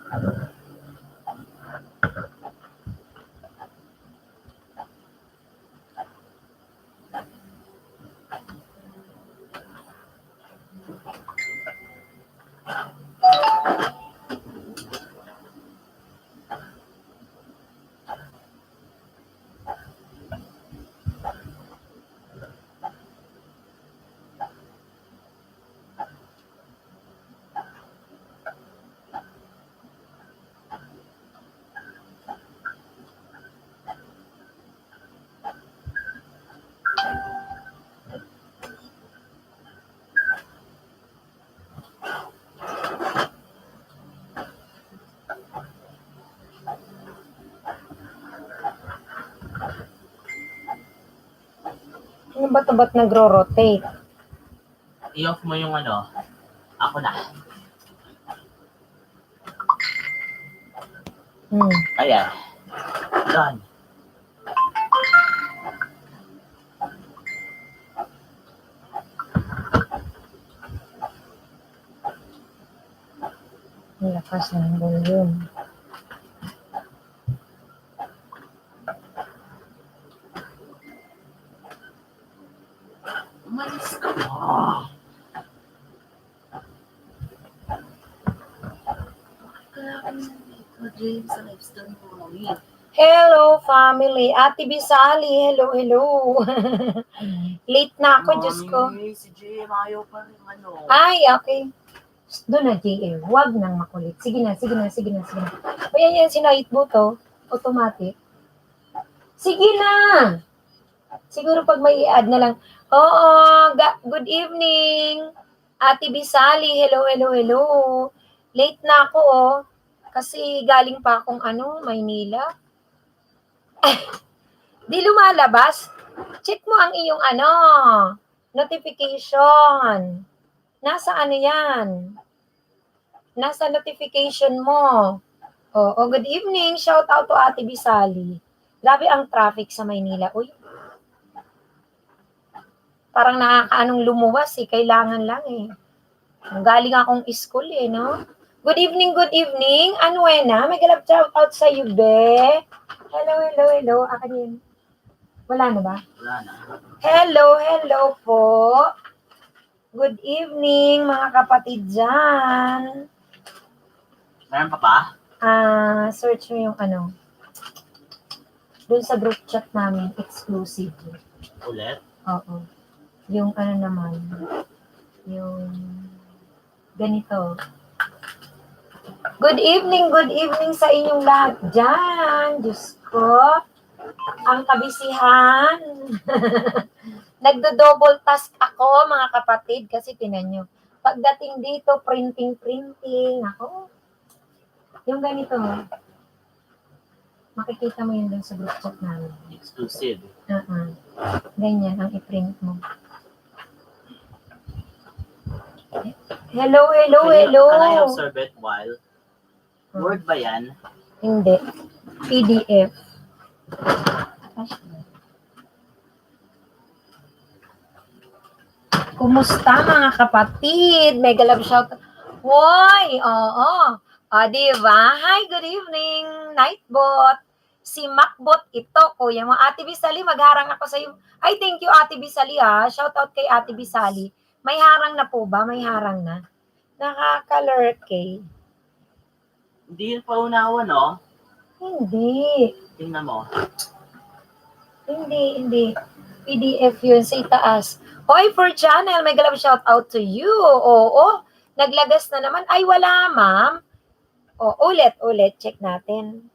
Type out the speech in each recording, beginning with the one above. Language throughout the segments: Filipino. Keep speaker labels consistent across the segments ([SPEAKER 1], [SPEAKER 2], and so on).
[SPEAKER 1] Ano ba ito? Ba't nagro-rotate?
[SPEAKER 2] I-off mo yung ano. Ako na. Ayan. Done.
[SPEAKER 1] Ang lakas ng volume.
[SPEAKER 2] Umalis ka ba? Kaya ako nandito, James, sa lifestyle mo.
[SPEAKER 1] Hello, family. Ate Bisali, hello, hello. Late na ako, Diyos ko.
[SPEAKER 2] Si Jim, ayaw pa rin ano.
[SPEAKER 1] Ay, okay. Doon na, JM. Huwag nang makulit. Sige na. O yan, sinahit mo to. Automatic. Sige na. Siguro pag may i-add na lang. Oo, good evening. Ate Bisali, hello, hello, hello. Late na ako, oh. Kasi galing pa akong Maynila. Di lumalabas. Check mo ang iyong notification. Nasa yan? Nasa notification mo. Oh, good evening. Shout out to Ate Bisali. Grabe ang traffic sa Maynila. Uy. Parang nakakaanong lumuwas eh. Kailangan lang eh. Galing akong school eh, no? Good evening. Anuena, may galap shout out sa iyo, be. Hello. Akin yun. Wala na ba?
[SPEAKER 2] Wala na.
[SPEAKER 1] Hello po. Good evening, mga kapatid dyan.
[SPEAKER 2] Meron pa ba?
[SPEAKER 1] Search mo yung doon sa group chat namin, exclusive.
[SPEAKER 2] Ulit?
[SPEAKER 1] Oo. Yung naman, yung ganito. Good evening sa inyong lahat dyan. Diyos ko, ang kabisihan. Nagdo-double task ako, mga kapatid, kasi tinan nyo. Pagdating dito, printing. Ako. Yung ganito, makikita mo yun dun sa group chat namin.
[SPEAKER 2] Exclusive.
[SPEAKER 1] Ganyan ang i-print mo. Hello.
[SPEAKER 2] Can I observe it while? Word ba yan?
[SPEAKER 1] Hindi. PDF. Kumusta mga kapatid? Mega love shout. Hoy, oo. Diba? Hi, good evening, Nightbot. Si Macbot ito, kuya mo. Ate Bisali, magharang ako sa iyo. Ay, thank you, Ate Bisali, ha. Shout out kay Ate Bisali. May harang na po ba? May harang na. Nakaka-lurk.
[SPEAKER 2] Hindi yun pa unawa, no?
[SPEAKER 1] Hindi.
[SPEAKER 2] Tingnan mo.
[SPEAKER 1] Hindi. PDF yun sa itaas. Hoy, for channel, may galap shout out to you. Oo. Naglagas na naman. Ay, wala, ma'am. O, ulit. Check natin.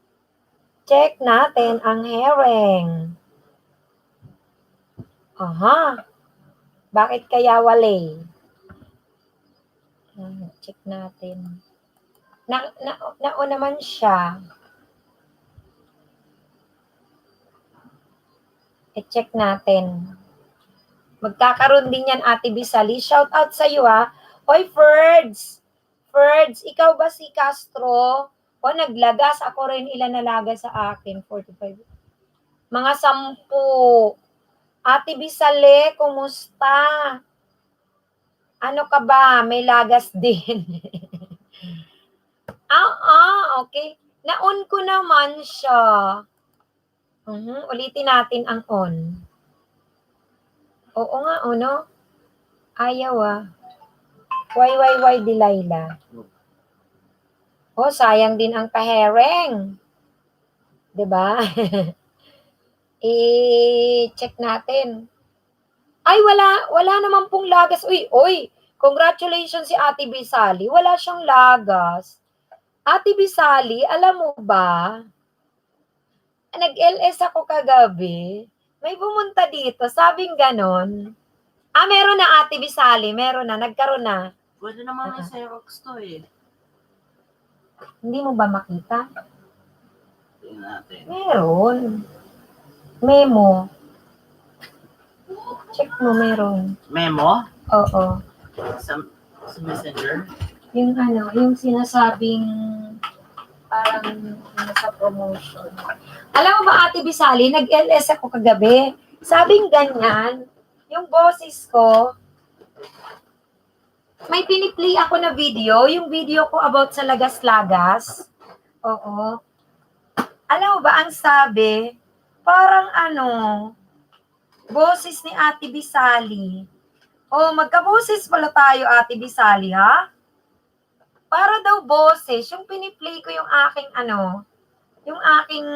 [SPEAKER 1] Check natin ang herring. Aha. Bakit kaya wala? Check natin. Nao naman siya. I-check natin. Magkakaroon din yan, Ate Bisali. Shout out sa iyo, ha. Hoy, Ferds, ikaw ba si Castro? O, naglagas. Ako rin, ilan nalagas sa akin? 45. Mga 10. Ate Bisali, kumusta? Ano ka ba? May lagas din. Okay. Na-on ko naman siya. Ulitin natin ang on. Oo nga, no? Ayaw Why, Delilah? Sayang din ang kahereng. 'Di ba? I-check natin. Ay, wala naman pong lagas. Uy, congratulations si Ate Bisali. Wala siyang lagas. Ate Bisali, alam mo ba, nag-LS ako kagabi. May pumunta dito, sabing ganon. Meron na Ate Bisali, meron na, nagkaroon na.
[SPEAKER 2] Pwede naman may Xerox to eh.
[SPEAKER 1] Hindi mo ba makita?
[SPEAKER 2] Tingnan natin.
[SPEAKER 1] Meron. Memo. Check mo, meron.
[SPEAKER 2] Memo?
[SPEAKER 1] Oo.
[SPEAKER 2] Sa Messenger?
[SPEAKER 1] Yung sinasabing parang nasa promotion. Alam mo ba, Ate Bisali, nag-LS ako kagabi. Sabing ganyan, yung boses ko, may piniplay ako na video, yung video ko about sa lagas-lagas. Oo. Alam mo ba, ang sabi, parang boses ni Ate Bisali. Magkaboses pala tayo, Ate Bisali, ha? Para daw boses, yung piniplay ko yung aking yung aking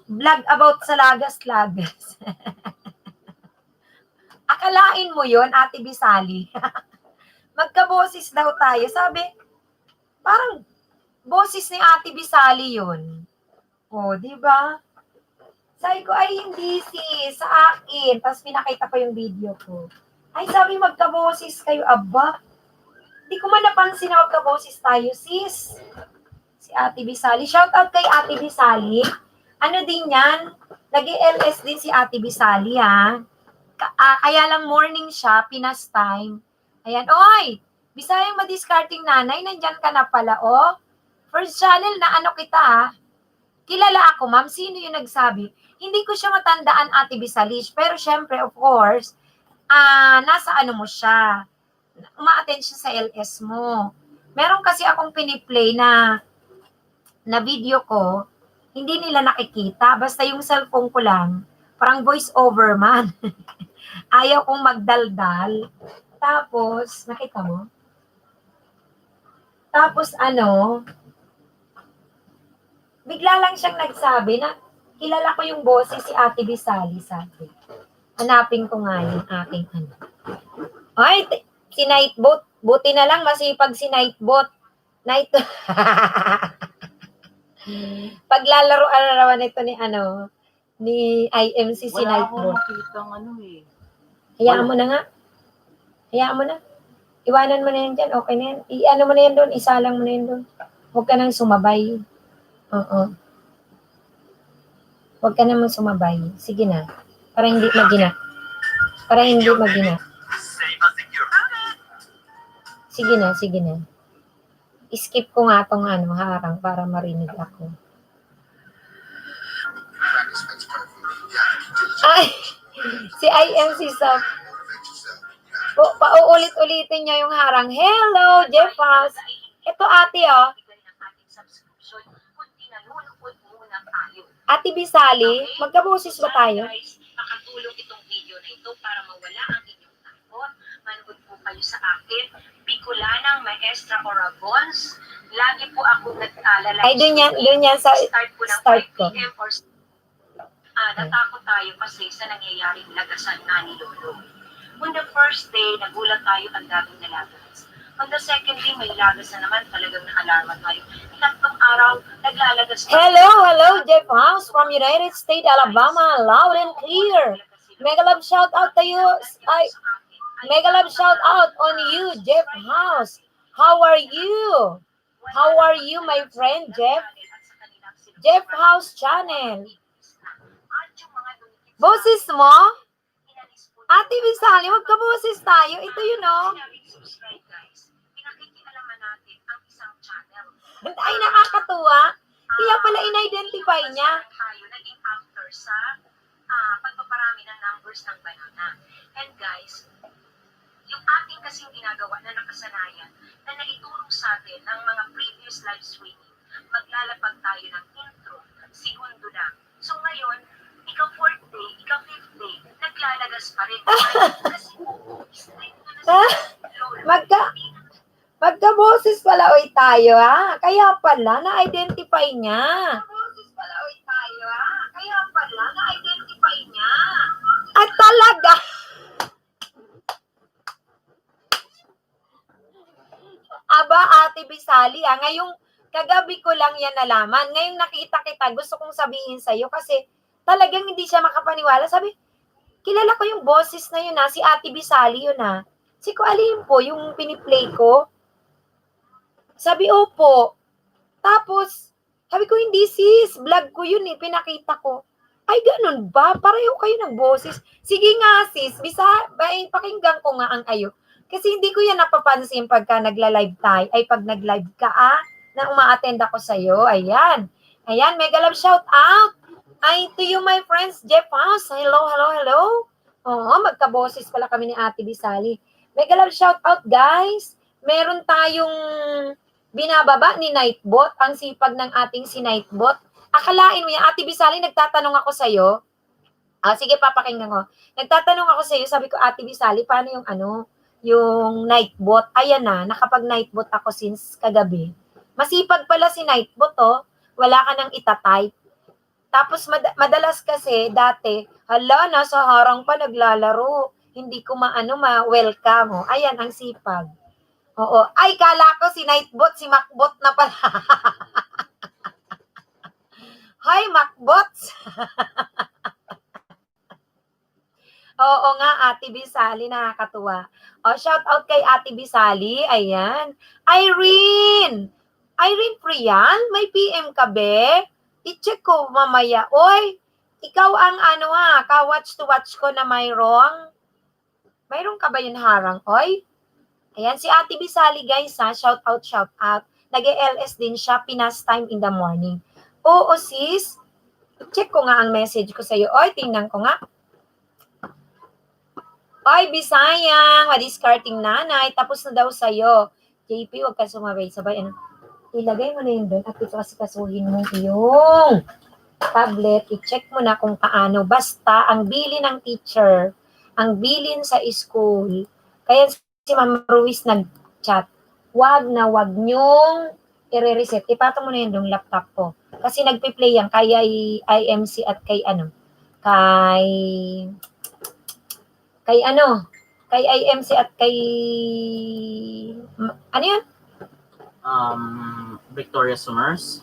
[SPEAKER 1] vlog about sa lagas-lagas. Akalain mo yon, Ate Bisali. Magkaboses daw tayo. Sabi, parang boses ni Ate Bisali yun. Di ba? Sabi ko, ay hindi sa akin. Tapos pinakita ko yung video ko. Ay, sabi, magkaboses kayo. Aba, hindi ko man napansin na magkaboses tayo, sis. Si Ate Bisali. Shout out kay Ate Bisali. Ano din yan? Nag-LS din si Ate Bisali, ha? Kaya lang morning siya, Pinas time. Ayan, oy! Bisayang madiscarding nanay, nandyan ka na pala, First channel na kita, ha? Kilala ako, ma'am. Sino yung nagsabi? Hindi ko siya matandaan, Ate Bisalish. Pero syempre, of course, nasa mo siya. Uma-attend siya sa LS mo. Meron kasi akong piniplay na video ko, hindi nila nakikita. Basta yung cellphone ko lang, parang voice over man. Ayaw kong magdaldal. Tapos, nakita mo? Tapos bigla lang siyang nagsabi na kilala ko yung boses si Ate Bisali, sabi. Hanapin ko nga yung aking Ay, si Nightbot. Buti na lang masipag si Nightbot. Paglalaro-arawan ito ni IMC si Nightbot.
[SPEAKER 2] Wala akong makitang
[SPEAKER 1] Hayaan mo na nga. Hayaan mo na. Iwanan mo na yan dyan. Okay na yan. I-ano mo na yan doon. Isalang mo na yan doon. Huwag ka nang sumabay. Oo. Huwag ka naman sumabay. Sige na. Para hindi magina. Sige na. Skip ko nga itong harang para marinig ako. Ay! Si IMC sa pauulit-ulitin niya yung harang. Hello, Jeff House. Ito ate, Ate Bisali, magkaboses ba tayo?
[SPEAKER 3] Makatulong itong video na ito para mawala ang inyong takot. Manood po kayo sa akin. Bicolanang Maestra Oragons. Lagi po ako nag-alala.
[SPEAKER 1] Ay, dun yan sa start ko.
[SPEAKER 3] Natakot tayo kasi sa nangyayaring lagasan nga ni Lolo. On the first day, nagulat tayo ang daming nalagas. On the second day, may lagas na naman, talagang na-alarma tayo. Ikatlong araw, naglalagas tayo.
[SPEAKER 1] Hello, Jeff House from United States, Alabama, loud and clear. Mega love shout out to you. Mega love shout out on you, Jeff House. How are you? How are you, my friend, Jeff? Jeff House Channel. Boses mo? Ate Bisali, wag ka boses tayo. Ito yun,
[SPEAKER 3] Pinakikialaman natin ang isang channel.
[SPEAKER 1] Ay, nakakatuwa. Kaya pala in-identify niya.
[SPEAKER 3] Tayo naging after sa pagpaparami ng numbers ng banana. And guys, yung ating kasing ginagawa na nakasanayan na naituro sa atin ng mga previous live streaming. Maglalapag tayo ng intro, segundo lang. So ngayon, ikaw 4th day, ikaw 5th day, naglalagas pa rin. Kasi strict na na
[SPEAKER 1] Magka- Magka-boses pala oy tayo, ha? Kaya pala, na-identify niya.
[SPEAKER 3] Boses pala oy tayo, ha? Kaya pala, na-identify niya.
[SPEAKER 1] At talaga, aba, Ate Bisali, ngayong kagabi ko lang yan nalaman. Ngayong nakita kita, gusto kong sabihin sa'yo kasi talagang hindi siya makapaniwala. Sabi, kilala ko yung boses na yun, si Ate Bisali yun, Si ko alin po, yung piniplay ko. Sabi, opo. Tapos, sabi ko, hindi sis, vlog ko yun pinakita ko. Ay, ganun ba? Pareho kayo ng boses. Sige nga sis, pakinggan ko nga ang ayo. Kasi hindi ko yan napapansin pagka nagla-live tayo, ay pag nag-live ka, na uma-attend ako sa'yo. Ayan. Ayan, mega love shout out. Ay, to you my friends, Jeff House. Hello, hello, hello. Oo, magka-boses pala kami ni Ate Bisali. Mega love shout out, guys. Meron tayong binababa ni Nightbot, ang sipag ng ating si Nightbot. Akalain mo yan, Ate Bisali, nagtatanong ako sa'yo. Sige, papakinggan ko. Nagtatanong ako sa'yo, sabi ko, Ate Bisali, paano yung Nightbot? Ayan nakapag-Nightbot ako since kagabi. Masipag pala si Nightbot, wala ka nang itatype. Tapos madalas kasi, dati, nasa harang pa naglalaro. Hindi ko ma-welcome. Ayan, ang sipag. Oo. Ay, kala ko si Nightbot, si Macbot na pala. Hi, Macbots! Oo nga, Ate Bisali, nakakatuwa. Shout out kay Ate Bisali. Ayan. Irene! Irene Priyan, may PM ka be? I-check ko mamaya. Oy, ikaw ang ka-watch to watch ko na mayroong. Mayroong ka ba yun harang? Oy? Ayan, si Ate Bisali, guys, shout out, shout out. Nag-LS din siya, Pinas time in the morning. Oo, sis. Check ko nga ang message ko sa'yo. Oy, tingnan ko nga. Oy, Bisayang, madiscarding nanay. Tapos na daw sa'yo. JP, huwag ka sumabay-sabay. Ilagay mo na yun doon at ito kasi kasuhin mo yung tablet. I-check mo na kung paano. Basta, ang bilin ng teacher, ang bilin sa school. Kaya si Ma'am Ruiz nag-chat. Wag nyong i-reset. Ipatong mo na yun yung laptop ko. Kasi nagpi-play yan kay IMC at kay kay IMC at kay yun?
[SPEAKER 4] Victoria Summers.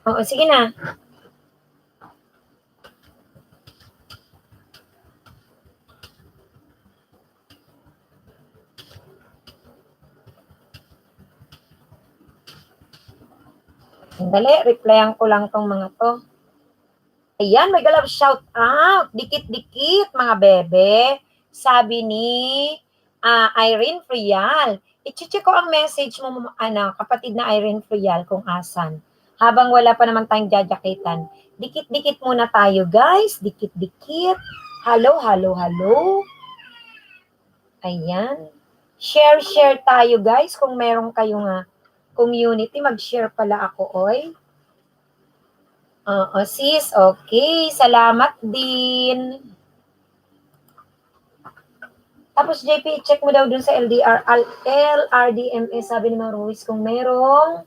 [SPEAKER 1] Oo, sige na. Sandali, replyan ko lang tong mga to. Ayan, may galap shout out. Dikit-dikit, mga bebe. Sabi ni Irene Frial. I-check ko ang message mo, kapatid na Irene Frial, kung asan. Habang wala pa naman tayong jajakitan. Dikit-dikit muna tayo, guys. Dikit-dikit. Hello, hello, hello. Ayan. Share tayo, guys. Kung meron kayong community, mag-share pala ako, oy. Sis, okay. Salamat din. Tapos, JP, check mo daw dun sa LRDMS, sabi ni Mang Ruiz, kung merong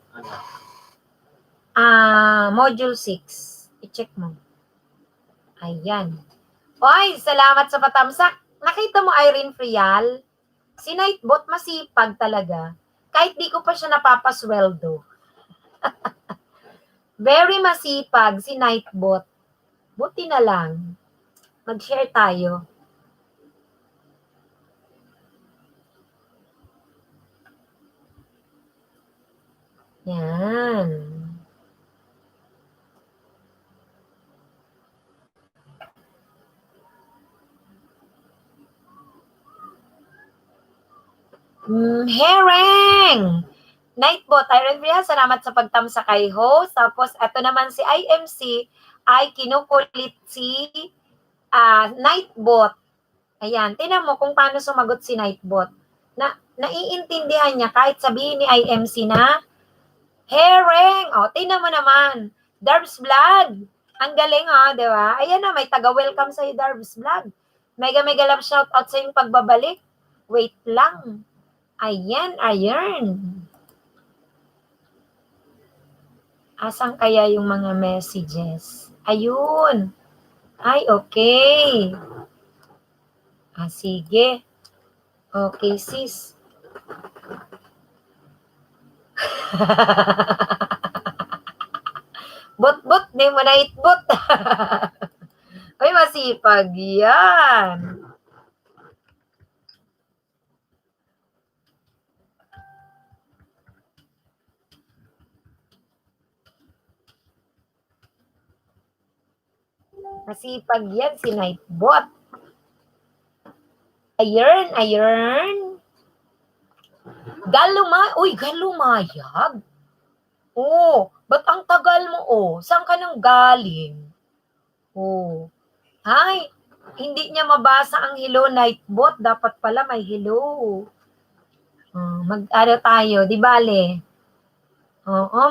[SPEAKER 1] module 6. I-check mo. Ayan. Oy, salamat sa patamsak. Nakita mo, Irene Frial? Si Nightbot, masipag talaga. Kahit di ko pa siya napapasweldo. Very masipag si Nightbot. Buti na lang. Mag-share tayo. Yan. Hereng! Nightbot, Irene Frial, salamat sa pagtamsa kay host. Tapos, ito naman si IMC ay kinukulit si Nightbot. Ayan, tinan mo kung paano sumagot si Nightbot. Naiintindihan niya kahit sabihin ni IMC na, hereng! O, tinan mo naman. Darbs Vlog. Ang galing, di ba? Ayan na, may taga-welcome sa'yo, Darbs Vlog. Mega love shoutout sa yung pagbabalik. Wait lang. Ayan. Asan kaya yung mga messages? Ayun. Ay, okay. Sige. Okay, sis. Bot, di mo na itbot. Ay, masipag yan. Masipag yan si Nightbot. Ayun. Galumayag? Ba't ang tagal mo, Saan ka nang galing? Ay, hindi niya mabasa ang hello, Nightbot. Dapat pala may hello. Mag-ano tayo, di bale?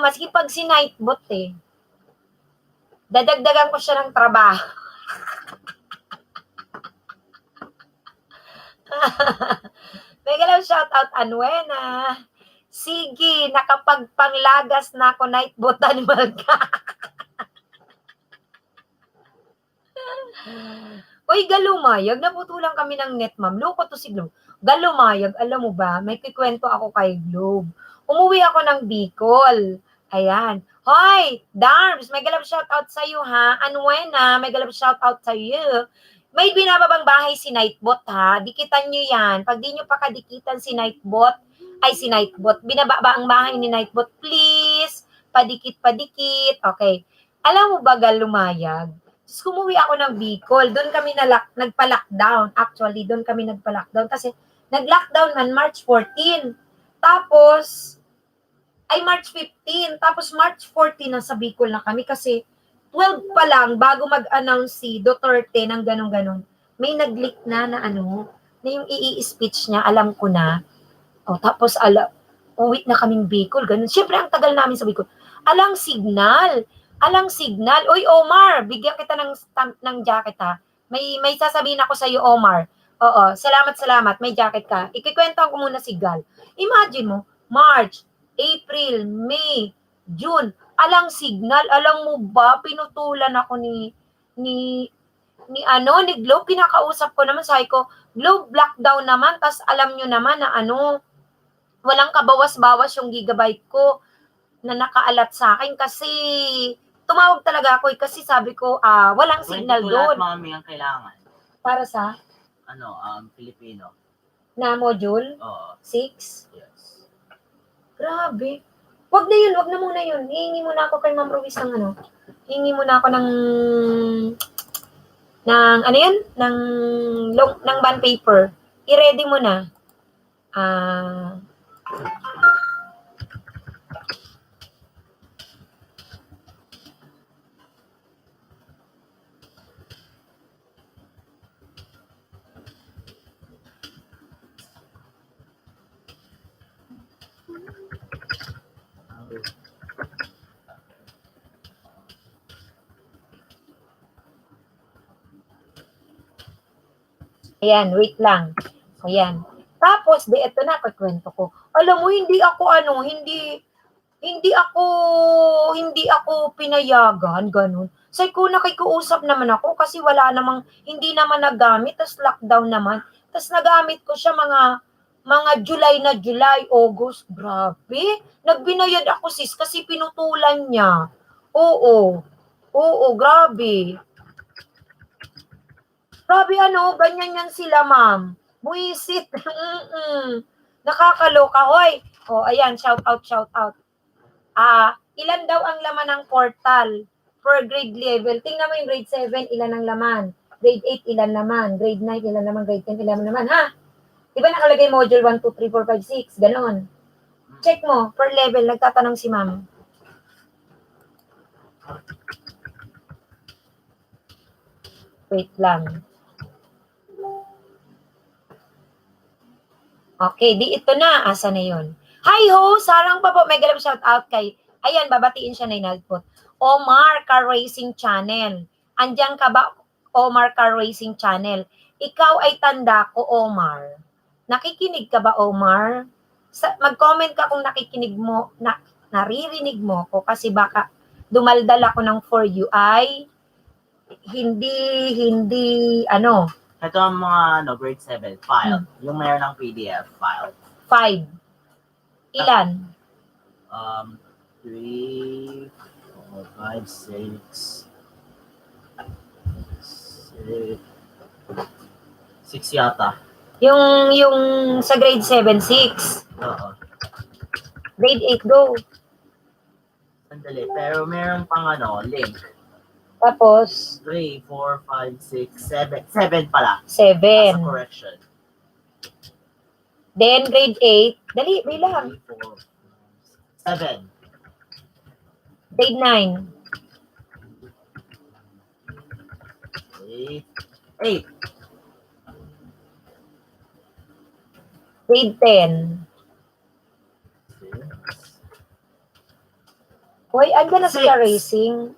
[SPEAKER 1] Maski pag si Nightbot dadagdagan ko siya ng trabaho. Mega love shoutout, Anwena. Sige, nakapagpanglagas na ako, Nightbot animal ka. Uy, Galumayag, naputulan kami ng net, ma'am. Loko to si Globe. Galumayag, alam mo ba, may kikwento ako kay Globe. Umuwi ako ng Bicol. Ayan. Hoy, Darms, may galap shoutout sa iyo, ha? Anwena, may galap shoutout sa iyo. May binababang bahay si Nightbot, ha? Dikitan nyo yan. Pag di nyo pa kadikitan si Nightbot, binababa ang bahay ni Nightbot, please. Padikit. Okay. Alam mo ba, Galumayag? Kumuwi ako ng Bicol. Doon kami nagpa-lockdown. Actually, doon kami nagpa-lockdown kasi nag-lockdown man March 14. Tapos, March 15. Tapos March 14 nasa Bicol na kami kasi 12 pa lang bago mag-announce si Duterte ng ganun-ganun. May nag-leak na na yung i-speech niya, alam ko na. Tapos uwi na kaming Bicol, ganun. Siyempre, ang tagal namin sa Bicol. Alang signal. Oy, Omar, bigyan kita ng jacket, ha. May sasabihin ako sa iyo, Omar. Oo, salamat. May jacket ka. Ikikwento ko muna si Gal. Imagine mo, March, April, May, June, alang signal, alam mo ba, pinutulan ako ni Globe, kinakausap ko naman, sabi ko, Globe, lockdown naman, tas alam nyo naman na walang kabawas-bawas yung gigabyte ko na nakaalat sa akin kasi tumawag talaga ako kasi sabi ko, walang signal doon.
[SPEAKER 2] 22 mami ang kailangan.
[SPEAKER 1] Para sa?
[SPEAKER 2] Filipino.
[SPEAKER 1] Na module?
[SPEAKER 2] Oo.
[SPEAKER 1] 6?
[SPEAKER 2] Yes.
[SPEAKER 1] Grabe. Wag na muna yun. Hihingi muna ako kay Ma'am Ruiz ng Hihingi muna ako ng ng bond paper. I-ready mo na. Ayan, wait lang. Ayan. Tapos, ito na, kakwento ko. Alam mo, hindi ako pinayagan, ganun. Say ko, nakikiusap naman ako kasi hindi naman nagamit, tas lockdown naman. Tas nagamit ko siya mga July, August. Grabe. Nagbinayad ako, sis, kasi pinutulan niya. Oo, grabe. Grabe ganyan yan sila, ma'am. Buisit. Nakakaloka. Hoy. Ayan, shout out. Ilan daw ang laman ng portal per grade level? Tingnan mo yung grade 7, ilan ang laman? Grade 8, ilan naman? Grade 9, ilan naman? Grade 10, ilan naman? Ha? Diba nakalagay module 1, 2, 3, 4, 5, 6? Ganon. Check mo, per level. Nagtatanong si ma'am. Wait lang. Okay, di ito na. Asa na yun? Hi ho! Sarang pa po. May galap shout out kay, ayan, babatiin siya na inalpot. Omar Car Racing Channel. Andiyan ka ba, Omar Car Racing Channel? Ikaw ay tanda ko, Omar. Nakikinig ka ba, Omar? Mag-comment ka kung nakikinig mo, naririnig mo ko kasi baka dumaldal ako ng for you ay hindi,
[SPEAKER 4] Ito ang mga grade 7 file. Yung mayroon ng PDF file.
[SPEAKER 1] 5. Ilan?
[SPEAKER 4] 3, 4, 5, 6 yata.
[SPEAKER 1] Yung sa grade 7, 6.
[SPEAKER 4] Oo.
[SPEAKER 1] Grade 8, go.
[SPEAKER 4] Sandali. Pero meron pang link.
[SPEAKER 1] Tapos,
[SPEAKER 4] 3, 4, 5, 6, 7. 7 pala.
[SPEAKER 1] 7.
[SPEAKER 4] As a correction.
[SPEAKER 1] Then, grade 8. Dali, bilang.
[SPEAKER 4] 3, 4, 7.
[SPEAKER 1] Grade 9.
[SPEAKER 4] 8.
[SPEAKER 1] Grade 10. Hoy, andyan na sila
[SPEAKER 4] 6.
[SPEAKER 1] racing.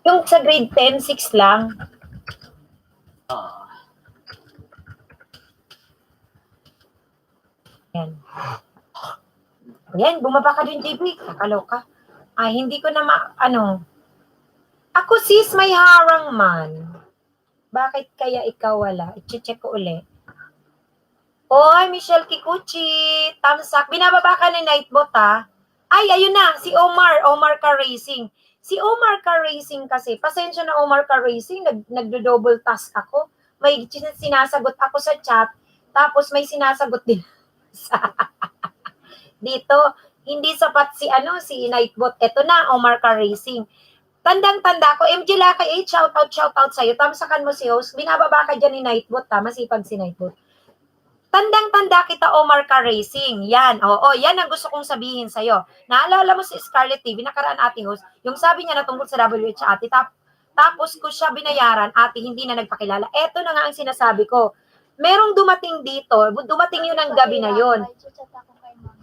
[SPEAKER 1] Yung sa grade 10, 6 lang. Yan. Yan, bumaba ka din, JB. Kakaloka. Ay, hindi ko na Ako sis, may harang man. Bakit kaya ikaw wala? I-check ko uli. Oy, Michelle Kikuchi. Tamsak. Binababa ka ni Nightbot, ha? Ay, ayun na. Si Omar Car Racing. Si Omar Car Racing kasi, pasensya na Omar Car Racing, nagdo-double task ako. May sinasagot ako sa chat, tapos may sinasagot din sa dito. Hindi sapat si Nightbot. Eto na, Omar Car Racing. Tandang-tanda ko, MJ Lakay 8, shout out sa'yo. Tamsakan mo si host. Binababa ka dyan ni Nightbot, ha? Masipag si Nightbot. Tandang-tanda kita, Omar Car Racing. Yan, yan ang gusto kong sabihin sa'yo. Naalala mo si Scarlett TV, nakaraan ate host, yung sabi niya na tungkol sa WH ate, tapos ko siya binayaran, ate, hindi na nagpakilala. Eto na nga ang sinasabi ko. Merong dumating dito, dumating yun ng gabi na yun.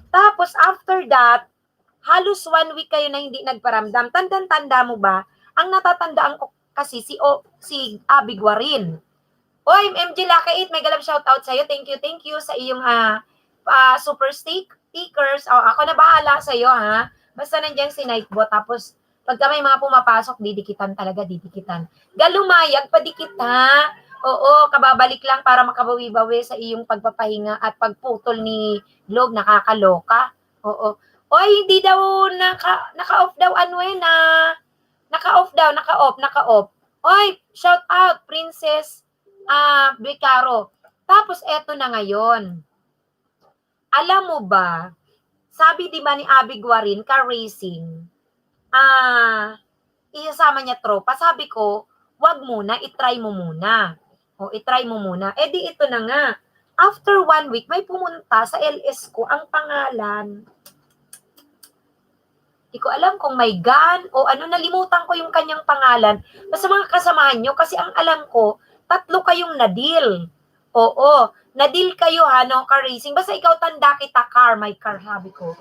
[SPEAKER 1] Tapos after that, halos 1 week kayo na hindi nagparamdam. Tandang-tanda mo ba? Ang natatandaan ko kasi si Abby Guarin. Oy, MJ Lakay 8, may galap shoutout sa'yo. Thank you sa iyong super stickers. Ako na bahala sa'yo, ha? Basta nandiyan si Nightbot. Tapos, pagka may mga pumapasok, didikitan. Galumayag, padikit, ha? Oo, kababalik lang para makabawi-bawi sa iyong pagpapahinga at pagputol ni Globe. Nakakaloka. Oo. Oy, hindi daw naka-off daw, naka-off. Oy, shout out, Princess Bicaro. Tapos eto na ngayon. Alam mo ba, sabi di ba ni Abby Guarin, Car Racing, isasama niya tropa. Sabi ko, wag muna, itry mo muna. Di ito na nga. After 1 week, may pumunta sa LS ko, ang pangalan, di ko alam kung may gun o nalimutan ko yung kanyang pangalan. Basta mga kasamahan nyo, kasi ang alam ko, 3 kayong na-deal. Oo, na-deal kayo Car Racing. Basta ikaw tanda kita, my car, sabi ko.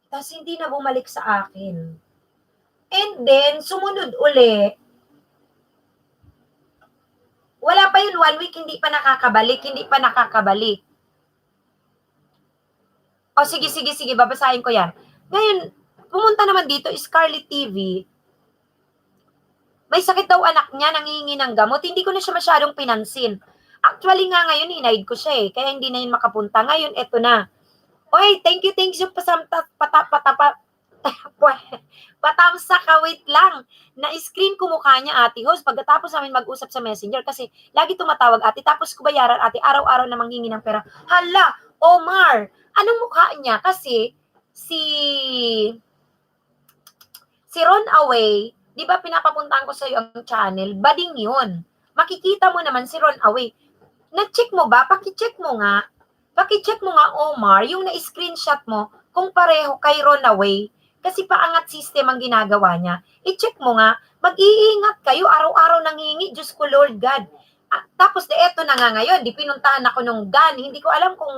[SPEAKER 1] Tapos hindi na bumalik sa akin. And then, sumunod uli. Wala pa yun, 1 week, hindi pa nakakabalik. O, sige, babasahin ko yan. Ngayon, pumunta naman dito, Scarlett TV, may sakit daw anak niya, nangihingi ng gamot. Hindi ko na siya masyadong pinansin. Actually nga ngayon, hinaid ko siya kaya hindi na yun makapunta. Ngayon, eto na. Oy, thank you Patamsa ka, wait lang. Na-screen ko mukha niya, ate host, pagkatapos namin mag-usap sa messenger kasi lagi tumatawag ate, tapos ko bayaran ate, araw-araw na manghingi ng pera. Hala, Omar, anong mukha niya? Kasi si Ron Away, di ba pinapapuntaan ko sa iyo ang channel, bading yun. Makikita mo naman si Ron Away. Na-check mo ba? Paki-check mo nga. Paki-check mo nga, Omar, yung na-screenshot mo kung pareho kay Ron Away. Kasi paangat system ang ginagawa niya. I-check mo nga, mag-iingat kayo, araw-araw nangingi, Diyos ko Lord God. Tapos eto na nga ngayon, di pinuntahan ako nung GAN, hindi ko alam kung,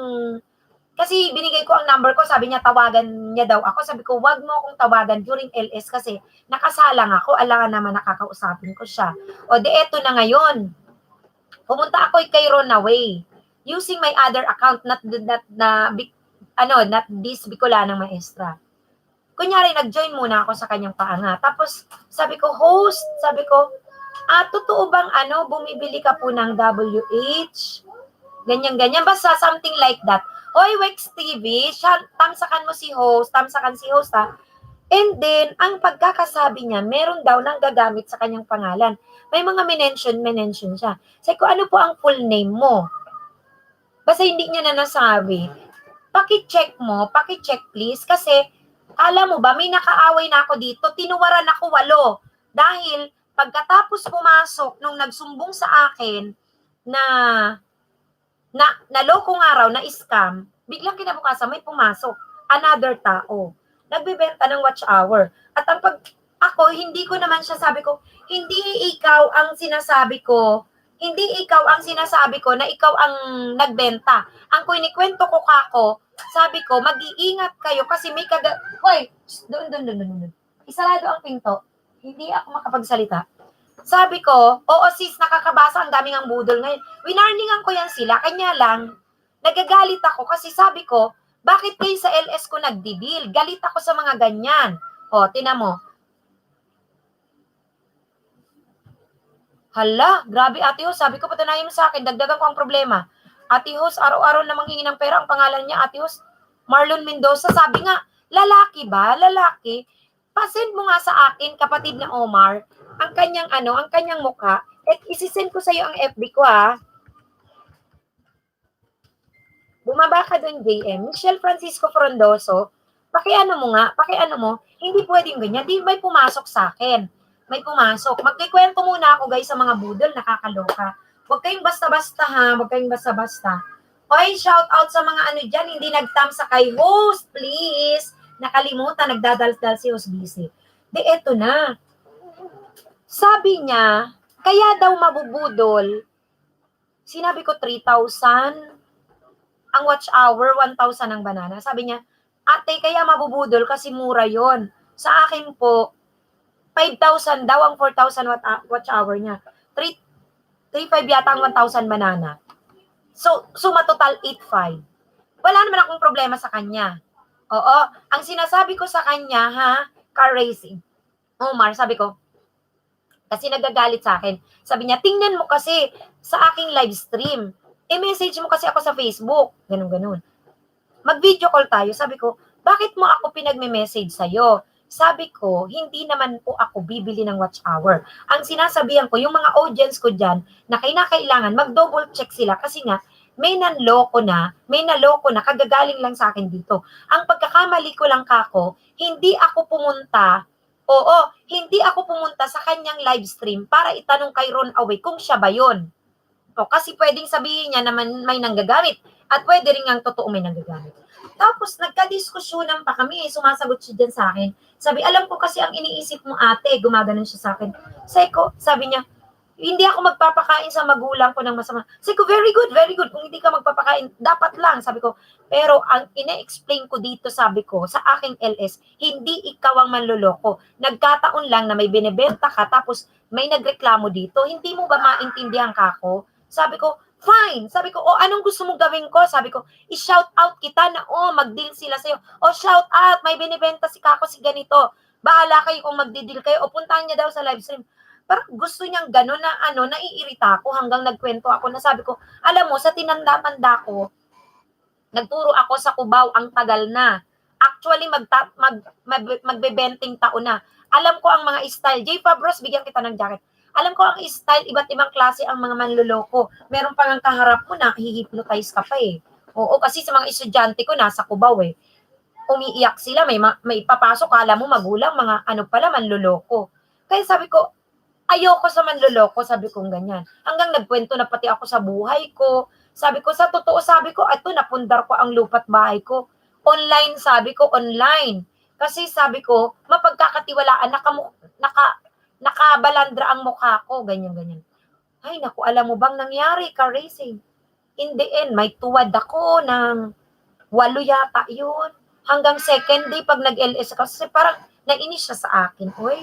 [SPEAKER 1] kasi binigay ko ang number ko, sabi niya tawagan niya daw ako, sabi ko wag mo akong tawagan during LS kasi nakasalang ako, alangan naman nakakausapin ko siya. O di eto na ngayon, pumunta ako kay Ronaway using my other account, not this Bicolanang Maestra. Kunyari, nag-join muna ako sa kanyang paanga. Tapos, sabi ko, host, sabi ko, totoo bang bumibili ka po ng WH? Ganyan-ganyan. Basta something like that. Hoy, Wex TV, tamsakan mo si host, tamsakan si host ha. And then, ang pagkakasabi niya, meron daw nang gagamit sa kanyang pangalan. May mga mention siya. Sabi ko, ano po ang full name mo? Basta hindi niya na nasabi. Paki-check mo, paki-check please, kasi alam mo ba, may nakaaway na ako dito, tinuwaran ako 8. Dahil pagkatapos pumasok nung nagsumbong sa akin na naloko nga raw, na scam, biglang kinabukasan may pumasok, another tao. Nagbebenta ng watch hour. At ako, hindi ko naman siya sabi ko, hindi ikaw ang sinasabi ko na ikaw ang nagbenta. Ang kinikwento ko kako, sabi ko, mag-iingat kayo kasi may Hoy, doon. Isarado ang pinto. Hindi ako makapagsalita. Sabi ko, oo sis, nakakabasa, ang daming ang budol ngayon. Winarningan ko yan sila, kanya lang, nagagalit ako kasi sabi ko, bakit kayo sa LS ko nagdideal? Galit ako sa mga ganyan. O, tina mo. Hala, grabe ate host, sabi ko patanayin mo sa akin, dagdagan ko ang problema. Ate host, araw-araw na manghingi ng pera, ang pangalan niya, ate host, Marlon Mendoza, sabi nga, lalaki ba? Lalaki? Pasend mo nga sa akin, kapatid na Omar, ang kanyang mukha, at isisend ko sa iyo ang FB ko ha. Bumaba ka doon, JM. Michelle Francisco Frondoso, pakiano mo, hindi pwedeng ganyan, di may pumasok sa akin. May pumasok. Magkikwento muna ako guys sa mga budol, nakakaloka. Huwag kayong basta-basta ha, huwag kayong basta-basta. Oy, shout out sa mga dyan, hindi nagtamsa kay host, please. Nakalimutan, nagdadaldal si host busy. Di eto na. Sabi niya, kaya daw mabubudol, sinabi ko 3,000, ang watch hour, 1,000 ang banana. Sabi niya, ate, kaya mabubudol kasi mura yon. Sa akin po, 5,000 daw ang 4,000 watch hour niya. 3,500 yata ang 1,000 banana. So, suma total 8,500. Wala naman akong problema sa kanya. Oo, ang sinasabi ko sa kanya, car racing. Omar, sabi ko, kasi nagagalit sa akin. Sabi niya, tingnan mo kasi sa aking live stream. I-message mo kasi ako sa Facebook. Ganun. Mag-video call tayo. Sabi ko, bakit mo ako pinagme-message sa'yo? Sabi ko, hindi naman po ako bibili ng watch hour. Ang sinasabihan ko, yung mga audience ko dyan, na kailangan, mag-double check sila kasi nga, may naloko na, kagagaling lang sa akin dito. Ang pagkakamali ko lang kako, hindi ako pumunta sa kanyang live stream para itanong kay Ron Away kung siya ba yun. O, kasi pwedeng sabihin niya naman may nanggagamit at pwede rin ang totoo may nanggagamit. Tapos, nagka-diskusyonan pa kami, sumasagot siya dyan sa akin. Sabi, alam ko kasi ang iniisip mo ate, gumaganon siya sa akin. Sabi niya, hindi ako magpapakain sa magulang ko ng masama. Sabi ko, very good. Kung hindi ka magpapakain, dapat lang. Sabi ko, pero ang ine-explain ko dito, sabi ko, sa aking LS, hindi ikaw ang manloloko. Nagkataon lang na may binebenta ka, tapos may nagreklamo dito. Hindi mo ba maintindihan ka ako? Sabi ko, fine. Sabi ko, anong gusto mong gawin ko? Sabi ko, i-shout out kita na, mag-deal sila sa'yo. Shout out, may binibenta si Kako si ganito. Bahala kayo kung magdi-deal kayo. Puntahan niya daw sa live stream. Parang gusto niyang gano'n na, naiirita ako hanggang nagkwento ako na sabi ko, alam mo, sa tinanda-tanda ko, nagturo ako sa Cubao, ang tagal na. Actually, magbe-benting taon na. Alam ko ang mga style. J. Fabros, bigyan kita ng jacket. Alam ko ang style, iba't ibang klase ang mga manloloko. Meron pang ang kaharap mo na hihipnotize ka pa eh. Oo, kasi sa mga estudyante ko, nasa Cubao eh. Umiiyak sila, may papasok, kala mo magulang, mga ano pala, manloloko. Kaya sabi ko, ayoko sa manloloko, sabi ko ganyan. Hanggang nagkwento na pati ako sa buhay ko. Sabi ko, sa totoo, sabi ko, ito, napundar ko ang lupat bahay ko. Online, sabi ko, online. Kasi sabi ko, mapagkakatiwalaan, nakabalandra ang mukha ko, ganyan. Ay, naku, alam mo bang nangyari, ka-racing? In the end, may tuwad ako ng 8 yata yun. Hanggang second day, pag nag-LS ako, kasi parang nainis siya sa akin. Uy,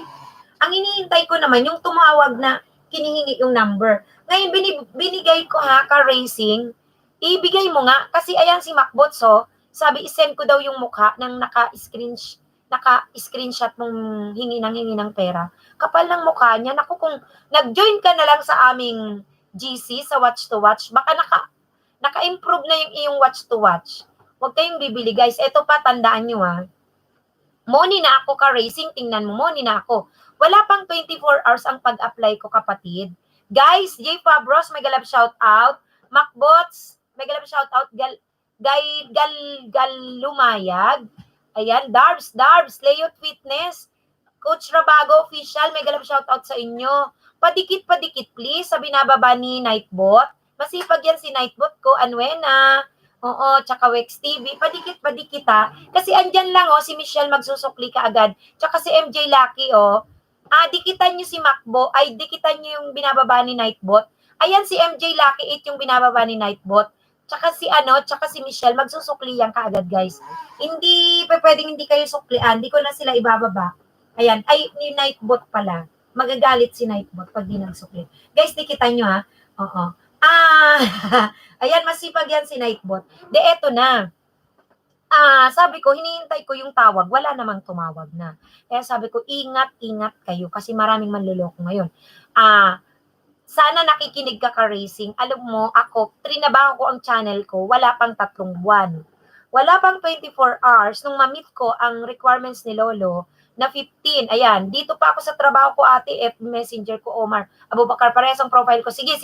[SPEAKER 1] ang iniintay ko naman, yung tumawag na kinihingi yung number. Ngayon, binigay ko ha, ka-racing, ibigay mo nga, kasi ayan si Macbotso, sabi, isend ko daw yung mukha ng naka-screenshot mong hingi ng pera. Kapal ng mukha niya. Naku, kung nag-join ka na lang sa aming GC, sa Watch to Watch, baka naka-improve na yung iyong Watch to Watch. Huwag kayong bibili, guys. Ito pa, tandaan nyo ha. Money na ako ka-racing, tingnan mo, money na ako. Wala pang 24 hours ang pag-apply ko, kapatid. Guys, J. Fabros, may galap shout out. Macbots, may galap shout out. Lumayag. Ayan, Darbs, Layout Fitness, Coach Rabago Official, may galap shoutout sa inyo. Padikit, please, sa binababa ni Nightbot. Masipag yan si Nightbot ko, Anwena. Oo, tsaka Wex TV. Padikit ha. Kasi andyan lang, si Michelle magsusukli ka agad. Tsaka si MJ Lucky, dikitan nyo si Macbo, dikitan nyo yung binababa ni Nightbot. Ayan, si MJ Lucky 8 yung binababa ni Nightbot. Tsaka si Michelle, magsusuklihan ka agad, guys. Hindi, pwedeng hindi kayo suklian. Hindi ko na sila ibababa. Ayan, ni Nightbot pala. Magagalit si Nightbot pag di nagsukli. Guys, dikitan nyo ha. Oo. Ayan, masipag yan si Nightbot. Eto na. Sabi ko, hinihintay ko yung tawag. Wala namang tumawag na. Kaya sabi ko, ingat kayo kasi maraming manloloko ngayon. Sana nakikinig ka ka-racing. Alam mo, ako, trinabaho ko ang channel ko, wala pang 3 buwan. Wala pang 24 hours nung ma-meet ko ang requirements ni Lolo na 15. Ayan, dito pa ako sa trabaho ko, ate, Messenger ko, Omar. Abubakar, parehas ang profile ko. Sige.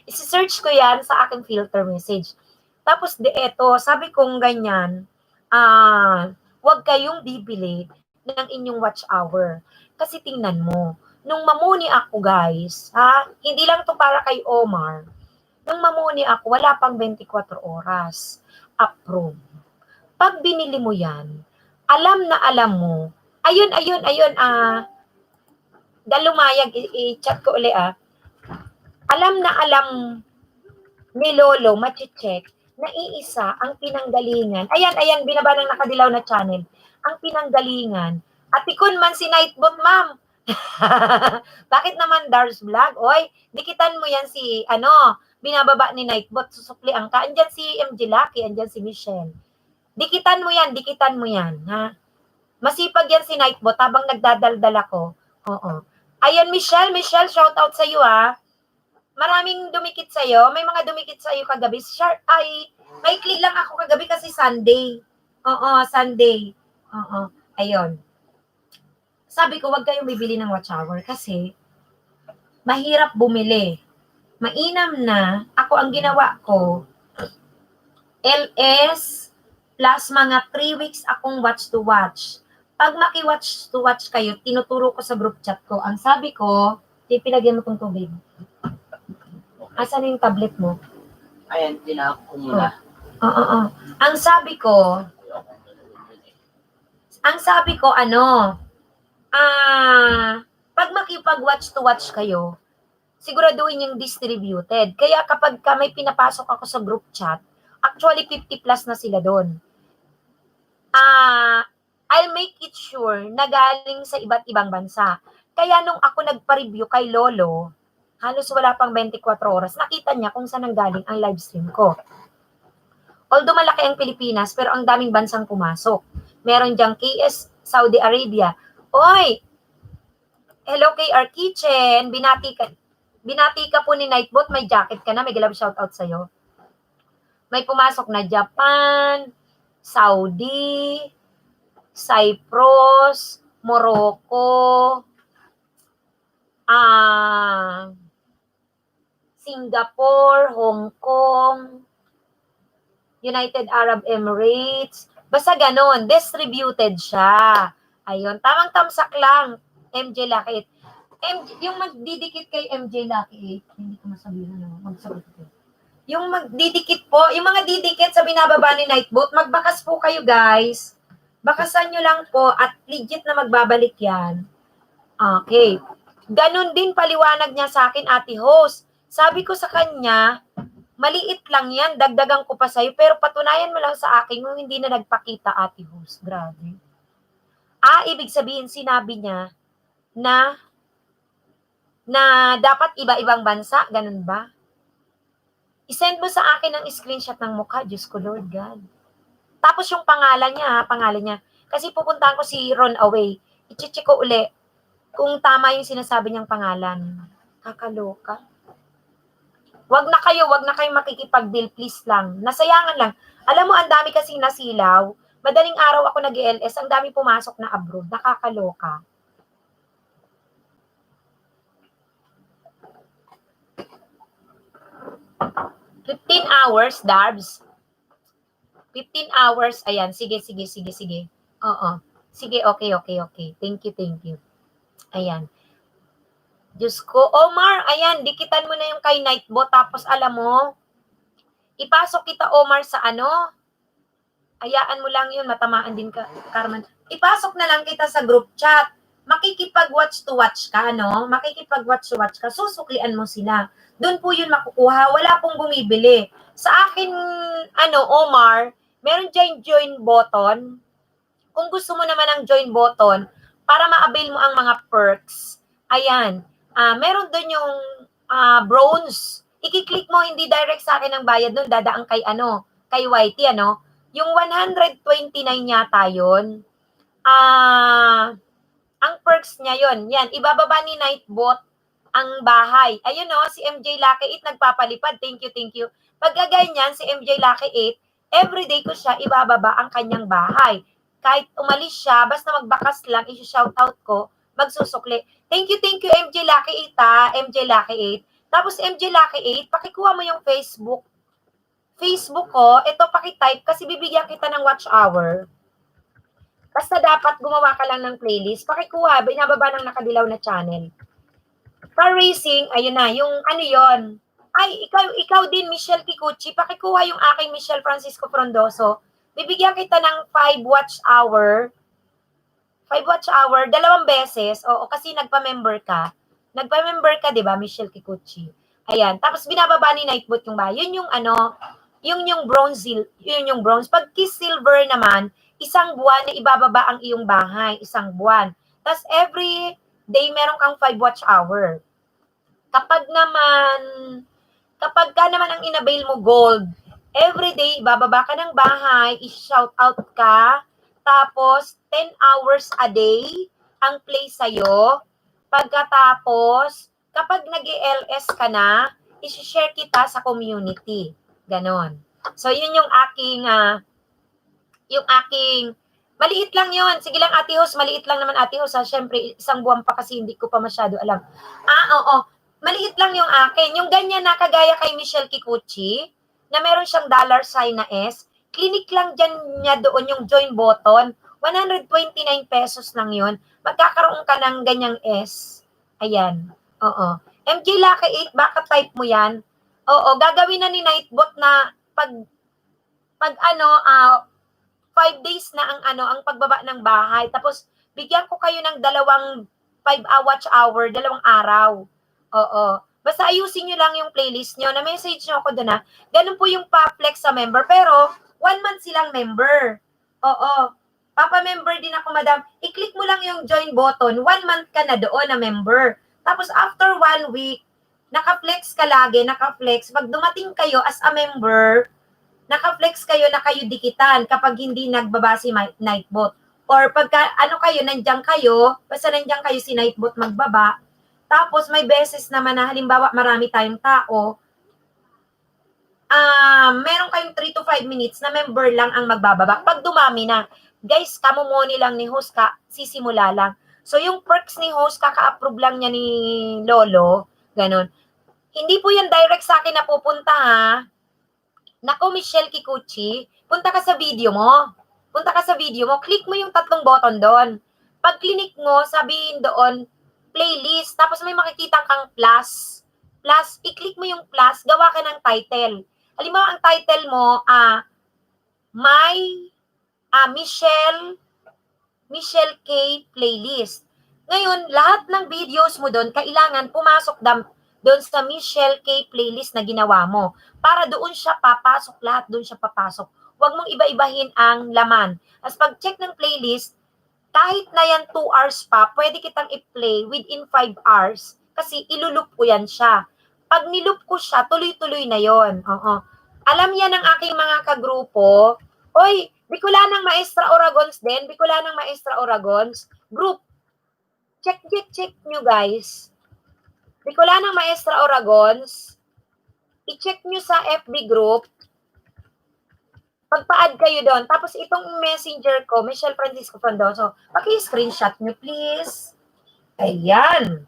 [SPEAKER 1] Isi-search ko yan sa aking filter message. Tapos, eto, sabi kong ganyan, huwag kayong bibili ng inyong watch hour. Kasi tingnan mo, nung mamuni ako, guys, hindi lang to para kay Omar. Nung mamuni ako, wala pang 24 oras. Approve. Pag binili mo yan, alam na alam mo, ayun, Lumayag, i-chat ko ulit Alam na alam ni Lolo, machi-check, na iisa ang pinanggalingan. Ayan, binaba ng nakadilaw na channel. Ang pinanggalingan. Atikon man si Nightbot, ma'am. Bakit naman Dars Vlog? Oy, dikitan mo yan si, binababa ni Nightbot, susuklian ka. Andyan si MJ Lucky, andyan si Michelle. Dikitan mo yan, ha? Masipag yan si Nightbot habang nagdadaldal ako. Oo. Ayun, Michelle, shout out sa iyo, ha? Maraming dumikit sa iyo. May mga dumikit sa iyo kagabi. May click lang ako kagabi kasi Sunday. Sunday. Ayun. Sabi ko, wag kayong bibili ng watch hour kasi mahirap bumili. Mainam na, ako ang ginawa ko, LS plus mga 3 weeks akong watch to watch. Pag maki-watch to watch kayo, tinuturo ko sa group chat ko. Ang sabi ko, pinagyan mo tong tubig. Asan yung tablet mo?
[SPEAKER 4] Ayan, tinawag ko muna.
[SPEAKER 1] Ang sabi ko, pag makipag-watch to watch kayo, siguraduhin yung distributed. Kaya kapag may pinapasok ako sa group chat, actually 50 plus na sila doon. I'll make it sure na galing sa iba't ibang bansa. Kaya nung ako nagpa-review kay Lolo, halos wala pang 24 oras, nakita niya kung saan galing ang live stream ko. Although malaki ang Pilipinas, pero ang daming bansang pumasok. Meron diyang KS, Saudi Arabia. Oy! Hello KR Kitchen, binati ka po ni Nightbot, may jacket ka na, may galab shoutout sa'yo. May pumasok na Japan, Saudi, Cyprus, Morocco, Singapore, Hong Kong, United Arab Emirates. Basta ganon, distributed siya. Ayun, tamang tamsak lang, MJ Lucky 8. Yung magdidikit kay MJ Lucky 8, hindi ko masabihin ano, magsagot ko. Yung magdidikit po, yung mga didikit sa binababa ni Nightbot, magbakas po kayo guys. Bakasan nyo lang po at legit na magbabalik yan. Okay. Ganon din paliwanag niya sa akin, Ate Host. Sabi ko sa kanya, maliit lang yan, dagdagan ko pa sa'yo, pero patunayan mo lang sa akin kung hindi na nagpakita, Ate Host. Grabe. Ibig sabihin, sinabi niya na dapat iba-ibang bansa, ganun ba? I-send mo sa akin ang screenshot ng mukha, Diyos ko, Lord God. Tapos yung pangalan niya. Kasi pupuntahan ko si Ron Away. I-check ko uli kung tama yung sinasabi niyang pangalan. Kakaloka. Wag na kayo makikipag-deal, please lang. Nasayangan lang. Alam mo, ang dami kasing nasilaw. Madaling araw ako nag-LS, ang dami pumasok na abroad. Nakakaloka. $15 Darbs. 15 hours. Ayan, sige. Oo. Sige, okay. Thank you. Ayan. Diyos ko. Omar, ayan, dikitan mo na yung kay Nightbot. Tapos, alam mo, ipasok kita, Omar, sa ano? Hayaan mo lang yun, matamaan din ka, Carmen. Ipasok na lang kita sa group chat. Makikipag-watch to watch ka, no? Makikipag-watch to watch ka. Susuklian mo sila. Doon po yun makukuha. Wala pong bumibili. Sa akin, Omar, meron dyan join button. Kung gusto mo naman ng join button, para ma-avail mo ang mga perks, ayan, meron doon yung bronze. I-click mo, hindi direct sa akin ang bayad doon, dadaan kay YT, yung 129 yata yun. Ang perks niya yun, yan, ibababa ni Nightbot ang bahay. Ayun si MJ Lucky 8 nagpapalipad. Thank you. Pag ganyan, si MJ Lucky 8, everyday ko siya ibababa ang kanyang bahay. Kahit umalis siya, basta magbakas lang, i-shoutout ko, magsusukli. Thank you, MJ Lucky 8, MJ Lucky 8. Tapos, MJ Lucky 8, pakikuha mo yung Facebook ko, ito pakitype, kasi bibigyan kita ng watch hour. Basta dapat gumawa ka lang ng playlist, pakikuha, binababa ng nakadilaw na channel. Car racing, ayun na, yung yon. Ay, ikaw din, Michelle Kikuchi, pakikuha yung aking Michelle Francisco Frondoso. Bibigyan kita ng 5 watch hour, 2 beses, oo, kasi nagpa-member ka. Nagpa-member ka, di ba, Michelle Kikuchi? Ayan, tapos binababa ni Nightbot yung bahay. Yun yung bronze. Pag kiss silver naman, 1 buwan na ibababa ang iyong bahay, 1 buwan. Tapos every day meron kang 5 watch hour. Kapag ka naman ang inabail mo gold, every day bababa ka ng bahay, i-shout out ka, tapos 10 hours a day ang play sa'yo. Pagkatapos, kapag nag-LS ka na, i-share kita sa community. Ganon. So, yun yung aking maliit lang yun. Sige lang, Ate Host. Maliit lang naman, Ate Host. Siyempre, 1 buwan pa kasi hindi ko pa masyado alam. Oo. Maliit lang yung akin. Yung ganyan na kagaya kay Michelle Kikuchi, na meron siyang $sign na S, clinic lang dyan niya doon yung join button. 129 pesos lang yun. Magkakaroon ka ng ganyang S. Ayan. Oo. MJ Lucky 8, baka type mo yan. Oo. Gagawin na ni Nightbot na pag 5 days na ang pagbaba ng bahay. Tapos, bigyan ko kayo ng 5 watch hour, 2 araw. Oo. Basta ayusin nyo lang yung playlist nyo. Na-message nyo ako doon Ganun po yung pa-flex sa member. Pero, 1 month silang member. Oo. Papa-member din ako, madam. I-click mo lang yung join button. 1 month ka na doon na member. Tapos, after 1 week, naka-flex ka lagi, naka-flex. Pag dumating kayo as a member, naka-flex kayo na kayo dikitan kapag hindi nagbaba si Nightbot. Or pagka, nandiyan kayo, basta nandiyan kayo si Nightbot magbaba, tapos may beses naman na halimbawa marami tayong tao, meron kayong 3 to 5 minutes na member lang ang magbababa. Pag dumami na, guys, kamumoni lang ni host ka, sisimula lang. So, yung perks ni host, kaka-approve lang niya ni Lolo, ganun. Hindi po yan direct sa akin na pupunta, ha? Nako, Michelle Kikuchi, punta ka sa video mo. Punta ka sa video mo, click mo yung 3 button doon. Pag click mo, sabihin doon, playlist, tapos may makikita kang plus. Plus, i-click mo yung plus, gawa ka ng title. Halimbawa, ang title mo, Michelle K playlist. Ngayon, lahat ng videos mo doon, kailangan pumasok doon sa Michelle K playlist na ginawa mo. Para doon siya papasok, lahat doon siya papasok. Huwag mong iba-ibahin ang laman. As pag-check ng playlist, kahit na yan 2 hours pa, pwede kitang i-play within 5 hours kasi ilulup ko yan siya. Pag nilup ko siya, tuloy-tuloy na yon. Oo. Alam yan ng aking mga kagrupo. Oy, Bicolanang Maestra Oragons din. Bicolanang Maestra Oragons. Group. Check nyo, guys. Bicolanang Maestra Oragons. I-check nyo sa FB group. Pagpa-add kayo doon. Tapos itong messenger ko, Michelle Francisco Frondoso, paki-screenshot nyo, please. Ayan.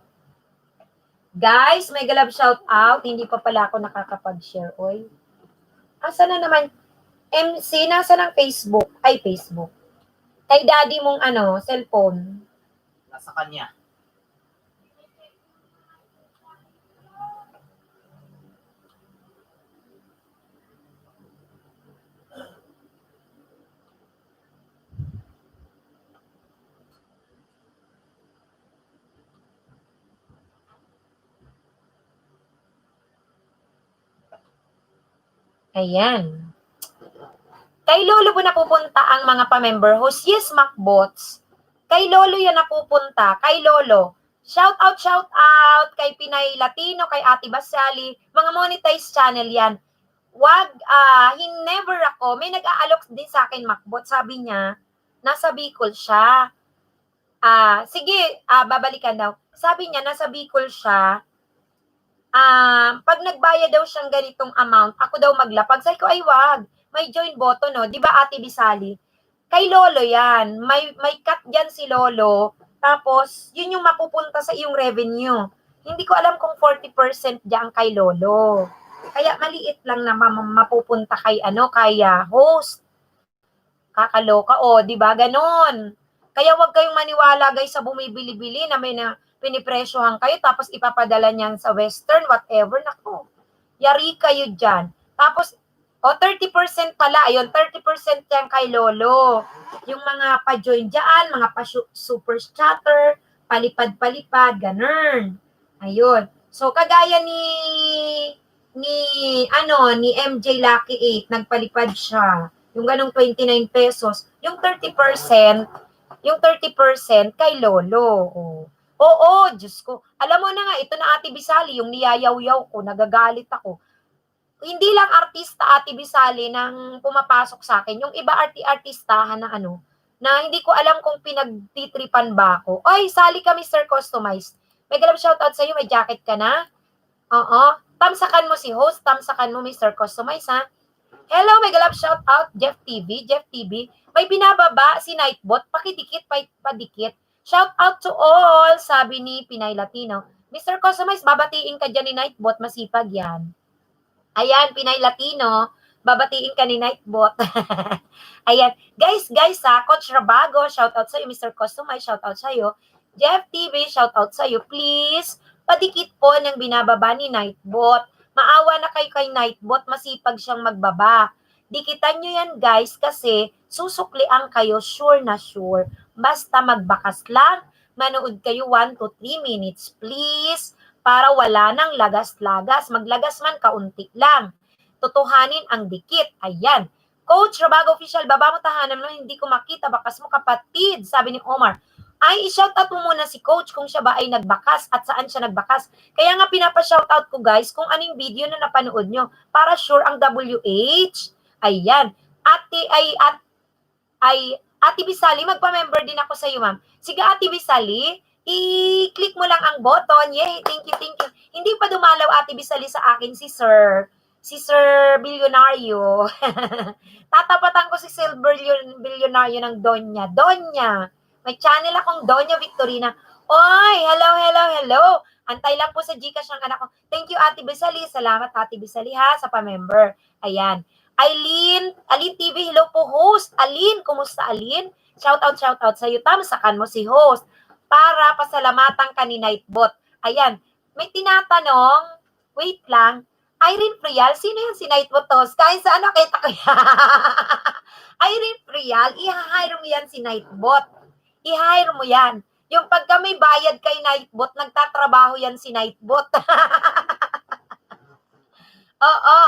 [SPEAKER 1] Guys, may galab shout out. Hindi pa pala ako nakakapag-share. Oy. Asa na naman? MC, nasa ng Facebook? Ay, Facebook. Kay daddy mong cellphone.
[SPEAKER 4] Nasa kanya.
[SPEAKER 1] Ayan. Kay Lolo po napupunta ang mga pa-member host. Yes, Macbots. Kay Lolo yan napupunta. Kay Lolo. Shout out kay Pinay Latino, kay Ate Basali. Mga monetized channel yan. Wag, never ako. May nag-aalok din sa akin, Macbot. Sabi niya, nasa Bicol siya. Sige, babalikan daw. Sabi niya, nasa Bicol siya. Pag nagbayad daw siyang ganitong amount, ako daw maglapag. Sabi ko, ay wag. May join button, no? Di ba, Ate Bisali? Kay Lolo yan. May cut dyan si Lolo. Tapos, yun yung mapupunta sa iyong revenue. Hindi ko alam kung 40% dyan kay Lolo. Kaya maliit lang na mapupunta kay host. Kakaloka, di ba? Ganon. Kaya wag kayong maniwala, guys, sa bumibili-bili na may pinipresyohan kayo, tapos ipapadala niyan sa Western, whatever. Nako, yari kayo dyan. Tapos, 30% pala, ayun, 30% yan kay Lolo. Yung mga pa-join dyan, mga pa-super chatter, palipad-palipad, ganun. Ayun. So, kagaya ni MJ Lucky 8, nagpalipad siya. Yung ganong 29 pesos. Yung 30% kay Lolo. Oo, Diyos ko. Alam mo na nga, ito na Ate Bisali, yung niyayaw-yaw ko, nagagalit ako. Hindi lang artista Ate Bisali nang pumapasok sa akin. Yung iba artistahan na na hindi ko alam kung pinagtitripan ba ako. Oy, sali ka Mr. Customized. May galap shoutout sa'yo, may jacket ka na? Oo. Tamsakan mo si host, tamsakan mo Mr. Customized, ha? Hello, may galap shoutout, Jeff TV. May binababa si Nightbot, pakidikit, padikit. Shout out to all, sabi ni Pinay Latino. Mr. Customized, babatiin ka dyan ni Nightbot, masipag yan. Ayan, Pinay Latino, babatiin ka ni Nightbot. Ayan. Guys, Coach Rabago, shout out sa'yo. Mr. Customized, shout out sa'yo. Jeff TV, shout out sa'yo. Please, padikit po ng binababa ni Nightbot. Maawa na kayo kay Nightbot, masipag siyang magbaba. Dikitan nyo yan, guys, kasi susuklian kayo, sure na sure. Basta magbakas lang, manood kayo 1 to 3 minutes, please, para wala nang lagas-lagas. Maglagas man, kaunti lang. Tutuhanin ang dikit. Ayan. Coach Rabago Official, baba mo tahanan mo, hindi ko makita, bakas mo kapatid, sabi ni Omar. Ay, i-shoutout mo muna si Coach kung siya ba ay nagbakas at saan siya nagbakas. Kaya nga pinapa-shoutout ko, guys, kung anong video na napanood nyo para sure ang WH. Ayan. Ate Bisali, magpa-member din ako sa iyo, ma'am. Sige, Ate Bisali, i-click mo lang ang button. Yay, thank you. Hindi pa dumalaw, Ate Bisali, sa akin si Sir si Sir Bilyonaryo. Tatapatan ko si Sir Bilyonaryo ng Donya. Donya, may channel akong Donya Victorina. Oy, hello, hello, hello. Antay lang po sa Gcash ng anak ko. Thank you, Ate Bisali. Salamat, Ate Bisali, ha, sa pa-member. Ayan. Aileen TV, hello po, host. Aline, kumusta, Aline? Shout out sa iyo. Tamsakan mo si host para pasalamatan ka ni Nightbot. Ayan. May tinatanong, wait lang, Irene Frial, sino yan si Nightbot host? Kahit saan nakita ko yan? Irene Frial, i-hire mo yan si Nightbot. I-hire mo yan. Yung pagka may bayad kay Nightbot, nagtatrabaho yan si Nightbot. Oo.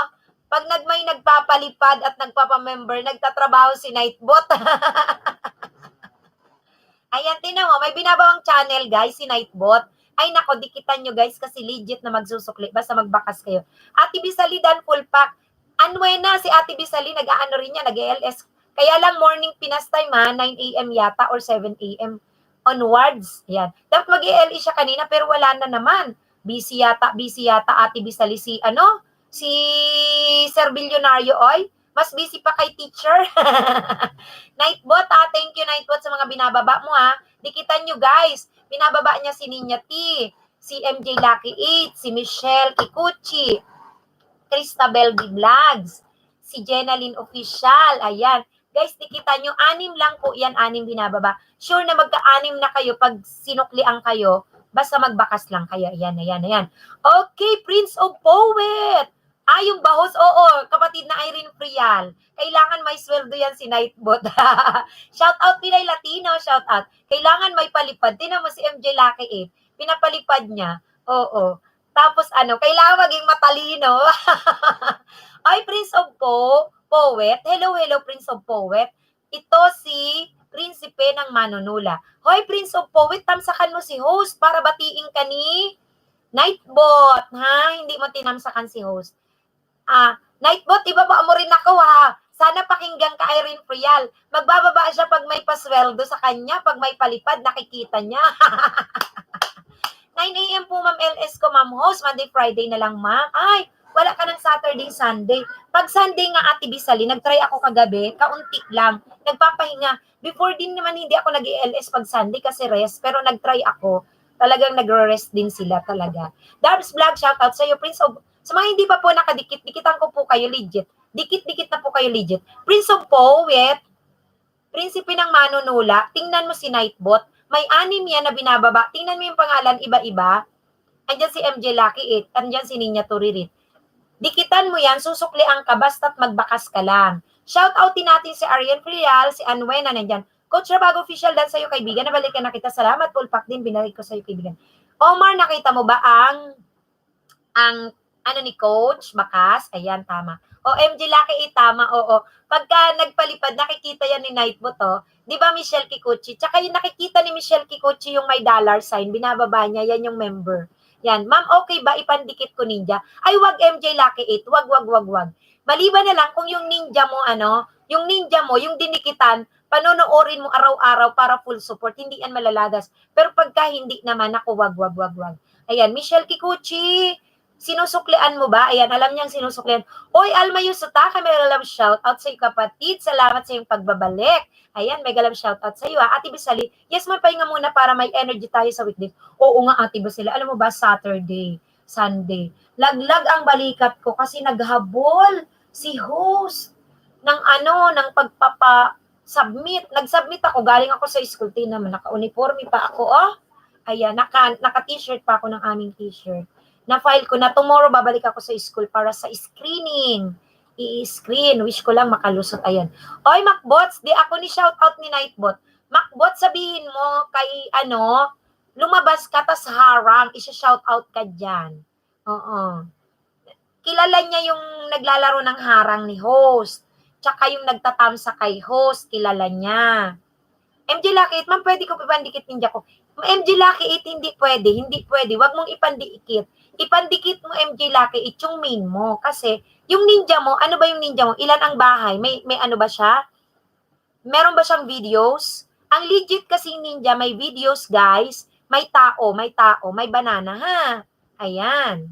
[SPEAKER 1] Pag may nagpapalipad at nagpapamember, nagtatrabaho si Nightbot. Ayan, tinan mo, may binabawang channel, guys, si Nightbot. Ay, nako, dikitan nyo, guys, kasi legit na magsusukli. Basta magbakas kayo. Ate Bisali, dan full pack. Anwena, si Ate Bisali, nag-aano rin niya, nag-ALS. Kaya lang, morning Pinas time, ha, 9 a.m. yata or 7 a.m. onwards. Yan. Dapat mag-ALE siya kanina, pero wala na naman. Busy yata, Ate Bisali, si Sir Bilyonaryo, oy. Mas busy pa kay teacher. Nightbot, ha, thank you, Nightbot, sa mga binababa mo, ha. Dikitan nyo, guys. Binababa niya si Ninya T, si MJ Lucky 8, si Michelle Kikuchi, Cristabel B. Vlogs, si Jenaline Official, ayan. Guys, dikitan nyo, 6 lang po yan, 6 binababa. Sure na magka-6 na kayo pag sinuklian kayo, basta magbakas lang kayo. Ayan. Okay, Prince of Poet. Yung bahos, oo, kapatid na Irene Frial. Kailangan may sweldo yan si Nightbot. Shout out Pinay Latino, shout out. Kailangan may palipad. Tinan mo si MJ Lucky 8. Pinapalipad niya. Oo. Tapos kailangan maging matalino. Ay, Prince of Poet. Hello, Prince of Poet. Ito si Prinsipe ng Manunula. Hoy, Prince of Poet, tamsakan mo si host para batiin ka ni Nightbot, ha? Hindi mo tinamsakan si host. Nightbot, ibaba mo rin ako, ha? Sana pakinggan ka, Irene Frial. Magbababa siya pag may pasweldo sa kanya, pag may palipad, nakikita niya. 9 a.m. po, Ma'am LS ko, Ma'am Host. Monday, Friday na lang, Ma'am. Ay, wala ka ng Saturday, Sunday. Pag Sunday nga, Ate Bisali, nag-try ako kagabi, kaunti lang. Nagpapahinga. Before din naman, hindi ako nag-LS pag Sunday kasi rest, pero nag-try ako. Talagang nagre-rest din sila talaga. Darbs Vlog, shoutout sa iyo, Prince of... Sa mga hindi pa po nakadikit, dikitan ko po kayo legit. Dikit-dikit na po kayo legit. Prince of Poet, Prinsipe ng Manunula, tingnan mo si Nightbot. May 6 yan na binababa. Tingnan mo yung pangalan, iba-iba. Andyan si MJ Lucky 8. Andyan si Ninya Turirit. Dikitan mo yan, susuklian ka, basta't magbakas ka lang. Shout outin natin si Arian Frial, si Anwena, nandyan. Coach Rabago Official, dan sa'yo, kaibigan. Nabalikan na kita. Salamat, full pack din. Binalik ko sa'yo, kaibigan. Omar, nakita mo ba ang ni Coach Bakas? Ayan, tama. MJ Lucky 8, tama, oo. Pagka nagpalipad, nakikita yan ni Nightbot, Di ba, Michelle Kikuchi? Tsaka yung nakikita ni Michelle Kikuchi yung may dollar sign, binababa niya, yan yung member. Yan. Ma'am, okay ba? Ipandikit ko ninja. Ay, wag MJ Lucky 8. Wag. Maliban na lang kung yung ninja mo, yung dinikitan, panonoorin mo araw-araw para full support. Hindi yan malalagas. Pero pagka hindi naman, ako, wag. Ayan, Michelle Kikuchi, sinusuklian mo ba? Ayan, alam niyang sinusuklian. Oy, Alma Yusuta, may galam shout out sa iyo, kapatid. Salamat sa iyong pagbabalik. Ayan, may galam shout out sa iyo. Ate Bisali, yes, magpahinga muna para may energy tayo sa weekday. Oo nga, Ate Bisali. Alam mo ba, Saturday, Sunday, laglag ang balikat ko kasi naghabol si host ng ng pagpapa-submit. Nag-submit ako, galing ako sa school, naman, naka-uniforme pa ako, Ayan, naka-t-shirt pa ako ng aming t-shirt. Na-file ko na, tomorrow babalik ako sa school para sa screening. I-screen. Wish ko lang makalusot. Ayan. Oy, Macbots, di ako ni shoutout ni Nightbot. Macbot, sabihin mo kay lumabas ka tas harang, isa-shoutout ka dyan. Oo. Kilala niya yung naglalaro ng harang ni host. Tsaka yung nagtatamsa kay host, kilala niya. MJ Lucky 8, ma'am, pwede ko ipandikit ninja ko. MJ Lucky 8, hindi pwede. Wag mong ipandikit. Ipandikit mo MJ Lucky 8 yung main mo. Kasi, yung ninja mo, ano ba yung ninja mo? Ilan ang bahay? May ano ba siya? Meron ba siyang videos? Ang legit kasi ninja, may videos, guys. May tao, may banana, ha? Ayan.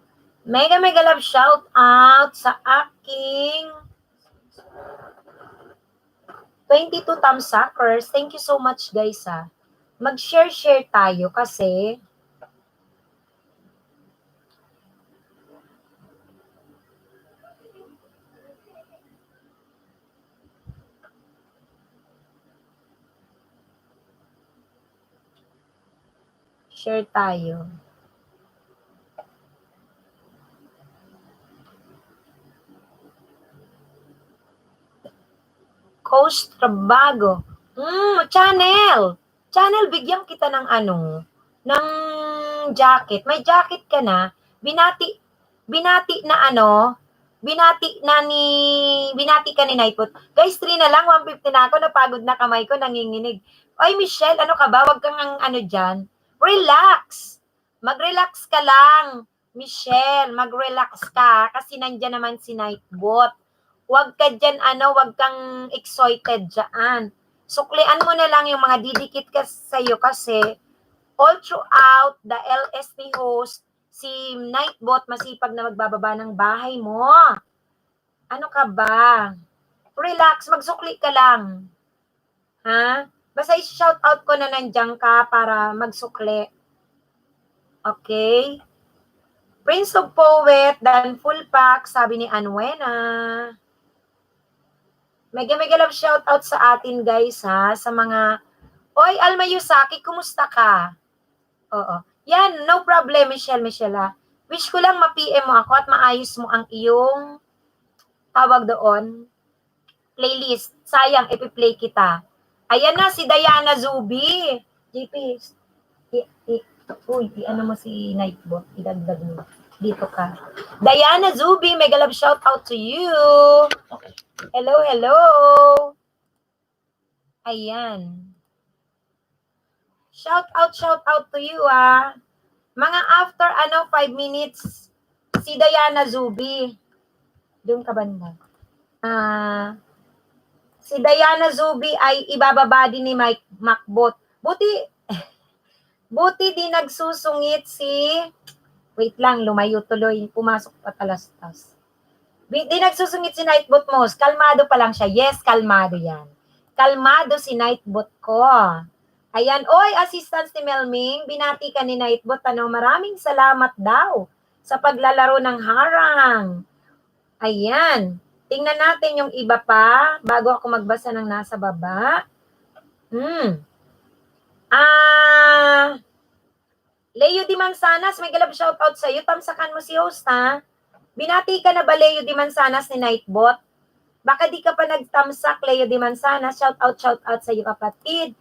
[SPEAKER 1] Mega mega love shout out sa aking 22 thumbsuckers. Thank you so much guys ha. Mag-share tayo kasi share tayo. Coach Trabago. Channel. Channel, bigyan kita ng ng jacket. May jacket ka na. Binati ka ni Nightbot. Guys, 3 na lang, 150 na ako. Napagod na kamay ko, nanginginig. Oy, Michelle, ano ka ba? Wag kang dyan. Relax. Mag-relax ka lang. Michelle, mag-relax ka. Kasi nandyan naman si Nightbot. Wag ka dyan, wag kang excited dyan. Suklian mo na lang yung mga didikit ka sa'yo kasi all throughout the LST host, si Nightbot masipag na magbababa ng bahay mo. Ano ka ba? Relax, magsukli ka lang. Ha? Basta i-shout out ko na nandiyan ka para magsukli. Okay? Prince of Poet, Dan Full Pack, sabi ni Anwena. Mega love shout out sa atin guys ha, sa mga Oy, Alma Yusaki, kumusta ka? Oo. Yan, no problem, Michelle ha. Wish ko lang ma-PM mo ako at maayos mo ang iyong tawag doon, playlist. Sayang, ipi-play kita. Ayan na, si Diana Zubi. JP, mo si Nightbot. Idagdag mo. Dito ka. Diana Zubi, mega love shout out to you.
[SPEAKER 4] Okay.
[SPEAKER 1] Hello. Ayan. Shout out to you Mga after 5 minutes, si Diana Zubi. Doon ka banda. Si Diana Zubi ay ibababa din ni Mike Macbot. Buti di nagsusungit wait lang, lumayo tuloy, pumasok pa talastas. Di nagsusungit si Nightbot mo. Kalmado pa lang siya. Yes, kalmado yan. Kalmado si Nightbot ko. Ayan. Oy, assistance ni Melming. Binati ka ni Nightbot. Maraming salamat daw sa paglalaro ng harang. Ayan. Tingnan natin yung iba pa bago ako magbasa ng nasa baba. Leo Di Manzanas, may galap shoutout sa iyo. Tamsakan mo si host ha. Binati ka na ba, Leo Di Manzanas ni Nightbot? Baka di ka pa nagtamsak, Leo Di Manzanas. Shout out sa iyo, kapatid.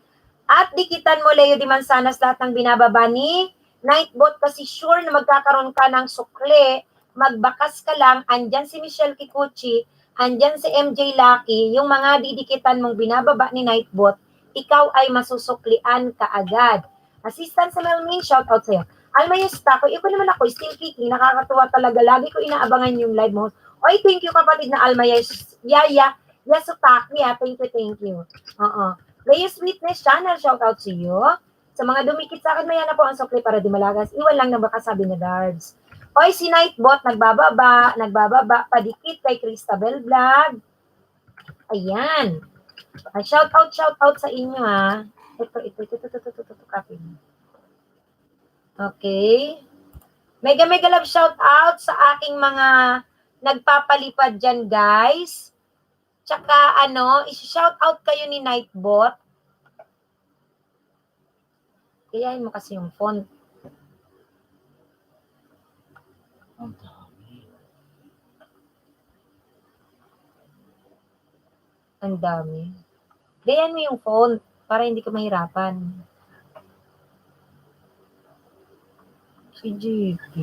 [SPEAKER 1] At dikitan mo, Leo Di Manzanas, lahat ng binababa ni Nightbot kasi sure na magkakaroon ka ng sukle. Magbakas ka lang. Andyan si Michelle Kikuchi. Andyan si MJ Lucky. Yung mga didikitan mong binababa ni Nightbot, ikaw ay masusuklian ka agad. Assistant sa Melmin, shout out sa iyo. Alma Yusta, ko naman ako, still kicking, nakakatuwa talaga. Lagi ko inaabangan yung live mo. Oy, thank you kapatid na Alma Yasutaki, thank you. Gayos Witness Channel, shout out sa iyo. Sa mga dumikit sa akin, maya na po ang sukli para di malagas. Iwan lang na baka sabi na guards. Oy, si Nightbot, nagbababa, padikit kay Cristabel Vlog. Ayan. Shout out sa inyo Ito, copy mo. Okay. Mega love shout out sa aking mga nagpapalipad dyan, guys. Tsaka, isi-shout out kayo ni Nightbot. Kayain mo kasi yung font.
[SPEAKER 4] Ang dami.
[SPEAKER 1] Ang dami. Gayan mo yung font para hindi ka mahirapan. Si JP.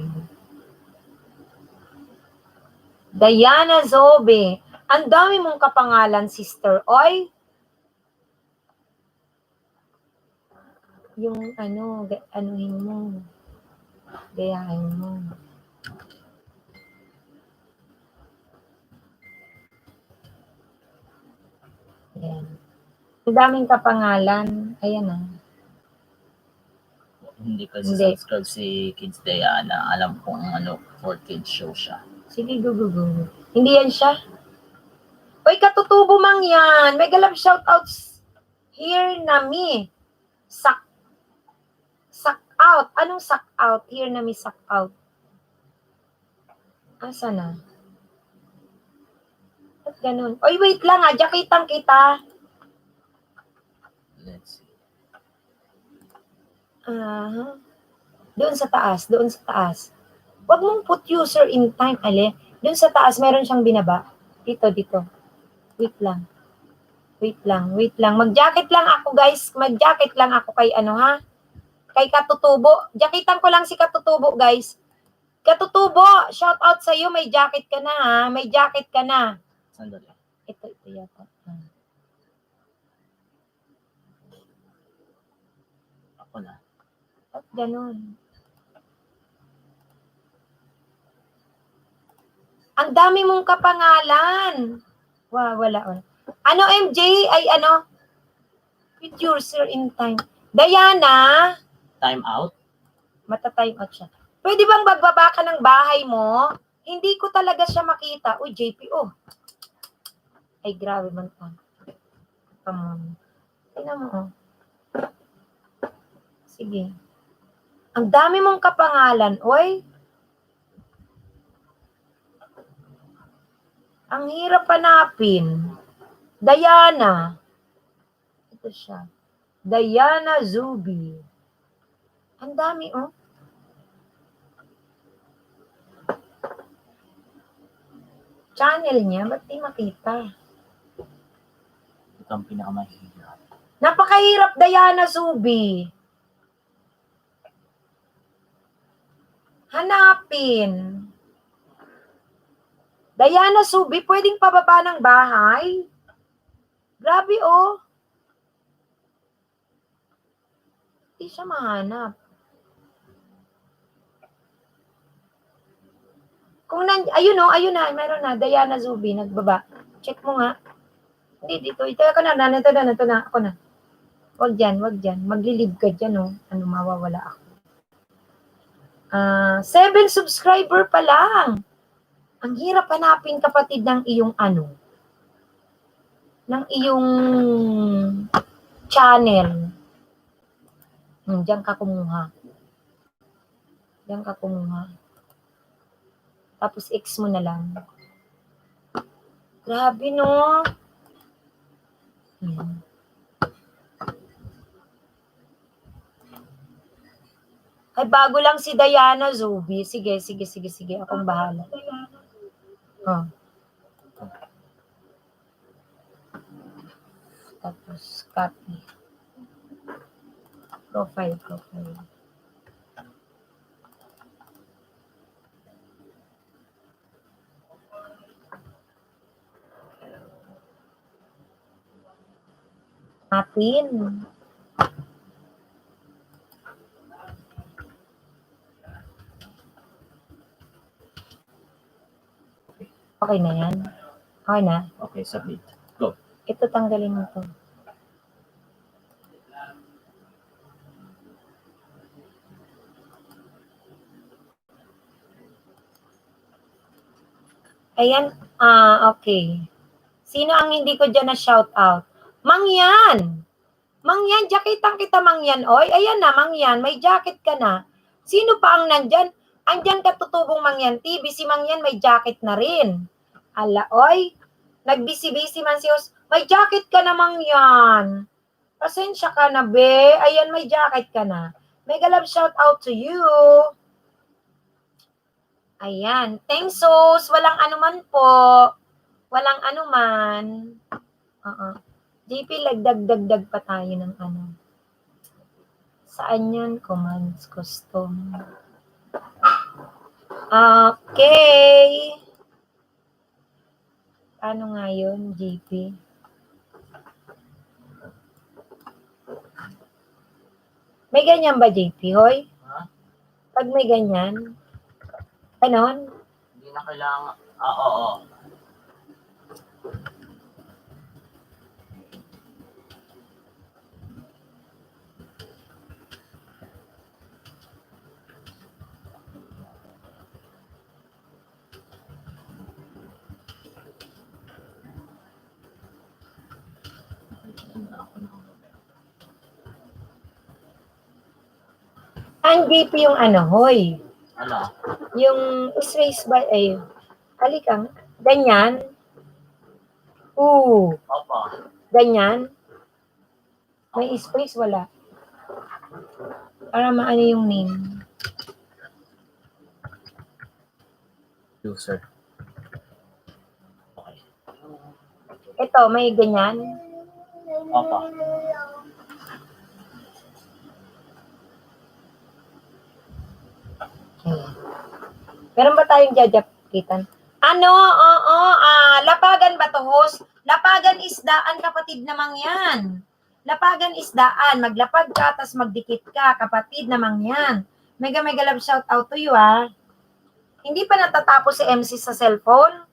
[SPEAKER 1] Diana Zobe. Ang dami mong kapangalan, sister. Oy. Yung anuhin mo. Gayahin mo. Ayan. Ang daming kapangalan. Ayan
[SPEAKER 4] Hindi kasi
[SPEAKER 1] Hindi.
[SPEAKER 4] subscribe si Kids Diana. Alam kong ano, for kids show siya.
[SPEAKER 1] Sige, go. Hindi yan siya. Uy, katutubo mang yan. Mega love shoutouts here na mi. Sak out. Anong sak out? Here na mi sak out. Asa na? Ba't ganun? Uy, wait lang ha. Jakitang kita.
[SPEAKER 4] Let's see.
[SPEAKER 1] Doon sa taas. Huwag mong put user in time, ale. Doon sa taas, meron siyang binaba. Dito. Wait lang. Mag-jacket lang ako, guys. Mag-jacket lang ako kay ano, ha? Kay Katutubo. Jacketan ko lang si Katutubo, guys. Katutubo, shout out sa iyo. May jacket ka na, ha? May jacket ka na.
[SPEAKER 4] Sandali.
[SPEAKER 1] Ito yata.
[SPEAKER 4] Ako na.
[SPEAKER 1] At ganun. Ang dami mong kapangalan. Wala. Ano, MJ? Ay, ano? With user in time. Diana,
[SPEAKER 4] Time out?
[SPEAKER 1] mata-time out siya. Pwede bang magbaba ka ng bahay mo? Hindi ko talaga siya makita. Uy, JPO. Ay, grabe man to. Come on. Tingnan mo, oh. Sige. Ang dami mong kapangalan, oy. Ang hirap hanapin. Diana. Ito siya. Diana Zubi. Ang dami, oh. Channel niya, ba't di makita?
[SPEAKER 4] Ito ang pinakamahirap.
[SPEAKER 1] Napakahirap, Diana Zubi. Hanapin. Diana Zubi, pwedeng pababa ng bahay? Grabe, oh. Hindi siya mahanap. Ayun na, meron na, Diana Zubi, nagbaba. Check mo nga. Hindi, dito, ako na, ako na. Wag dyan. Maglilib ka dyan, oh. Ano, mawawala ako. 7 subscriber pa lang. Ang hirap hanapin, kapatid, ng iyong ano. Ng iyong channel. Diyan ka kumuha. Tapos X mo na lang. Grabe, no? Ay, bago lang si Diana Zubi. Sige. Akong bahala. Oh. Tapos, copy. Profile. Natin. Okay na yan. Okay na.
[SPEAKER 4] Okay, submit. Go.
[SPEAKER 1] Ito, tanggalin mo to. Ayan. Okay. Sino ang hindi ko dyan na shout out? Mangyan, jacketang kita, Mangyan. Oy, ayan na, Mangyan. May jacket ka na. Sino pa ang nandyan? Andyan Katutubong Mangyan TV. Si Mangyan may jacket na rin. Ala, oy. Nagbisi-bisi man si Os. May jacket ka na, Mangyan. Pasensya ka na, be. Ayan, may jacket ka na. Mega love shout out to you. Ayan. Thanks, Sos. Walang anuman po. Walang anuman. JP, lagdag-dagdag pa tayo ng ano. Saan yan? Commands, custom. Okay. Ano nga yun, JP? May ganyan ba, JP, hoy?
[SPEAKER 4] Ha?
[SPEAKER 1] Pag may ganyan, ganon?
[SPEAKER 4] Hindi na kailangan. Oo.
[SPEAKER 1] JP yung ano, hoy.
[SPEAKER 4] Ano?
[SPEAKER 1] Yung space by, ay, halika. Ganyan.
[SPEAKER 4] Opo.
[SPEAKER 1] Ganyan. May space, wala. Para maano yung name.
[SPEAKER 4] User. Okay.
[SPEAKER 1] Ito, may ganyan.
[SPEAKER 4] Opo.
[SPEAKER 1] Meron ba tayong jajakitan? Ano? Oo, lapagan ba to, host? Lapagan isdaan, kapatid namang yan. Lapagan isdaan. Maglapag ka, tas magdikit ka. Kapatid namang yan. Mega love shout out to you, ha. Hindi pa natatapos si MC sa cellphone?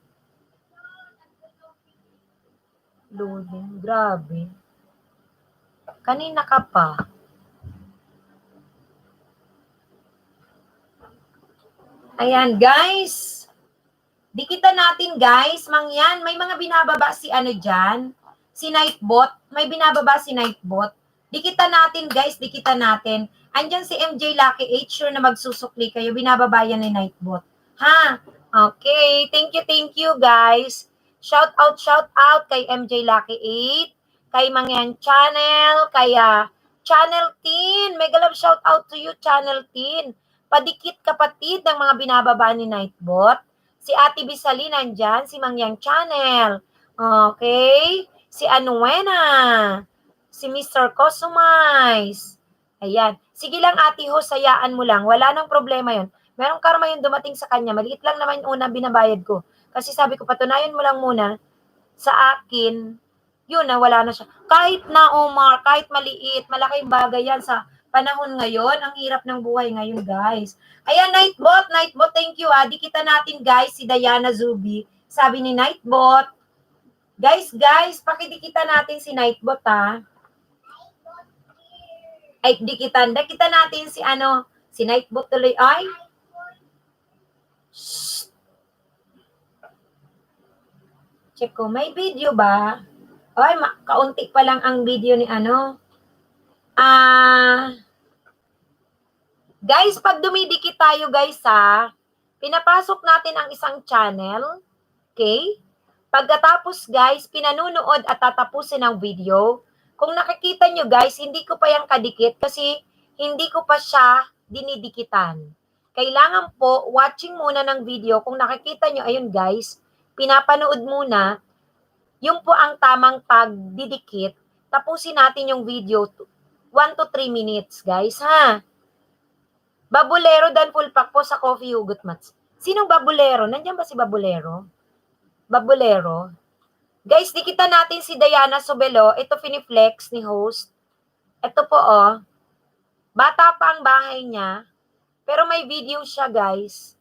[SPEAKER 1] Loading. Grabe. Kanina ka pa. Ayan, guys. Dikitan natin, guys. Mangyan, may mga binababa si ano dyan. Si Nightbot. May binababa si Nightbot. Dikitan natin, guys. Dikitan natin. Andyan si MJ Lucky 8. Sure na magsusukli kayo. Binababa yan ni Nightbot. Ha? Okay. Thank you, guys. Shout out kay MJ Lucky 8. Kay Mangyan Channel. Kay Channel 10. Mega love shout out to you, Channel 10. Padikit kapatid ng mga binababa ni Nightbot. Si Ate Bisali nandyan, si Mangyang Channel. Okay? Si Anuena. Si Mr. Cosumais. Ayan. Sige lang, Ate Ho, sayaan mo lang. Wala nang problema yun. Merong karma yung dumating sa kanya. Maliit lang naman yung una binabayad ko. Kasi sabi ko, patunayan mo lang muna sa akin, yun na, wala na siya. Kahit na, Omar, kahit maliit, malaking bagay yan sa panahon ngayon. Ang hirap ng buhay ngayon, guys. Ayan, Nightbot, thank you, Di kita natin, guys, si Diana Zubi. Sabi ni Nightbot, guys, pakidikita natin si Nightbot, ha. Ay, dikitan natin si si Nightbot tuloy. Ay, shh. Check ko, may video ba? Ay, kaunti pa lang ang video ni guys, pag dumidikit tayo, guys, pinapasok natin ang isang channel. Okay? Pagkatapos, guys, pinanunood at tatapusin ang video. Kung nakikita nyo, guys, hindi ko pa yung kadikit kasi hindi ko pa siya dinidikitan. Kailangan po, watching muna ng video. Kung nakikita nyo, ayun, guys, pinapanood muna, yung po ang tamang pagdidikit. Tapusin natin yung video 1 to 3 minutes, guys, ha? Babulero dan full pack po sa Coffee Hugot Mats. Sinong Babulero? Nandiyan ba si Babulero? Babulero. Guys, dikita natin si Diana Sobelo. Ito finiflex ni host. Ito po, bata pa ang bahay niya. Pero may video siya, guys.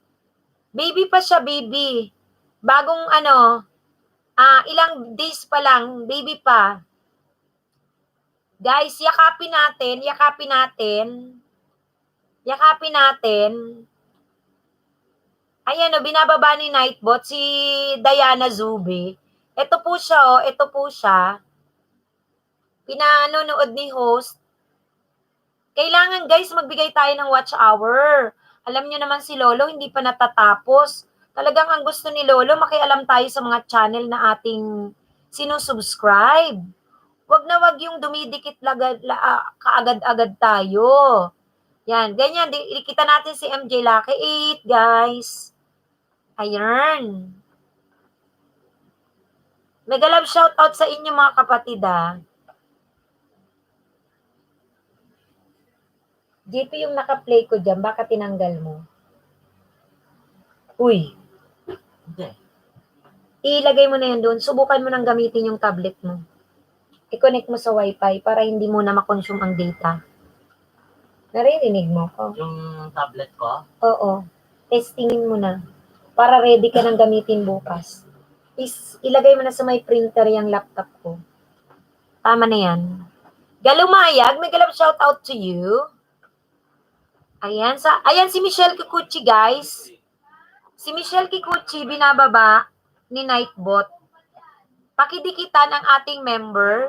[SPEAKER 1] Baby pa siya, baby. Bagong ilang days pa lang, baby pa. Guys, yakapin natin. Ayan, binababa ni Nightbot, si Diana Zubi. Ito po siya. Pinanonood ni host. Kailangan, guys, magbigay tayo ng watch hour. Alam nyo naman si Lolo, hindi pa natatapos. Talagang ang gusto ni Lolo, makialam tayo sa mga channel na ating sinusubscribe. Wag na wag yung dumidikit kaagad-agad tayo. Yan, ganyan. Kita natin si MJ Lucky 8, guys. Ayan. Mega love shout out sa inyo, mga kapatid, JP yung naka-play ko dyan, baka tinanggal mo. Uy.
[SPEAKER 4] Hindi.
[SPEAKER 1] Ilagay mo na yan doon. Subukan mo nang gamitin yung tablet mo. I-connect mo sa wifi para hindi mo na makonsume ang data. Naririnig mo ko?
[SPEAKER 4] Yung tablet ko?
[SPEAKER 1] Oo. Testingin mo na. Para ready ka nang gamitin bukas. Ilagay mo na sa may printer yung laptop ko. Tama na yan. Galumayag, may galap shout out to you. Ayan si Michelle Kikuchi, guys. Si Michelle Kikuchi, binababa ni Nightbot. Pakidikitan ang ating member.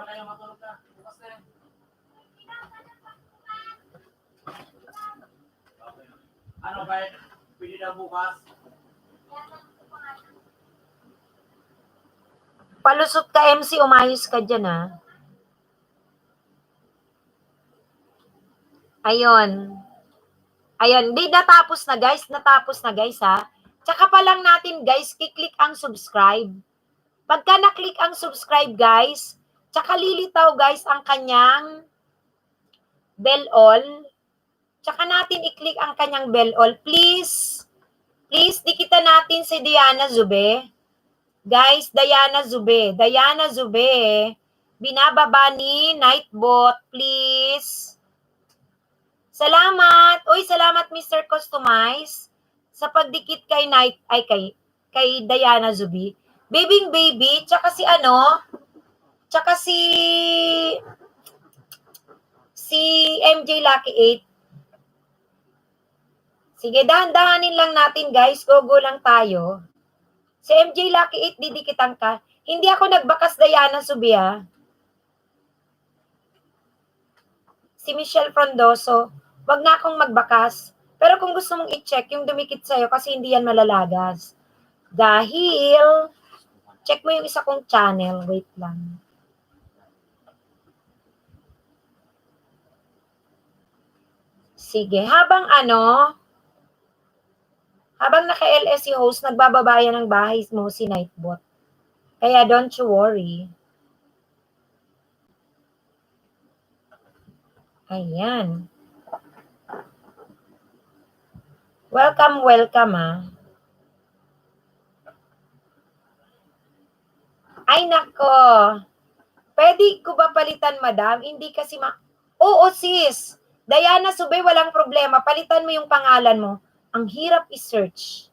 [SPEAKER 4] Ano ba? Pwede na bukas?
[SPEAKER 1] Palusot ka, MC, umayos ka dyan, ha? Ayun. Ayun, di natapos na, guys. Natapos na, guys, ha? Tsaka pa lang natin, guys, kiklik ang subscribe. Pagka naklik ang subscribe, guys, tsaka lilitaw, guys, ang kanyang bell all. Tsaka natin i-click ang kanyang bell all. Please, dikita natin si Diana Zube. Guys, Diana Zube. Diana Zube. Binababa ni Nightbot, please. Salamat. Uy, salamat Mr. Customize sa pagdikit kay kay Diana Zube. Baby, tsaka si tsaka si MJ Lucky 8. Sige, dahan-dahanin lang natin, guys. Go lang tayo. Si MJ Lucky 8, didikitan ka. Hindi ako nagbakas, Diana Zube, ha? Si Michelle Frondoso, wag na akong magbakas. Pero kung gusto mong i-check yung dumikit sa'yo kasi hindi yan malalagas. Dahil, check mo yung isa kong channel. Wait lang. Sige, habang naka-LS si host, nagbababaya ng bahay mo si Nightbot. Kaya don't you worry. Ayan. Welcome, ha. Ay, nako. Pwede ko ba palitan, madam? Hindi kasi Oo, sis. Diana Zube, walang problema. Palitan mo yung pangalan mo. Ang hirap i-search.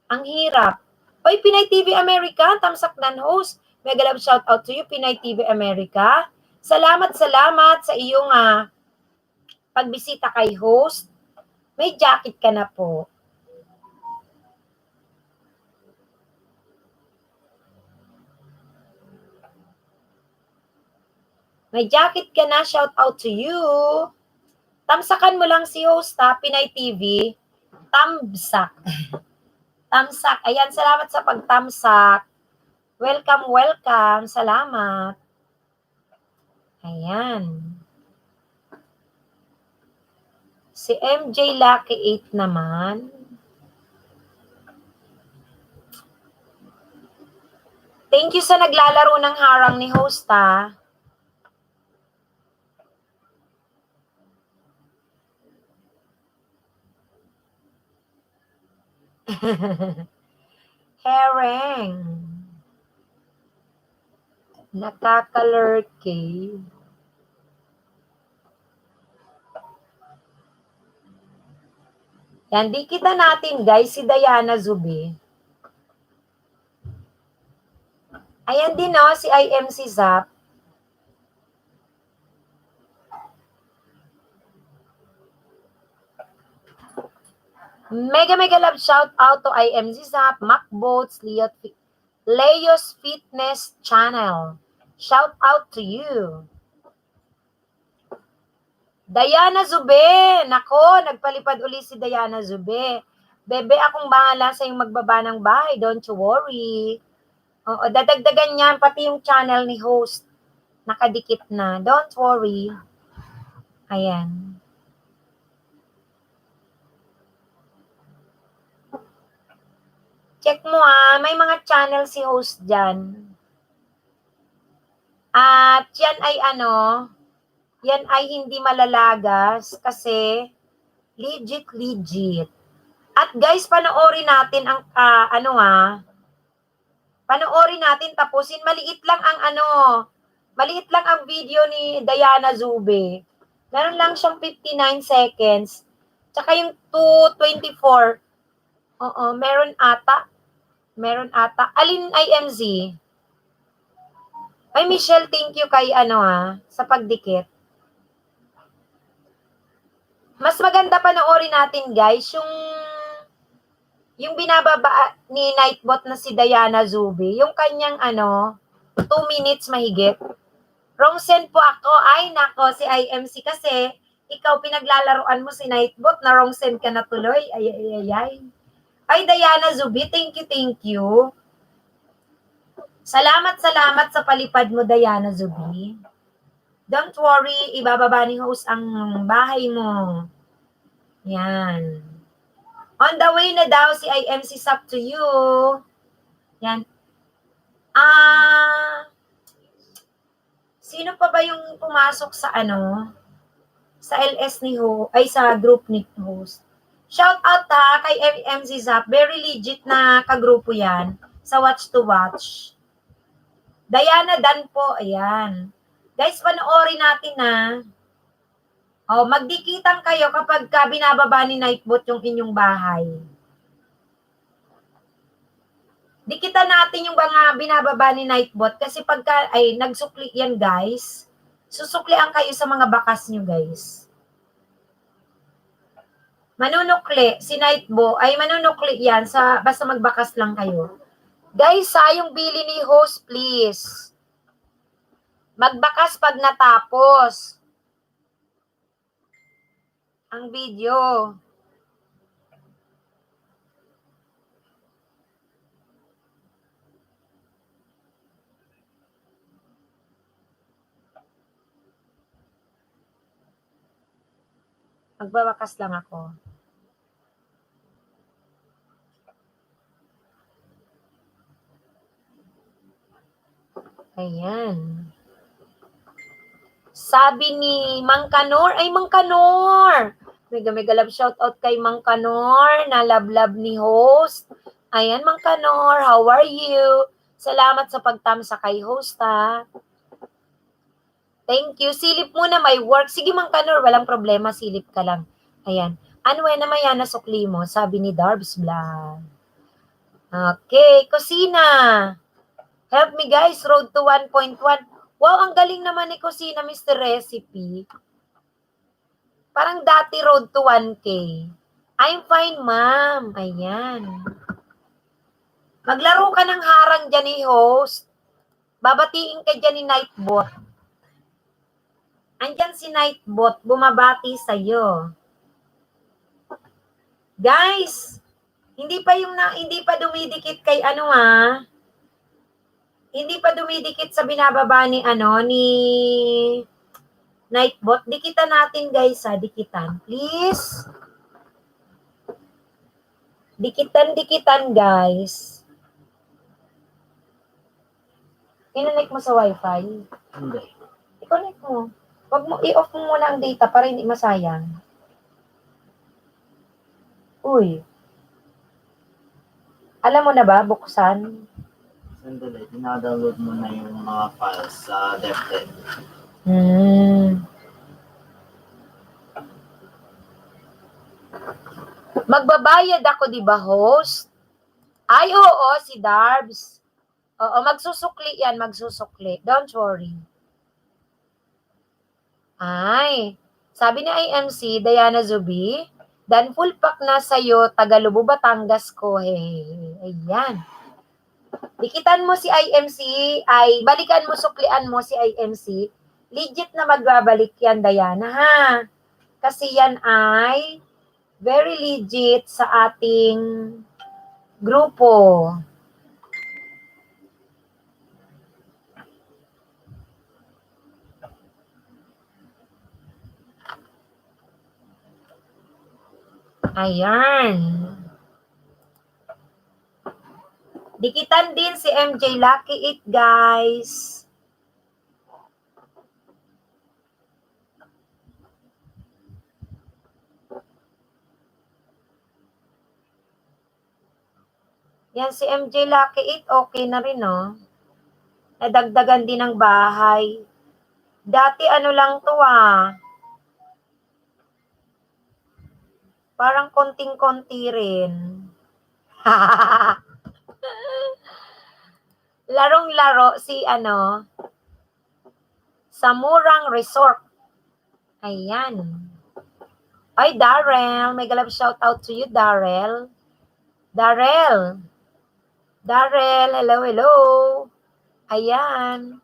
[SPEAKER 1] Ang hirap. Oy, Pinay TV America, tamsak nan host. Mega love shout out to you, Pinay TV America. Salamat sa iyong pagbisita kay host. May jacket ka na po. May jacket ka na, shout out to you. Tamsakan mo lang si host, ha, Pinay TV. Tamsak. Tamsak. Ayan, salamat sa pagtamsak. Welcome. Salamat. Ayan. Si MJ Lucky 8 naman. Thank you sa naglalaro ng harang ni host, ha. Hereng. Nakakalurky. Yan, di kita natin, guys, si Diana Zube. Ayan din, no, si IMC Zap. Mega love shout out to IMC Zap, Macboats, Leo's Fitness Channel. Shout out to you. Diana Zube. Nako, nagpalipad uli si Diana Zube. Bebe, akong bahala sa yung magbaba ng bahay. Don't you worry. Oo, dadagdagan niyan pati yung channel ni host. Nakadikit na. Don't worry. Ayan. Check mo, may mga channel si host dyan. At yan ay yan ay hindi malalagas kasi legit. At guys, panoorin natin ang panoorin natin, tapusin. Maliit lang ang video ni Diana Zube. Meron lang siyang 59 seconds. Tsaka yung 2:24. Oo, meron ata. Alin IMZ? Ay, Michelle, thank you kay sa pagdikit. Mas maganda panoorin natin, guys, yung binababa ni Nightbot na si Diana Zube, yung kanyang 2 minutes mahigit. Wrong send po ako. Ay, nako, si IMC kasi ikaw pinaglalaroan mo si Nightbot, na wrong send ka na tuloy. Ay, Diana Zubi, thank you. Salamat sa palipad mo, Diana Zubi. Don't worry, ibababa ni host ang bahay mo. Yan. On the way na daw si IMC up to you. Yan. Sino pa ba yung pumasok sa sa LS ni ay sa group ni host? Shout out kay MC Zap. Very legit na kagrupo yan sa Watch to Watch. Diana Dan po, ayan. Guys, panoorin natin na. Magdikitan kayo kapag binababa ni Nightbot yung inyong bahay. Dikitan natin yung mga binababa ni Nightbot kasi pagka nagsukli yan, guys. Susuklian kayo sa mga bakas nyo, guys. Manunukli si Nightbot manunukli yan basta magbakas lang kayo. Guys, yung bili ni host, please. Magbakas pag natapos ang video. Magbabakas lang ako. Ayan. Sabi ni Mang Kanor, Mang Kanor! Mega love shout out kay Mang Kanor na love ni host. Ayan, Mang Kanor, how are you? Salamat sa pagtamsa kay host, ha. Thank you. Silip muna, may work. Sige, Mang Kanor, walang problema, silip ka lang. Ayan. Anwe na maya na sukli mo, sabi ni Darbs Vlog. Okay, kusina. Help me guys, road to 1.1. Wow, ang galing naman ni Kusina, Mr. Recipe. Parang dati road to 1K. I'm fine, ma'am. Ayan. Maglaro ka ng harang dyan ni host. Babatiin ka dyan ni Nightbot. Andyan si Nightbot, bumabati sa'yo. Guys, hindi pa dumidikit kay Hindi pa dumidikit sa binababa ni ni Nightbot. Dikitan natin, guys, dikitan. Please. Dikitan, guys. Kinonect mo sa Wi-Fi?
[SPEAKER 4] Hindi.
[SPEAKER 1] I-connect mo. Wag mo, i-off mo muna ang data para hindi masayang. Uy. Alam mo na ba, buksan?
[SPEAKER 4] Sandali, dinadownload mo na yung mga files sa DevTech.
[SPEAKER 1] Magbabayad ako, di ba, host? Ay, oo, si Darbs. Oo, magsusukli yan, magsusukli. Don't worry. Ay, sabi ni IMC, Diana Zubi, dan full pack na sa'yo, Tagalubo, Batangas ko. Ayan. Dikitan mo si IMC, balikan mo, suklian mo si IMC. Legit na magbabalik yan, Diana, ha? Kasi yan ay very legit sa ating grupo. Ayan. Dikitan din si MJ Lucky 8, guys. Yan, si MJ Lucky 8, okay na rin, no? Nadagdagan din ng bahay. Dati lang to, Parang konting-konti rin. Larong-laro si Samurang Resort. Ayan. Ay, Darrell. May galap shout out to you, Darrell. Darrell, hello. Ayan.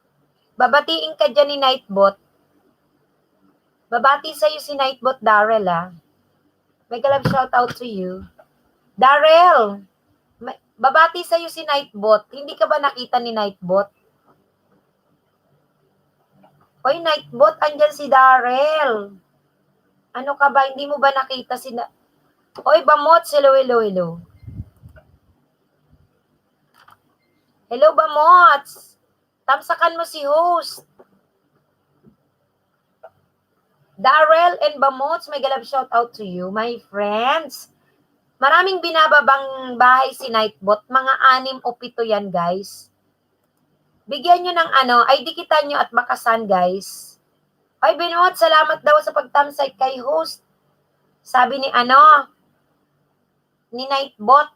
[SPEAKER 1] Babatiin ka dyan ni Nightbot. Babati sa'yo si Nightbot Darrell, ah. May galab shout out to you. Darrell, babati sa'yo si Nightbot. Hindi ka ba nakita ni Nightbot? Oy, Nightbot, andyan si Darrell. Ano ka ba? Hindi mo ba nakita si... Oy, Bamots, hello, hello, hello. Hello, Bamots. Tamsakan mo si host. Darrell and Bamots, may galab shout out to you, my friends. Maraming binababang bahay si Nightbot. Mga 6 o 7 yan, guys. Bigyan nyo ng ay dikitan nyo at bakasan, guys. Ay, Binot, salamat daw sa pagtamsay kay host. Sabi ni ni Nightbot.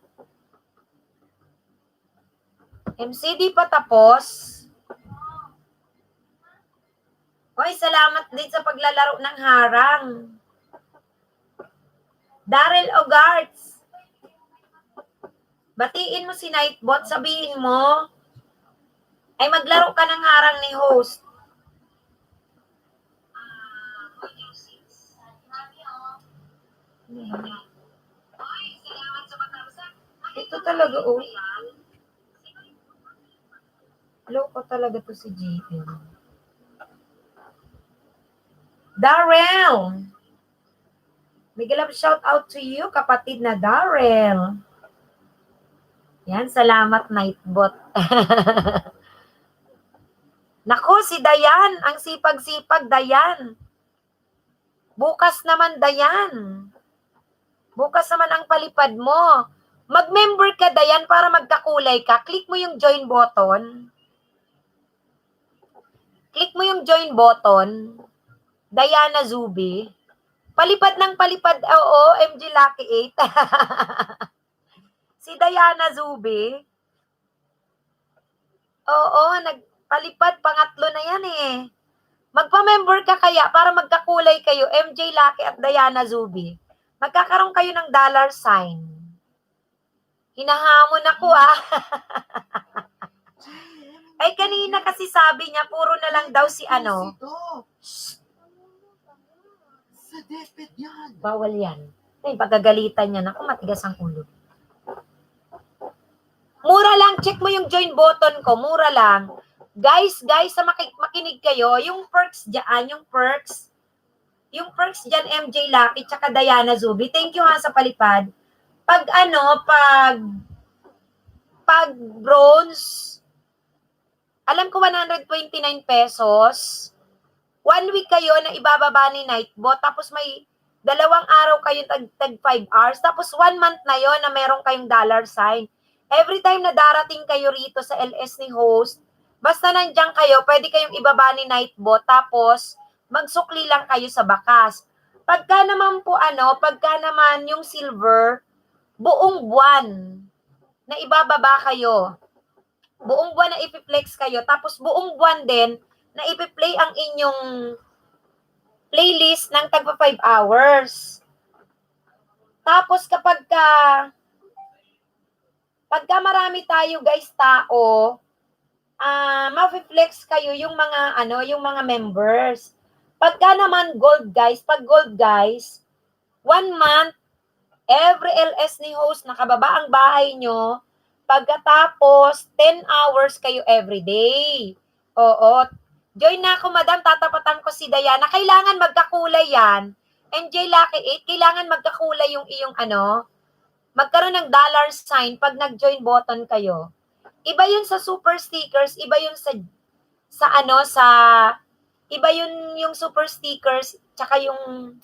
[SPEAKER 1] MCD pa tapos. Hoy, salamat din sa paglalaro ng harang. Darrell Ogarts. Batiin mo si Nightbot, sabihin mo, ay maglaro ka ng harang ni host. Ito talaga, oh. Loko talaga to si GM. Darrell! Big love shout out to you, kapatid na Darrell. Yan, salamat Nightbot. Naku, si Dayan, ang sipag-sipag, Dayan. Bukas naman, Dayan. Bukas naman ang palipad mo. Mag-member ka, Dayan, para magkakulay ka. Click mo yung join button. Click mo yung join button. Diana Zubi. Palipad ng palipad. Oo, MG Lucky 8. Si Diana Zubi. Oo, nagpalipad. Pangatlo na yan eh. Magpa-member ka kaya para magkakulay kayo, MJ Lucky at Diana Zubi. Magkakaroon kayo ng $sign. Hinahamon ako ah. Ay kanina kasi sabi niya, puro na lang daw si
[SPEAKER 4] Sa deped yan.
[SPEAKER 1] Bawal yan. Ay, pagagalitan niya. Naku, matigas ang ulo. Mura lang. Check mo yung join button ko. Mura lang. Guys, sa makinig kayo, yung perks dyan, yung perks dyan, MJ Lucky, tsaka Diana Zubi. Thank you ha sa palipad. Pag bronze, alam ko 129 pesos. 1 week kayo na ibababa ni Nightbot, tapos may 2 araw kayo tag 5 hours, tapos 1 month na yon na meron kayong $sign. Every time na darating kayo rito sa LS ni host, basta nandiyan kayo, pwede kayong ibaba ni Nightbot, tapos magsukli lang kayo sa bakas. Pagka naman yung silver, buong buwan na ibababa kayo. Buong buwan na ipiplex kayo, tapos buong buwan din na ipi-play ang inyong playlist ng tagpa 5 hours. Tapos pagka marami tayo guys tao, ma-flex kayo yung mga members. Pagka naman gold guys, 1 month, every LS ni host nakababa ang bahay nyo, pagkatapos 10 hours kayo every day. Oo. Join na ako, madam. Tatapatan ko si Diana. Kailangan magkakulay yan. MJ Lucky 8, kailangan magkakulay yung iyong magkaroon ng $sign pag nag-join button kayo. Iba yun sa super stickers, iba yun iba yun yung super stickers, tsaka yung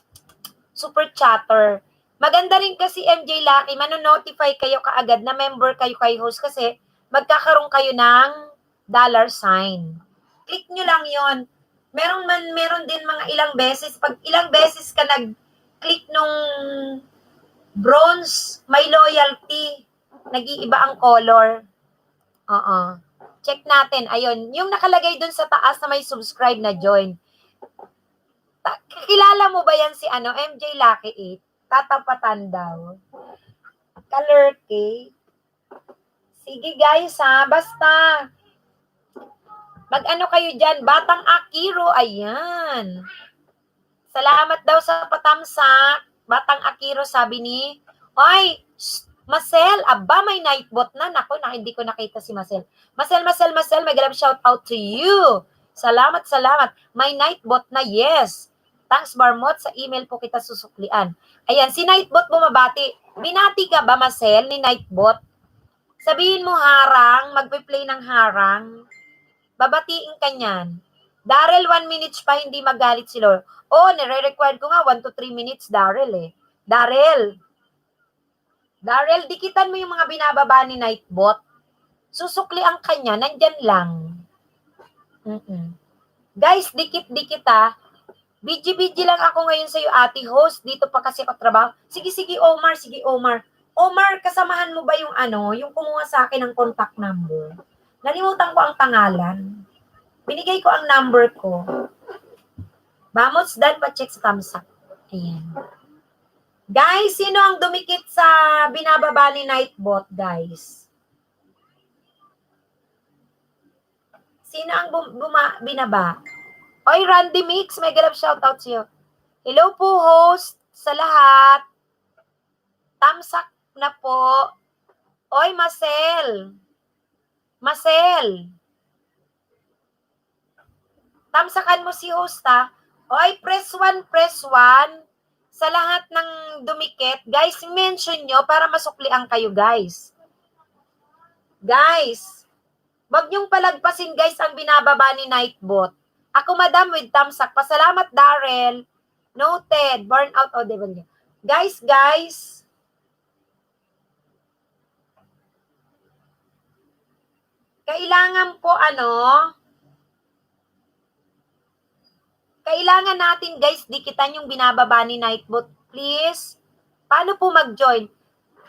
[SPEAKER 1] super chatter. Maganda rin kasi MJ Lucky, mano-notify kayo kaagad na member kayo kay host kasi magkakaroon kayo ng $sign. Click nyo lang yon. Meron din mga ilang beses. Pag ilang beses ka nag-click nung bronze, may loyalty. Nag-iiba ang color. Check natin. Ayun. Yung nakalagay dun sa taas na may subscribe na join. Kilala mo ba yan si MJ Lucky 8? Tatapatan daw. Color K. Sige guys ha. Basta. Mag-ano kayo dyan? Batang Akiro. Ayan. Salamat daw sa patamsak. Batang Akiro sabi ni, Oy, Marcel, aba may nightbot na. Nako, hindi ko nakita si Marcel. Marcel, may galap shout out to you. Salamat. May nightbot na, yes. Thanks, Marmot. Sa email po kita susuklian. Ayan, si Nightbot bumabati. Binati ka ba, Marcel, ni Nightbot? Sabihin mo harang, magpe-play ng harang. Babatiin ka niyan. Daryl, 1 minute pa, hindi magalit si Lord. Oh, nire-required ko nga 1 to 3 minutes, Daryl eh. Daryl, dikitan mo yung mga binababa ni Nightbot. Susukli ang kanya, nandyan lang. Guys, dikit-dikit ah. Biji-biji lang ako ngayon sa'yo, ate host. Dito pa kasi ako trabaho. Sige, Omar. Omar, kasamahan mo ba yung yung kumuha sa akin ng contact number? Nalimutan ko ang pangalan. Binigay ko ang number ko. Vamos, dan pa-check sa tamsak. Ayan. Guys, sino ang dumikit sa binababa ni Nightbot, guys? Sino ang binaba? Oy, Randy Mix, may galap shoutout sa'yo. Hello po, host, sa lahat. Tamsak na po. Oy, Marcel. Tamsakan mo si host, ha? Oy, press 1. Sa lahat ng dumikit, guys, mention nyo para masuklian kayo, guys. Guys, wag nyong palagpasin, guys, ang binababa ni Nightbot. Ako, madam, with tamsak. Pasalamat, Daryl. Noted. Burnout OW. Guys. Kailangan po, kailangan natin, guys, dikitan yung binababa ni Nightbot. Please. Paano po mag-join?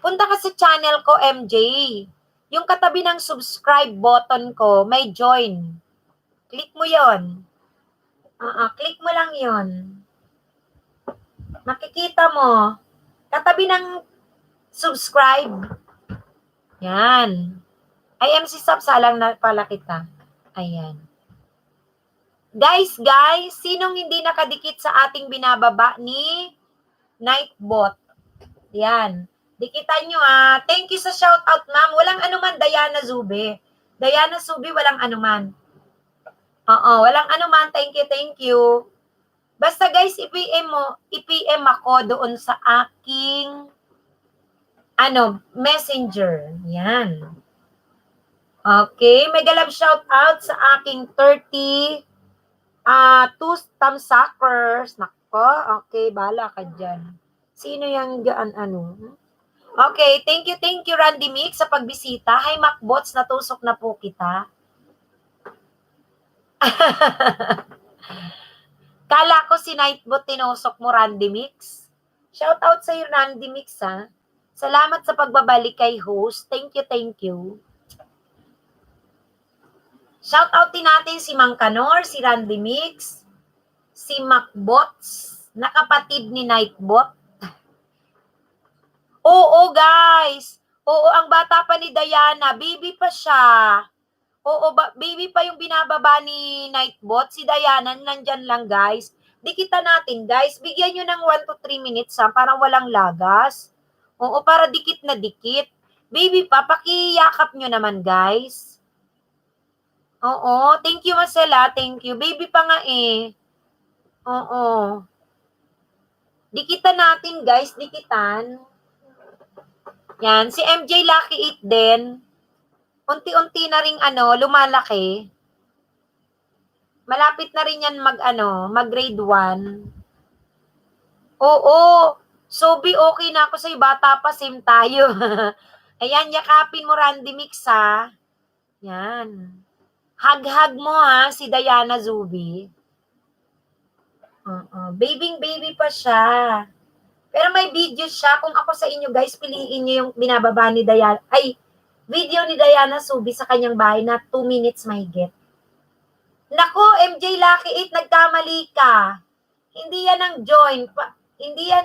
[SPEAKER 1] Punta ka sa channel ko, MJ. Yung katabi ng subscribe button ko, may join. Click mo yon. Click mo lang yon. Makikita mo. Katabi ng subscribe. Yan. I am si Sap, salang na pala kita. Ayan. Guys, sinong hindi nakadikit sa ating binababa ni Nightbot? Yan. Dikitan nyo Thank you sa shoutout, ma'am. Walang anuman, Diana Zubi. Walang anuman. Walang anuman. Thank you. Basta guys, i-PM ako doon sa aking messenger. Yan. Okay, may galab shout out sa aking 32 tamsuckers. Nako, okay, bahala ka dyan. Sino yung Okay, thank you Randy Mix sa pagbisita. Hi Macbots, natusok na po kita. Kala ko si Nightbot tinusok mo, Randy Mix. Shout out sa iyo, Randy Mix, ha. Salamat sa pagbabalik kay host. Thank you. Shout out din natin si Mang Kanor, si Randy Mix, si Macbots, na kapatid ni Nightbot. Oo, guys. Oo, ang bata pa ni Diana, baby pa siya. Oo, baby pa yung binababa ni Nightbot. Si Diana, nandyan lang, guys. Dikitan natin, guys. Bigyan nyo ng 1 to 3 minutes, ha? Parang walang lagas. Oo, para dikit na dikit. Baby pa, pakiyakap nyo naman, guys. Oo, thank you, Marcela. Thank you. Baby pa nga eh. Oo. Dikitan natin, guys. Dikitan. Yan. Si MJ Lucky 8 din. Unti-unti na ring lumalaki. Malapit na rin yan mag grade 1. Oo. Sobi, okay na ako sa'yo. Bata pa, same tayo. Ayan, yakapin mo, Randy Mix, ha. Yan. Hag-hag mo, ha, si Diana Zubi. Baby pa siya. Pero may video siya. Kung ako sa inyo, guys, piliin nyo yung binababa ni Diana. Video ni Diana Zubi sa kanyang bahay na 2 minutes mahigit. Nako, MJ Lucky 8, nagkamali ka. Hindi yan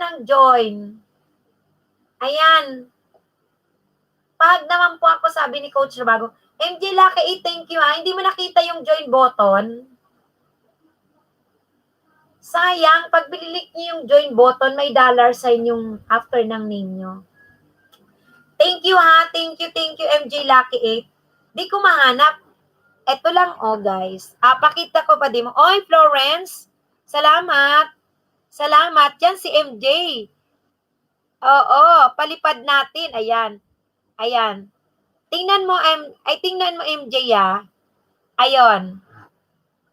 [SPEAKER 1] ang join. Ayan. Pag naman po ako, sabi ni Coach Rabago, MJ Lucky 8, thank you, ha. Hindi mo nakita yung join button. Sayang, pag bililik niyo yung join button, may dollar sign yung after ng name nyo. Thank you ha, thank you, MJ Lucky 8. Di ko mahanap. Eto lang, oh guys. Pakita ko pa din mo. Oy, Florence, salamat. Salamat. Yan si MJ. Oo, palipad natin. Ayan. Ayan. Tingnan mo, tingnan mo MJ Ayon.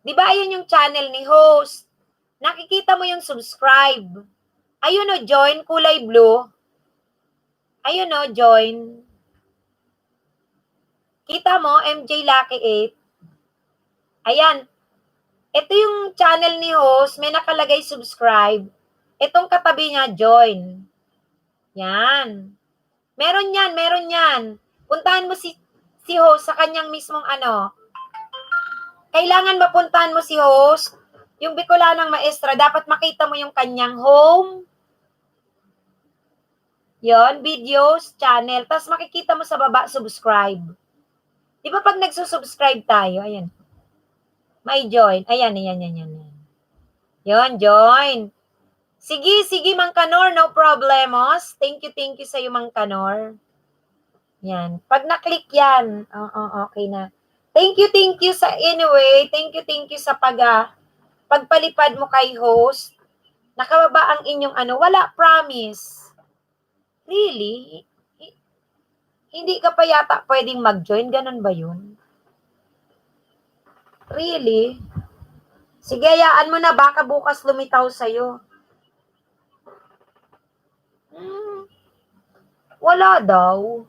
[SPEAKER 1] Di ba ayun yung channel ni host? Nakikita mo yung subscribe. Ayun o, join, kulay blue. Ayun o, join. Kita mo, MJ Lucky 8. Ayan. Ito yung channel ni host. May nakalagay subscribe. Itong katabi niya, join. Yan. Meron yan. Puntahan mo si host sa kanyang mismong Kailangan mapuntahan mo si host. Yung Bicolanang Maestra, dapat makita mo yung kanyang home. Yon, videos, channel. Tapos makikita mo sa baba, subscribe. Di ba pag nagsusubscribe tayo, ayan. May join. Ayan. Yon, join. Sige, Mang Kanor, no problemos. Thank you sa iyo, Mang Kanor. Yan. Pag na-click yan, okay na. Thank you sa anyway. Thank you sa pagpalipad mo kay host. Nakababa ang inyong wala, promise. Really? Hindi ka pa yata pwedeng mag-join? Ganun ba yun? Really? Sige, hayaan mo na. Baka bukas lumitaw sa'yo. Wala daw.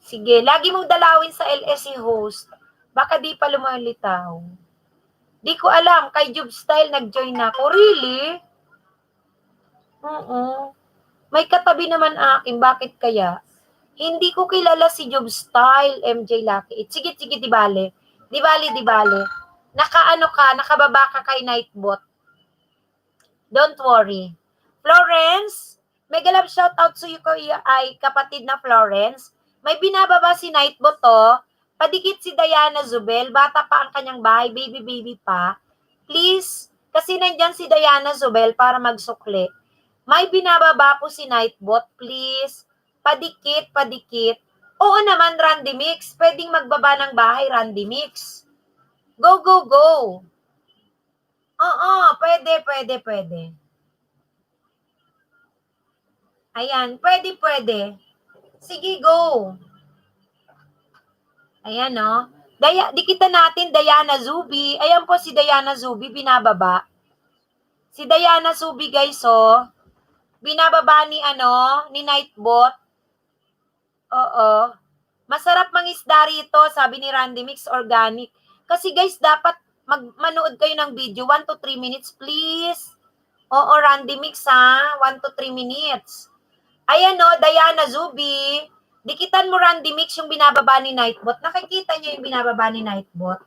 [SPEAKER 1] Sige, lagi mong dalawin sa LSE host. Baka di pa lumilitaw. Di ko alam, kay Job Style nag-join na ako. Really? Oo. May katabi naman akin, bakit kaya? Hindi ko kilala si Job Style, MJ Lucky. Sige, di bale. Di bale. Nakababa ka kay Nightbot. Don't worry. Florence, mega love shoutout sa iyo ay kapatid na Florence. May binababa si Nightbot Padikit si Diana Zubel. Bata pa ang kanyang bahay. Baby pa. Please, kasi nandyan si Diana Zubel para magsukli. May binababa po si Nightbot. Please, padikit. Oo naman, Randy Mix. Pwedeng magbaba ng bahay, Randy Mix. Go. Oo, pwede. Ayan, pwede. Sige, go. Ayan, dikitan natin, Diana Zubi. Ayan po si Diana Zubi, binababa. Si Diana Zubi, guys, binababa ni Nightbot. Oo. Masarap mangisda rito, sabi ni Randy Mix, organic. Kasi, guys, dapat manood kayo ng video, 1 to 3 minutes, please. Oo, Randy Mix, 1 to 3 minutes. Ayan Diana Zubi. Dikitan mo Randy Mix yung binababa ni Nightbot. Nakikita niyo yung binababa ni Nightbot.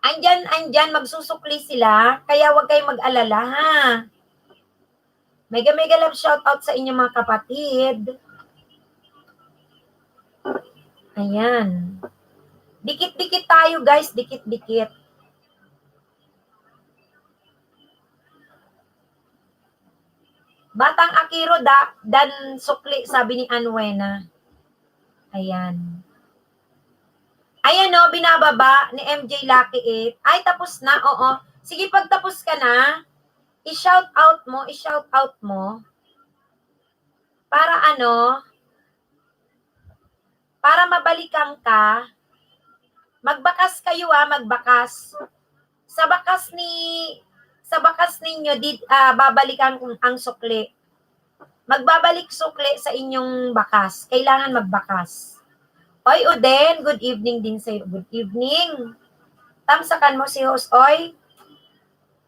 [SPEAKER 1] Andyan, magsusukli sila. Kaya huwag kayong mag-alala, ha? Mega love shoutout sa inyong mga kapatid. Ayan. Dikit-dikit tayo, guys. Dikit-dikit. Batang Akiro, dan sukli, sabi ni Anwena. Ayan. Ayan binababa ni MJ Lucky 8. Ay, tapos na, oo. Sige, pag tapos ka na, i-shout out mo. Para para mabalikan ka. Magbakas kayo, magbakas. Sa bakas ninyo, babalikan ang sukli. Magbabalik sukli sa inyong bakas. Kailangan magbakas. Oy, Uden, good evening din sa'yo. Good evening. Tamsakan mo si host, oy.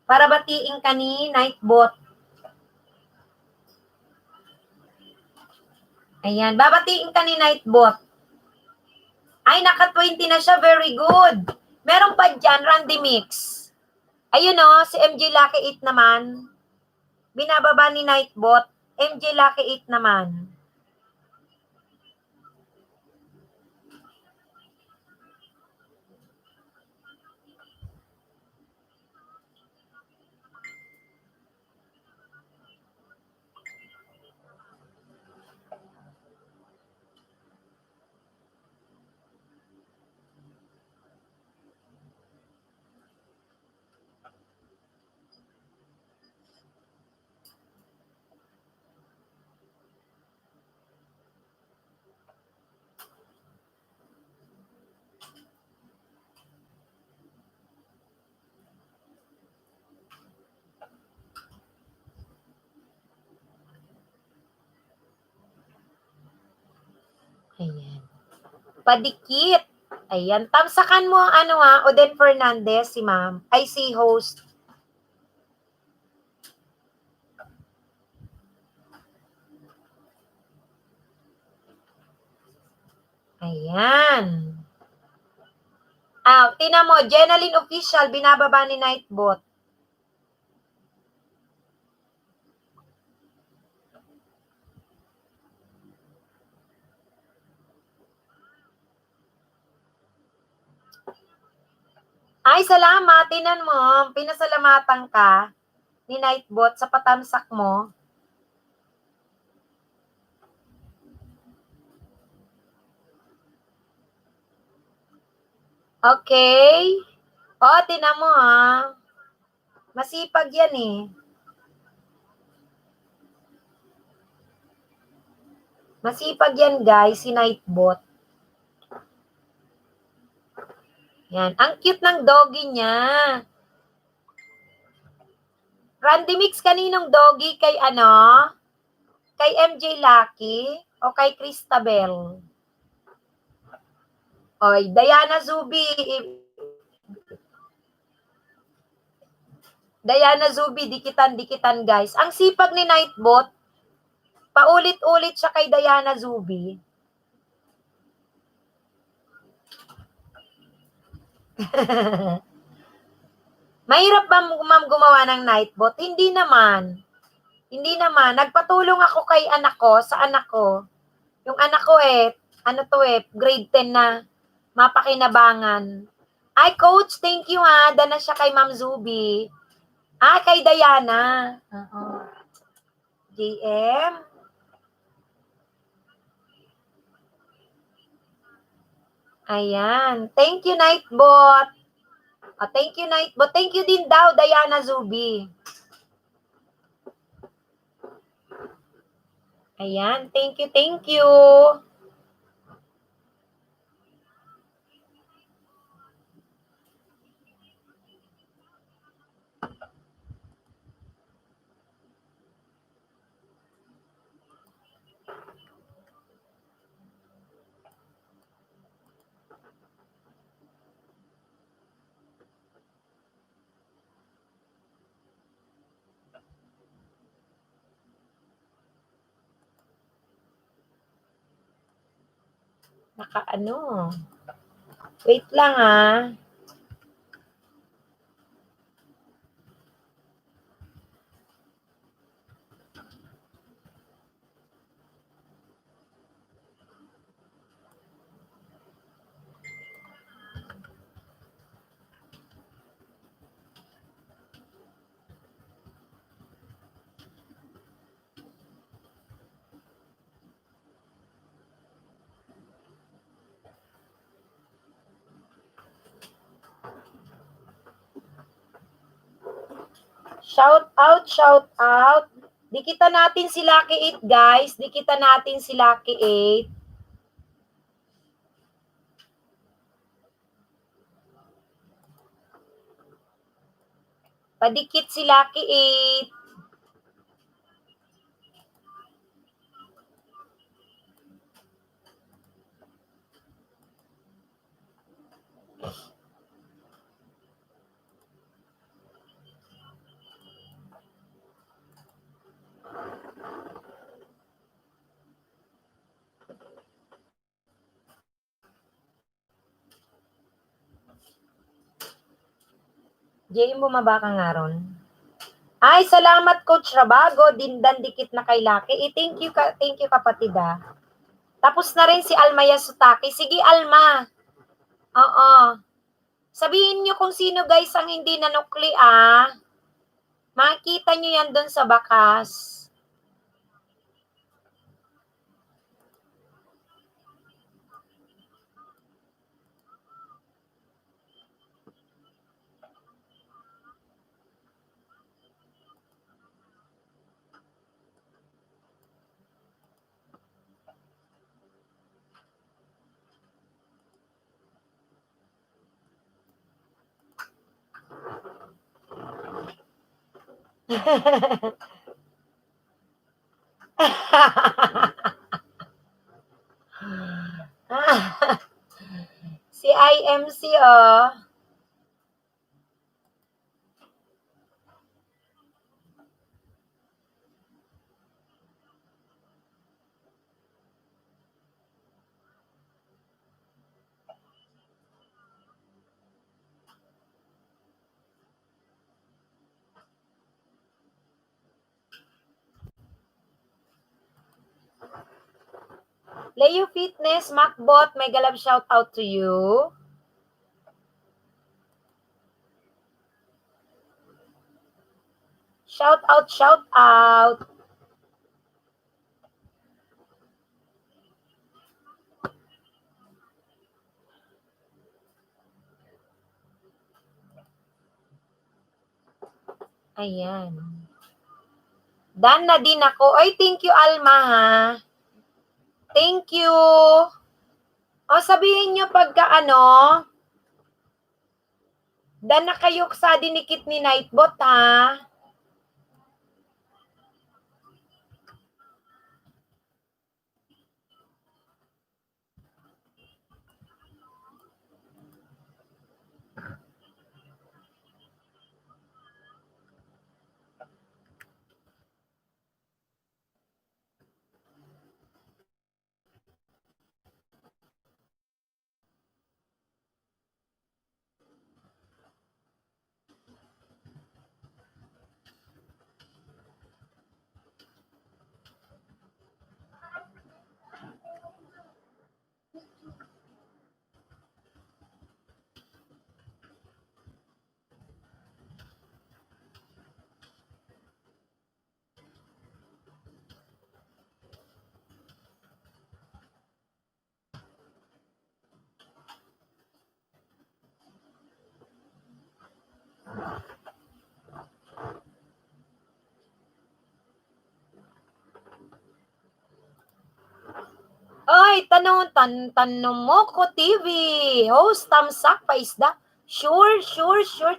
[SPEAKER 1] Para batiin ka ni Nightbot. Ayan, babatiin ka ni Nightbot. Ay, naka-20 na siya. Very good. Meron pa dyan, Randy Mix. Ayun si MJ Lucky 8 naman. Binababa ni Nightbot. MJ Lucky 8 naman. Ayan. Padikit. Ayan. Tamsakan mo ang Oden Fernandez, si ma'am. Ay, si host. Ayan. Tina mo, Jenaline Official, binababa ni Nightbot. Ay, salamat. Tinan mo, pinasalamatan ka ni Nightbot sa patamsak mo. Okay. Tinan mo Masipag yan eh. Masipag yan guys, si Nightbot. Yan. Ang cute ng doggy niya. Randy Mix, kaninong doggy? Kay Kay MJ Lucky? O kay Cristabel? Oy, Diana Zubi. Diana Zubi, dikitan-dikitan guys. Ang sipag ni Nightbot, paulit-ulit siya kay Diana Zubi. Mahirap ba ma'am gumawa ng Nightbot? Hindi naman. Hindi naman. Nagpatulong ako kay anak ko, sa anak ko. Yung anak ko grade 10 na, mapakinabangan. Ay, coach, thank you Dana siya kay Ma'am Zubi. Kay Diana. JM. Ayan. Thank you, Nightbot. Thank you, Nightbot. Thank you din daw, Diana Zubi. Ayan. Thank you, thank you. Wait lang Shout out. Dikitan natin si Lucky 8, guys. Dikitan natin si Lucky 8. Padikit si Lucky 8. JM, bumaba ka nga ron. Ay, salamat Coach Rabago. Dindan dikit na kay Lucky. Thank you kapatid Tapos na rin si Alma Yasutaki. Sige, Alma. Oo. Sabihin nyo kung sino guys ang hindi nanukli Makikita nyo yan doon sa bakas. Si IMC, oh. Leo Fitness, Macbot, may galab shout out to you. Shout out, shout out. Ayan. Dan na din ako. Ay, thank you, Alma, ha. Thank you. O, sabihin nyo pagka ano, dan na kayo sa dinikit ni Nightbot, ha. Ay, tanong mo ko TV. Host, tamsak, paisda. Sure,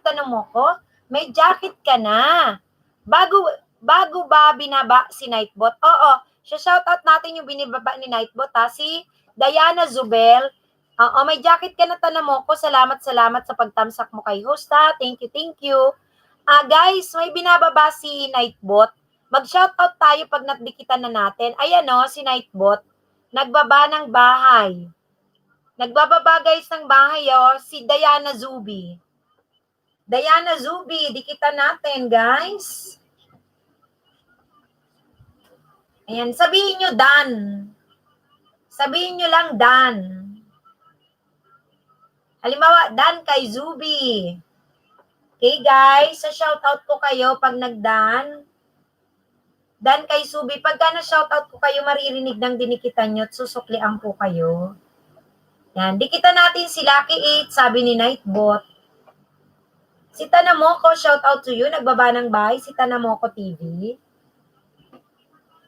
[SPEAKER 1] tanong mo ko. May jacket ka na. Bago ba binaba si Nightbot? Oo, shoutout natin yung binibaba ni Nightbot, ha. Si Diana Zubel. Oo, may jacket ka na, tanong mo ko. Salamat sa pagtamsak mo kay host, ha. Thank you. Guys, may binababa si Nightbot. Mag-shoutout tayo pag nagdikitan na natin. Ayan, si Nightbot. Nagbaba ng bahay. Nagbababa guys ng bahay, si Diana Zubi. Diana Zubi, dikitan natin, guys. Ayan, sabihin nyo Dan. Sabihin nyo lang Dan. Halimbawa, Dan kay Zubi. Okay, guys, sa shoutout ko kayo pag nagdan. Dan kay Subi, pagka na-shoutout ko kayo, maririnig ng dinikitan nyo at susuklian po kayo. Yan, dikitan natin si Lucky 8, sabi ni Nightbot. Si Tanamoko, shoutout to you, nagbaba ng bahay, si Tanamoko TV.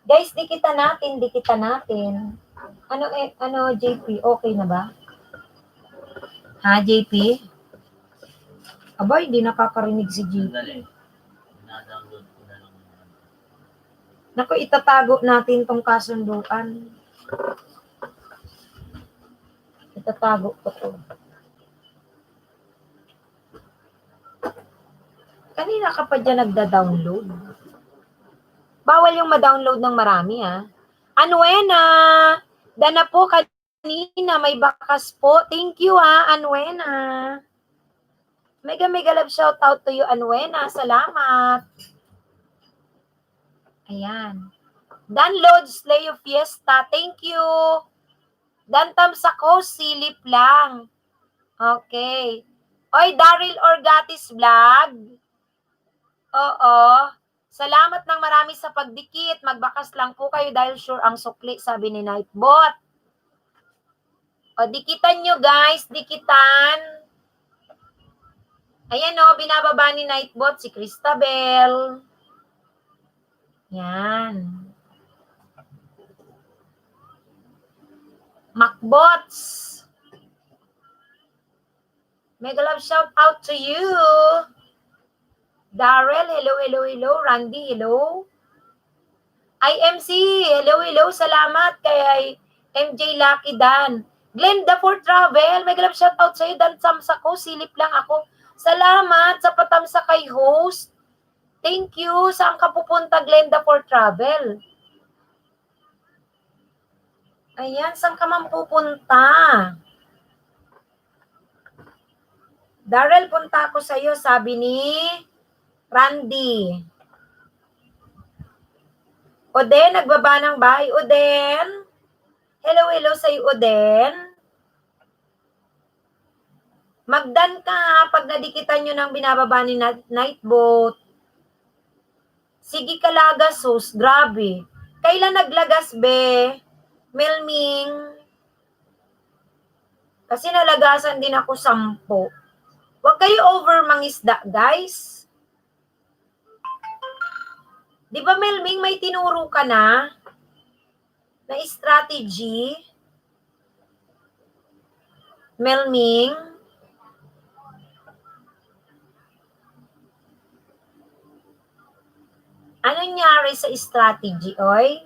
[SPEAKER 1] Guys, dikitan natin. Ano, JP, okay na ba? Ha, JP? Aba, hindi nakakarinig si JP.
[SPEAKER 4] Na-download ko na lang.
[SPEAKER 1] Naku, itatago natin tong kasunduan. Itatago ko to. Kanina ka pa dyan nagda-download. Bawal yung ma-download ng marami, ha. Anwena! Dana po kanina, may bakas po. Thank you, ha, Anwena. Mega love shout out to you, Anwena. Salamat. Ayan. Dan Loads, Leo Fiesta. Thank you. Dan Tamsako, silip lang. Okay. Oy, Daryl Orgatis Vlog. Oo. Salamat ng marami sa pagdikit. Magbakas lang po kayo dahil sure ang sukli, sabi ni Nightbot. O, dikitan nyo guys. Dikitan. Ayan binababa ni Nightbot si Christabel. Yan. Macbots. Mega love shout out to you. Darrell, hello. Randy, hello. IMC, hello. Salamat kay MJ Lucky Dan. Glenda for Travel, may galap shoutout sa'yo. Dan Samsa ko, silip lang ako. Salamat sa patamsa kay host. Thank you. Saan ka pupunta, Glenda for Travel? Ayan, saan ka man pupunta? Darrell, punta ako sa'yo, sabi ni Randy. Oden, nagbaba ng bahay. Oden. Hello, hello sa'yo, Oden. Magdan ka ha, pag nadikitan nyo ng binababa ni night boat. Sige ka lagas, sus. Grabe. Kailan naglagas, be? Melming. Kasi nalagasan din ako 10. Huwag kayo over mangisda, guys. Di ba, Melming, may tinuro ka na strategy? Melming? Ano nangyari sa strategy, oy?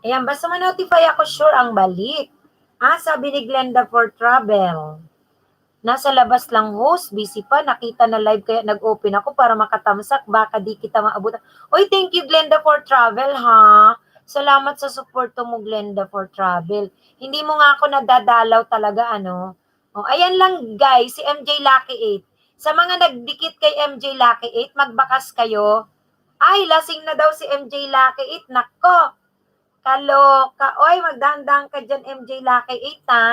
[SPEAKER 1] Ayan, basta ma-notify ako, sure ang balik. Sabi ni Glenda for Travel. Nasa labas lang host, busy pa, nakita na live kaya nag-open ako para makatamsak, baka di kita maabutan. Oy, thank you Glenda for Travel, ha? Salamat sa support mo, Glenda for Travel. Hindi mo nga ako nadadalaw talaga, ano? O, ayan lang guys, si MJ Lucky 8. Sa mga nagdikit kay MJ Lucky 8, magbakas kayo. Ay, lasing na daw si MJ Lucky 8. Nako, kaloka. Oy, magdahan-dahan ka dyan, MJ Lucky 8, ha?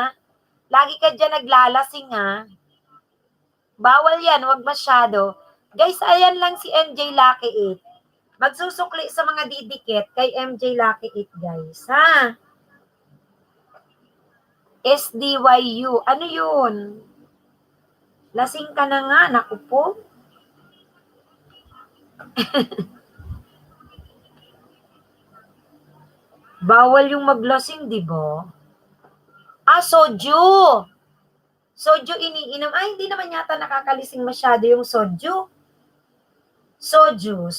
[SPEAKER 1] Lagi ka dyan naglalasing, ha? Bawal yan, wag masyado. Guys, ayan lang si MJ Lucky 8. Magsusukli sa mga didikit kay MJ Lucky 8, guys, ha? SDYU. Ano yun? Lasing ka na nga, naku po. Bawal yung maglasing, di ba? Soju. Soju iniinom. Hindi naman yata nakakalising masyado yung soju. Soju.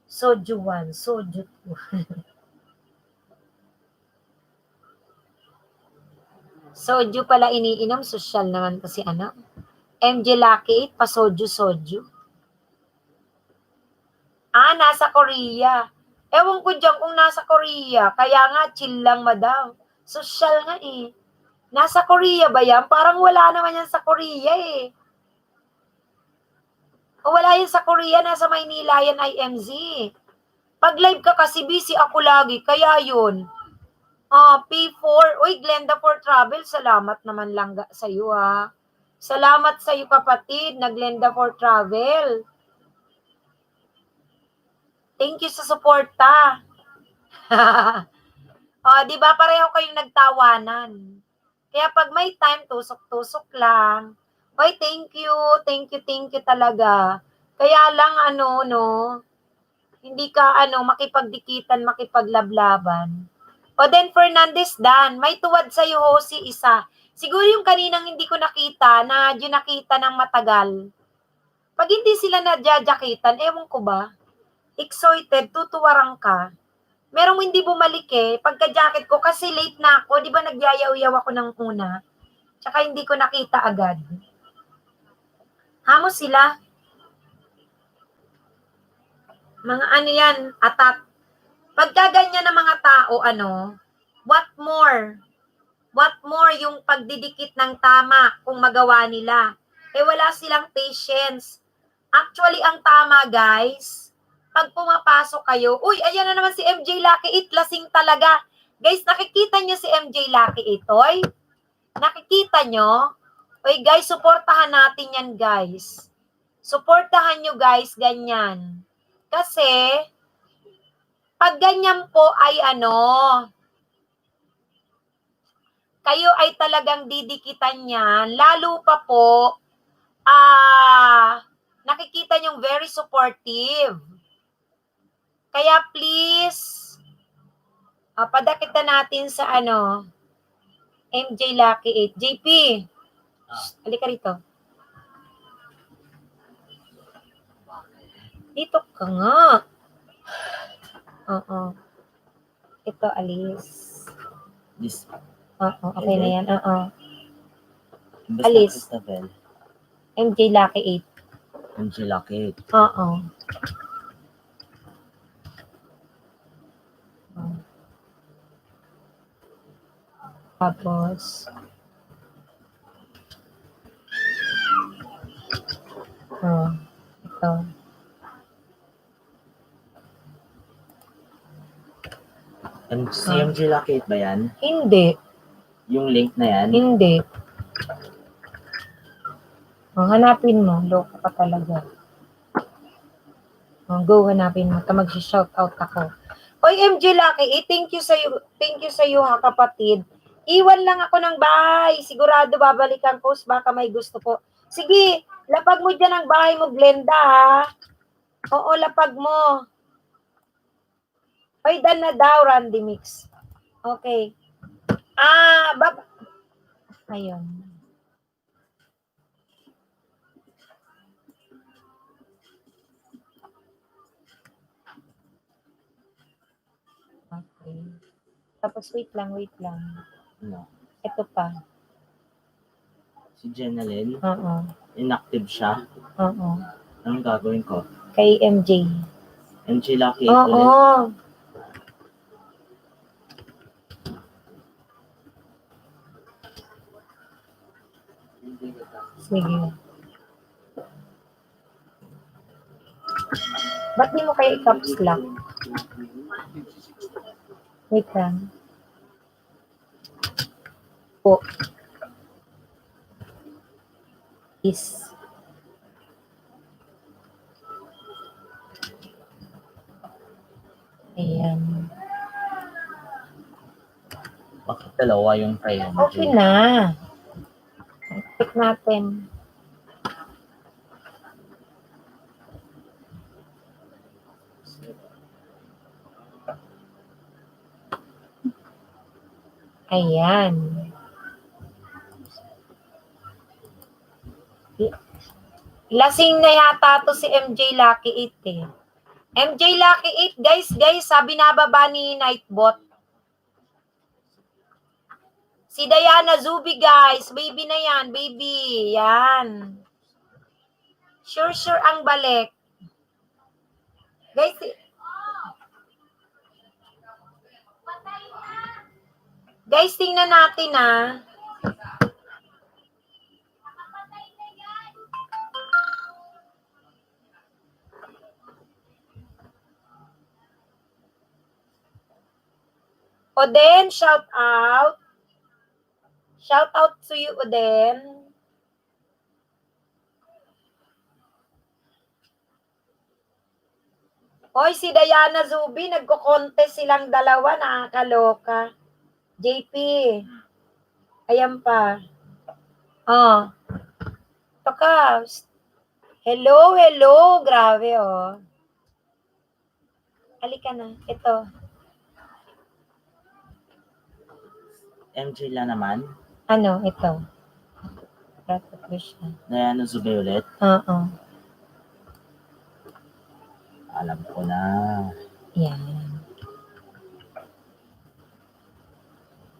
[SPEAKER 1] Soju 1, soju 2. Soju pala iniinom. Social naman kasi ano. MJ Lucky 8, pa soju. Nasa Korea. Ewan ko dyan kung nasa Korea. Kaya nga, chill lang, madam. Social nga eh. Nasa Korea ba yan? Parang wala naman yan sa Korea eh. O wala yan sa Korea, nasa Maynila yan, IMZ. Pag live ka kasi busy ako lagi, kaya yun. P4, uy, Glenda for Travel, salamat naman lang sa iyo ha. Salamat sa iyo kapatid na Glenda for Travel. Thank you sa suporta. Di ba pareho kayong nagtawanan. Kaya pag may time, tusok-tusok lang. Oy, thank you talaga. Kaya lang hindi ka makipagdikitan, makipaglablaban. Oden Fernandez Dan, may tuwad sa iyo si isa. Siguro yung kaninang hindi ko nakita, na yun nakita ng matagal. Pag hindi sila nadyajakitan, ewan ko ba? Excited, tutuwarang ka. Merong hindi bumalik pagka-jacket ko kasi late na ako, di ba nagyayaw-yaw ako ng una? Tsaka hindi ko nakita agad. Hamo sila. Mga yan, atat. Pagka ganyan ng mga tao, what more? What more yung pagdidikit ng tama kung magawa nila? Wala silang patience. Actually, ang tama, guys, pag pumapasok kayo, uy, ayan na naman si MJ Lucky 8, lasing talaga. Guys, nakikita nyo si MJ Lucky 8, oy? Nakikita nyo? Oy, guys, suportahan natin yan, guys. Suportahan nyo, guys, ganyan. Kasi, pag ganyan po ay kayo ay talagang didikitan yan, lalo pa po, nakikita nyong very supportive. Kaya please, padakita natin sa MJ Lucky 8. JP, halika rito. Dito ka nga. Oo. Ito, alis.
[SPEAKER 4] This,
[SPEAKER 1] Oo, okay na yan. Oo.
[SPEAKER 4] basta
[SPEAKER 1] Alis.
[SPEAKER 4] Christabel.
[SPEAKER 1] MJ Lucky
[SPEAKER 4] Angela Kate.
[SPEAKER 1] 8. Oo. Tapos, ito.
[SPEAKER 4] Si Angela Kate ba yan?
[SPEAKER 1] Hindi.
[SPEAKER 4] Yung link na yan?
[SPEAKER 1] Hindi. Hanapin mo. Loko ka talaga. Go, hanapin mo. Mag-shout out ako. Oy, MJ Lucky, thank you sa iyo ha, kapatid. Iwan lang ako ng bahay. Sigurado babalikan ko. Baka may gusto po. Sige, lapag mo dyan ang bahay mo, Glenda, ha? Oo, lapag mo. Oy, dan na daw, Randy Mix. Okay. Ayun. Okay. Tapos, wait lang.
[SPEAKER 4] No.
[SPEAKER 1] Ito pa.
[SPEAKER 4] Si Jenalyn,
[SPEAKER 1] Oo.
[SPEAKER 4] inactive siya.
[SPEAKER 1] Oo.
[SPEAKER 4] Anong gagawin ko?
[SPEAKER 1] Kay MJ.
[SPEAKER 4] Angela Kate
[SPEAKER 1] Oo.
[SPEAKER 4] ulit.
[SPEAKER 1] Sige. Ba't di mo kayo i-caps lock? Wait lang. Po. Is. Ayan.
[SPEAKER 4] Bakit dalawa yung kay MJ?
[SPEAKER 1] Okay na. Check natin. Ayan. Lasing na yata to si MJ Lucky 8 eh. MJ Lucky 8, guys, sabi nababa ni Nightbot. Si Diana Zubi, guys. Baby na yan, baby. Yan. Sure ang balik. Guys, tingnan natin ah. Oden, shout out. Shout out to you, Oden. Hoy, si Diana Zubi, nagko-contest silang dalawa, nakakaloka. JP. Ayan pa. Oh. Ito ka. Hello. Grabe, oh. Halika na. Ito.
[SPEAKER 4] MJ lang naman.
[SPEAKER 1] Ano? Ito.
[SPEAKER 4] Diana Zubi ulit.
[SPEAKER 1] Oo.
[SPEAKER 4] Alam ko na.
[SPEAKER 1] Yan.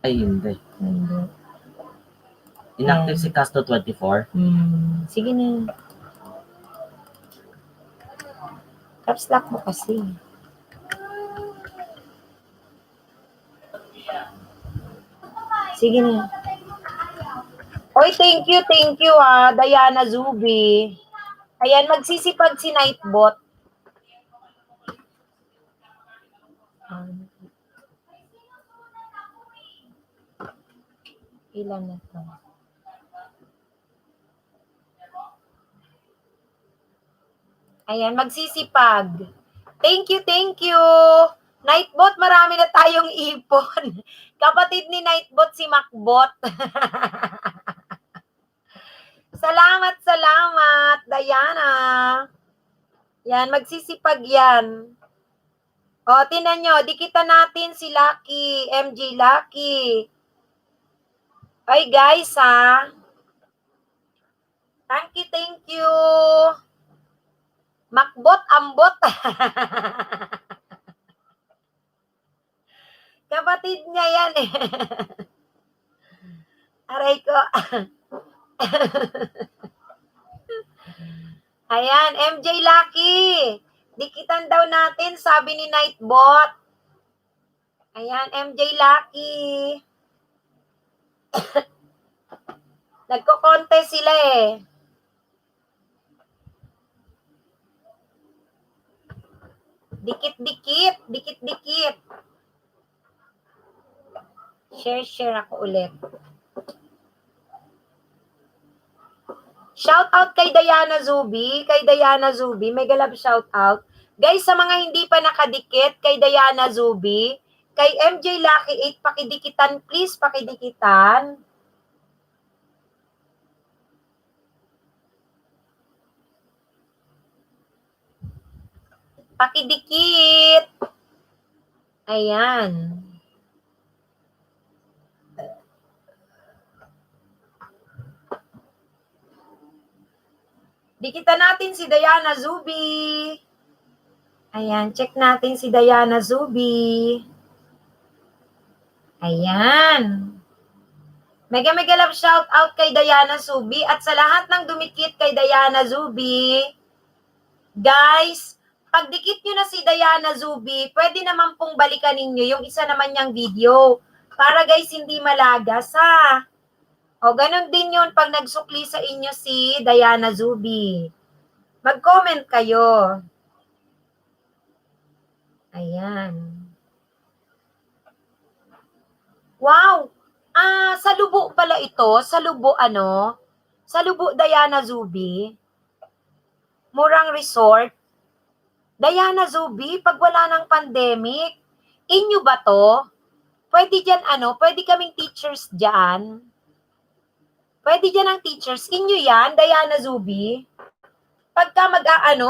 [SPEAKER 4] Ay, hindi.
[SPEAKER 1] Hindi.
[SPEAKER 4] Inactive si Casto 24.
[SPEAKER 1] Sige na. Caps lock mo kasi. Sige na. Oy, thank you Diana Zubi. Ayan, magsisipag si Nightbot. Ilan na to? Ayan, magsisipag. Thank you. Nightbot, marami na tayong ipon. Kapatid ni Nightbot, si Macbot. Salamat, Diana. Yan, magsisipag yan. O, tinan nyo, dikita natin si Lucky, MJ Lucky. Ay, guys, ha? Thank you. Makbot, ambot. Kapatid niya yan eh. Aray ko. Ayan, MJ Lucky. Dikitan daw natin, sabi ni Nightbot. Ayan, MJ Lucky. Nagko-contest sila eh. Dikit-dikit. Dikit-dikit. Share ako ulit. Shout out kay Diana Zubi. Kay Diana Zubi. May galab shout out. Guys, sa mga hindi pa nakadikit kay Diana Zubi, kay MJ Lucky 8, pakidikitan please, pakidikitan. Pakidikit. Ayan. Dikitan natin si Diana Zubi. Ayan, check natin si Diana Zubi. Ayan. Mega love shout out kay Diana Zubi at sa lahat ng dumikit kay Diana Zubi. Guys, pag dikit nyo na si Diana Zubi, pwede naman pong balikan ninyo yung isa naman niyang video. Para guys, hindi malagas ha. O, ganun din yun pag nagsukli sa inyo si Diana Zubi. Mag-comment kayo. Ayan. Wow! Sa Lubo pala ito. Sa Lubo ano? Sa Lubo Diana Zubi. Murang resort. Diana Zubi, pag wala ng pandemic, inyo ba to? Pwede dyan pwede kaming teachers dyan. Pwede dyan ang teachers. Inyo yan, Diana Zubi. Pagka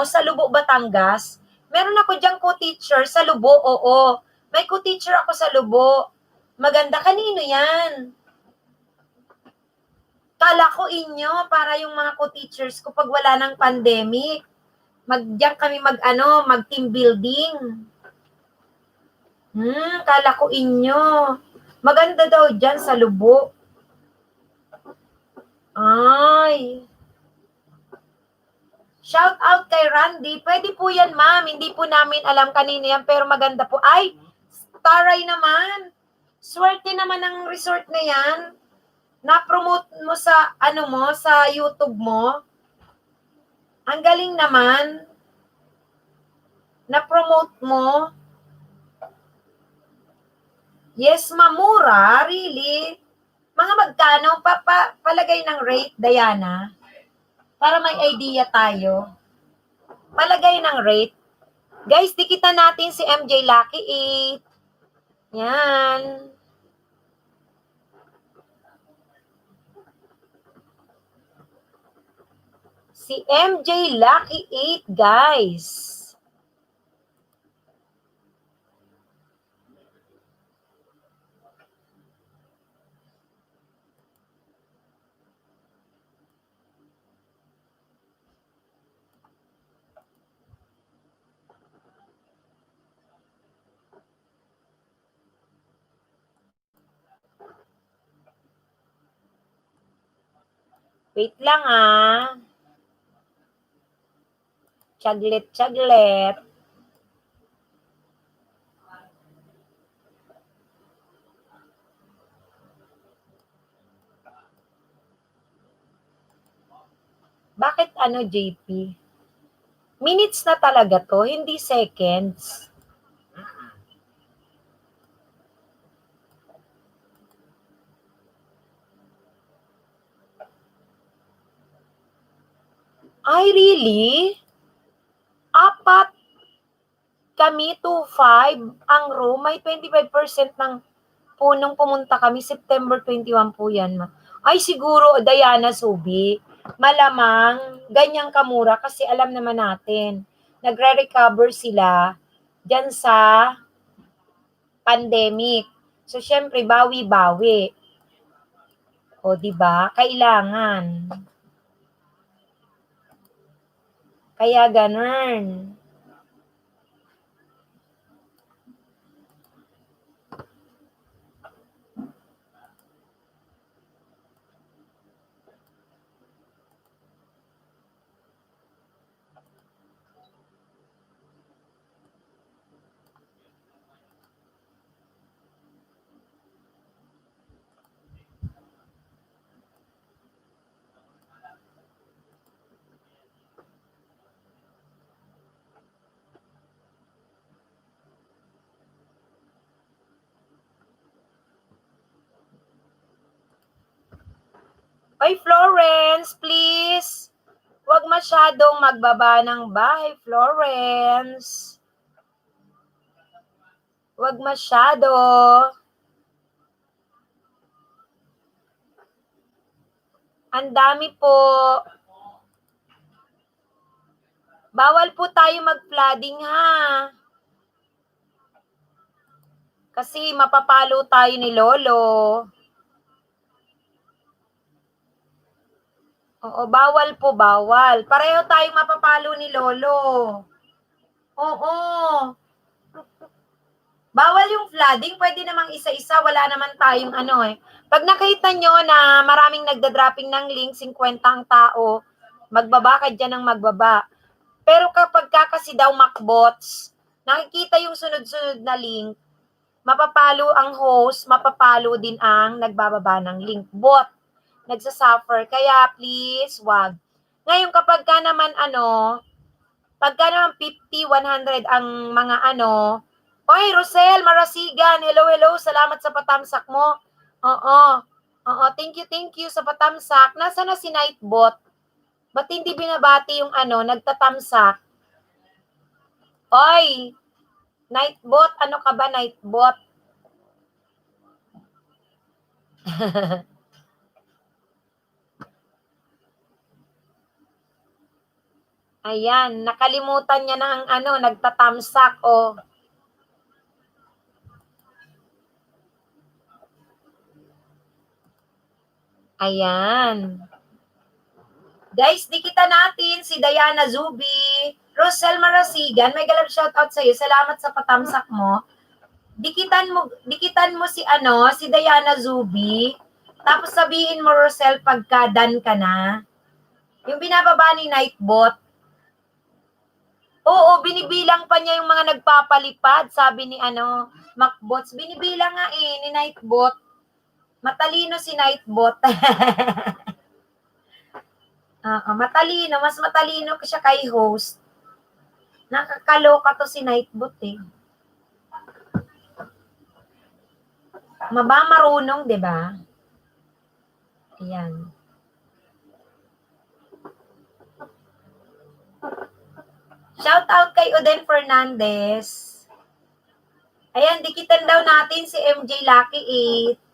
[SPEAKER 1] sa Lubo, Batangas, meron ako dyang co-teacher sa Lubo, oo. May co-teacher ako sa Lubo. Maganda, kanino yan? Kala ko inyo, para yung mga co-teachers ko pag wala ng pandemic. Diyan kami mag-team building. Kala ko inyo. Maganda daw dyan sa Lubo. Ay. Shout out kay Randy. Pwede po yan, ma'am. Hindi po namin alam kanino yan, pero maganda po. Ay, taray naman. Swerte naman ang resort na yan. Na-promote mo sa, sa YouTube mo. Ang galing naman. Na-promote mo. Yes, mamura. Really? Mga magkano? Palagay ng rate, Diana. Para may idea tayo. Palagay ng rate. Guys, dikitan natin si MJ Lucky 8. Yan. Si MJ Lucky 8, guys. Wait lang Chaglit. Bakit JP? Minutes na talaga to, hindi seconds. Ay, really? 4 kami, 2-5 ang room. May 25% ng punong pumunta kami. September 21 po yan. Ay, siguro, Diana Zubi. Malamang, ganyang kamura kasi alam naman natin, nagre-recover sila dyan sa pandemic. So, syempre, bawi-bawi. O, diba? Kailangan. Kaya ganun. Oy, Florence, please. Huwag masyadong magbaba ng bahay, Florence. Huwag masyado. Ang dami po. Bawal po tayo mag-flooding, ha? Kasi mapapalo tayo ni Lolo. Oo, bawal po, bawal. Pareho tayong mapapalo ni Lolo. Oo. Bawal yung flooding, pwede namang isa-isa, wala naman tayong ano eh. Pag nakita nyo na maraming nagda-dropping ng link, 50 ang tao, magbaba ka dyan ng magbaba. Pero kapag kasi daw makbots, nakikita yung sunod-sunod na link, mapapalo ang host, mapapalo din ang nagbababa ng link. Bot, nagsasuffer. Kaya please, wag. Ngayon kapag ka naman pagka naman 50, 100 ang mga Oy, Rosel, Marasigan, hello, hello, salamat sa patamsak mo. Oo, thank you sa patamsak. Nasaan na si Nightbot? Ba't hindi binabati yung nagtatamsak? Oy, Nightbot, ano ka ba, Nightbot? Ayan, nakalimutan niya na ang nagtatamsak, oh. Ayan. Guys, dikita natin si Diana Zubi, Rosel Marasigan, may galap shoutout sa iyo. Salamat sa patamsak mo. Dikitan mo si Diana Zubi. Tapos sabihin mo, Rosel, pagka done ka na. Yung binababa ni Nightbot. Oo, binibilang pa niya yung mga nagpapalipad, sabi ni Macbots. Binibilang nga ni Nightbot. Matalino si Nightbot. Matalino, mas matalino siya kay host. Nakakaloka to si Nightbot eh. Marunong, 'di ba? Ayan. Shout out kay Oden Fernandez. Ayan, dikitan daw natin si MJ Lucky 8.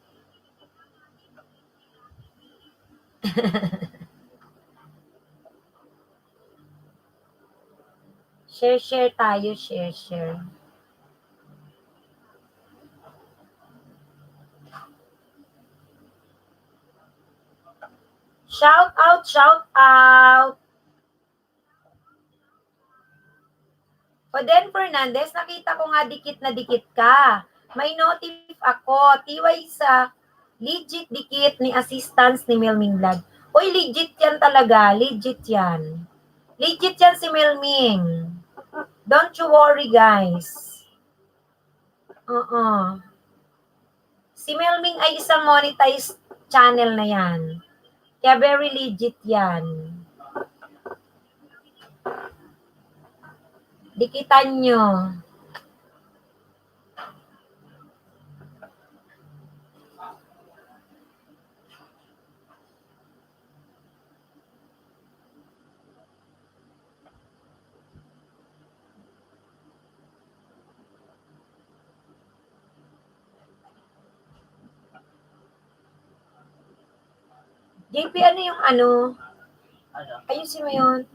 [SPEAKER 1] Share tayo, share. Shout out. Oden Fernandez, nakita ko nga dikit na dikit ka. May notif ako. Tiway sa legit dikit ni assistance ni Melming Vlog. Uy, legit yan talaga. Legit yan. Legit yan si Melming. Don't you worry, guys. Si Melming ay isang monetized channel na yan. Kaya very legit yan. Dikitan nyo. JP, ano yung ayusin mo yun.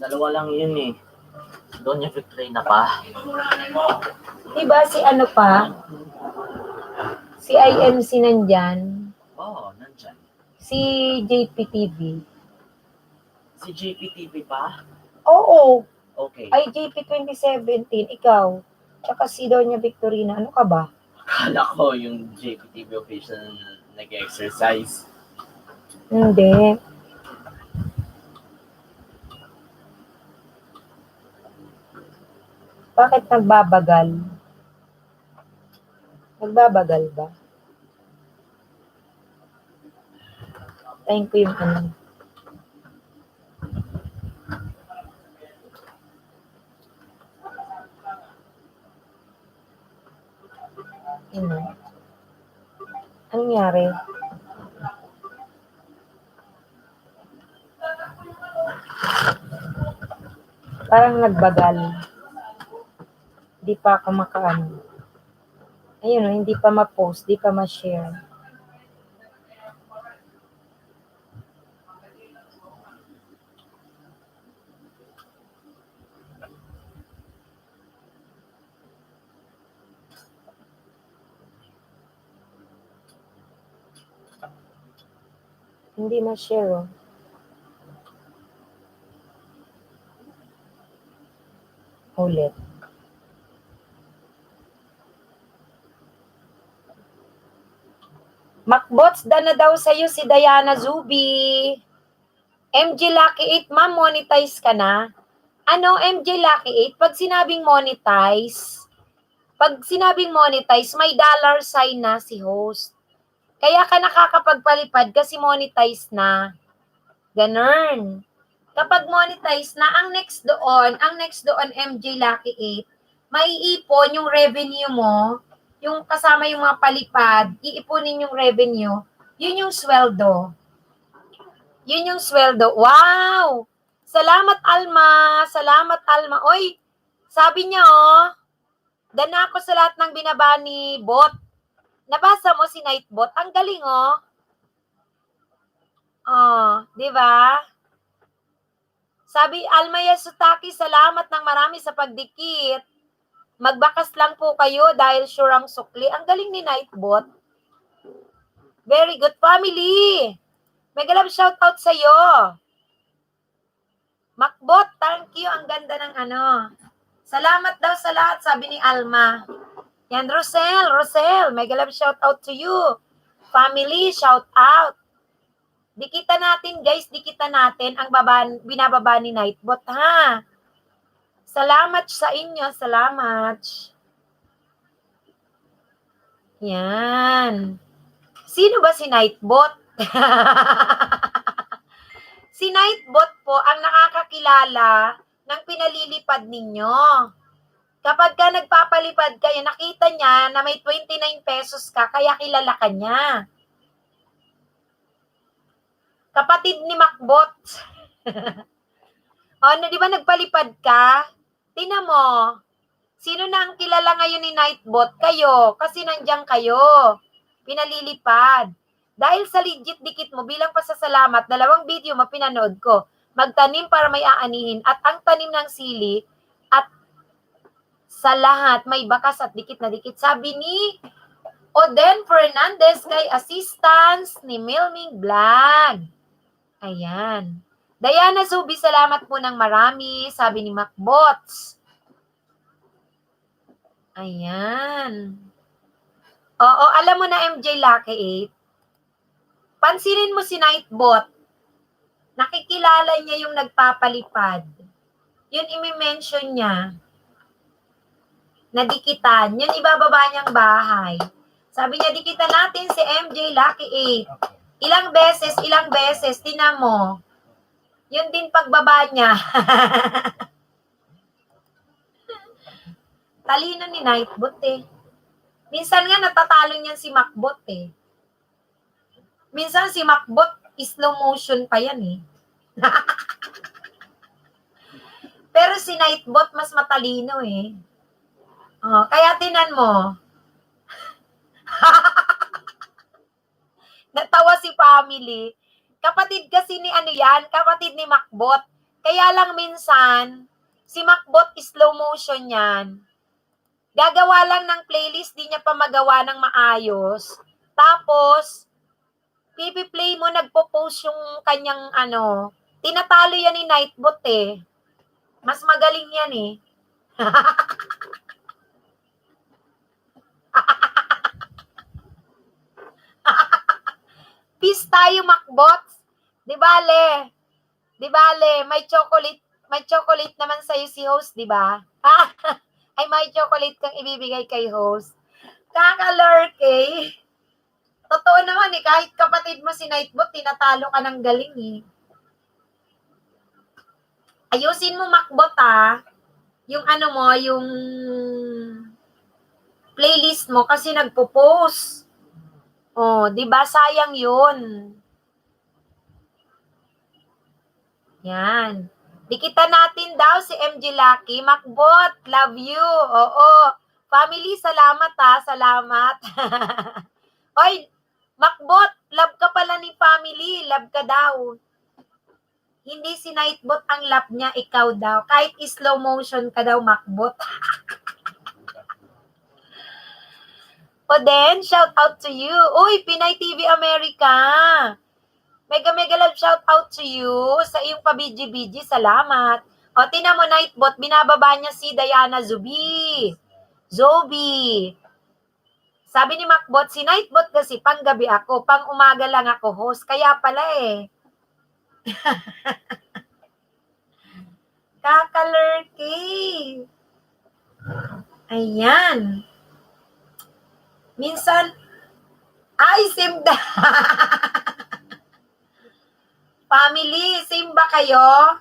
[SPEAKER 4] Dalawa lang yun eh. Doon yung victory na pa.
[SPEAKER 1] Diba si pa? Si IMC nandyan.
[SPEAKER 4] Oo, nandyan.
[SPEAKER 1] Si JPTV.
[SPEAKER 4] Si JPTV pa?
[SPEAKER 1] Oo.
[SPEAKER 4] Okay.
[SPEAKER 1] Ay, JP 2017. Ikaw. Tsaka si Doña Victorina. Ano ka ba?
[SPEAKER 4] Akala ko yung JPTV official nag-exercise.
[SPEAKER 1] Hindi. Bakit nagbabagal? Nagbabagal ba? Tayin ko yung ano. Ano? Anong nangyari? Parang nagbagal. Hindi pa ako makaano. Ayun, oh, hindi pa ma-post, hindi pa ma-share. Hindi ma-share, oh. Ulit. Macbots na daw sa'yo si Diana Zubi. MJ Lucky 8, ma'am, monetize ka na? Ano, MJ Lucky 8? Pag sinabing monetize, may dollar sign na si host. Kaya ka nakakapagpalipad kasi monetize na. Ganun. Kapag monetize na, ang next doon, MJ Lucky 8, maiipon yung revenue mo, yung kasama yung mga palipad, iipunin yung revenue, yun yung sweldo. Yun yung sweldo. Wow! Salamat, Alma. Salamat, Alma. Oy, sabi niya, dana ako sa lahat ng binaba ni Bot. Nabasa mo si Nightbot? Ang galing, oh. Oh, di ba? Sabi, Alma Yasutaki, salamat ng marami sa pagdikit. Magbakas lang po kayo dahil sure ang sukli. Ang galing ni Nightbot. Very good family. Mega love shoutout sa'yo. Macbot, thank you. Ang ganda ng ano. Salamat daw sa lahat, sabi ni Alma. Yan, Rosel, mega love shoutout to you. Family, shoutout. Dikitan natin, guys, dikitan natin ang binababa ni Nightbot, ha? Salamat sa inyo, salamat. Yan. Sino ba si Nightbot? Si Nightbot po ang nakakakilala ng pinalilipad ninyo. Kapag ka nagpapalipad kayo, nakita niya na may 29 pesos ka, kaya kilala ka niya. Kapatid ni Macbot. Di ba nagpalipad ka? Tingnan mo. Sino na ang kilala ngayon ni Nightbot? Kayo. Kasi nandiyan kayo. Pinalilipad. Dahil sa legit dikit mo, bilang pasasalamat, 2 video mapinanood ko. Magtanim para may aanihin. At ang tanim ng sili, at sa lahat, may bakas at dikit na dikit. Sabi ni Oden Fernandez kay assistance ni Milming Vlog. Ayan. Diana Zubi, salamat po ng marami, sabi ni Macbots. Ayan. Oo, alam mo na MJ Lucky 8. Pansinin mo si Nightbot. Nakikilala niya yung nagpapalipad. Yun imi-mention niya. Nadikitan. Yun ibababa niyang bahay. Sabi niya, dikitan natin si MJ Lucky 8. Ilang beses, tingnan mo. Yun din pagbaba niya. Talino ni Nightbot eh. Minsan nga natatalo niyan si Macbot eh. Minsan si Macbot, slow motion pa yan eh. Pero si Nightbot mas matalino eh. Kaya tinan mo. Natawa si family. Kapatid kasi ni kapatid ni Macbot. Kaya lang minsan, si Macbot slow motion yan. Gagawa lang ng playlist, di niya pa magawa ng maayos. Tapos, pipi-play mo, nagpo-post yung kanyang tinatalo yan ni Nightbot eh. Mas magaling yan eh. Peace tayo, Macbots. Di bale, may chocolate naman sa'yo si host, di ba? Ay, may chocolate kang ibibigay kay host. Kakalurke. Totoo naman eh, kahit kapatid mo si Nightbot, tinatalo ka ng galing eh. Ayusin mo, Macbot yung yung playlist mo kasi nagpo-post. Oh, 'di ba sayang 'yun? Yan. Dikitan natin daw si MJ Lucky. Macbot, love you. Oo. Family, salamat salamat. Oy, Macbot, love ka pala ni family. Love ka daw. Hindi si Nightbot ang love niya, ikaw daw. Kahit slow motion ka daw, Macbot. O then, shout out to you. Uy, Pinay TV America. Mega love shout out to you sa iyong pabiji-biji. Salamat. O, tina mo, Nightbot, binababa niya si Diana Zobi. Sabi ni Macbot, si Nightbot kasi panggabi ako, pang umaga lang ako host. Kaya pala eh. Kakalurky. Ayan. Minsan, simda. Family, simba kayo?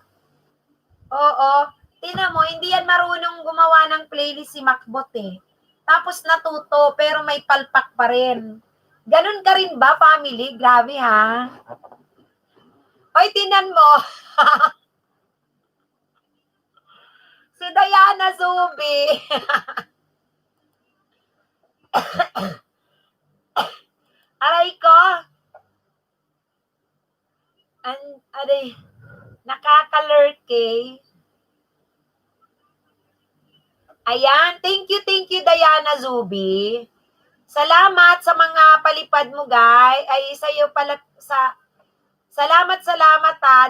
[SPEAKER 1] Oo. Tingnan mo, hindi yan marunong gumawa ng playlist si Macbot eh. Tapos natuto, pero may palpak pa rin. Ganun ka rin ba, family? Grabe ha? Hoy, tingnan mo. Si Diana Zubi. Aray ko. Aray, nakakalurke. Ayan, thank you Diana Zubi. Salamat sa mga palipad mo, guys. Ay, sa iyo pala, salamat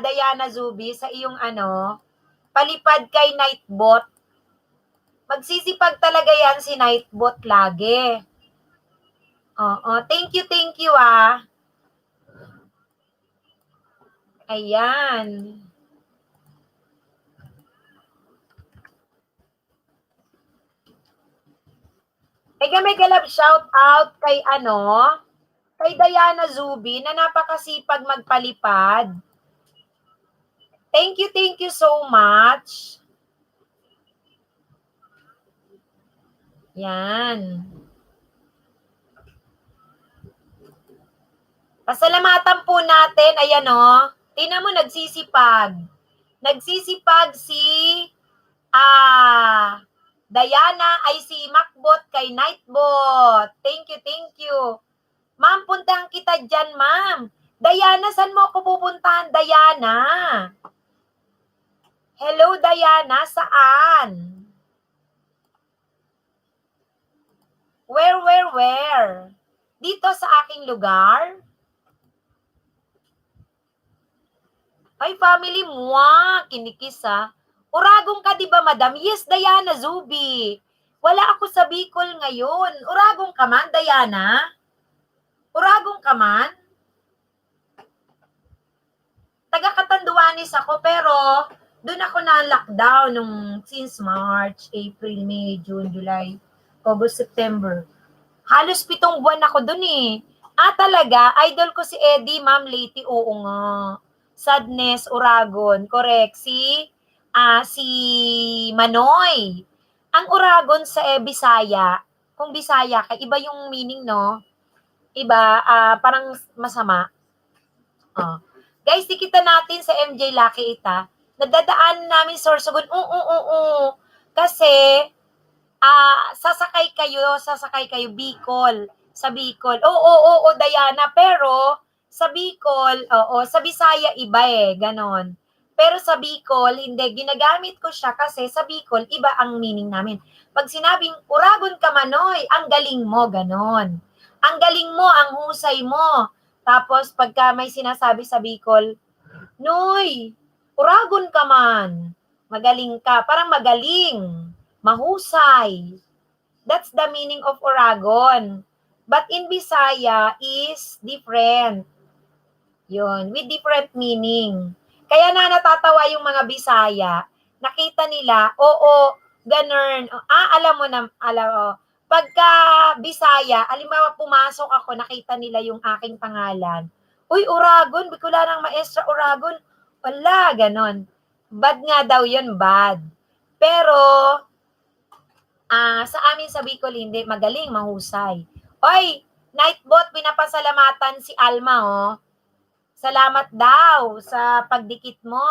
[SPEAKER 1] Diana Zubi, sa iyong palipad kay Nightbot. Magsisipag talaga yan si Nightbot lagi. Oo, thank you Ayan. Mega love shout out kay kay Diana Zubi na napakasipag magpalipad. Thank you so much. Yan. Pasalamatan po natin, ayan tingnan mo, nagsisipag. Nagsisipag si Diana ay si Macbot kay Nightbot. Thank you. Ma'am, puntahan kita dyan, ma'am. Diana, saan mo ako pupuntahan, Diana? Hello, Diana, saan? Where? Dito sa aking lugar? Ay, family mo, kinikis Uragong ka, di ba, madam? Yes, Diana Zubi. Wala ako sa Bicol ngayon. Uragong ka man, Diana? Uragong ka man? Taga-Katanduanes ako, pero doon ako na-lockdown since March, April, May, June, July, August, September. Halos 7 buwan ako doon eh. Talaga? Idol ko si Eddie, Ma'am Lady, oo nga. Sadness, Uragon, correct. Si Manoy. Ang Uragon sa Bisaya, kung Bisaya ka, iba yung meaning, no? Iba, parang masama. Guys, dikita natin sa MJ Lucky ita. Nadadaan namin Sorsogon. Oo. Kasi, sasakay kayo Bicol. Sa Bicol. Oo, Diana. Pero, sa Bicol, sa Bisaya iba ganon. Pero sa Bicol, hindi. Ginagamit ko siya kasi sa Bicol, iba ang meaning namin. Pag sinabing, uragon ka manoy, ang galing mo, ganon. Ang galing mo, ang husay mo. Tapos, pagka may sinasabi sa Bicol, Noy, uragon ka man. Magaling ka. Parang magaling. Mahusay. That's the meaning of uragon. But in Bisaya is different. Yun, with different meaning. Kaya na natatawa yung mga Bisaya, nakita nila, oo, ganun. Alam mo na, pagka Bisaya, alimbawa pumasok ako, nakita nila yung aking pangalan. Uy, Uragon, Bicolanang Maestra Uragon. Wala, ganun. Bad nga daw yun, bad. Pero, sa amin sa Bicol, hindi. Magaling, mahusay. Oy, Nightbot, pinapasalamatan si Alma, oh. Salamat daw sa pagdikit mo.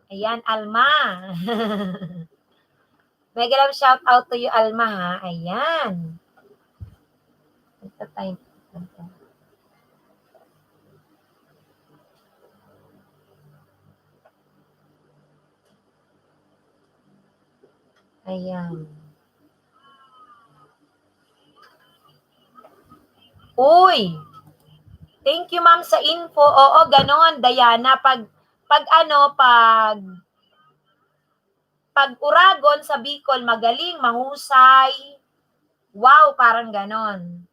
[SPEAKER 1] Ayan, Alma. Mega love shout out to you, Alma, ha. Ayan. Ito tayo. Ayan. Uy! Thank you, ma'am, sa info. Oo, ganon, Diana. Pag Uragon sa Bicol, magaling, mahusay. Wow, parang ganon.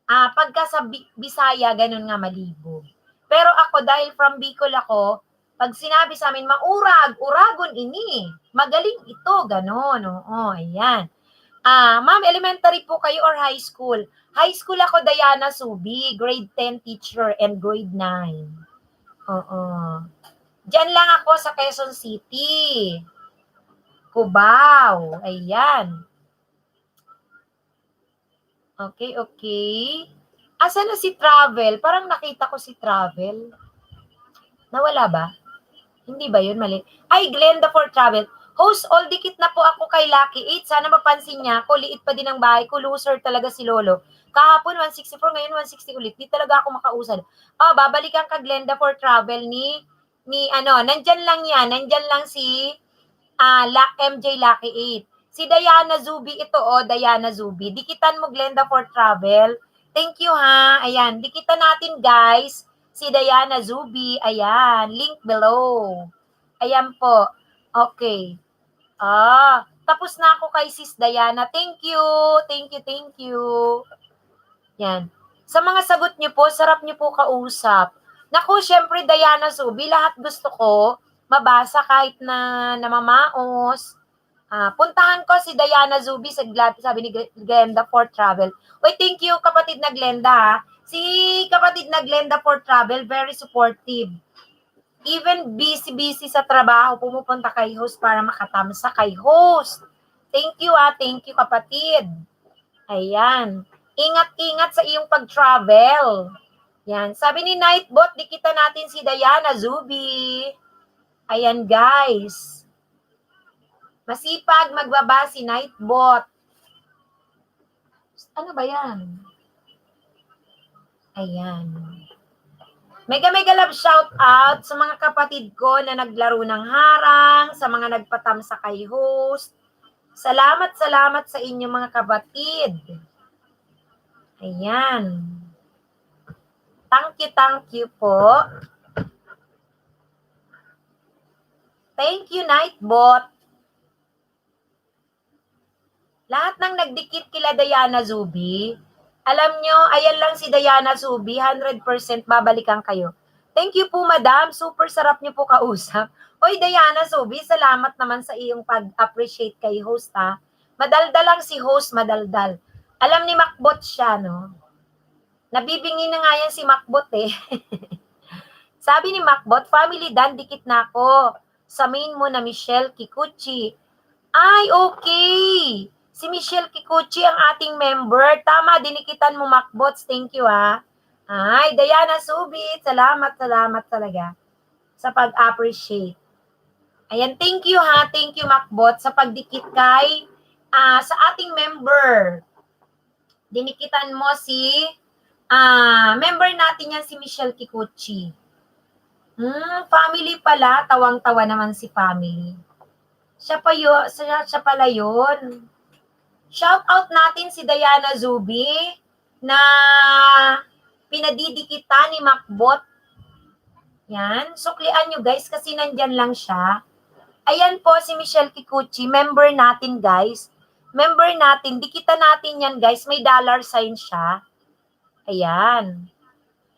[SPEAKER 1] Pagka sa Bisaya, ganon nga, malibo. Pero ako, dahil from Bicol ako, pag sinabi sa amin, uragon ini. Magaling ito, ganon. Oo, ayan. Ma'am, elementary po kayo or high school? High school ako, Diana Subi, grade 10 teacher and grade 9. Oo. Diyan lang ako sa Quezon City. Cubao. Ayan. Okay. Asa na si Travel? Parang nakita ko si Travel. Nawala ba? Hindi ba yun? Mali. Ay, Glenda for Travel. Host, all dikit na po ako kay Lucky 8. Sana mapansin niya ako. Liit pa din ang bahay ko. Loser talaga si Lolo. Kahapon 164, ngayon 160 ulit. Di talaga ako makausad. Babalikan ka Glenda for Travel ni nandyan lang yan. Nandyan lang si MJ Lucky 8. Si Diana Zubi ito, Diana Zubi. Dikitan mo Glenda for Travel. Thank you, ha. Ayan, dikitan natin, guys. Si Diana Zubi. Ayan, link below. Ayan po. Okay. Tapos na ako kay Sis Diana. Thank you. Yan. Sa mga sagot niyo po, sarap niyo po kausap. Naku, syempre Diana Zubi, lahat gusto ko mabasa kahit na namamaos. Puntahan ko si Diana Zubi, sabi ni Glenda for Travel. Uy, thank you kapatid na Glenda, ha. Si kapatid na Glenda for Travel, very supportive. Even busy sa trabaho, pumupunta kay host para makatamsa kay host. Thank you, kapatid. Ayan. Ingat-ingat sa iyong pag-travel. Yan. Sabi ni Nightbot, dikita natin si Diana Zubi. Ayan, guys. Masipag magbaba si Nightbot. Ano ba yan? Ayan. Mega love shout out sa mga kapatid ko na naglaro ng harang, sa mga nagpatamsa kay host. Salamat sa inyo mga kapatid. Ayan. Thank you po. Thank you, Nightbot. Lahat ng nagdikit kila Diana Zubi, alam nyo, ayan lang si Diana Zubi, 100% babalikan kayo. Thank you po, madam. Super sarap nyo po kausap. Oy, Diana Zubi, salamat naman sa iyong pag-appreciate kay host, ha. Madaldal lang si host, madaldal. Alam ni Macbot siya, no? Nabibingi na nga yan si Macbot, eh. Sabi ni Macbot, family dan, dikit na ako. Sa main mo na Michelle Kikuchi. Ay, okay. Si Michelle Kikuchi ang ating member. Tama, dinikitan mo, Macbots. Thank you, ha. Ay, Diana Subit. Salamat talaga sa pag-appreciate. Ayan, thank you, ha. Thank you, Macbot, sa pagdikit kay sa ating member. Dinikitan mo si member natin yan, si Michelle Kikuchi. Family pala. Tawang-tawa naman si family. Siya pala yun. Shout out natin si Diana Zubi na pinadidikita ni Macbot. Yan. Suklian nyo guys kasi nandyan lang siya. Ayan po si Michelle Kikuchi. Member natin guys. Member natin. Dikita natin yan guys. May dollar sign siya. Ayan.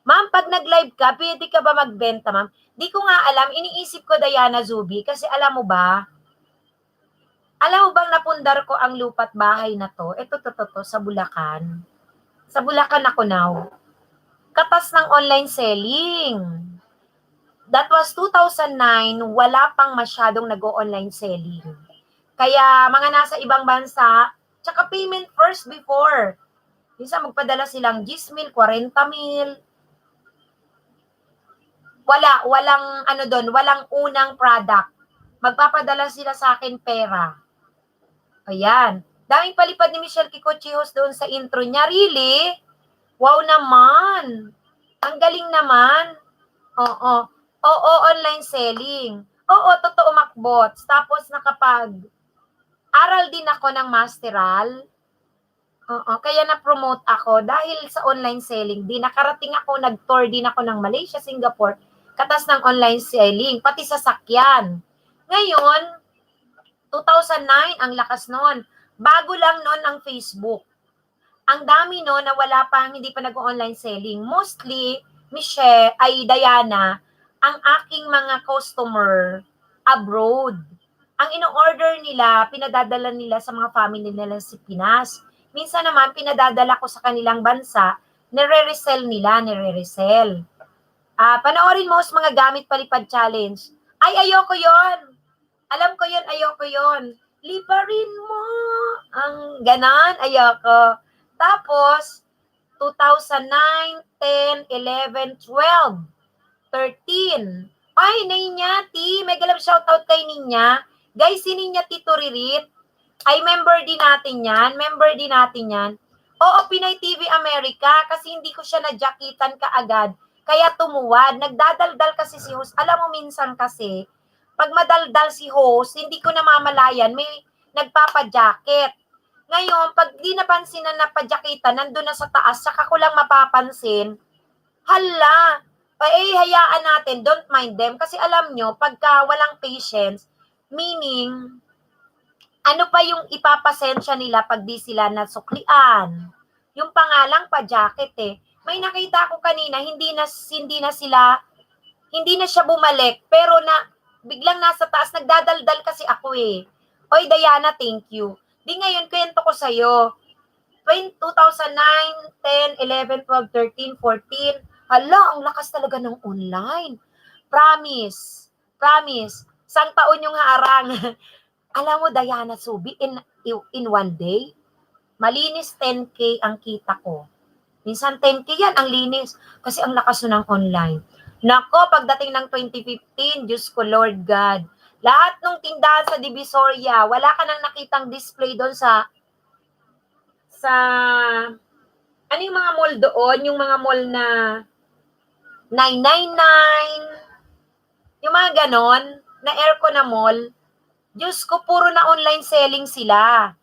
[SPEAKER 1] Ma'am, pag nag-live ka, pwede ka ba magbenta, ma'am? Di ko nga alam, iniisip ko Diana Zubi, kasi alam mo bang napundar ko ang lupa't bahay na to? Ito, sa Bulacan. Sa Bulacan ako now. Katas ng online selling. That was 2009, wala pang masyadong nag-o-online selling. Kaya mga nasa ibang bansa, tsaka payment first before. Minsan magpadala silang 10,000, 40,000. Walang unang product. Magpapadala sila sa akin pera. Ayan. Daming palipad ni Michelle Kikuchihos doon sa intro niya. Really? Wow naman. Ang galing naman. Oo, online selling. Oo, totoo Macbots. Tapos aral din ako ng masteral. Kaya na-promote ako dahil sa online selling. Nakarating ako, nag-tour din ako ng Malaysia, Singapore. Katas ng online selling, pati sasakyan. Ngayon, 2009, ang lakas nun. Bago lang nun ang Facebook. Ang dami nun na hindi pa nag-online selling. Mostly, Diana, ang aking mga customer abroad. Ang ino-order nila, pinadadala nila sa mga family nila sa Pinas. Minsan naman, pinadadala ko sa kanilang bansa, nire-resell. Panoorin mo sa mga gamit palipad challenge. Ay, ayoko yon. Alam ko yon, ayoko yon. Liparin mo. Ang ganon, ayoko. Tapos, 2009, 10, 11, 12, 13. Ay, Ninyati. May galap shoutout kay Ninya. Guys, si Ninya Tito Ririt. Ay, member din natin yan. Oo, Pinay TV America. Kasi hindi ko siya nadyakitan kaagad. Kaya tumuwad. Nagdadaldal kasi si host. Alam mo minsan kasi, pag madaldal si host, hindi ko namamalayan, may nagpapajacket. Ngayon, pag di napansin na napadyakitan, nandun na sa taas, saka ko lang mapapansin, hala, hayaan natin, don't mind them. Kasi alam nyo, pagka walang patience, meaning, ano pa yung ipapasensya nila pag di sila nasuklian? Yung pangalang pa-jacket May nakita ko kanina, hindi na siya bumalik, pero biglang nasa taas, nagdadaldal kasi ako Oy, Diana, thank you. Di ngayon, kwento ko sa'yo. 2009, 10, 11, 12, 13, 14. Hala, ang lakas talaga ng online. Promise. Sang taon yung harang. Alam mo, Diana Subi, in one day, malinis 10K ang kita ko. Minsan 10K yan, ang linis. Kasi ang lakas ng online. Nako, pagdating ng 2015, Diyos ko, Lord God. Lahat ng tindahan sa Divisoria, wala ka nang nakitang display doon sa ano yung mga mall doon? Yung mga mall na 999, yung mga ganon, na aircon na mall. Diyos ko, puro na online selling sila.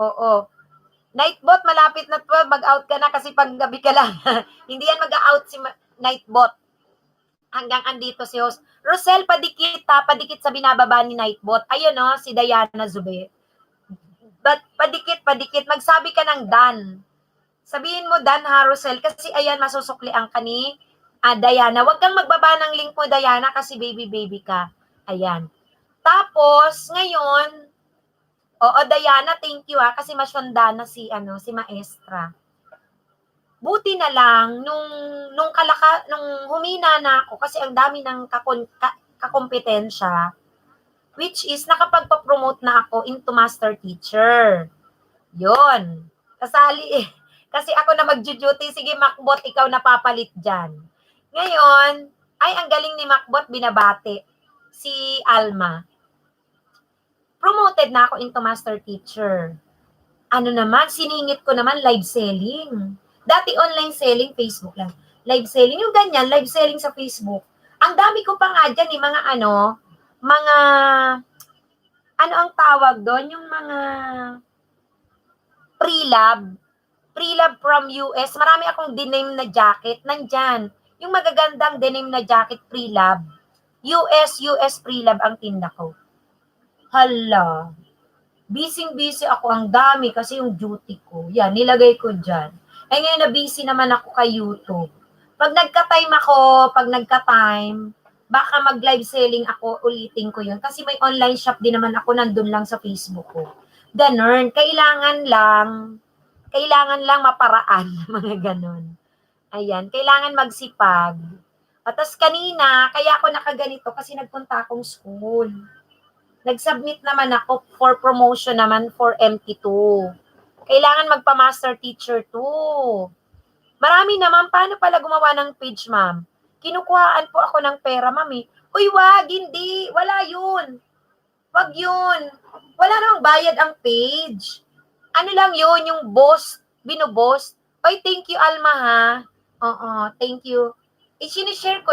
[SPEAKER 1] Oo. Nightbot, malapit na 12, mag-out ka na kasi pag gabi ka lang. Hindi yan mag-out si Nightbot. Hanggang andito si host. Rosel, padikit sa binababa ni Nightbot. Ayun si Diana Zube. But padikit. Magsabi ka ng Dan. Sabihin mo Dan ha, Rosel, kasi ayan, masusuklian ka ni Diana. Huwag kang magbaba ng link mo, Diana, kasi baby ka. Ayan. Tapos, ngayon, Diana, thank you kasi masyanda na si Maestra. Buti na lang, nung humina na ako, kasi ang dami ng kakompetensya, which is nakapagpa-promote na ako into master teacher. Yun. Kasali kasi ako na mag-duty, sige Macbot, ikaw napapalit dyan. Ngayon, ang galing ni Macbot, binabati si Alma. Promoted na ako into master teacher. Siningit ko naman live selling. Dati online selling, Facebook lang. Live selling, yung ganyan, live selling sa Facebook. Ang dami ko pa nga dyan, mga ano ang tawag doon? Yung mga pre-lab from US. Marami akong denim na jacket. Nandyan. Yung magagandang denim na jacket pre-lab. US pre-lab ang tinda ko. Hala. Busy ako. Ang dami kasi yung duty ko. Yan, nilagay ko dyan. Eh ngayon na busy naman ako kay YouTube. Pag nagka-time, baka mag-live selling ako, ulitin ko yun. Kasi may online shop din naman ako, nandun lang sa Facebook ko. Ganun. Kailangan lang maparaan. Mga ganun. Ayan. Kailangan magsipag. At tas kanina, kaya ako nakaganito kasi nagpunta akong school. Nag-submit naman ako for promotion naman for MT2. Kailangan magpa-master teacher 2. Marami naman, paano pala gumawa ng page, ma'am? Kinukuhaan po ako ng pera, ma'am eh. Uy, wag, hindi. Wala yun. Wag yun. Wala namang bayad ang page. Ano lang yun, yung binuboss. Oy, thank you, Alma, ha? Oo, thank you. Sinishare ko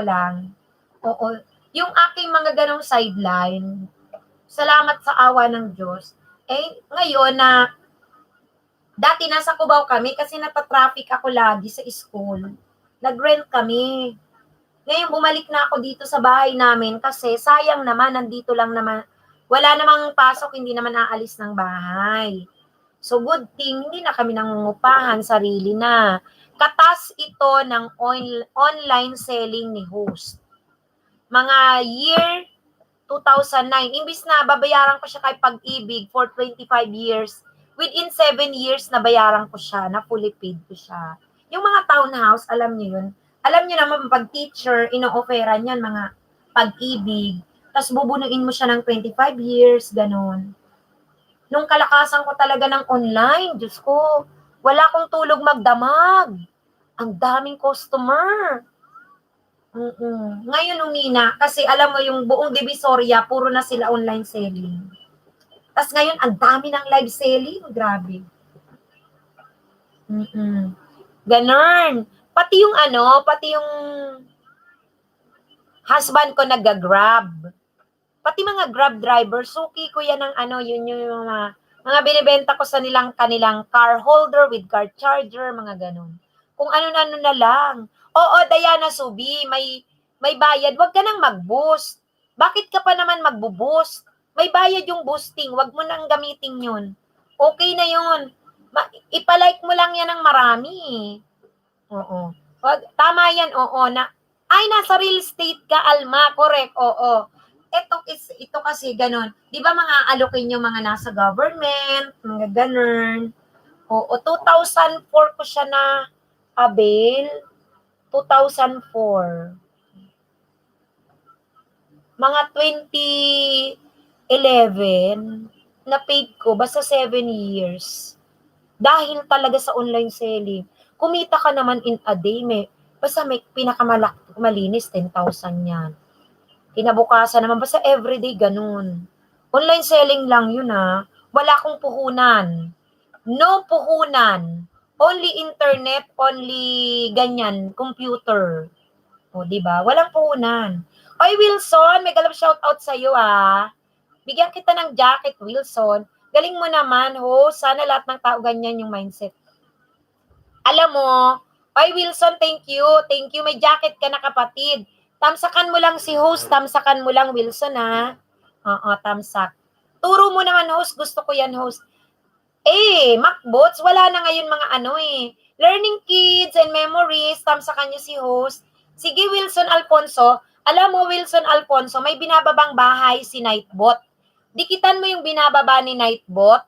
[SPEAKER 1] lang. Oo. Yung aking mga ganong sideline, salamat sa awa ng Diyos. Eh, ngayon na, dati nasa Cubao kami kasi natatraffic ako lagi sa school. Nag-rent kami. Ngayon, bumalik na ako dito sa bahay namin kasi sayang naman, nandito lang naman, wala namang pasok, hindi naman aalis ng bahay. So, good thing, hindi na kami nangungupahan, sarili na. Katas ito ng online selling ni host. Mga year 2009, imbis na babayaran ko siya kay Pag-ibig for 25 years, within 7 years na bayaran ko siya, na fully paid ko siya. Yung mga townhouse, alam niyo yun. Alam niyo naman, pag teacher, ino-offeran yan, mga Pag-ibig. Tapos bubunuin mo siya ng 25 years, ganun. Nung kalakasan ko talaga ng online, Diyos ko, wala akong tulog magdamag. Ang daming customer. Ngayon umina, kasi alam mo yung buong Divisoria, puro na sila online selling. Tapos ngayon, ang dami ng live selling. Grabe. Ganun. Pati yung husband ko nag-grab. Pati mga grab driver, suki ko yan ng yun yung mga binibenta ko sa kanilang car holder with car charger, mga ganun. Kung ano-ano na lang. Oo, Diana Subi, may bayad, wag ka nang mag-boost. Bakit ka pa naman mag-boost? May bayad yung boosting, wag mo nang gamitin yun. Okay na yun. Ipalike mo lang yan ng marami. Oo. Tama yan, oo. Nasa real estate ka, Alma, correct, oo. Ito kasi ganun. Di ba mga alokin yung mga nasa government, mga ganun. Oo, 2004 ko siya na avail. 2004. Mga 2011, na paid ko, basta 7 years. Dahil talaga sa online selling. Kumita ka naman in a day, basta may pinakamalinis, 10,000 yan. Kinabukasan naman, basta everyday ganun. Online selling lang yun ha. Wala akong puhunan. No puhunan. Only internet, only ganyan, computer. O, diba? Walang puhunan. Oy, Wilson, may galap shoutout sa'yo ha. Bigyan kita ng jacket, Wilson. Galing mo naman, ho. Sana lahat ng tao ganyan yung mindset. Alam mo, oy, Wilson, thank you. Thank you. May jacket ka na, kapatid. Tamsakan mo lang si host, tamsakan mo lang, Wilson, ha? Oo, tamsak. Turo mo naman, host. Gusto ko yan, host. Macbots, wala na ngayon mga Learning Kids and Memories, tamsakan nyo si host. Sige, Wilson Alfonso. Alam mo, Wilson Alfonso, may binababang bahay si Nightbot. Dikitan mo yung binababa ni Nightbot.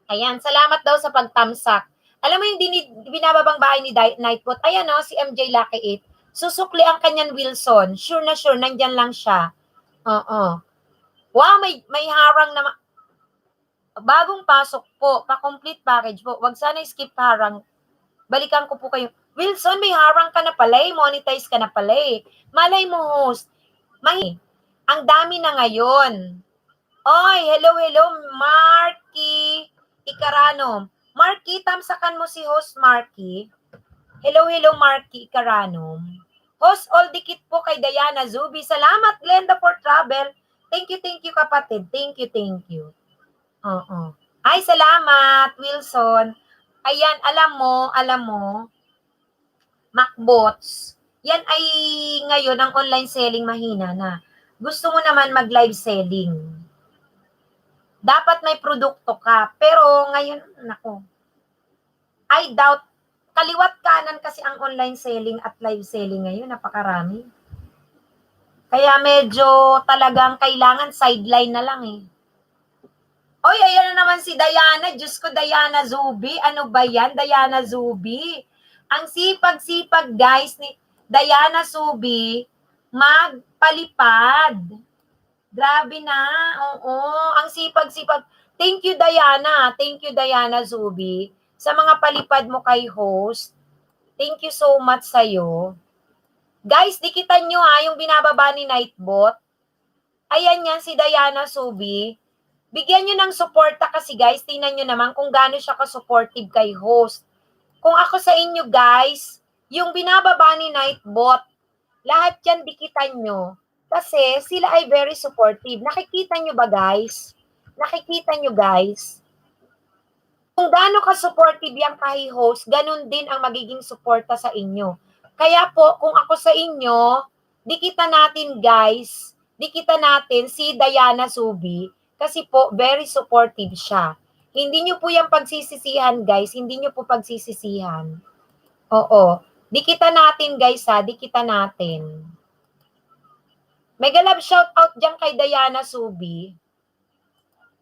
[SPEAKER 1] Ayan, salamat daw sa pagtamsak. Alam mo yung binababang bahay ni Nightbot? Ayan si MJ Lucky 8. Susukli ang kanyan Wilson. Sure na sure, nandyan lang siya. Oo. Wow, may harang na bagong pasok po, pa-complete package po. Wag sana skip harang. Balikan ko po kayo. Wilson, may harang ka na pala monetize ka na pala Malay mo, host. Ang dami na ngayon. Oy, hello, Marky Icarano. Marky, tamsakan mo si host Marky. Hello, Marky Icarano. Host all dikit po kay Diana Zubi. Salamat, Glenda, for travel. Thank you, kapatid. Thank you. Oo. Ay, salamat, Wilson. Ayan, alam mo, MacBots, yan ay ngayon ang online selling mahina na. Gusto mo naman mag-live selling. Dapat may produkto ka. Pero ngayon, nako, I doubt, kaliwat kanan kasi ang online selling at live selling ngayon, napakarami. Kaya medyo talagang kailangan sideline na lang eh. Oy, ayan na naman si Diana. Diyos ko, Diana Zubi. Ano ba yan, Diana Zubi? Ang sipag-sipag, guys, ni Diana Zubi, magpalipad. Grabe na. Oo, ang sipag-sipag. Thank you, Diana Zubi, sa mga palipad mo kay host. Thank you so much sa'yo. Guys, dikitan nyo yung binababa ni Nightbot. Ayan yan, si Diana Zubi. Bigyan nyo ng suporta kasi guys, tingnan nyo naman kung gaano siya ka-supportive kay host. Kung ako sa inyo guys, yung binababa ni Nightbot, lahat yan dikitan nyo. Kasi sila ay very supportive. Nakikita nyo ba guys? Kung gaano ka-supportive yan kay host, ganun din ang magiging suporta sa inyo. Kaya po, kung ako sa inyo, dikitan natin guys, dikitan natin si Diana Zubi, kasi po, very supportive siya. Hindi nyo po yung pagsisisihan, guys. Hindi nyo po pagsisisihan. Oo. Dikitan natin, guys, ha. Dikitan natin. Mega love shoutout dyan kay Diana Zubi.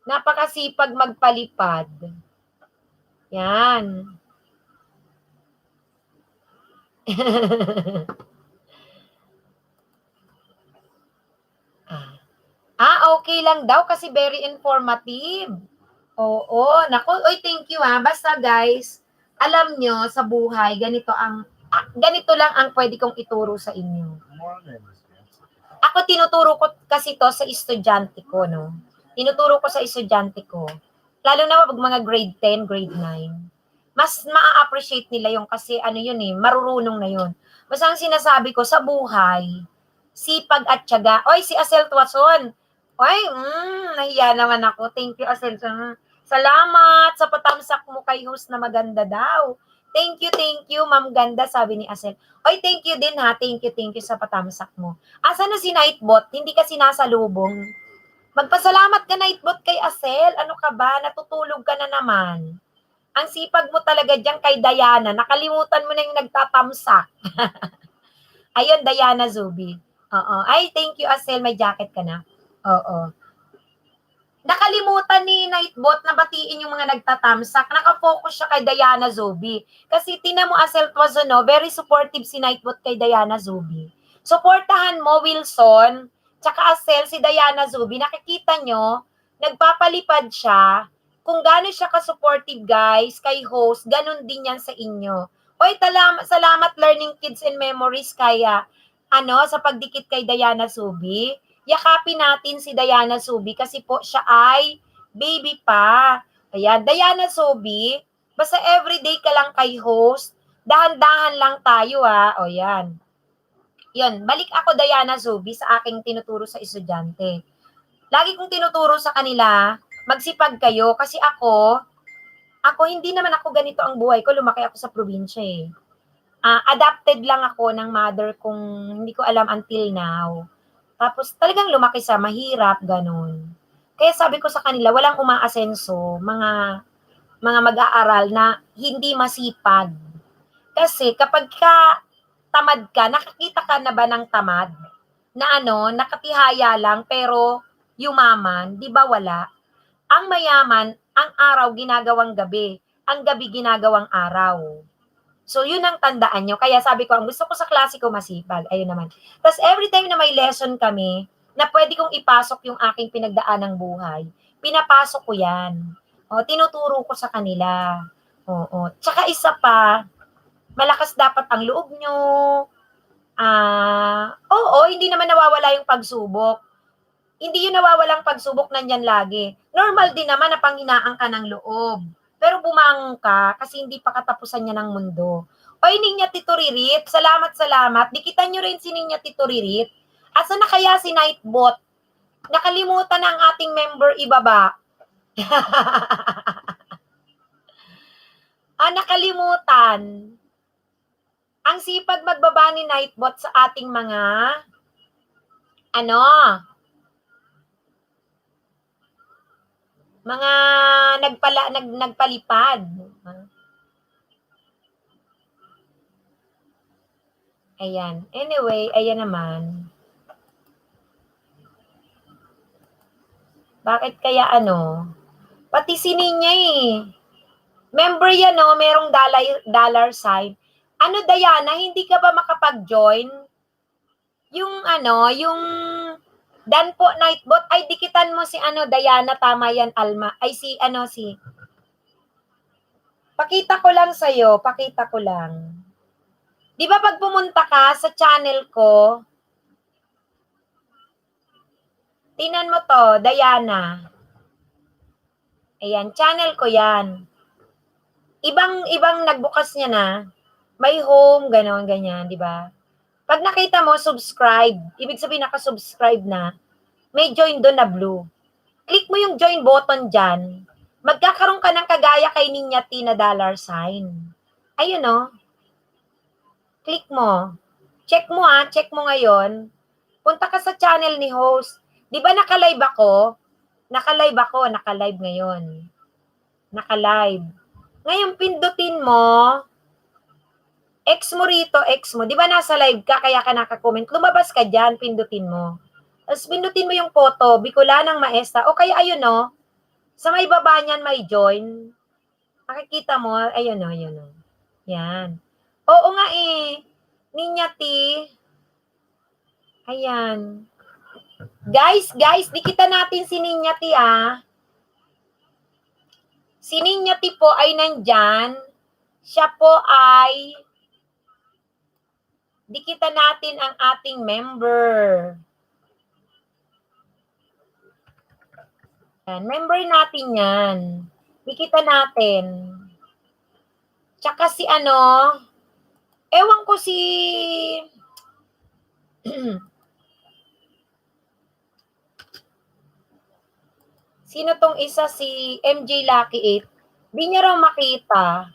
[SPEAKER 1] Napakasipag magpalipad. Yan. Okay lang daw kasi very informative. Oo, naku, oy, thank you ha. Basta guys, alam nyo sa buhay, ganito lang ang pwede kong ituro sa inyo. Ako tinuturo ko kasi to sa estudyante ko, no. Tinuturo ko sa estudyante ko. Lalo na pag mga grade 10, grade 9. Mas ma-appreciate nila yung kasi marurunong na yun. Basta ang sinasabi ko sa buhay, sipag at tiyaga. Oy, si Asel Tuason. Oy, nahiya naman ako. Thank you, Asel. Salamat sa patamsak mo kay host na maganda daw. Thank you, Ma'am Ganda, sabi ni Asel. Oy, thank you din ha. Thank you sa patamsak mo. Asa na si Nightbot? Hindi kasi nasa lubong. Magpasalamat ka, Nightbot, kay Asel. Ano ka ba? Natutulog ka na naman. Ang sipag mo talaga dyan kay Diana. Nakalimutan mo na yung nagtatamsak. Ayun, Diana Zubi. Oo. Ay, thank you, Asel. May jacket ka na. Oo. Nakalimutan ni Nightbot na batiin yung mga nagtatamsak. Nakafocus siya kay Diana Zubi. Kasi tina mo, Asel Tuazono, very supportive si Nightbot kay Diana Zubi. Suportahan mo, Wilson, tsaka Asel, si Diana Zubi. Nakikita nyo, nagpapalipad siya. Kung gaano siya ka-supportive, guys, kay host, ganun din yan sa inyo. Oy, salamat Learning Kids and Memories kaya sa pagdikit kay Diana Zubi. Yakapin natin si Diana Zubi kasi po siya ay baby pa. Ayan, Diana Zubi, basta everyday ka lang kay host, dahan-dahan lang tayo ha. O yan. Yun, balik ako Diana Zubi sa aking tinuturo sa estudyante. Lagi kong tinuturo sa kanila, magsipag kayo kasi ako hindi naman ako ganito ang buhay ko, lumaki ako sa probinsya eh. Adapted lang ako ng mother kong hindi ko alam until now. Tapos talagang lumaki sa mahirap, ganun. Kaya sabi ko sa kanila, walang umaasenso, mga mag-aaral na hindi masipag. Kasi kapag tamad ka, nakakita ka na ba ng tamad? Na nakatihaya lang pero yumaman, di ba wala? Ang mayaman, ang araw ginagawang gabi, ang gabi ginagawang araw. So, yun ang tandaan nyo. Kaya sabi ko, ang gusto ko sa klase ko masipag. Ayun naman. Tapos, every time na may lesson kami, na pwede kong ipasok yung aking pinagdaanang buhay, pinapasok ko yan. Tinuturo ko sa kanila. Tsaka isa pa, malakas dapat ang loob nyo. Hindi naman nawawala yung pagsubok. Hindi yun nawawalang pagsubok, nandyan lagi. Normal din naman na panghinaan ka ng loob. Pero bumangon ka kasi hindi pa katapusan niya ng mundo. O Oy, Ninya Tituririt, salamat. Dikitan nyo rin si Ninya Tituririt. Asa na kaya si Nightbot? Nakalimutan na ang ating member ibaba. Nakalimutan. Ang sipag magbaba ni Nightbot sa ating mga mga nagpalipad. Ayan. Anyway, ayan naman. Bakit kaya Pati si Ninya Member yan merong dollar sign. Diana, hindi ka ba makapag-join? Yung yung Danpo Nightbot, ay dikitan mo si Diana, tama yan, Alma. Ay si Pakita ko lang sa'yo, pakita ko lang. Di ba pag pumunta ka sa channel ko, tinan mo to, Diana. Ayan, channel ko yan. Ibang nagbukas niya na. May home, ganon, ganyan, di ba? Pag nakita mo, subscribe. Ibig sabihin, naka-subscribe na. May join doon na blue. Click mo yung join button dyan. Magkakaroon ka ng kagaya kay Ninya T na dollar sign. Ayun Click mo. Check mo check mo ngayon. Punta ka sa channel ni host. Di ba naka-live ako? Naka-live ngayon. Naka-live. Ngayon, pindutin mo. X mo rito, X mo. Di ba nasa live ka, kaya ka naka-comment? Lumabas ka dyan, pindutin mo. Tapos pindutin mo yung photo, Bicolanang Maestra. O kaya ayun sa may baba niyan may join. Makikita mo, ayun Yan. Oo nga Ninya T. Ayan. Guys, dikita natin si Ninya T Si Ninya T po ay nandyan. Siya po ay dikita natin ang ating member. Yan, member natin yan. Dikita natin. Tsaka si ewan ko si sino tong isa, si MJ Lucky 8. Di niya raw makita.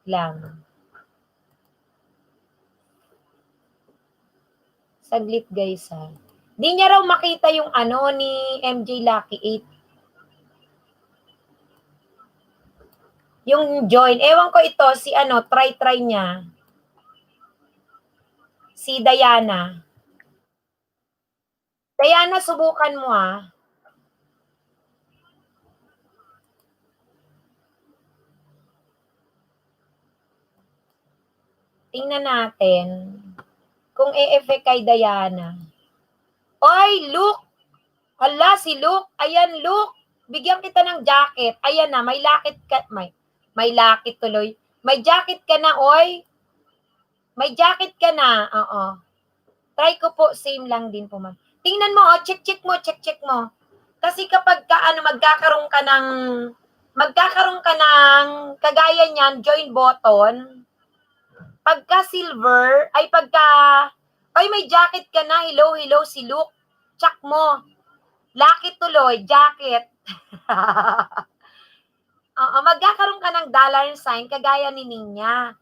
[SPEAKER 1] Lang. Saglit guys Di niya raw makita yung ni MJ Lucky 8. Yung join. Ewan ko ito, si try niya. Si Diana. Diana, subukan mo Tingnan natin kung e-effect kay Diana. Oy, Luke! Hala, si Luke. Ayan, Luke. Bigyan kita ng jacket. Ayan na, may lakit ka. May lakit tuloy. May jacket ka na, oy. May jacket ka na. Oo. Try ko po, same lang din po, ma'am. Tingnan mo, check mo. Kasi kapag magkakaroon ka ng kagaya niyan, join button. Pagka silver, ay may jacket ka na. Hello, si Luke. Check mo. Lucky tuloy, jacket. Magkakaroon ka ng dollar sign, kagaya ni Ninya.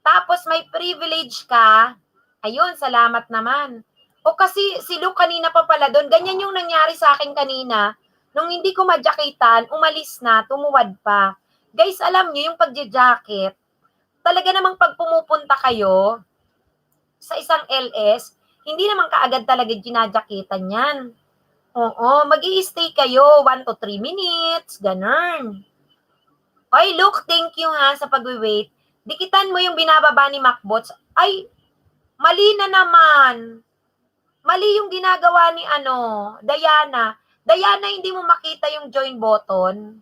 [SPEAKER 1] Tapos may privilege ka. Ayun, salamat naman. O kasi si Luke kanina pa pala doon. Ganyan yung nangyari sa akin kanina. Nung hindi ko madyakitan, umalis na, tumuwad pa. Guys, alam niyo yung pagja-jacket, talaga namang pag pumupunta kayo sa isang LS, hindi naman kaagad talaga ginadyakitan yan. Oo, mag-i-stay kayo 1 to 3 minutes, ganun. Oy, look, thank you sa pag-wait. Dikitan mo yung binababa ni MacBots. Ay, mali na naman. Mali yung ginagawa ni Diana. Diana, hindi mo makita yung join button.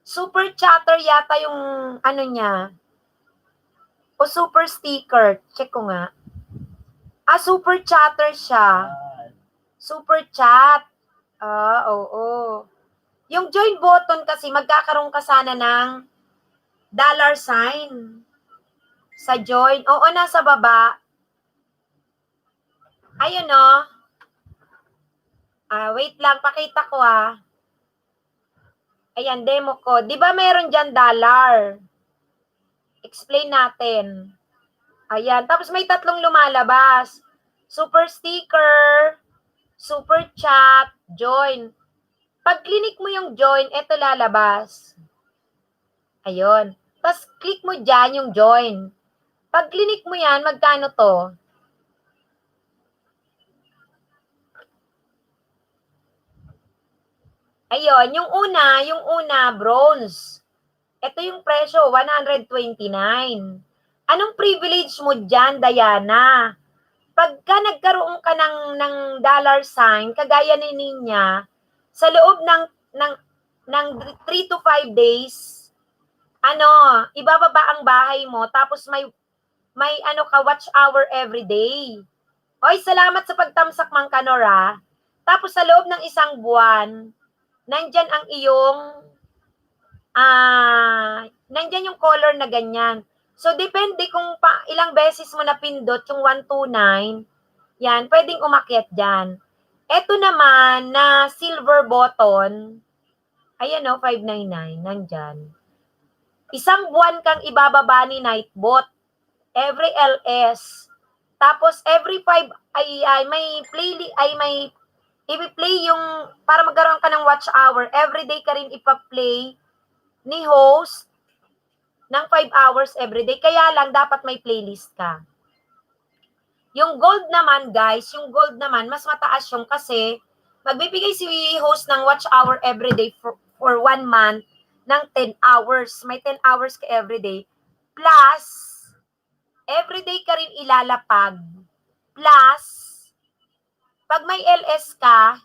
[SPEAKER 1] Super chatter yata yung niya. O super sticker? Check ko nga. Super chatter siya. Super chat. Oo. Yung join button kasi, magkakaroon ka sana ng dollar sign sa join. Oo, nasa baba. Ayun o. Wait lang, pakita ko Ayan, demo ko. Di ba meron dyan dollar? Explain natin. Ayan, tapos may tatlong lumalabas. Super sticker, super chat, join. Pag click mo yung join, eto lalabas. Ayun. Tapos click mo dyan yung join. Pag click mo yan, magkano to? Ayun, yung una, bronze. Ito yung presyo, 129. Anong privilege mo dyan, Diana? Pagka nagkaroon ka ng dollar sign, kagaya ni Ninya, sa loob ng 3 to 5 days, ibababa ang bahay mo, tapos may watch hour every day. Oy, salamat sa pagtamsak, Mang Kanora. Tapos sa loob ng isang buwan, nandyan ang iyong, nandyan yung color na ganyan. So, depende kung ilang beses mo napindot yung 129, yan, pwedeng umakyat dyan. Ito naman na silver button, ayan 599, nandyan. Isang buwan kang ibababa ni Nightbot, every LS. Tapos every 5 ay may i-play yung para magkaroon ka ng watch hour. Every day ka rin ipa-play ni host ng 5 hours every day. Kaya lang dapat may playlist ka. Yung gold naman, guys, mas mataas yung kasi magbibigay si host ng watch hour every day for 1 month ng 10 hours. May 10 hours ka every day. Plus, everyday ka rin ilalapag. Plus, pag may LS ka,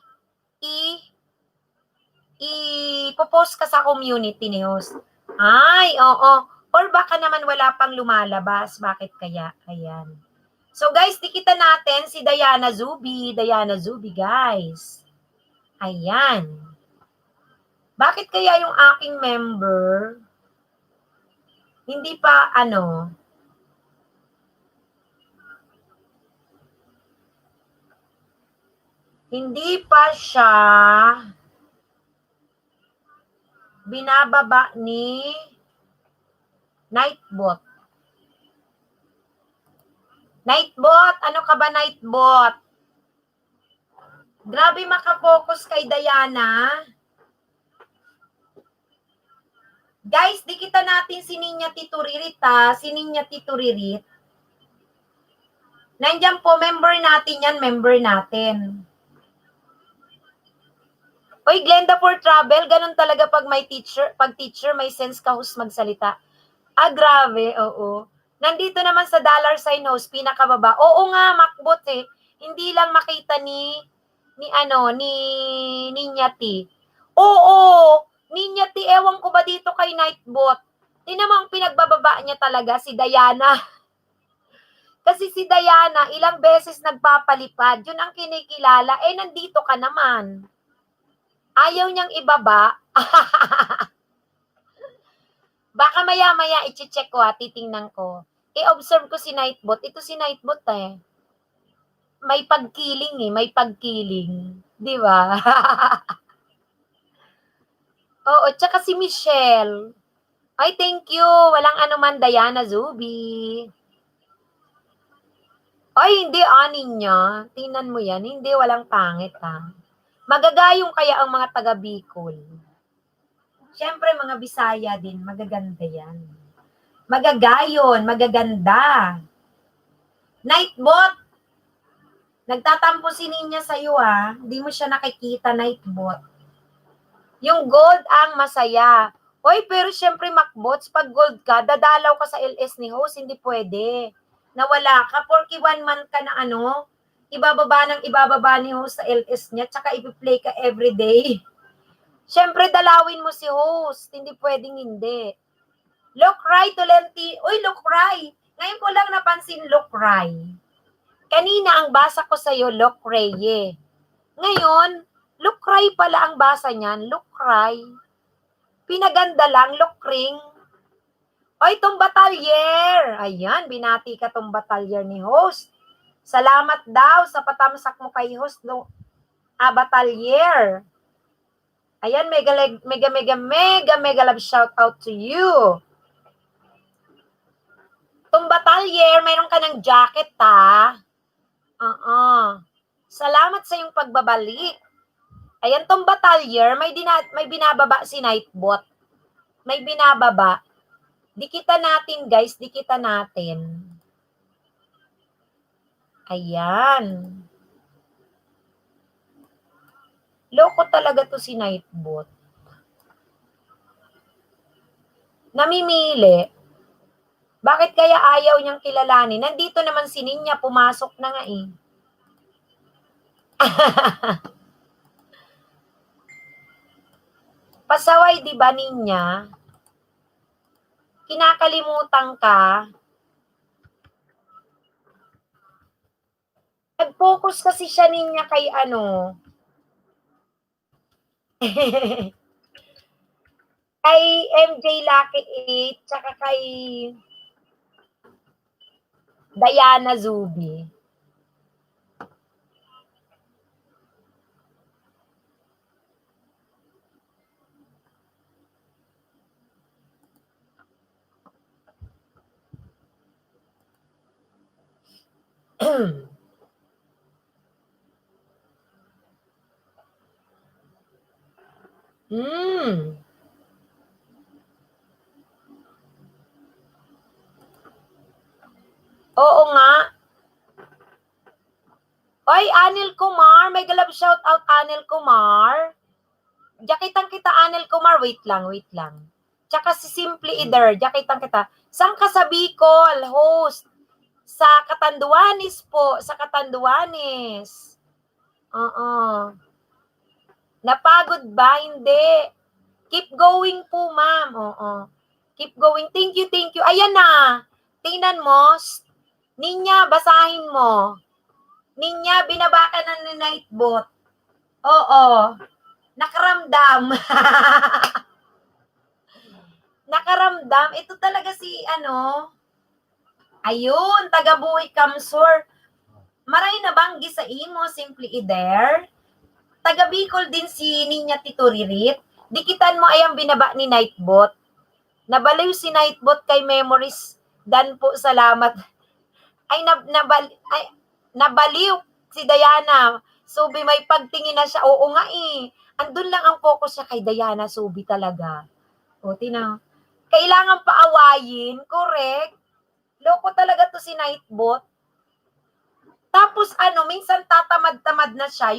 [SPEAKER 1] i-post ka sa community ni host. Ay, oo. Or baka naman wala pang lumalabas. Bakit kaya? Ayan. So guys, dikita natin si Diana Zubi. Diana Zubi, guys. Ayan. Bakit kaya yung aking member hindi pa hindi pa siya binababa ni Nightbot. Nightbot, ano ka ba, Nightbot? Grabe makapokus kay Diana. Guys, dikita natin si Ninya Tituririt Si Ninya Tituririt. Nandiyan po, member natin yan, member natin. Oy, Glenda for Travel, ganun talaga pag may teacher, may sense ka host magsalita. Grabe, oo. Nandito naman sa dollar sign host, pinakababa. Oo nga, Macbot Hindi lang makita ni Ninyati. Oo, Ninyati, ewan ko ba dito kay Nightbot. Tinamang pinagbababa niya talaga si Diana. Kasi si Diana, ilang beses nagpapalipad. Yun ang kinikilala. Nandito ka naman. Ayaw niyang ibaba. Baka maya-maya i-check ko titingnan ko. I-observe ko si Nightbot. Ito si Nightbot May pagkiling may pagkiling. Di ba? Oo, tsaka si Michelle. Ay, thank you. Walang anuman, Diana Zubi. Ay, hindi niya. Tingnan mo yan. Hindi, walang pangit Magagayong kaya ang mga taga Bicol. Siyempre, mga Bisaya din. Magaganda yan. Magagayon, magaganda. Nightbot. Nagtatampo si Ninya sa'yo Hindi mo siya nakikita, Nightbot. Yung gold ang masaya. Oy, pero siyempre, Macbots, pag gold ka, dadalaw ka sa LS ni host, hindi pwede. Nawala ka, porque 1 month ka na ibababa ni host sa LS niya, tsaka ipi-play ka everyday. Siyempre, dalawin mo si host. Hindi pwedeng hindi. Lokray, Tolenti. Uy, Lokray. Ngayon ko lang napansin, Lokray. Kanina ang basa ko sa'yo, Lokraye. Ngayon, Lokray pala ang basa niyan, Lokray. Pinaganda lang, Lokring. Oy, Tumbatalyer! Ayan, binati ka Tumbatalyer ni host. Salamat daw sa patamsak mo kay host, Batalyer. Ayan, mega love shout out to you. Tumbatalyer, mayroon ka ng jacket, ha? Salamat sa iyong pagbabalik. Ayan, Tumbatalyer, may binababa si Nightbot. May binababa. Dikita natin, guys. Dikita natin. Ayan. Loko talaga to si Nightbot. Namimili. Bakit kaya ayaw niyang kilalanin? Nandito naman si Ninya, pumasok na nga eh. Pasaway, di ba, Ninya? Kinakalimutan ka. Nag-focus kasi siya, Ninya, kay ano. Kay MJ Lucky 8, tsaka kay Diana Zubi. Oo nga. Oy, Anil Kumar, may galab shout out Anil Kumar. Jakitang kita Anil Kumar, wait lang. Tsaka si Simply Either, jakitang kita. Saan ka sa Bicol, host? Sa Catanduanes po, sa Catanduanes. Napagod ba? Hindi. Keep going po, ma'am. Keep going. Thank you. Ayan na. Tingnan mo. Ninya, basahin mo. Ninya, binaba ka na ni Nightbot. Oo. Nakaramdam. Nakaramdam. Ito talaga si, ayun, taga-buhay Kamsur. Maray na banggi sa imo, Simply Either. Taga-Bicol din si Ninya Tituririt. Dikitan mo ay ang binaba ni Nightbot. Nabaliw si Nightbot kay Memories. Dan po, salamat. Nabaliw si Diana. Subi, may pagtingin na siya. Oo nga eh. Andun lang ang focus siya kay Diana Subi talaga. O, tina. Kailangan paawayin. Correct. Loko talaga to si Nightbot. Tapos minsan tatamad-tamad na siya.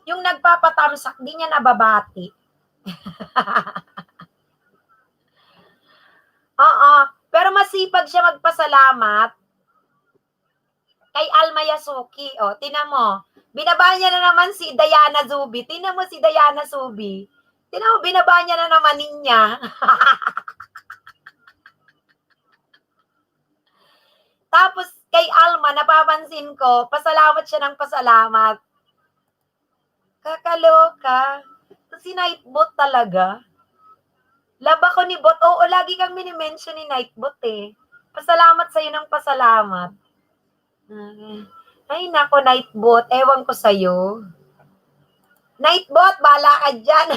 [SPEAKER 1] Yung nagpapatamsak, di niya nababati. Pero masipag siya magpasalamat kay Alma Yasuki. O, tina mo. Binaba niya na naman si Diana Zubi. Tina mo si Diana Zubi. Tina mo, binaba niya na naman niya. Tapos, kay Alma, napapansin ko, pasalamat siya ng pasalamat. Kakaloka. Si Nightbot talaga. Laba ko ni Bot. Oo, lagi kang minimension ni Nightbot eh. Pasalamat sa'yo ng pasalamat. Ay, nako, Nightbot. Ewan ko sa'yo. Nightbot, bahala ka dyan.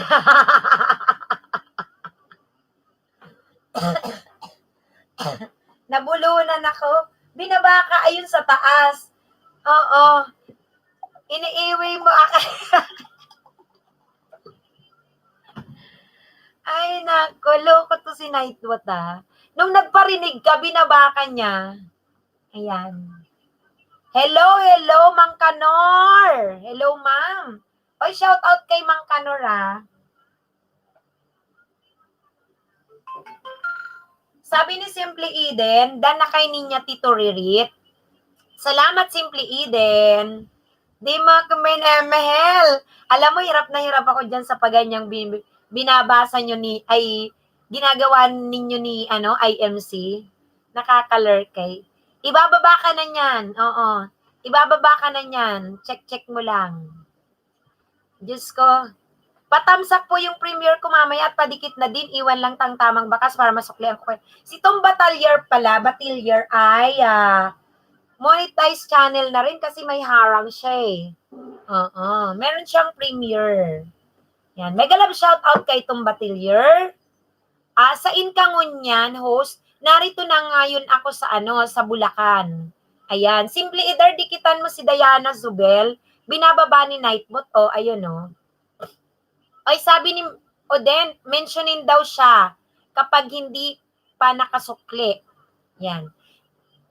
[SPEAKER 1] Nabulunan ako. Binaba ka ayun sa taas. Oo. Iniiwi mo ako. Ay, nako. Loko to si Nightbot ah. Nung nagparinig ka, binaba ka niya. Ayan. Hello, Mang Kanor. Hello, ma'am. Oy, shout out kay Mang Kanor ah. Sabi ni Simply Eden, dan na kay Ninya Tito Ririt. Salamat, Simply Eden. Di mahel. Alam mo, hirap na hirap ako dyan sa paganyang binabasa nyo ginagawa ninyo ni IMC. Nakakalurkay. Ibababa ka na niyan. Oo. Ibababa ka na niyan. Check mo lang. Diyos ko. Patamsak po yung premiere ko mamaya at padikit na din. Iwan lang tang tamang bakas para masuklian ko. Si Tom Batalyer pala, Batilyer ay monetize channel na rin kasi may harang siya eh. Oo. Meron siyang premiere. Yan. Mega love shoutout kay Tom Batilyer. Sa Inkangunyan, host, narito na ngayon ako sa Bulacan. Ayan. Simply either dikitan mo si Diana Zubel, binababa ni Nightbot, ayun Ay, sabi ni Oden, mentionin daw siya kapag hindi pa nakasukli. Yan.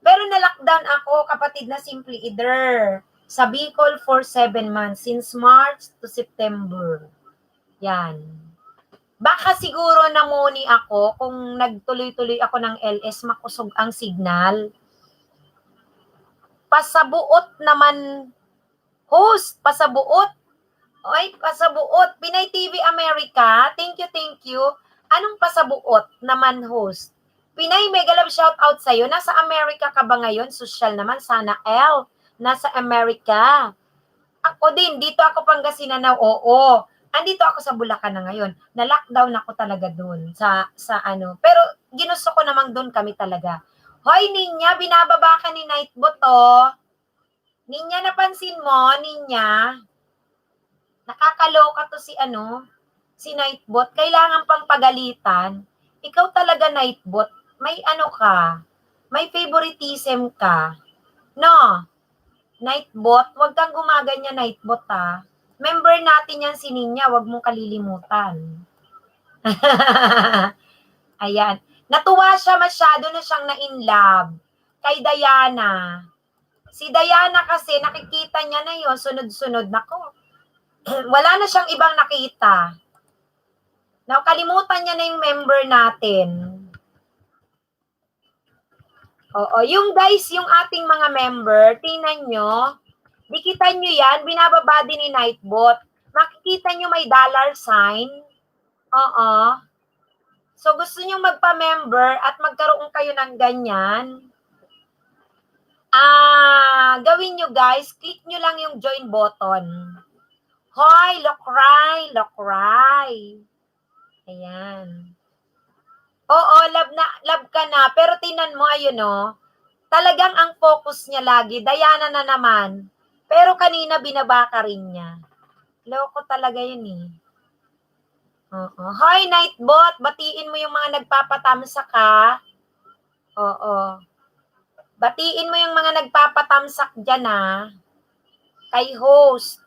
[SPEAKER 1] Pero na-lockdown ako, kapatid na Simply Either, sa Bicol for 7 months, since March to September. Yan. Baka siguro namuni ako kung nagtuloy-tuloy ako ng LS, makusog ang signal. Pasabuot naman, host, pasabuot. Ay, pasabuot. Pinay TV America, thank you. Anong pasabuot naman, host? Pinay, mega love shoutout sa'yo. Nasa America ka ba ngayon? Social naman, sana L. Nasa America. Ako din, dito ako Pangasinan na, oo. Andito ako sa Bulacan na ngayon. Na-lockdown ako talaga dun sa Pero ginusto ko namang dun kami talaga. Hoy, Ninya, binababa ka ni Nightbot, Ninya, napansin mo, Ninya? Nakakaloka to si Nightbot. Kailangan pang pagalitan. Ikaw talaga, Nightbot. May ka. May favoritism ka. No? Nightbot, wag kang gumaganyan, Nightbot, Member natin yan si Ninya, wag mong kalilimutan. Ayan. Natuwa siya, masyado na siyang na-inlove kay Diana. Si Diana kasi, nakikita niya na yun, sunod-sunod nako. Wala na siyang ibang nakita. Nakalimutan niya na yung member natin. Oo, yung guys, yung ating mga member, tingnan nyo, dikitan nyo yan, binababa din ni Nightbot. Makikita nyo may $sign. Oo. So, gusto nyo magpa-member at magkaroon kayo ng ganyan. Gawin nyo guys, click nyo lang yung join button. Hoy, Lokray. Ayan. Oo, love ka na. Pero tinan mo, ayun talagang ang focus niya lagi, Diana na naman. Pero kanina binaba ka rin niya. Loko talaga yun Oo. Hoy, Nightbot, batiin mo yung mga nagpapatamsak Oo. Batiin mo yung mga nagpapatamsak dyan kay host.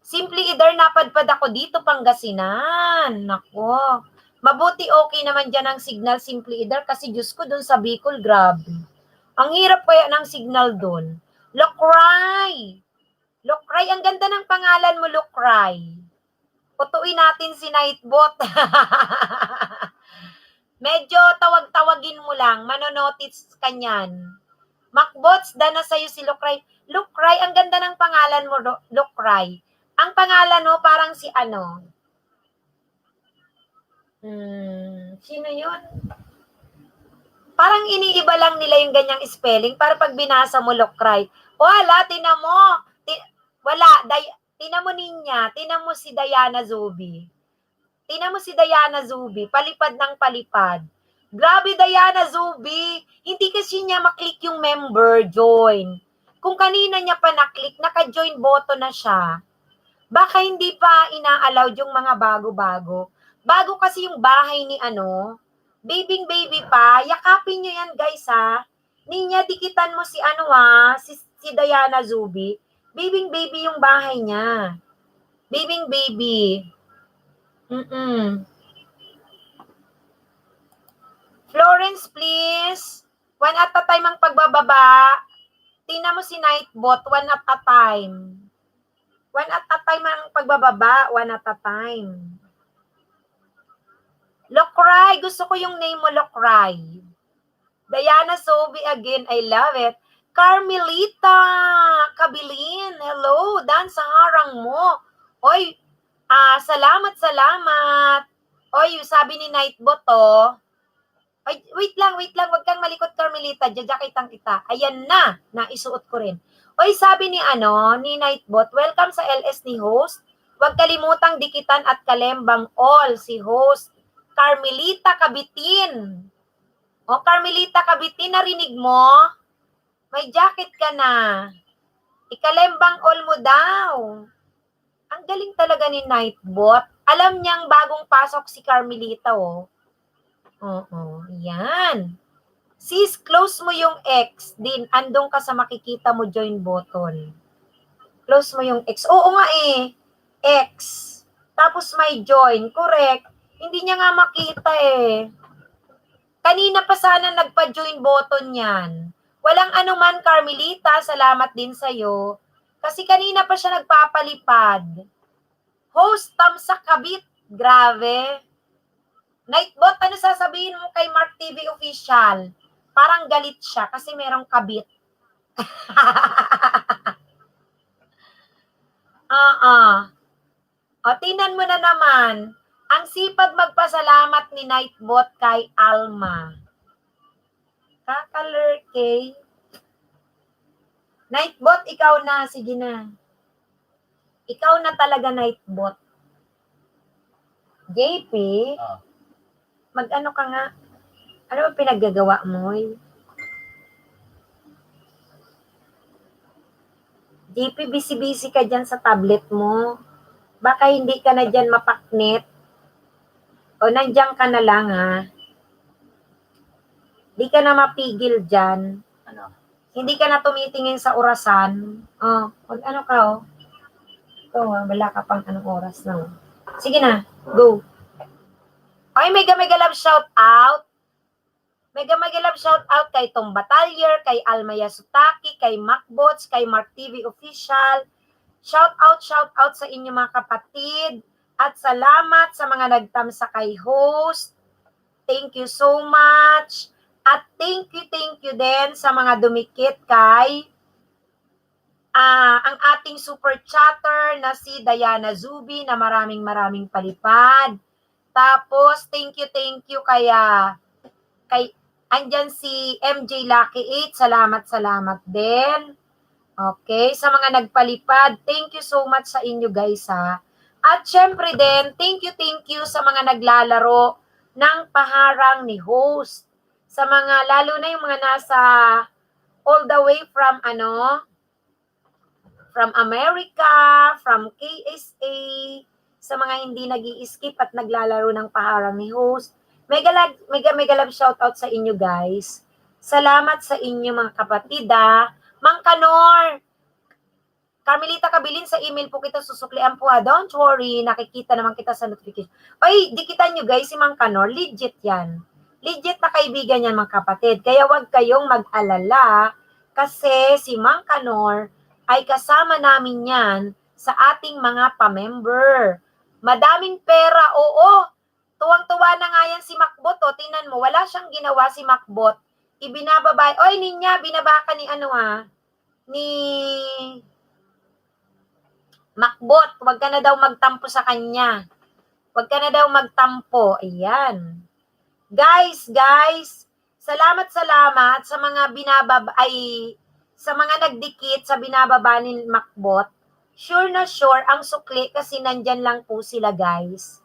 [SPEAKER 1] Simply either napadpad ako dito, Pangasinan. Nako. Mabuti okay naman dyan ang signal, Simply either, kasi Diyos ko dun sa Bicol, grabe. Ang hirap kaya ng signal dun. Lokray, ang ganda ng pangalan mo, Lokray. Putuin natin si Nightbot. Medyo tawag-tawagin mo lang, manonotice ka niyan. Macbots, dana sa'yo si Lokray. Lokray, ang ganda ng pangalan mo, Lokray. Ang pangalan mo parang si sino yun? Parang iniiba lang nila yung ganyang spelling para pag binasa mo, Lokray. Wala, tinan mo. Tinan mo Ninya. Tinan mo si Diana Zubi. Palipad ng palipad. Grabe, Diana Zubi. Hindi kasi niya maklik yung member, join. Kung kanina niya pa naklik, naka-join button na siya. Baka hindi pa ina-allowed yung mga bago-bago. Bago kasi yung bahay ni baby pa. Yakapin nyo yan, guys, Ninya, dikitan mo si si Diana Zubi. Baby yung bahay niya. Baby. Florence, please. One at a time ang pagbababa. Tingnan mo si Nightbot, one at a time. One at a time ang pagbababa, one at a time. Lokray, gusto ko yung name mo, Lokray. Diana Sobi again, I love it. Carmelita Kabilin, hello, dan sa harang mo. Oy, salamat. Oy, sabi ni Nightbot, Ay, wait lang. Huwag kang malikot, Carmelita. Jajakitang kita. Ayan na. Naisuot ko rin. Oy, sabi ni Nightbot, welcome sa LS ni host. Huwag kalimutang dikitan at kalembang all si host Carmelita Cabitin. O, Carmelita Cabitin, narinig mo? May jacket ka na. Ikalembang all mo daw. Ang galing talaga ni Nightbot. Alam niyang bagong pasok si Carmelita, oh. Oo, yan. Sis, close mo yung X din. Andong ka sa makikita mo join button. Close mo yung X. Oo nga eh. X. Tapos may join. Correct. Hindi niya nga makita eh. Kanina pa sana nagpa-join button yan. Walang anuman, Carmelita. Salamat din sa'yo. Kasi kanina pa siya nagpapalipad. Host, tamsak kabit. Grabe. Nightbot, ano sasabihin mo kay Mark TV Official? Parang galit siya kasi merong kabit. O, tingnan mo na naman. Ang sipag magpasalamat ni Nightbot kay Alma. Kakalurkey. Nightbot, ikaw na. Sige na. Ikaw na talaga, Nightbot. JP, mag-ano ka nga? Ano ba pinaggagawa mo? JP, busy-busy ka dyan sa tablet mo. Baka hindi ka na dyan mapaknit. O nandiyan ka na lang, ha? Hindi ka na mapigil dyan.
[SPEAKER 4] Ano?
[SPEAKER 1] Hindi ka na tumitingin sa orasan. Oh, ano ka, oh? Ito, wala ka pang anong oras na. Sige na, go. Ay, mega love shout out. Mega love shout out kay Tom Batalyer, kay Almaya Sutaki, kay Macbots, kay Mark TV Official. Shout out sa inyo mga kapatid. At salamat sa mga nagtamsa kay host. Thank you so much. At thank you din sa mga dumikit kay ang ating super chatter na si Diana Zubi na maraming palipad. Tapos, thank you kay andyan si MJ Lucky 8. Salamat din. Okay, sa mga nagpalipad, thank you so much sa inyo guys ha. At syempre din, thank you sa mga naglalaro ng paharang ni host. Sa mga, lalo na yung mga nasa all the way from from America, from KSA, sa mga hindi nag-i-skip at naglalaro ng paharang ni host. Mega love shout out sa inyo guys. Salamat sa inyo mga kapatid ha. Mang Kanor, Carmelita Kabilin, sa email po kita susuklian po ha. Don't worry, nakikita naman kita sa notification. Ay, dikitan nyo guys si Mang Kanor, legit yan. Legit na kaibigan yan mga kapatid. Kaya wag kayong mag-alala kasi si Mang Kanor ay kasama namin yan sa ating mga pa-member. Madaming pera, oo. Tuwang-tuwa na nga yan si Macbot, o. Tingnan mo, wala siyang ginawa si Macbot. Ibinababa, oy Ninya, binaba ka ni ni Macbot. Huwag ka na daw magtampo sa kanya. Huwag ka na daw magtampo. Ayan. Guys, salamat sa mga sa mga nagdikit sa binababa ni Macbot. Sure na sure ang sukli kasi nandyan lang po sila guys.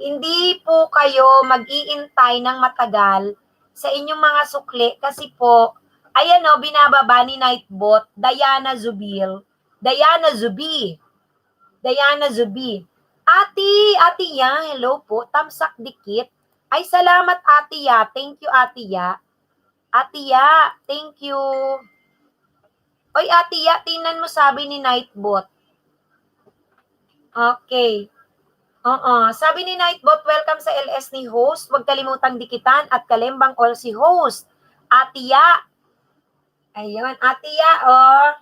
[SPEAKER 1] Hindi po kayo mag-iintay ng matagal sa inyong mga sukli kasi po, ayan o, binababa ni Nightbot, Diana Zubi. Ate Ya, hello po, tamsak dikit. Ay, salamat Ate Ya, thank you Ate Ya. Ate Ya, thank you. Oy, Ate Ya, tingnan mo sabi ni Nightbot. Okay. Sabi ni Nightbot, welcome sa LS ni host. Huwag kalimutang dikitan at kalembang all si host. Ate Ya. Ayun, Ate Ya, oh.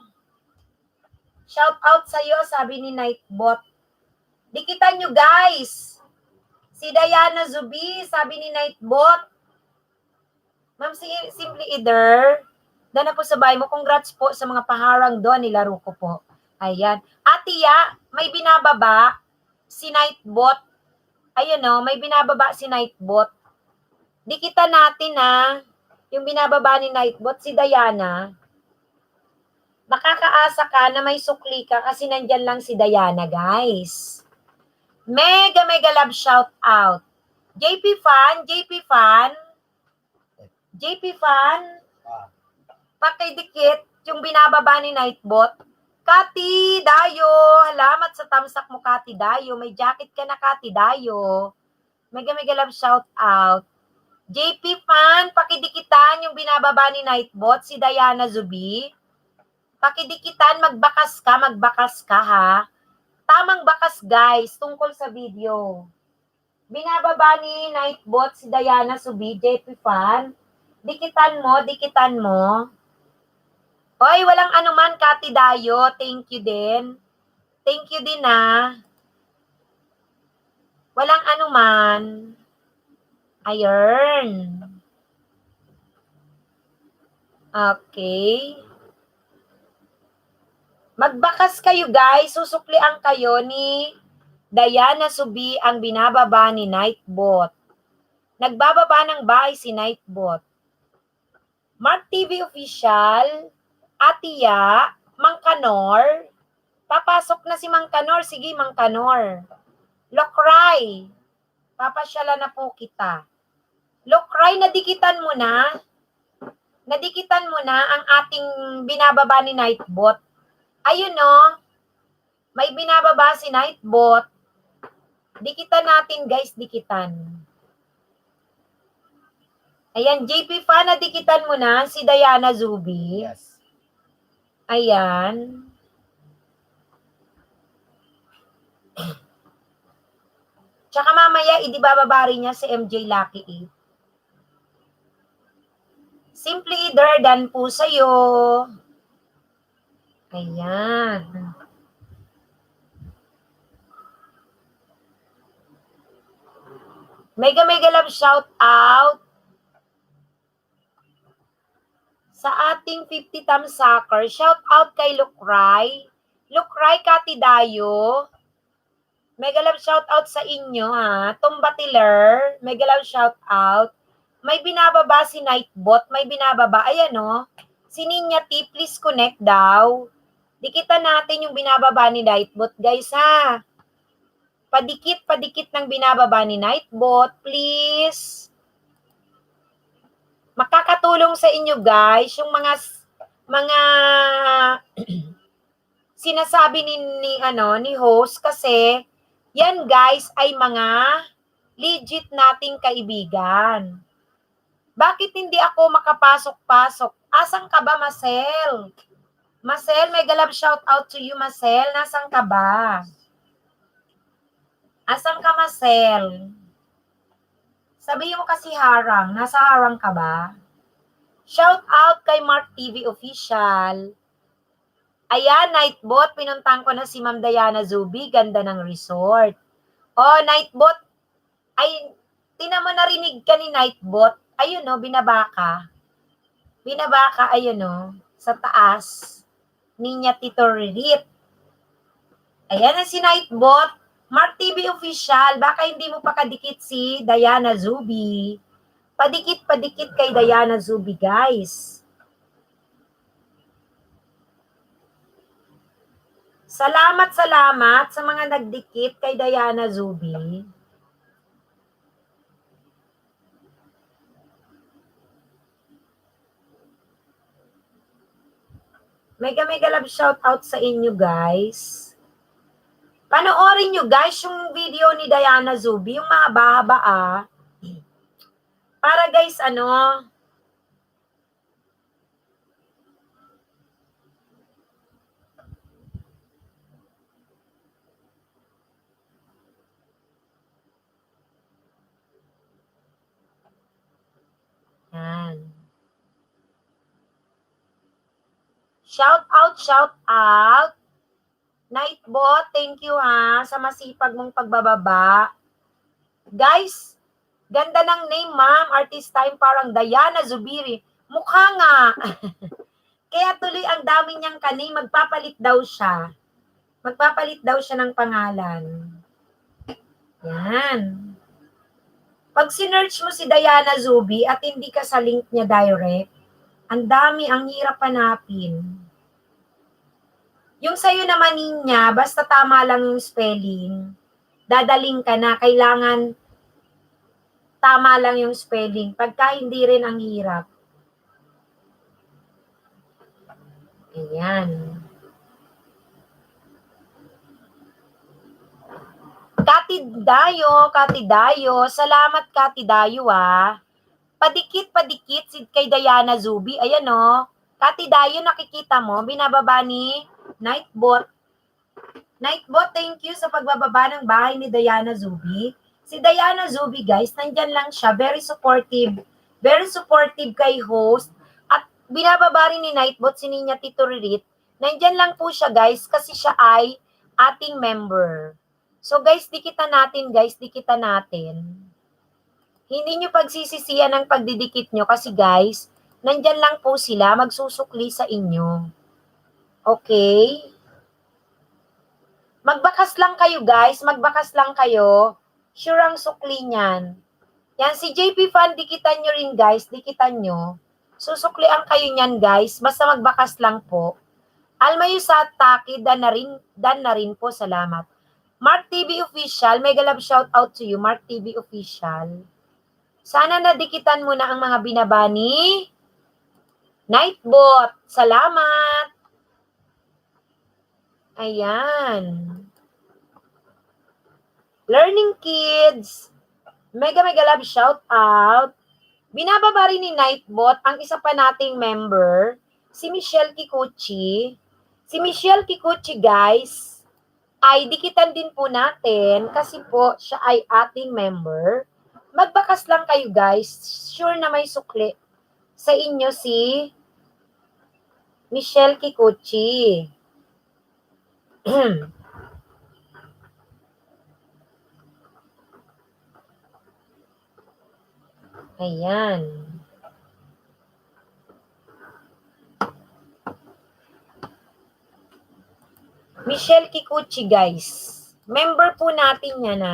[SPEAKER 1] Shout out sa'yo, sabi ni Nightbot. Dikitan nyo, guys. Si Diana Zubi, sabi ni Nightbot. Ma'am, Simply Either. Dana po sa bahay mo. Congrats po sa mga paharang doon. Nilaro ko po. Ayan. Ate Ya, may binababa si Nightbot. Ayun o, may binababa si Nightbot Dikitan natin yung binababa ni Nightbot, si Diana. Makakaasa ka na may sukli ka kasi nandyan lang si Diana, guys. Mega, mega love shout out. JP Fan, pakidikit yung binababa ni Nightbot. Kati Dayo, salamat sa tamsak mo, Kati Dayo. May jacket ka na, Kati Dayo. Mega, mega love shout out. JP Fan, pakidikitan yung binababa ni Nightbot, si Diana Zubi. Pakidikitan, magbakas ka ha. Tamang bakas guys, tungkol sa video. Binababa ni Nightbot, si Diana Zubi, JP Fan. Dikitan mo. Hoy, walang anuman, Kati Dayo. Thank you din. Thank you din Walang anuman. Ayun. Okay. Magbakas kayo guys. Susuklian kayo ni Diana Zubi ang binababa ni Nightbot. Nagbababa ng bahay si Nightbot. Mark TV Official, Atiya, Mang Kanor. Papasok na si Mang Kanor. Sige, Mang Kanor. Lokray. Papasyala na po kita. Lokray, nadikitan mo na. Nadikitan mo na ang ating binababa ni Nightbot. Ayun no. May binababa si Nightbot. Dikitan natin guys, dikitan. Ayan, JP Fan, nadikitan mo na si Diana Zubi.
[SPEAKER 4] Yes.
[SPEAKER 1] Ayan. Tsaka mamaya, idibababa rin niya si MJ Lucky 8. Simply Dardan po sa'yo. Ayan. Mega mega love shout out sa ating 50 Tam Soccer. Shout out kay Lukray. Lukray Kati Dayo. Mega love shout out sa inyo Tumbatiler. Mega love shout out. May binababa si Nightbot. May binababa. Ayan Si Ninya T, please connect daw. Dikitan natin yung binababa ni Nightbot, guys Padikit ng binababa ni Nightbot, please. Makakatulong sa inyo, guys, yung mga sinasabi ni host kasi yan, guys, ay mga legit nating kaibigan. Bakit hindi ako makapasok-pasok? Asan ka ba, Marcel? Marcel, mega love shout out to you, Marcel. Nasaan ka ba? Asan ka, Marcel? Sabihin mo kasi harang. Nasa harang ka ba? Shout out kay Mark TV Official. Ayan, Nightbot. Pinuntahan ko na si Ma'am Diana Zubi. Ganda ng resort. Oh, Nightbot. Ay, tinan mo, narinig ka ni Nightbot. Ayun binabaka. Binabaka, ayun sa taas. Ninya Tito Ririt. Ayan na si Nightbot. Mark TV Official, baka hindi mo pa kadikit si Diana Zubi. Padikit kay Diana Zubi, guys. Salamat sa mga nagdikit kay Diana Zubi. Mega love shout out sa inyo, guys. Panoorin nyo, guys, yung video ni Diana Zubi, yung mahaba-haba Para, guys, yan. Shout out. Nightbot, thank you sa masipag mong pagbababa. Guys, ganda ng name, ma'am. Artist time parang Diana Zubiri. Mukha nga. Kaya tuloy ang dami niyang kani. Magpapalit daw siya. Magpapalit daw siya ng pangalan. Yan. Pag Pag sinearch mo si Diana Zubi at hindi ka sa link niya direct, ang dami, ang hirap hanapin. Yung sa'yo naman niya, basta tama lang yung spelling, dadaling ka na, kailangan tama lang yung spelling. Pagka hindi rin ang hirap. Ayan. Kati Dayo, salamat Kati Dayo Padikit si kay Diana Zubi. Ayan Kati Dayo, nakikita mo, binababa ni Nightbot. Nightbot, thank you sa pagbababa ng bahay ni Diana Zubi. Si Diana Zubi, guys, nandyan lang siya, very supportive kay host. At binababa rin ni Nightbot, si Ninya Tito Ririt. Nandyan lang po siya, guys, kasi siya ay ating member. So guys, dikitan natin. Hindi nyo pagsisisiyan ang pagdidikit nyo kasi guys, nandyan lang po sila, magsusukli sa inyo. Okay? Magbakas lang kayo guys, Sure ang sukli niyan. Yan, si JP Fan, dikitan nyo rin guys, dikitan nyo. Susuklian kayo niyan guys, basta magbakas lang po. Almayo sa Taki, dan na rin po, salamat. Mark TV Official, mega love shout out to you, Mark TV Official. Sana nadikitan mo na ang mga binabani. Nightbot, salamat. Ayan. Learning Kids, mega love shout out. Binababa rin ni Nightbot ang isa pa nating member, si Michelle Kikuchi. Si Michelle Kikuchi, guys, ay dikitan din po natin kasi po siya ay ating member. Magbakas lang kayo guys, sure na may sukli sa inyo si Michelle Kikuchi. Ayan. Michelle Kikuchi guys, member po natin yan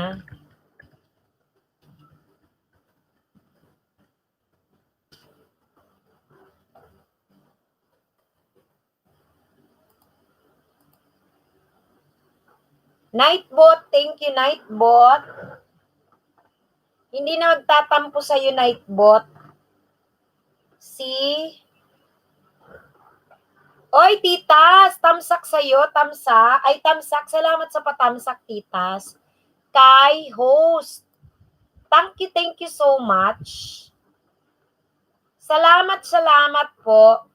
[SPEAKER 1] Nightbot, thank you Nightbot. Hindi na magtatampo sa'yo Nightbot. Oy, Titas, tamsak sa'yo, tamsak. Salamat sa patamsak, Titas. Kay host. Thank you so much. Salamat po.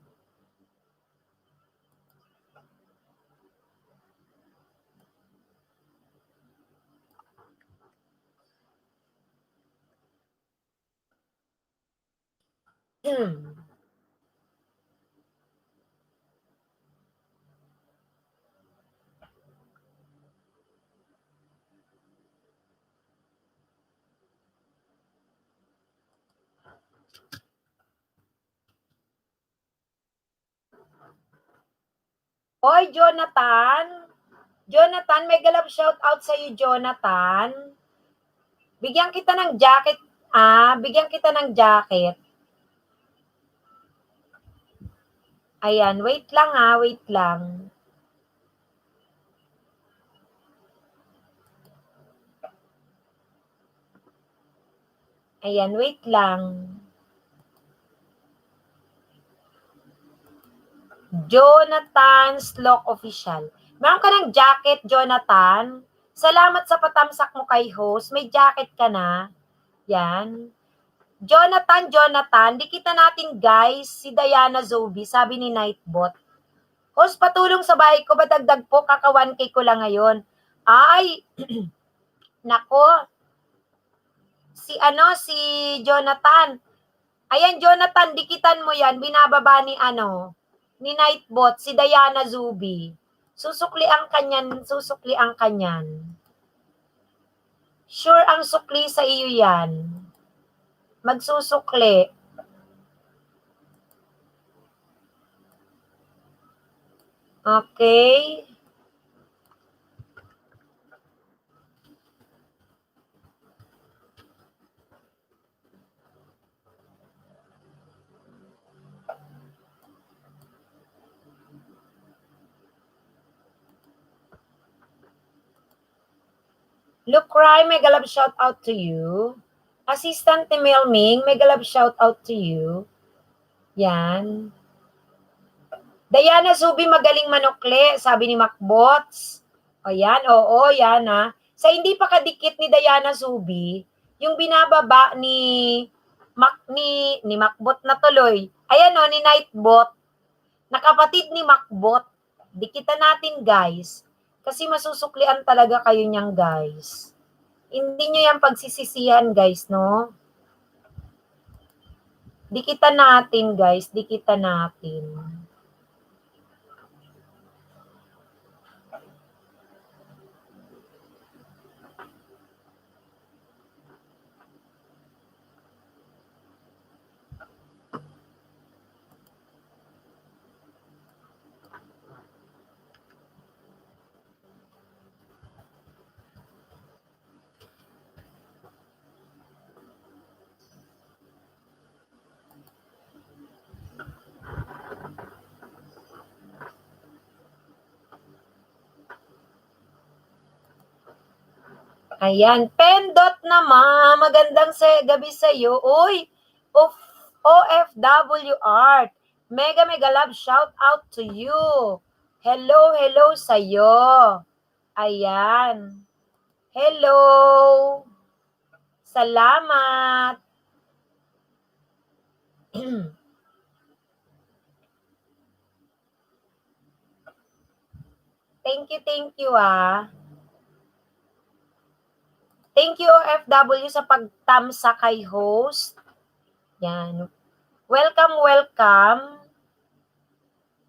[SPEAKER 1] Oy, Jonathan, may galap shout out sa iyo, Jonathan. Bigyan kita ng jacket. Ayan, wait lang. Ayan, wait lang. Jonathan Slock Official. Meron ka ng jacket, Jonathan. Salamat sa patamsak mo kay host. May jacket ka na. Yan. Jonathan, dikita natin guys, si Diana Zobi, sabi ni Nightbot. Host, patulong sa bahay ko, badagdag po, kaka 1K ko lang ngayon. Ay, nako. Si Jonathan. Ayan, Jonathan, dikitan mo yan, binababa ni Nightbot, si Diana Zubi. Susukli ang kanyan. Sure ang sukli sa iyo yan. Magsusukli. Okay. Look, Rai, mega love shout out to you. Assistant ni Melming, mega love shout out to you. Yan. Diana Zubi, magaling manukle, sabi ni Macbots. O yan, oo, yan ha. Sa hindi pa kadikit ni Diana Zubi, yung binababa ni Macbot na tuloy. Ayan o, ni Nightbot. Nakapatid ni Macbot. Dikitan natin, guys. Kasi masusuklian talaga kayo niyang, guys. Hindi nyo yan pagsisisihan, guys, no? Dikitan natin, guys. Dikitan natin. Ayan, Pendot naman, magandang gabi sa iyo. Uy, OFW Art, mega love shout out to you. Hello sa iyo. Ayan. Hello. Salamat. Thank you ah. Thank you OFW sa pagtamsa kay host. Yan. Welcome.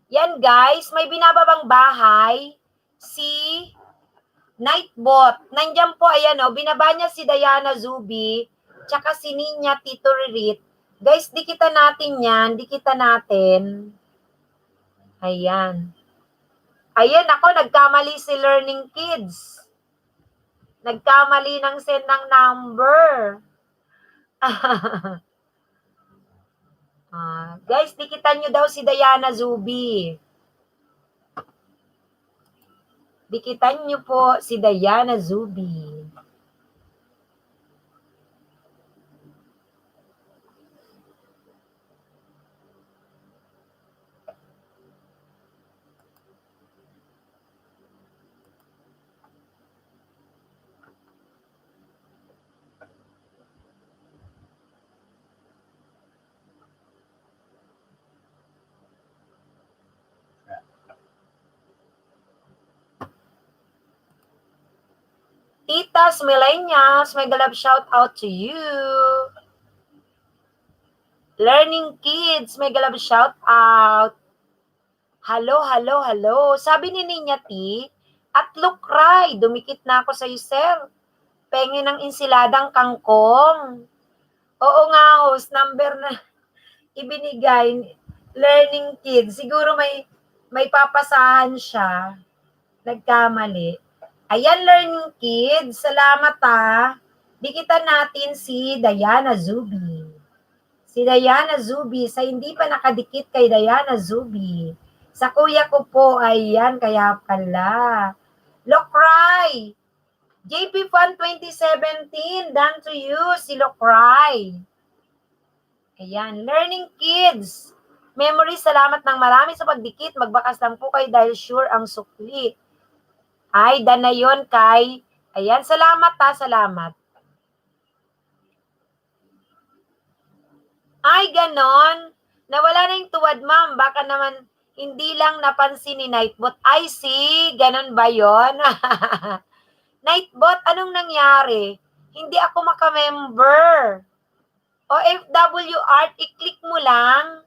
[SPEAKER 1] Yan guys, may binababang bahay si Nightbot. Nandiyan po, ayan o, binaba niya si Diana Zubi, tsaka si Ninya Tito Ririt. Guys, dikitan natin yan, dikitan natin. Ayan. Ayan ako, nagkamali si Learning Kids. Nagkamali ng send ng number. Guys, dikitan nyo daw si Diana Zubi. Dikitan nyo po si Diana Zubi. Titas, Millennials, mega love shout out to you. Learning Kids, mega love shout out. Hello. Sabi ni Ninya T, at look Rai, dumikit na ako sa iyo, sir. Pengen ng insiladang kangkong. Oo nga, host, number na ibinigay. Learning Kids, siguro may papasahan siya. Nagkamali. Ayan, Learning Kids. Salamat Dikitan natin si Diana Zubi. Si Diana Zubi. Sa hindi pa nakadikit kay Diana Zubi. Sa kuya ko po, ayan, kaya pala. Lokray. JP Fun 2017. Done to you, si Lokray. Ayan, Learning Kids. Memory, salamat ng marami sa pagdikit. Magbakas lang po kayo dahil sure ang sukli. Ay, na yun kay. Ayan, salamat salamat. Ay, ganon. Nawala na yung tuwad, ma'am. Baka naman hindi lang napansin ni Nightbot. Ay, see, ganon ba yun? Nightbot, anong nangyari? Hindi ako makamember. OFW Art, i-click mo lang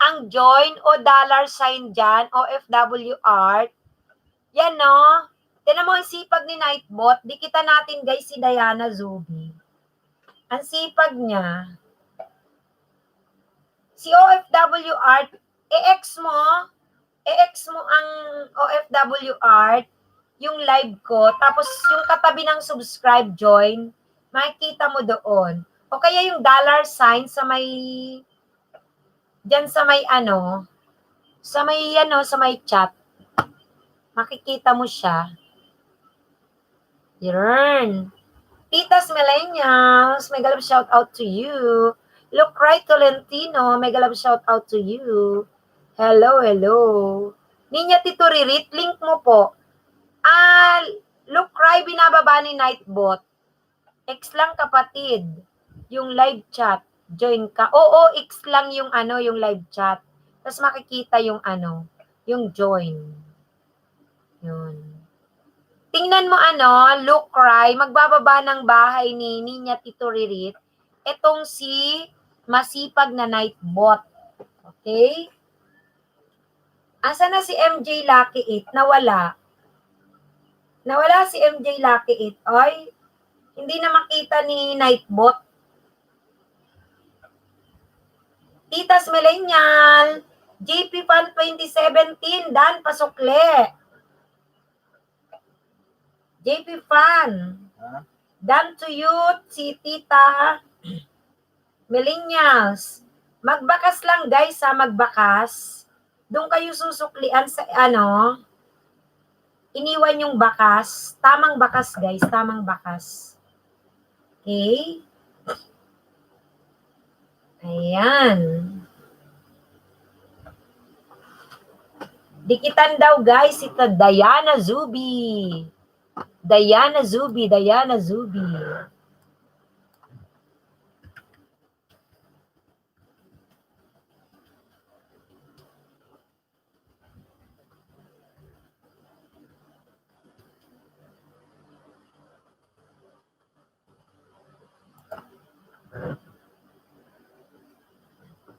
[SPEAKER 1] ang join o $sign dyan, OFW Art. Yan, no? Tinan mo ang sipag ni Nightbot. Dikitan natin, guys, si Diana Zubi. Ang sipag niya. Si OFW Art, i-ex mo ang OFW Art, yung live ko, tapos yung katabi ng subscribe, join, makikita mo doon. O kaya yung $sign sa may, dyan sa may sa may chat. Makikita mo siya. Yarn. Titas Millennials, mega love shout out to you. Look right Tolentino, mega love shout out to you. Hello, hello. Ninya Tito Ririt, link mo po. Look right, binababa ni Nightbot. X lang kapatid. Yung live chat. Join ka. Oo, X lang yung yung live chat. Tapos makikita yung yung join. Yun. Tingnan mo look right, magbababa ng bahay ni Ninya Tito Ririt. Etong si masipag na Nightbot. Okay? Asa na si MJ Lucky 8? Nawala. Nawala si MJ Lucky 8. Ay, hindi na makita ni Nightbot. Titas Millennial, JP Fan 2017, Dan Pasukle. JP Fan, Dan to you, si Tita Millennials. Magbakas lang guys magbakas. Doon kayo susuklian sa iniwan yung bakas. Tamang bakas guys, tamang bakas. Okay? Ayan. Dikitan daw guys, ito Diana Zubi. Diana Zubi, Diana Zubi.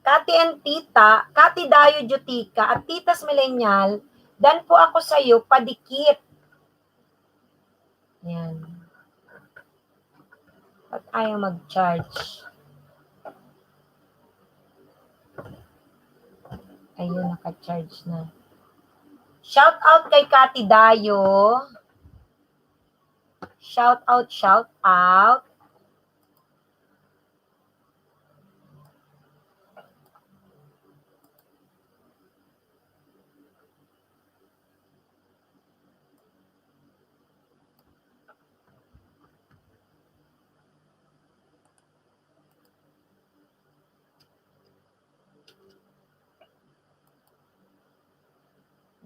[SPEAKER 1] Kati and Tita, Kati Dayo Jutika, at Titas Millennial, dan po ako sa iyo, padikit. Yan. Ba't ayaw mag-charge? Ayun, naka-charge na. Shout out kay Kati Dayo. Shout out, shout out.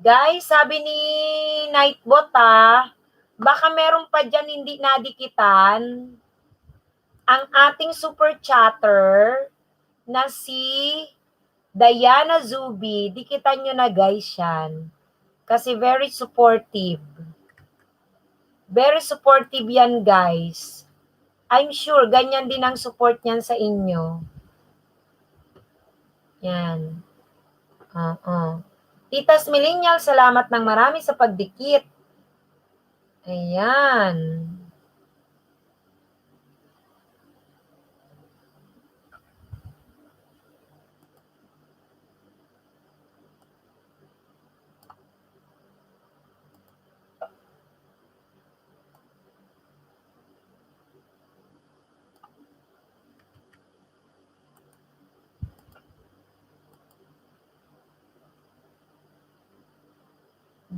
[SPEAKER 1] Guys, sabi ni Nightbot baka meron pa dyan hindi nadikitan ang ating super chatter na si Diana Zubi. Dikitan nyo na guys yan. Kasi very supportive. Very supportive yan guys. I'm sure ganyan din ang support niyan sa inyo. Yan. Titas Millennial, salamat ng marami sa pagdikit. Ayan.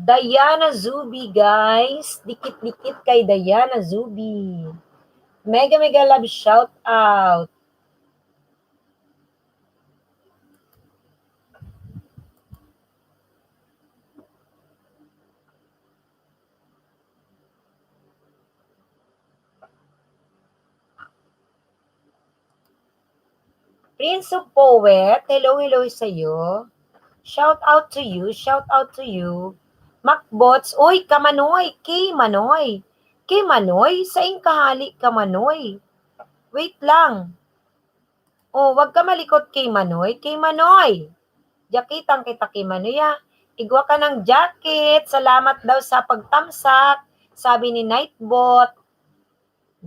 [SPEAKER 1] Diana Zubi, guys. Dikit-dikit kay Diana Zubi. Mega love shout out. Prince of Poet, hello sa iyo. Shout out to you, shout out to you. Macbots, oy, Kamanoy, kay Manoy. Kay Manoy, sa kahali Kamanoy. Wait lang. Oh, wag ka malikot kay Manoy. Kay Manoy. Jakitang kita kay Manoy Igwa ka ng jacket. Salamat daw sa pagtamsak. Sabi ni Nightbot.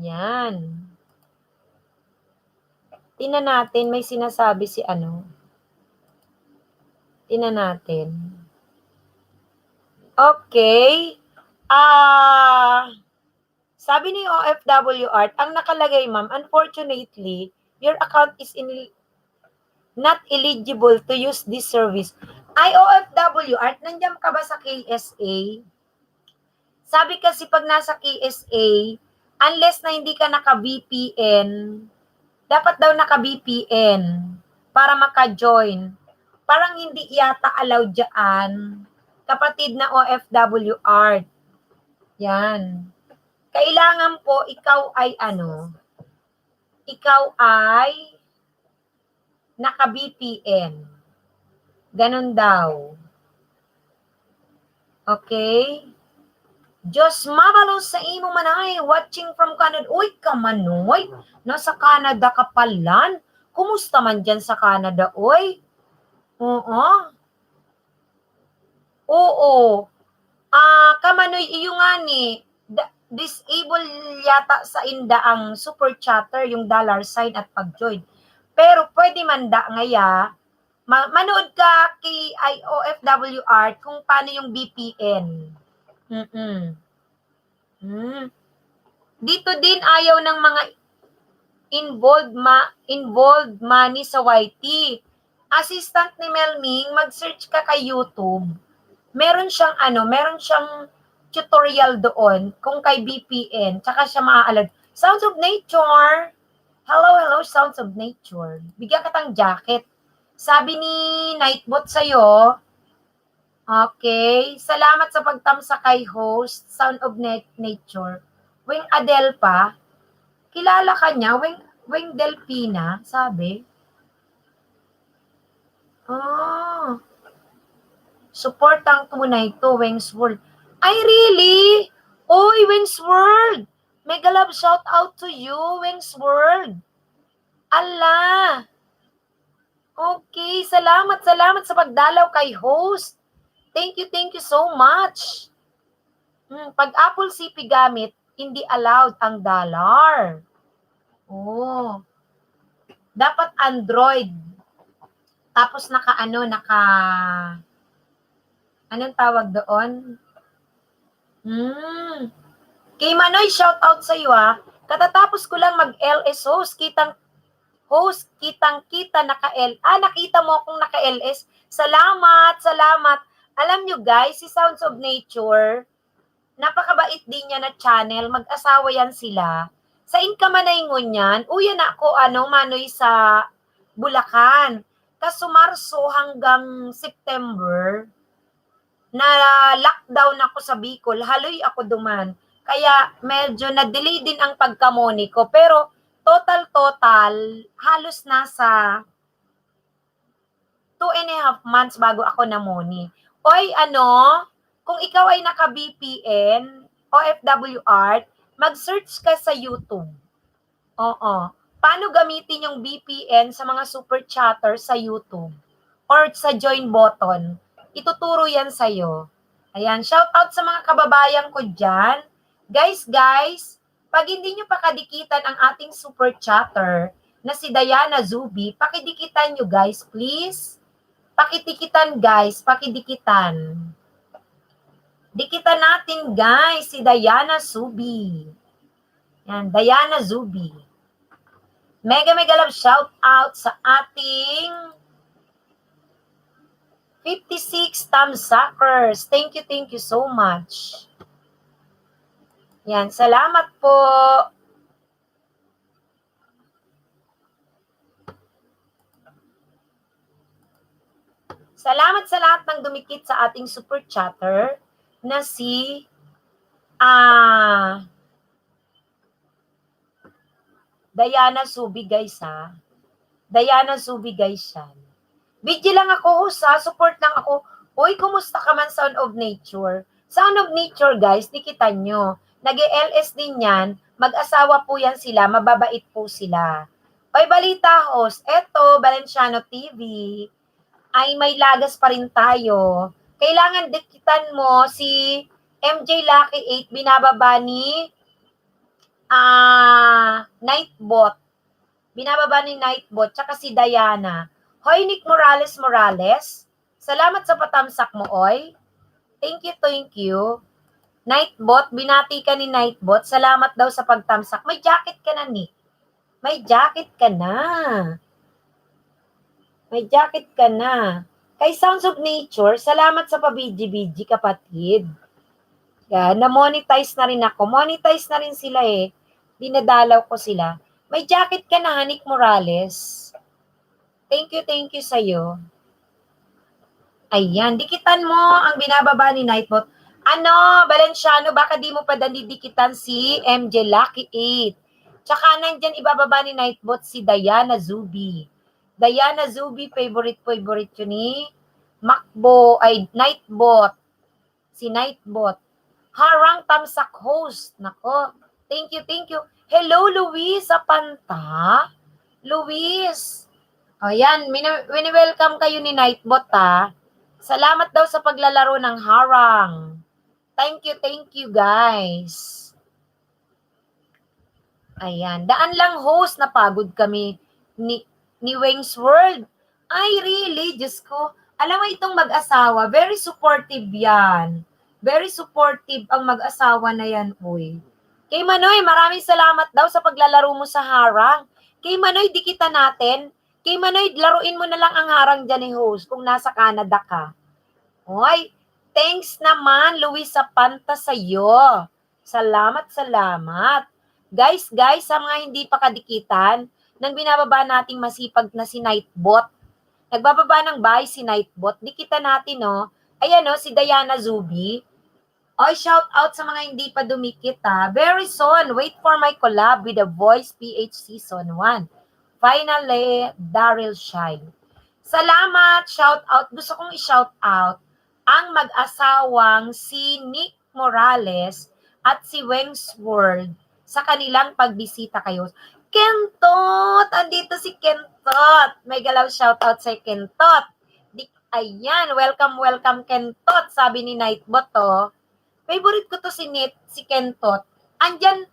[SPEAKER 1] Yan. Tingnan natin, may sinasabi si Tingnan natin. Okay. Sabi ni OFW Art, ang nakalagay ma'am, unfortunately, your account is not eligible to use this service. Ay, OFW Art, nandiyan ka ba sa KSA? Sabi kasi pag nasa KSA, unless na hindi ka naka-VPN, dapat daw naka-VPN para maka-join. Parang hindi yata allowed dyan. Kapatid na OFW art. Yan. Kailangan po ikaw ay ikaw ay naka-VPN. Ganun daw. Okay? Diyos mabalo sa imo manay, watching from Canada. Uy, kamanoy, nasa Canada ka palan. Kumusta man dyan sa Canada, uy? Oo. Oo. Kamanoy, iyo nga ni, disable yata sa inda ang super chatter, yung dollar sign at pag-join. Pero pwede man da ngaya, manood ka kay IOFW Art kung paano yung VPN. Dito din ayaw ng mga involved money sa YT. Assistant ni Melming, mag-search ka kay YouTube. Meron siyang tutorial doon kung kay VPN, tsaka siya maaalad. Sounds of Nature. Hello, Sounds of Nature. Bigyan ka tang jacket. Sabi ni Nightbot sa'yo, okay, salamat sa pagtamsa kay host, Sound of Nature. Wing Adel pa, kilala ka niya, Wing Delpina, sabi. Support ang tunay to, Wings World. Ay, really? Oy, Wings World! Mega love shout out to you, Wings World. Allah! Okay, salamat sa pagdalaw kay host. Thank you so much. Pag Apple CP gamit, hindi allowed ang dollar. Oh. Dapat Android. Tapos anong tawag doon? Kay Manoy, shout out sa iyo Katatapos ko lang mag-LS host, kitang-kita nakita mo akong naka-LS. Salamat. Alam nyo guys, si Sounds of Nature, napakabait din niya na channel, mag-asawa yan sila. Sa Inkamanayngon yan, uyan ako, Manoy sa Bulacan. Kaso Marso hanggang September, na lockdown ako sa Bicol, haloy ako duman. Kaya medyo na-delay din ang pagkamoni ko. Pero total, halos nasa 2.5 months bago ako namoni. Oy, kung ikaw ay naka-VPN, OFW Art, mag-search ka sa YouTube. Oo. Paano gamitin yung VPN sa mga super chatter sa YouTube? Or sa join button? Ituturo yan sa'yo. Ayan, shout out sa mga kababayan ko dyan. Guys, pag hindi nyo pakadikitan ang ating super chatter na si Diana Zubi, pakidikitan nyo guys, please. Pakidikitan guys, pakidikitan. Dikitan natin guys, si Diana Zubi. Yan, Diana Zubi. Mega love shout out sa ating 56 thumbsuckers. Thank you so much. Yan, salamat po. Salamat sa lahat ng dumikit sa ating super chatter na si Diana Zubi guys Diana Zubi guys yan. Video lang ako support lang ako. Uy, kumusta ka man Sound of Nature? Sound of Nature guys, dikitan nyo. Nag-LS din yan, mag-asawa po yan sila, mababait po sila. Oy, balita host, eto, Valenciano TV, ay may lagas pa rin tayo. Kailangan dikitan mo si MJ Lucky 8, binababa ni Nightbot. Binababa ni Nightbot, tsaka si Diana. Hoy, Nick Morales, salamat sa patamsak mo, oy. Thank you. Nightbot, binati ka ni Nightbot. Salamat daw sa pagtamsak. May jacket ka na, Nick. May jacket ka na. Kay Sounds of Nature, salamat sa pabidji-bidji, kapatid. Yan, na-monetize na rin ako. Monetize na rin sila eh. Dinadalaw ko sila. May jacket ka na, Hanik Morales. Thank you sa'yo. Ayan, dikitan mo ang binababa ni Nightbot. Ano, Valenciano, baka di mo pa dikitan si MJ Lucky 8. Tsaka nandyan ibababa ni Nightbot si Diana Zubi. Diana Zubi, favorite yun ni Nightbot. Si Nightbot. Harang Tamsak host. Nako, thank you. Hello, Luis Apanta. Luis. O yan, wini-welcome kayo ni Nightbot ha. Salamat daw sa paglalaro ng harang. Thank you guys. Ayan, daan lang host, napagod kami ni Wings World. Ay, really? Diyos ko. Alam mo itong mag-asawa, very supportive yan. Very supportive ang mag-asawa na yan, uy. Kay Manoy, maraming salamat daw sa paglalaro mo sa harang. Kay Manoy, dikitan natin. Kay Manoy, laruin mo na lang ang harang dyan ni host kung nasa Canada ka. Hoy, thanks naman, Luis Apanta sa'yo. Salamat. Guys, sa mga hindi pa kadikitan, nang binababa nating masipag na si Nightbot. Nagbababa ng bahay si Nightbot. Dikitan natin, no? Ayan, no, si Diana Zubi. Oy, shout out sa mga hindi pa dumikit, ha. Very soon, wait for my collab with The Voice PH Season 1. Finally, Daryl Shine. Salamat, shout out. Gusto kong i-shout out ang mag-asawang si Nick Morales at si Wings World sa kanilang pagbisita kayo. Kentot! Andito si Kentot. May galaw shout out sa Kentot. Ayan, welcome Kentot, sabi ni Nightbot to. Favorite ko to si Kentot. Andyan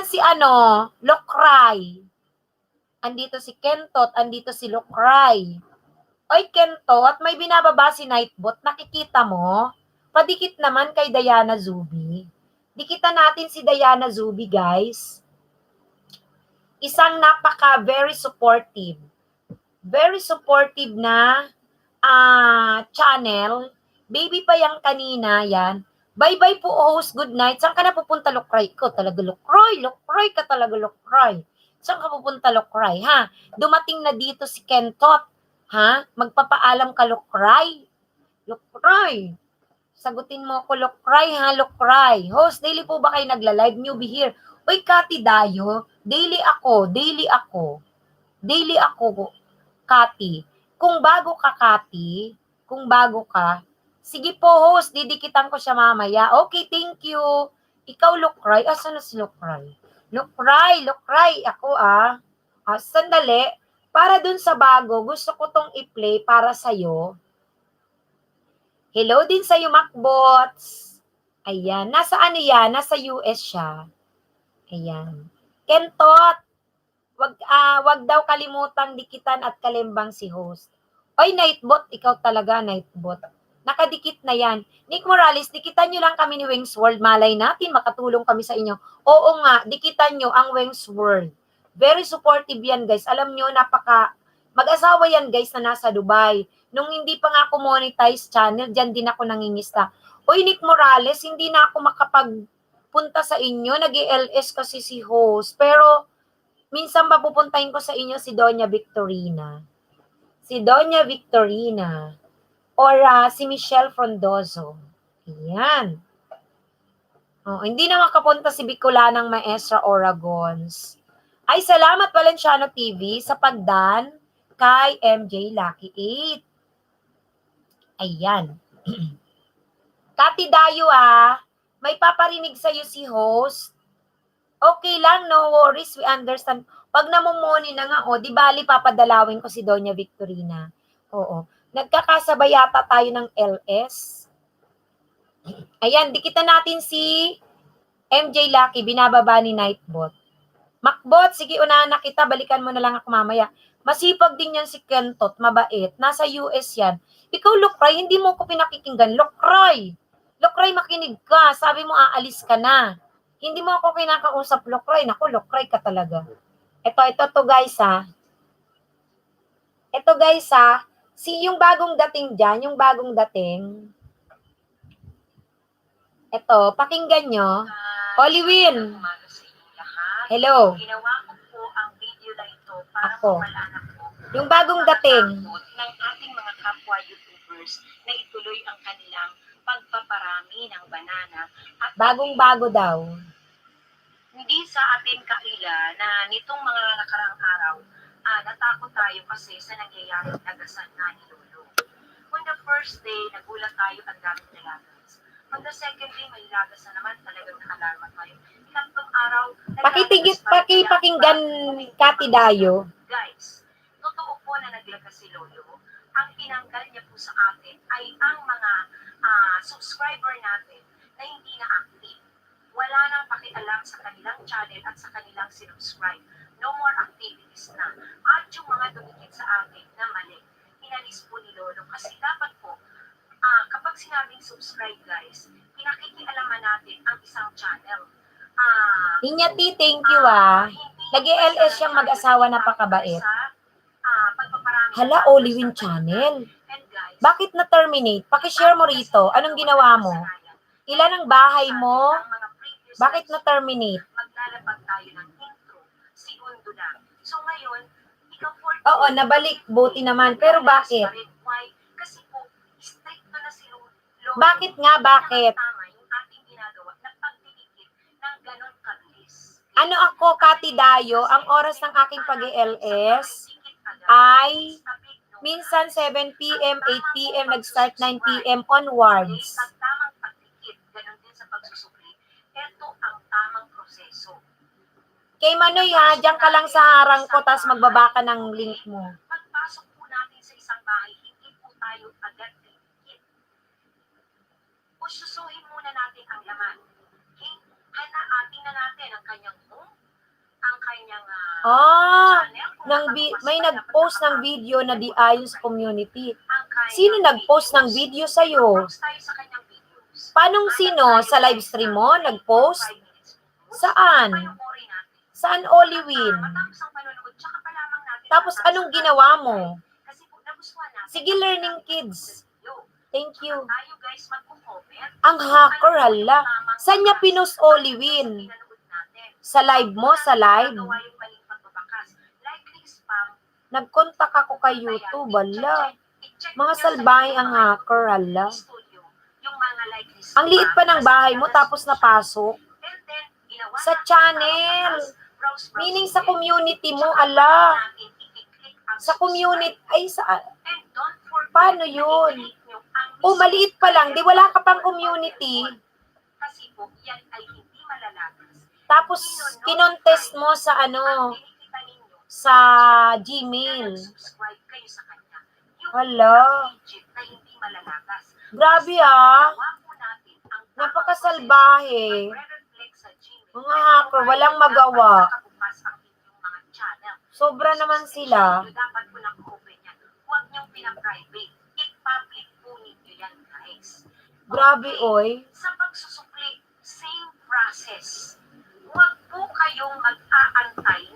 [SPEAKER 1] si Lokray. Andito si Kentot, andito si Lokray. Oy, Kentot, may binababa si Nightbot. Nakikita mo? Padikit naman kay Diana Zubi. Dikitan natin si Diana Zubi, guys. Isang very supportive. Very supportive na channel. Baby pa yang kanina, yan. Bye-bye po, host. Good night. Saan ka na pupunta, Lokray? Ko talaga, Lokray ka talaga, Lokray. Saan ka pupunta, Lokray, ha? Dumating na dito si Kentot. Ha? Magpapaalam ka, Lokray. Lokray. Sagutin mo ako, Lokray, ha, Lokray. Host, daily po ba kayo nagla-live? Newbie here. Uy, Kati Dayo. Daily ako, Kati. Kung bago ka, Kati, sige po, host, didikitan ko siya mamaya. Okay, thank you. Ikaw, Lokray. Asan na si Lokray? Lokray, ako sandali. Para dun sa bago, gusto ko tong i-play para sa'yo. Hello din sa'yo, Macbots. Ayan. Nasa yan? Nasa US siya. Ayan. Kentot, wag daw kalimutang dikitan at kalimbang si host. Oy, Nightbot, ikaw talaga, Nightbot. Nakadikit na yan. Nick Morales, dikitan nyo lang kami ni Wings World. Malay natin, makatulong kami sa inyo. Oo nga, dikitan nyo ang Wings World. Very supportive yan, guys. Alam nyo, mag-asawa yan, guys, na nasa Dubai. Nung hindi pa nga ako monetize channel, dyan din ako nangingista. Uy, Nick Morales, hindi na ako makapagpunta sa inyo. Nag-LS kasi si host. Pero, minsan papupuntahin ko sa inyo si Doña Victorina. Or si Michelle Frondozo. Ayan. Hindi na makapunta si Bicolanang Maestra Oragons. Ay, salamat Valenciano TV sa pagdan kay MJ Lucky 8. Ayan. Kati Dayo may paparinig sa'yo si host. Okay lang, no worries, we understand. Pag namumuni na nga, di bali papadalawin ko si Doña Victorina. Oo. Nagkakasabay yata tayo ng LS. Ayan, dikitan natin si MJ Lucky, binababa ni Nightbot. Macbot, sige, unahan na kita, balikan mo na lang ako mamaya. Masipag din yan si Kentot, mabait. Nasa US yan. Ikaw, Lokray, hindi mo ko pinakikinggan. Lokray, makinig ka. Sabi mo, aalis ka na. Hindi mo ako kinakausap, Lokray. Naku, Lokray ka talaga. Ito guys, Ito guys, yung bagong dating dyan, Eto, pakinggan nyo. Olivin.
[SPEAKER 3] Umaga sa inyong lahat.
[SPEAKER 1] Hello.
[SPEAKER 3] Ginawa ko po ang video na ito para
[SPEAKER 1] Ako.
[SPEAKER 3] mawala na po
[SPEAKER 1] Yung bagong dating.
[SPEAKER 3] takot ng ating mga kapwa YouTubers na ituloy ang kanilang pagpaparami ng banana at
[SPEAKER 1] Bagong-bago daw.
[SPEAKER 3] hindi sa atin kaila na nitong mga nakarang araw, natakot tayo kasi sa nangyayaring nagasan nga ni Lolo. On the first day, nagulat tayo ang daming nalagas. On the second day, may lagas na naman, talagang naalarma tayo. Ikatlong araw,
[SPEAKER 1] Pakipakinggan Kati Dayo.
[SPEAKER 3] Guys, totoo po na naglagas si Lolo. Ang tinanggal niya po sa atin ay ang mga subscriber natin na hindi na active. Wala nang pakialam sa kanilang channel at sa kanilang sinubscribe. No more activities na. At yung mga dumikit sa atin na mali, inalis po ni Lolo. Kasi dapat po, kapag sinabing subscribe guys, pinakikialaman natin ang isang channel.
[SPEAKER 1] Inyati, thank you Nag-LS siyang mag-asawa na pakabait. Hala, Olivin Channel. Bakit na-terminate? Pakishare mo rito. Anong ginawa mo? Ilan ang bahay mo? Bakit na-terminate?
[SPEAKER 3] Maglalapag tayo ng intro, segundo lang. So ngayon, ikaw for
[SPEAKER 1] Oo, nabalik. Buti naman. Pero bakit?
[SPEAKER 3] Why? Kasi po, strict na si Lolo.
[SPEAKER 1] Bakit nga? Bakit?
[SPEAKER 3] Tama yung ating ginagawa na pagdidikit ng ganon kabilis.
[SPEAKER 1] Ano ako, Kati Dayo, ang oras ng aking pag-LS ay minsan 7 p.m., 8 p.m., nag-start 9 p.m. onwards.
[SPEAKER 3] Ang tamang pagdikit, ganon din sa pagsusukli, ito ang tamang proseso.
[SPEAKER 1] Kay Manoy ha, diyan ka lang sa harang ko, tapos magbaba ka ng link mo.
[SPEAKER 3] Pagpasok po natin sa isang bahay, hindi po tayo agad dikit. Ususuhin muna natin ang laman. Okay? Tingnan natin ang kanyang home, ang kanyang channel. Kung
[SPEAKER 1] May nag-post ng video na di ayon sa community.
[SPEAKER 3] ang kanyang
[SPEAKER 1] Sino nag-post ng video sa'yo?
[SPEAKER 3] Post tayo sa kanyang videos.
[SPEAKER 1] Paanong sino? Sa live stream mo? Nag-post?
[SPEAKER 3] 5 minutes.
[SPEAKER 1] Saan?
[SPEAKER 3] Panoorin natin.
[SPEAKER 1] Saan, Olivin?
[SPEAKER 3] Matapos ang panonood, tsaka pa lamang natin.
[SPEAKER 1] Tapos anong ginawa mo?
[SPEAKER 3] Kasi po, nagustuhan natin.
[SPEAKER 1] Sige, Learning Kids. Thank you.
[SPEAKER 3] Tayo guys, magko-comment.
[SPEAKER 1] Ang hacker, hala. Saan niya pinost, Olivin? Sa live mo? Sa live? Nag-contact ako kay YouTube, hala. Mga salbahe ang hacker, hala. Ang liit pa ng bahay mo, tapos napasok. Sa channel. Meaning sa community mo, ala. Sa community, ay sa... Paano yun? O, maliit pa lang, di wala ka pang community.
[SPEAKER 3] Kasi po, yan ay hindi malalagas.
[SPEAKER 1] Tapos, kinontest mo sa ano, sa Gmail.
[SPEAKER 3] Subscribe kayo sa kanya. Yung
[SPEAKER 1] Hala.
[SPEAKER 3] legit na hindi malalagas.
[SPEAKER 1] Grabe ah.
[SPEAKER 3] Gawa po natin ang
[SPEAKER 1] Napakasalbahe.
[SPEAKER 3] magre-reflect sa Gmail.
[SPEAKER 1] Mga hacker, walang magawa.
[SPEAKER 3] Nakabukas ang inyong mga channel.
[SPEAKER 1] Sobra naman sila.
[SPEAKER 3] Dapat po naka-open yan. Huwag niyong pina-private. I-public po ninyo yan, guys.
[SPEAKER 1] Grabe, oy.
[SPEAKER 3] Sa pagsusukli, same process. Huwag po kayong mag-aantay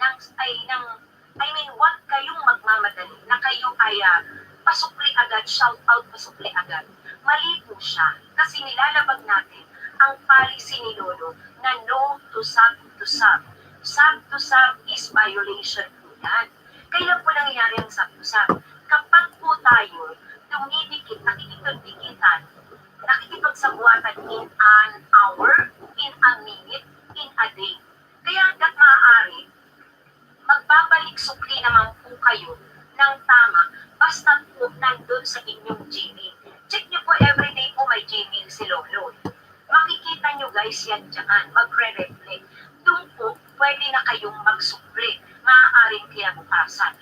[SPEAKER 3] huwag kayong magmamadali na kayo ay pasukli agad, shout out pasukli agad. Mali po siya kasi nilalabag natin ang policy ni Lolo na no to sub to sub. Sub to sub is violation po yan. Kailan po nangyayari ang sub to sub? Kapag po tayo dumidikit, nakikipagdikitan, nakikipagsabuatan in an hour, in a minute, in a day. Kaya hanggat maaari, magbabalik sukli naman po kayo ng tama basta po nandun sa inyong Gmail. Check nyo po everyday po may Gmail si Lolo. Makikita nyo guys yan dyan, magre-reflect. Doon po, pwede na kayong magsukli. Maaaring kinabukasan.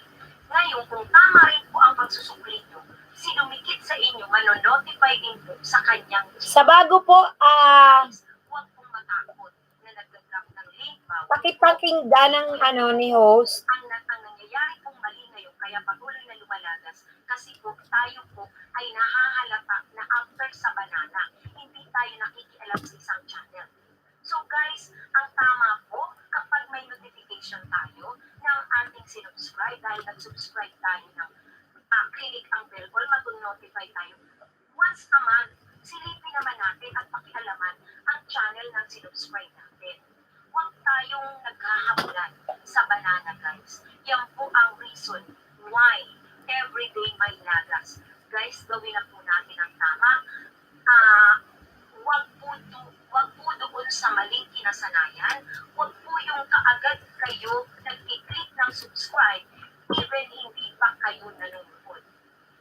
[SPEAKER 3] Ngayon, kung tama rin po ang pagsusukli nyo, sinumikit sa inyo, manonotify din po sa kanyang Gmail.
[SPEAKER 1] Sa bago po,
[SPEAKER 3] Huwag pong matakot na nag-drop ng link bawat
[SPEAKER 1] pakipakinggan ng ni host.
[SPEAKER 3] ang nangyayari pong mali ngayon, kaya patuloy na lumalagas, kasi po tayo po ay nahahalata na after sa banana, hindi tayo nakikialam sa isang channel. So guys, ang tama po, kapag may notification tayo ng ating sinubscribe, dahil nag-subscribe tayo ng click ang bell or mag-notify tayo, once a month, silipin naman natin at pakialaman ang channel ng sinubscribe natin. Huwag tayong naghahabulan sa banana, guys. Yan po ang reason why everyday may lagas. Guys, gawin na po natin ang tama. Huwag po doon sa maling kinasanayan. Huwag po yung kaagad kayo nag-click ng subscribe even hindi pa kayo nanonood.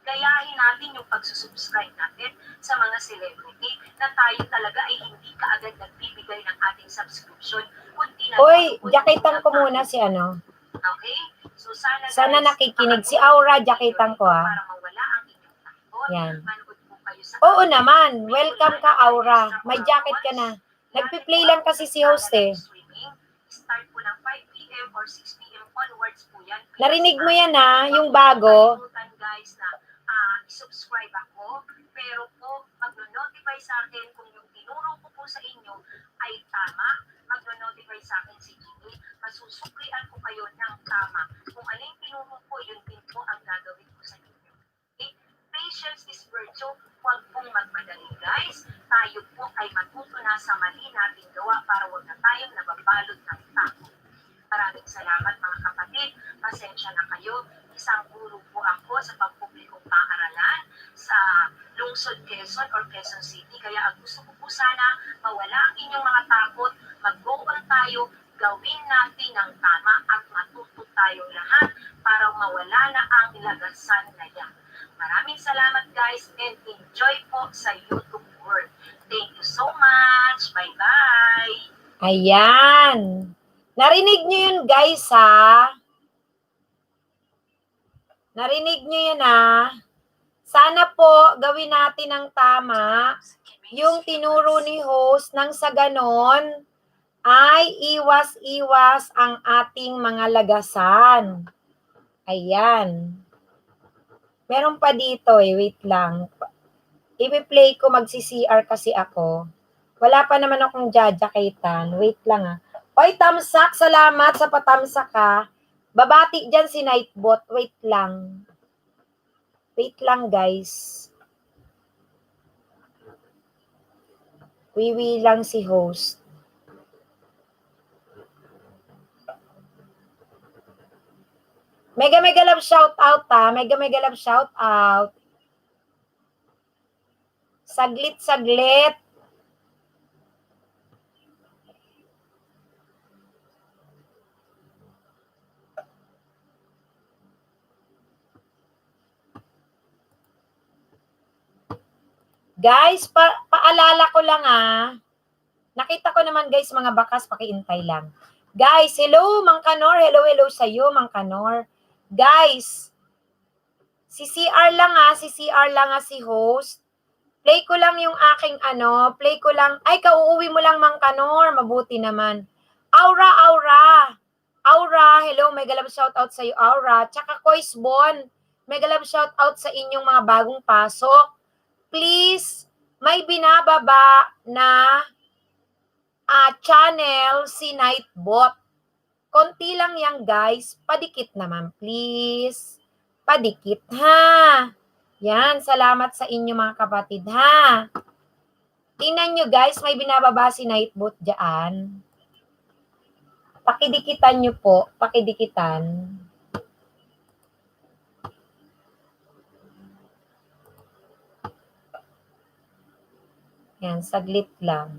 [SPEAKER 3] Gayahin natin yung pagsusubscribe natin sa mga celebrity na tayo talaga ay hindi kaagad nagbibigay ng ating subscription. Kundi
[SPEAKER 1] Uy, jaketan ko muna si ano.
[SPEAKER 3] Okay? So sana
[SPEAKER 1] Sana
[SPEAKER 3] guys,
[SPEAKER 1] nakikinig. Si Aura, jaketan ko
[SPEAKER 3] para mawala ang inyong takot.
[SPEAKER 1] Yan.
[SPEAKER 3] Manood po kayo sa
[SPEAKER 1] Oo naman. Welcome ka, Aura. May jacket ka na. Nagpi-play lang kasi si host eh.
[SPEAKER 3] Start po ng 5 p.m. or 6 p.m. onwards po yan.
[SPEAKER 1] Narinig mo yan ha, yung bago.
[SPEAKER 3] Kalimutan guys na subscribe ako. Pero po, magno-notify sa akin kung yung tinuro ko po sa inyo ay tama. Magno-notify sa akin si Jimmy. Masusuklian ko kayo ng tama. Kung aling tinuro ko, yun din po ang gagawin ko sa inyo. Okay? Patience is virtue. Huwag pong magmadali guys. Tayo po ay matuto na sa mali nating gawa para huwag na tayong nababalot ng takot. Maraming salamat mga kapatid. Pasensya na kayo. Isang guro po ako sa pampublikong paaralan sa lungsod Quezon or Quezon City. Kaya ang gusto ko po sana mawala ang inyong mga takot. Mag-go on tayo. Gawin natin ang tama at matuto tayong lahat para mawala na ang lagasan na yan. Maraming salamat guys and enjoy po sa YouTube world. Thank you so much. Bye-bye.
[SPEAKER 1] Ayan. Narinig nyo yun guys ha. Narinig nyo yun ha. Sana po gawin natin ang tama. Yung tinuro ni host nang sa ganon ay iwas-iwas ang ating mga lagasan. Ayan. Meron pa dito eh. Wait lang. I-play ko, magsi-CR kasi ako. Wala pa naman akong jajaketan. Wait lang ah. Oy, tamsak, salamat sa patamsak ha. Babati dyan si Nightbot. Wait lang. Wait lang guys. Wiwi lang si host. Mega love shout out ha. Mega love shout out. Saglit. Guys, paalala ko lang Nakita ko naman guys, mga bakas, pakiintay lang. Guys, hello Mang Kanor. Hello sa iyo Mang Kanor. Guys, si CR lang si host. Play ko lang yung aking play ko lang. Ay, kauuwi mo lang Mang Kanor. Mabuti naman. Aura, hello, mega love shout out sa iyo Aura. Tsaka Kois Bon, mega love shout out sa inyong mga bagong pasok. Please, may binababa na channel si Nightbot. Konti lang yan guys. Padikit naman please. Padikit ha. Yan, salamat sa inyo mga kapatid ha. Tingnan nyo guys, may binababa si Nightbot dyan. Pakidikitan nyo po. Pakidikitan. Yan, saglit lang.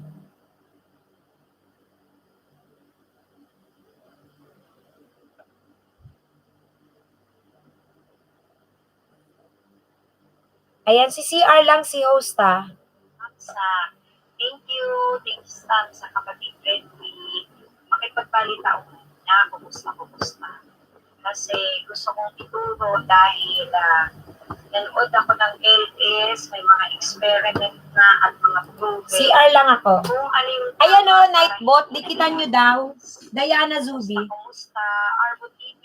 [SPEAKER 1] Ayan, si CR lang si host ha.
[SPEAKER 3] Thank you Sam, sa kapatid Redwi. Makipagbalita ako na kumusta. Kasi gusto kong ituro dahil nanood ako ng LS, may mga experiment na at mga proven.
[SPEAKER 1] CR lang ako.
[SPEAKER 3] Kung ano yung
[SPEAKER 1] Ayan o, Nightbot, dikitan nyo daw. Diana Zubi.
[SPEAKER 3] Kumusta? Arbo TV,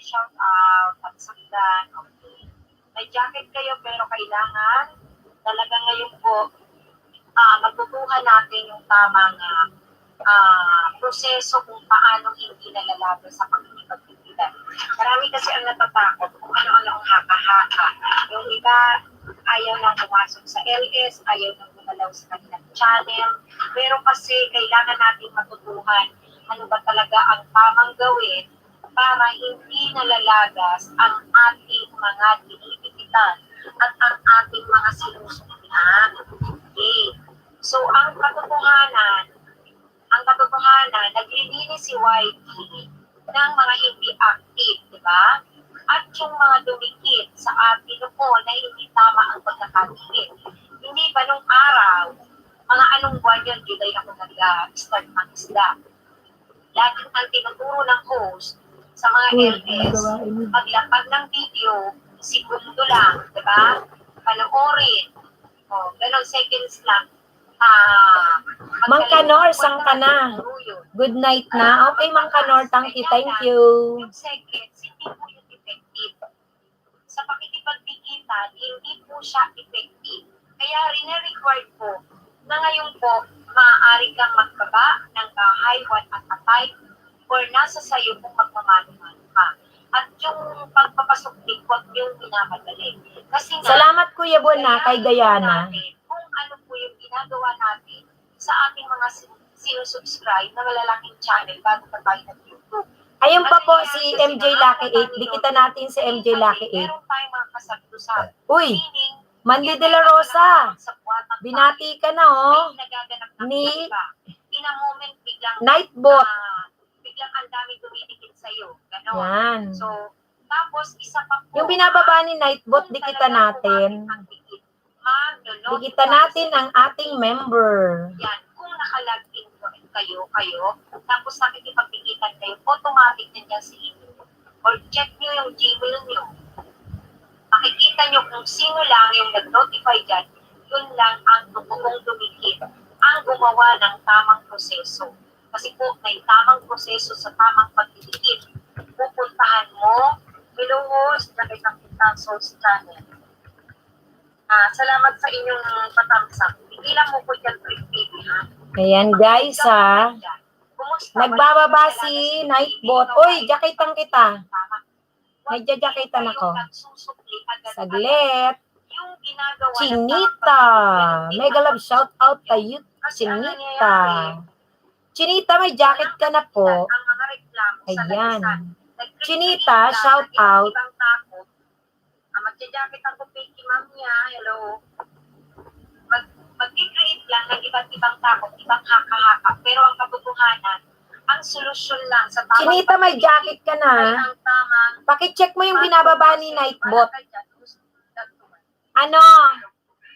[SPEAKER 3] shout out, at sakdan, okay. May jacket kayo pero kailangan talaga ngayon po magbubuhan natin yung tamang proseso kung paano hindi nalalaban sa pagkikipagpigilan. Marami kasi ang natatakot kung ano-ano ang haka-haka. Yung iba ayaw nang pumasok sa LS, ayaw nang gumalaw sa kanilang channel. Pero kasi kailangan natin matutuhan ano ba talaga ang tamang gawin para hindi nalalagas ang ating mga dinidikitan at ang ating mga sinusumpihan. Okay. So, ang katotohanan, naglilinis si YT ng mga hindi active, di ba? At yung mga dumikit sa ating po na hindi tama ang pagkakatingin. Hindi ba nung araw, mga anong buwan yun, July ako nag-start ng isda. Lagi ang tinuturo ng host sa mga LS, paglapag ng video, segundo lang, di ba? Panoorin. O, ganun seconds lang.
[SPEAKER 1] Mang Kanor, sang ka na. Good night na. Okay, Mang Kanor, thank you.
[SPEAKER 3] Yung seconds, hindi po yung effective. Sa pakikipagdikitan, hindi po siya effective. Kaya rin-required po na ngayon po, maaari kang magbaba ng bahay one at a time or nasa sayo kung magmamano-mano ka. At yung pagpapasok din, huwag yung minamadali. Kasi nga,
[SPEAKER 1] Salamat Kuya Bona kay Diana.
[SPEAKER 3] Kung ano po yung ginagawa natin sa ating mga sinusubscribe na malalaking channel bago pa tayo nag-YouTube.
[SPEAKER 1] Ayun pa po si MJ Lucky 8. Dikita natin si MJ Lucky 8.
[SPEAKER 3] Meron tayong mga kasagdusan.
[SPEAKER 1] Uy,
[SPEAKER 3] Meaning,
[SPEAKER 1] Mandy de la Rosa.
[SPEAKER 3] sa buwatang
[SPEAKER 1] Binati ka na oh.
[SPEAKER 3] may nagaganap ng
[SPEAKER 1] Ni-
[SPEAKER 3] iba. In a moment, biglang
[SPEAKER 1] Nightbot.
[SPEAKER 3] biglang ang dami dumidikit sa'yo. Ganon.
[SPEAKER 1] Yan.
[SPEAKER 3] So, tapos isa pa po.
[SPEAKER 1] Yung binababa ni Nightbot,
[SPEAKER 3] kung
[SPEAKER 1] dikita
[SPEAKER 3] talagang
[SPEAKER 1] natin.
[SPEAKER 3] kumapit ang dikit, mag-notify
[SPEAKER 1] Dikita natin
[SPEAKER 3] sa
[SPEAKER 1] ang ating member.
[SPEAKER 3] yan, kung nakalagin kayo, tapos nakikipagdikitan kayo, automatic na dyan sa email. Or check nyo yung Gmail nyo. Makikita nyo kung sino lang yung nag-notify dyan, yun lang ang totoong dumikit, ang gumawa ng tamang proseso. Kasi po, may tamang proseso sa tamang pagdidikit. Pupuntahan mo, hello host, nakitang kita Source Channel. Salamat sa inyong patamsak. Tigilan mo po dyan, Trick TV, ha?
[SPEAKER 1] Ayan guys ha.
[SPEAKER 3] Kumusta?
[SPEAKER 1] Nagbababa si Nightbot. Uy, jaketan kita. May jajaketan ako. Saglit.
[SPEAKER 3] Yung ginagawa ng
[SPEAKER 1] Chinita.
[SPEAKER 3] tamang
[SPEAKER 1] Mega love shout out kayo.
[SPEAKER 3] Kasi ang
[SPEAKER 1] Chinita.
[SPEAKER 3] nangyayari,
[SPEAKER 1] Chinita, may jacket ka na po.
[SPEAKER 3] ang mga reklamo sa
[SPEAKER 1] Ayan.
[SPEAKER 3] labasan. Nag-create
[SPEAKER 1] Chinita,
[SPEAKER 3] ka
[SPEAKER 1] shout
[SPEAKER 3] ng iba't
[SPEAKER 1] out.
[SPEAKER 3] ibang takot. Magja-jacket ako kay ma'am niya. Hello. Mag-create lang ng iba't ibang takot, ibang haka-haka. Pero ang katotohanan, ang solusyon lang sa tamang
[SPEAKER 1] Chinita, may
[SPEAKER 3] pagdidikit
[SPEAKER 1] jacket ka
[SPEAKER 3] ay
[SPEAKER 1] na.
[SPEAKER 3] ang tamang
[SPEAKER 1] Pakicheck mo yung binababa ni Nightbot. Ano?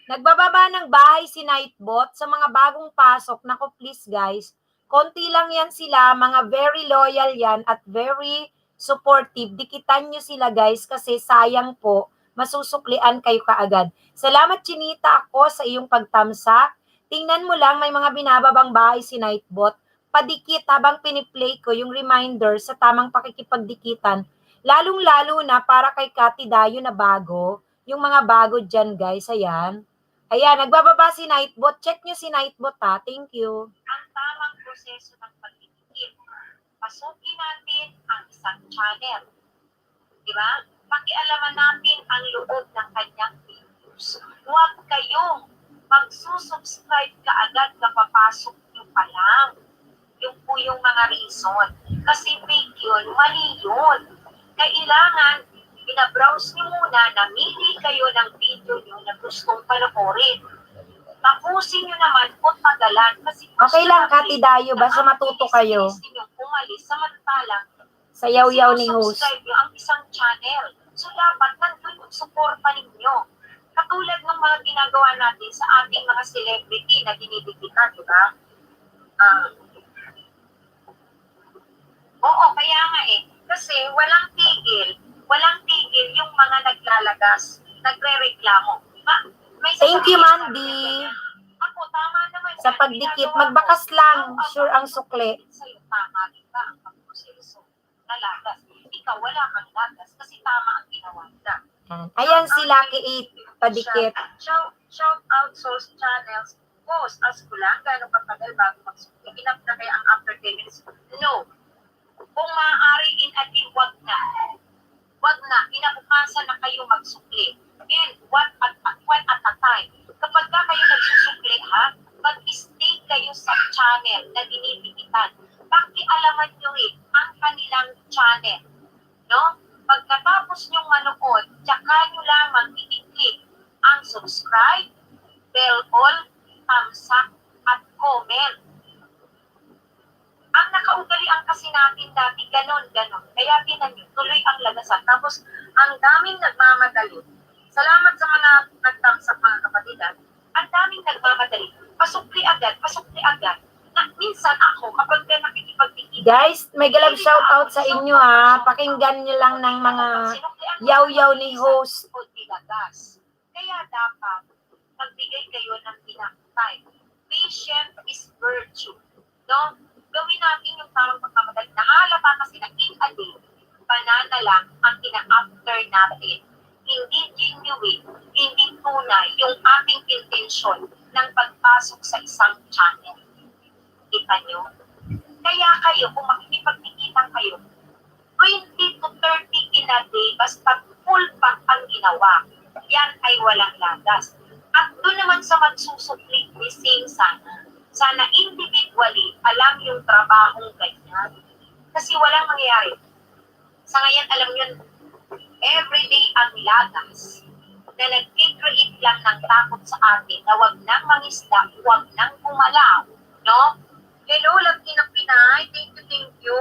[SPEAKER 1] Nagbababa ng bahay si Nightbot sa mga bagong pasok. Nako please guys, konti lang yan sila, mga very loyal yan at very supportive. Dikitan nyo sila guys kasi sayang po, masusuklian kayo kaagad. Salamat Chinita ako sa iyong pagtamsak. Tingnan mo lang, may mga binababang bahay si Nightbot. Padikit habang piniplay ko yung reminder sa tamang pakikipagdikitan. Lalong-lalo na para kay Kati Dayo na bago. Yung mga bago dyan guys, ayan. Ayan, nagbababa si Nightbot. Check nyo si Nightbot ha. Thank you.
[SPEAKER 3] ang tamang proseso ng pagdidikit. Pasukin natin ang isang channel. Di ba? Pakialaman natin ang loob ng kanyang videos. Huwag kayong magsusubscribe kaagad na papasok nyo pa lang. Yung po yung mga reason. Kasi fake yun, mali yun. Kailangan binabrowse nyo muna, namili kayo ng video nyo na gustong panoorin. Tapusin nyo naman o tagalan. Kasi
[SPEAKER 1] Okay lang, Kati Dayo, basta matuto kayo.
[SPEAKER 3] Umalis, samantalang
[SPEAKER 1] Sayaw-yaw ni host.
[SPEAKER 3] sinusubscribe nyo ang isang channel. So dapat nandun yung suporta ninyo. Katulad ng mga ginagawa natin sa ating mga celebrity na dinidikitan, di ba? Oo, kaya nga eh. Kasi walang tigil yung mga naglalagas, nagre-reklamo. May
[SPEAKER 1] Thank you,
[SPEAKER 3] sasabihin
[SPEAKER 1] Mandy.
[SPEAKER 3] sa kanya, ako, tama naman
[SPEAKER 1] Sa
[SPEAKER 3] yan,
[SPEAKER 1] pagdikit,
[SPEAKER 3] ginagawa ko.
[SPEAKER 1] magbakas lang. Sure ang sukli.
[SPEAKER 3] Sa'yo, tama din ba ang pagproseso na lagas? Ikaw, wala kang lagas kasi tama ang ginawa nila.
[SPEAKER 1] Ayan si Lucky 8. Padikit.
[SPEAKER 3] Shout out Source Channels. Post, as ko lang, gano'ng katagal bago magsukli. Enough na kaya ang after 10 minutes? No. Kung maaari in-atin, wag na. Inabukasan na kayo magsukli. And one at Tsaka nyo lamang i-click ang subscribe, bell all, thumbs up, at comment. Ang nakaugalian kasi natin dati, ganon. Kaya tinan nyo, tuloy ang lagasan. Tapos, ang daming nagmamadali. Salamat sa mga nag-thumbs up, mga kapatid. Ang daming nagmamadali. Pasukli agad. Na minsan ako, kapag nakikipagtikitan,
[SPEAKER 1] Guys, may galab shoutout sa inyo ha. Pakinggan nyo lang ng mga yaw-yaw ni host.
[SPEAKER 3] Kaya dapat, magbigay kayo ng time. Patient is virtue. No? Gawin natin yung tamang pagmamadali. Nahalata kasi na in a day, banana lang ang ina-after natin. Hindi genuine, hindi tunay yung ating intensyon ng pagpasok sa isang channel. Kita nyo? Kaya kayo, kung makikipagtikitan kayo, 20 to 30 in a day, basta full pack ang ginawa. Yan ay walang lagas. At doon naman sa magsusuplit ni Sing sana individually alam yung trabahong ganyan. Kasi walang mangyayari. Sa ngayon, alam yun, everyday ang lagas na nag-create lang ng takot sa atin na wag nang mangisda, wag nang gumalaw. No? Hello, Lagi ng Pinay. Thank you.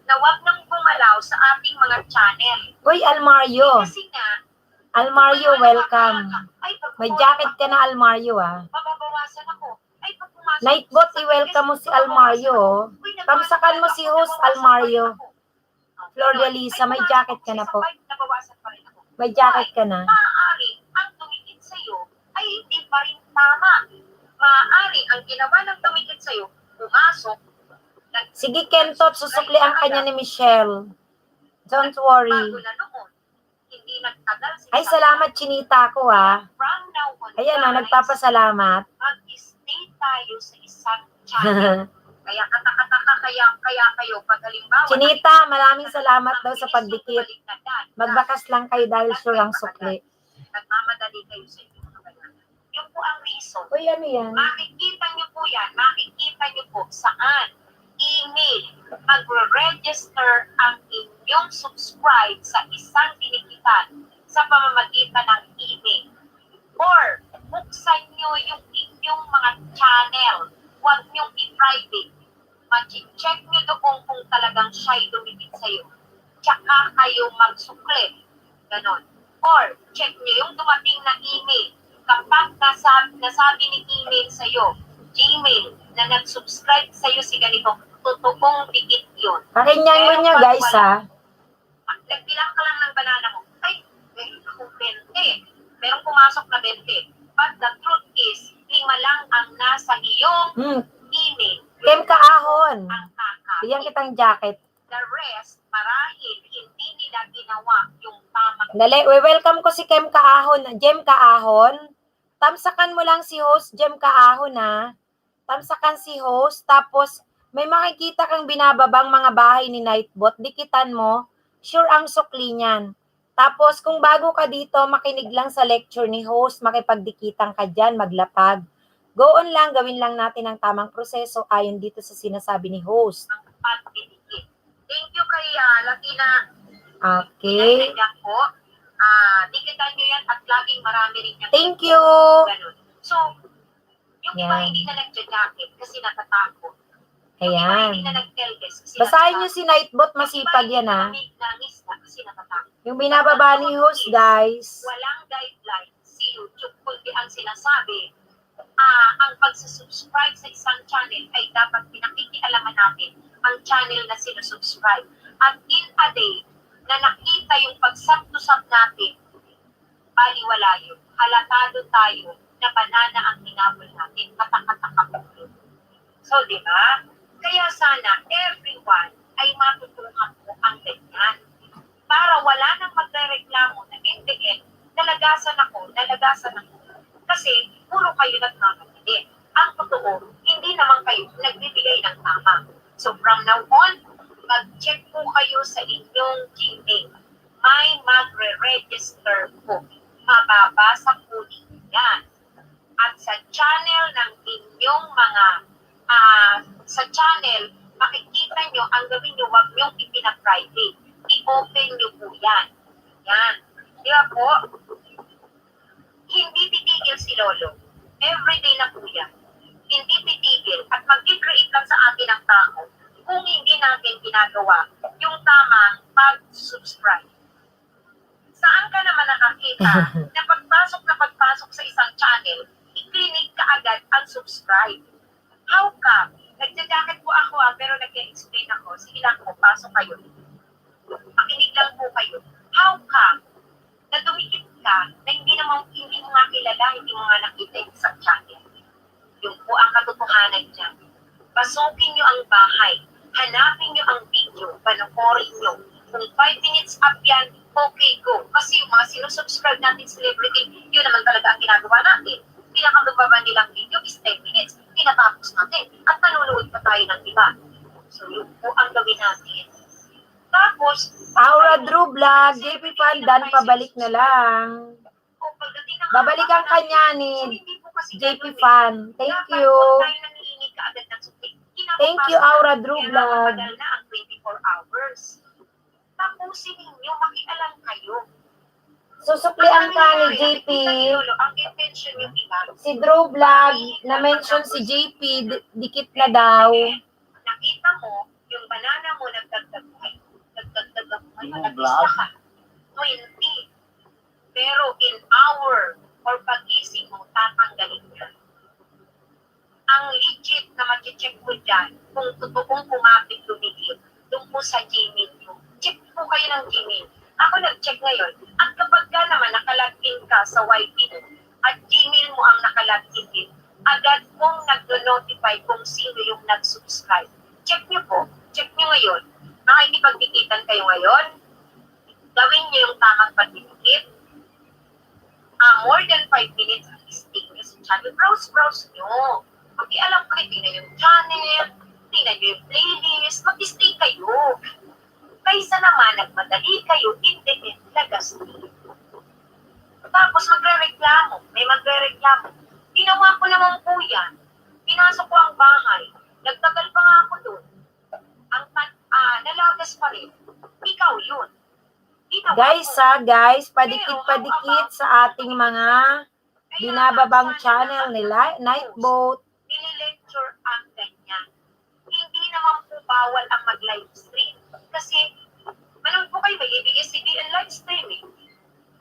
[SPEAKER 3] Na wag nang gumalaw sa ating mga channel.
[SPEAKER 1] Uy, Almario.
[SPEAKER 3] Kasi nga,
[SPEAKER 1] Almario, welcome. May jacket ka na, Almario ah.
[SPEAKER 3] mababawasan ako. Ay, pag pumasok
[SPEAKER 1] Nightbot,
[SPEAKER 3] sa
[SPEAKER 1] i-welcome mo si
[SPEAKER 3] mababawasan
[SPEAKER 1] Almario.
[SPEAKER 3] ako. Uy,
[SPEAKER 1] Tamsakan mo si host
[SPEAKER 3] nababawasan
[SPEAKER 1] Almario.
[SPEAKER 3] pa rin ako.
[SPEAKER 1] Flor de Lisa, may jacket ka na po.
[SPEAKER 3] Nabawasan pa rin ako.
[SPEAKER 1] May jacket ka na.
[SPEAKER 3] Maaari ang tumikit sa'yo ay hindi pa rin tama. Maaari ang ginawa ng tumikit sa'yo, pumasok.
[SPEAKER 1] Sige, Kentot, susuklian ka niya ni Michelle. Don't worry.
[SPEAKER 3] Bago na noon, hindi nagtagal.
[SPEAKER 1] Ay, salamat, Chinita ko ah.
[SPEAKER 3] From now on,
[SPEAKER 1] Ayan ah,
[SPEAKER 3] guys,
[SPEAKER 1] nagpapasalamat.
[SPEAKER 3] mag-stay tayo sa isang channel. Kaya katakataka kaya kayo pag halimbawa
[SPEAKER 1] Chinita, maraming salamat daw sa pagdikit. Magbakas lang kayo dahil sure ang sukli.
[SPEAKER 3] Nagmamadali kayo sa inyong mga banana. Yun po ang reason.
[SPEAKER 1] Uy, ano yan?
[SPEAKER 3] Makikita nyo po yan. Makikita nyo po saan email magre-register ang inyong subscribe sa isang dinikitan sa pamamagitan ng email. Or buksan nyo yung inyong mga channel. Huwag nyong i-private. Ma-check nyo doon kung talagang siya'y dumikit sa'yo. Tsaka kayo magsukli. Ganon. Or, check nyo yung dumating na email. Kapag nasabi ni email sa'yo, Gmail, na nag-subscribe sa'yo si ganito, totoong dikit yun.
[SPEAKER 1] Pakinggan mo niya, guys ha.
[SPEAKER 3] Nagbilang ka lang ng banana mo. Ay, meron akong 20. Merong pumasok na 20. But the truth is, 5 lang ang nasa iyong email.
[SPEAKER 1] Kem Kaahon.
[SPEAKER 3] Ang kakapit.
[SPEAKER 1] Bigyan kitang jacket.
[SPEAKER 3] The rest, marahil, hindi nila ginawa yung tamang.
[SPEAKER 1] Dali, welcome ko si Kem Kaahon. Jem Kaahon. Tamsakan mo lang si host, Jem Kaahon ha. Tamsakan si host. Tapos, may makikita kang binababang mga bahay ni Nightbot. Dikitan mo. Sure ang sukli niyan. Tapos, kung bago ka dito, makinig lang sa lecture ni host. Makipagdikitan ka dyan, maglapag. Go on lang, gawin lang natin ang tamang proseso ayon dito sa sinasabi ni host.
[SPEAKER 3] Ang pagdidikit. Thank you kay Latina.
[SPEAKER 1] Okay.
[SPEAKER 3] Pinagdagdag po. Dikitan nyo yan at laging marami rin yan.
[SPEAKER 1] Thank you.
[SPEAKER 3] Ganun. So, yung iba
[SPEAKER 1] Yan.
[SPEAKER 3] hindi na nagja-jacket kasi natatakot. Yung iba
[SPEAKER 1] Ayan.
[SPEAKER 3] hindi na nag-telges kasi
[SPEAKER 1] Basahin nyo
[SPEAKER 3] natatakot.
[SPEAKER 1] si Nightbot,
[SPEAKER 3] Yung iba
[SPEAKER 1] masipag
[SPEAKER 3] hindi
[SPEAKER 1] yan
[SPEAKER 3] na
[SPEAKER 1] ha.
[SPEAKER 3] nangisda kasi natatakot.
[SPEAKER 1] Yung binababa ni host, guys.
[SPEAKER 3] Walang guideline si YouTube kundi ang sinasabi, ang pagsusubscribe sa isang channel ay dapat pinakikialaman natin ang channel na sinusubscribe. At in a day, na nakita yung pagsap-to-sap natin, baliwala yun. Halatado tayo na banana ang hinabol natin. Katakataka po yun. So, di ba? Kaya sana everyone ay matutuhan po ang ganyan. Para wala nang magre-reklamo na in the end, nalagasan ako. Kasi puro kayo nagmamadali. Ang totoo, hindi naman kayo nagbibigay ng tama. So from now on, mag-check po kayo sa inyong Gmail. May magre-register po. Mababasa po ninyo yan. At sa channel ng inyong mga, sa channel, makikita nyo, ang gawin nyo, huwag nyong ipina-private. I-open nyo po yan. Yan. Di ba po? Hindi titigil si Lolo. Everyday na po yan. Hindi titigil at mag-create lang sa atin ang tao kung hindi natin ginagawa yung tamang pag-subscribe. Saan ka naman nakakita na pagpasok sa isang channel, i-click ka agad ang subscribe? How come? Nagja-jacket po ako pero nag-explain ako. Sige lang po, pasok kayo. Pakinig lang po kayo. How come? Na dumikit ka na hindi mo nga kilala, hindi mo nga nakita yung isang channel. Yung po ang katotohanan dyan. Pasukin nyo ang bahay. Hanapin nyo ang video. Panoorin nyo. Kung 5 minutes up yan, okay, go. Kasi yung mga sinusubscribe natin celebrity, yun naman talaga ang ginagawa natin. Pinakababa nilang video is 10 minutes. Tinatapos natin. At nanonood pa tayo ng iba. So yun po ang gawin natin. Tapos,
[SPEAKER 1] Aura Drew Vlog, JP Fan, Dan, pabalik na lang.
[SPEAKER 3] pagdating ng
[SPEAKER 1] Babalik ang kanya
[SPEAKER 3] so,
[SPEAKER 1] ni
[SPEAKER 3] hindi po kasi
[SPEAKER 1] JP
[SPEAKER 3] ganun eh.
[SPEAKER 1] Fan. Thank
[SPEAKER 3] Dapat
[SPEAKER 1] you.
[SPEAKER 3] huwag tayo nangihingi ka agad ng suki.
[SPEAKER 1] Thank you, Aura Drew
[SPEAKER 3] Kaya
[SPEAKER 1] Vlog.
[SPEAKER 3] matagal na ang 24 hours. Tapusin ninyo, makialam kayo.
[SPEAKER 1] Susuklian ka ni JP.
[SPEAKER 3] Ang intention yung iba.
[SPEAKER 1] Si Drew Vlog, na-mention si JP, dikit na daw.
[SPEAKER 3] Nakita mo, yung banana mo nagdagdag mo. Nagdagdag mo.
[SPEAKER 4] Yung
[SPEAKER 3] Nag-isa
[SPEAKER 4] vlog?
[SPEAKER 3] ka. 20. Pero in hour or pag-isip mo, tatanggalin yan. Ang legit na mag-check mo dyan, kung totoong kumapit lumigit, doon po sa Gmail nyo. Check po kayo ng Gmail. Ako nag-check ngayon. At kapag ka naman nakalagin ka sa YP mo, at Gmail mo ang nakalagin din, agad kong nag-notify kung sino yung nag-subscribe. Check nyo po. Check nyo ngayon. Nakikipagdikitan kayo ngayon. Gawin nyo yung tamang pagdidikit. More than 5 minutes at stay nyo sa channel. Browse nyo. Pag-ialam kayo, tingnan yung channel, tingnan nyo yung playlist, mag-stay kayo. Kaysa naman, nagmadali kayo, hindi, lagas. Tapos magre-reklamo, may magre-reklamo. Ginawa ko naman po yan. Pinasok ko ang bahay. Nagtagal pa nga ako doon. Nalagas pa rin. Ikaw yun. Ginawa
[SPEAKER 1] Guys
[SPEAKER 3] ko.
[SPEAKER 1] guys, padikit-padikit sa ating mga binababang channel nila, Nightboat.
[SPEAKER 3] Nililecture ang ganyan. Hindi naman po bawal ang mag-live stream. Kasi, manood po kayo, may ABS-CBN live stream eh.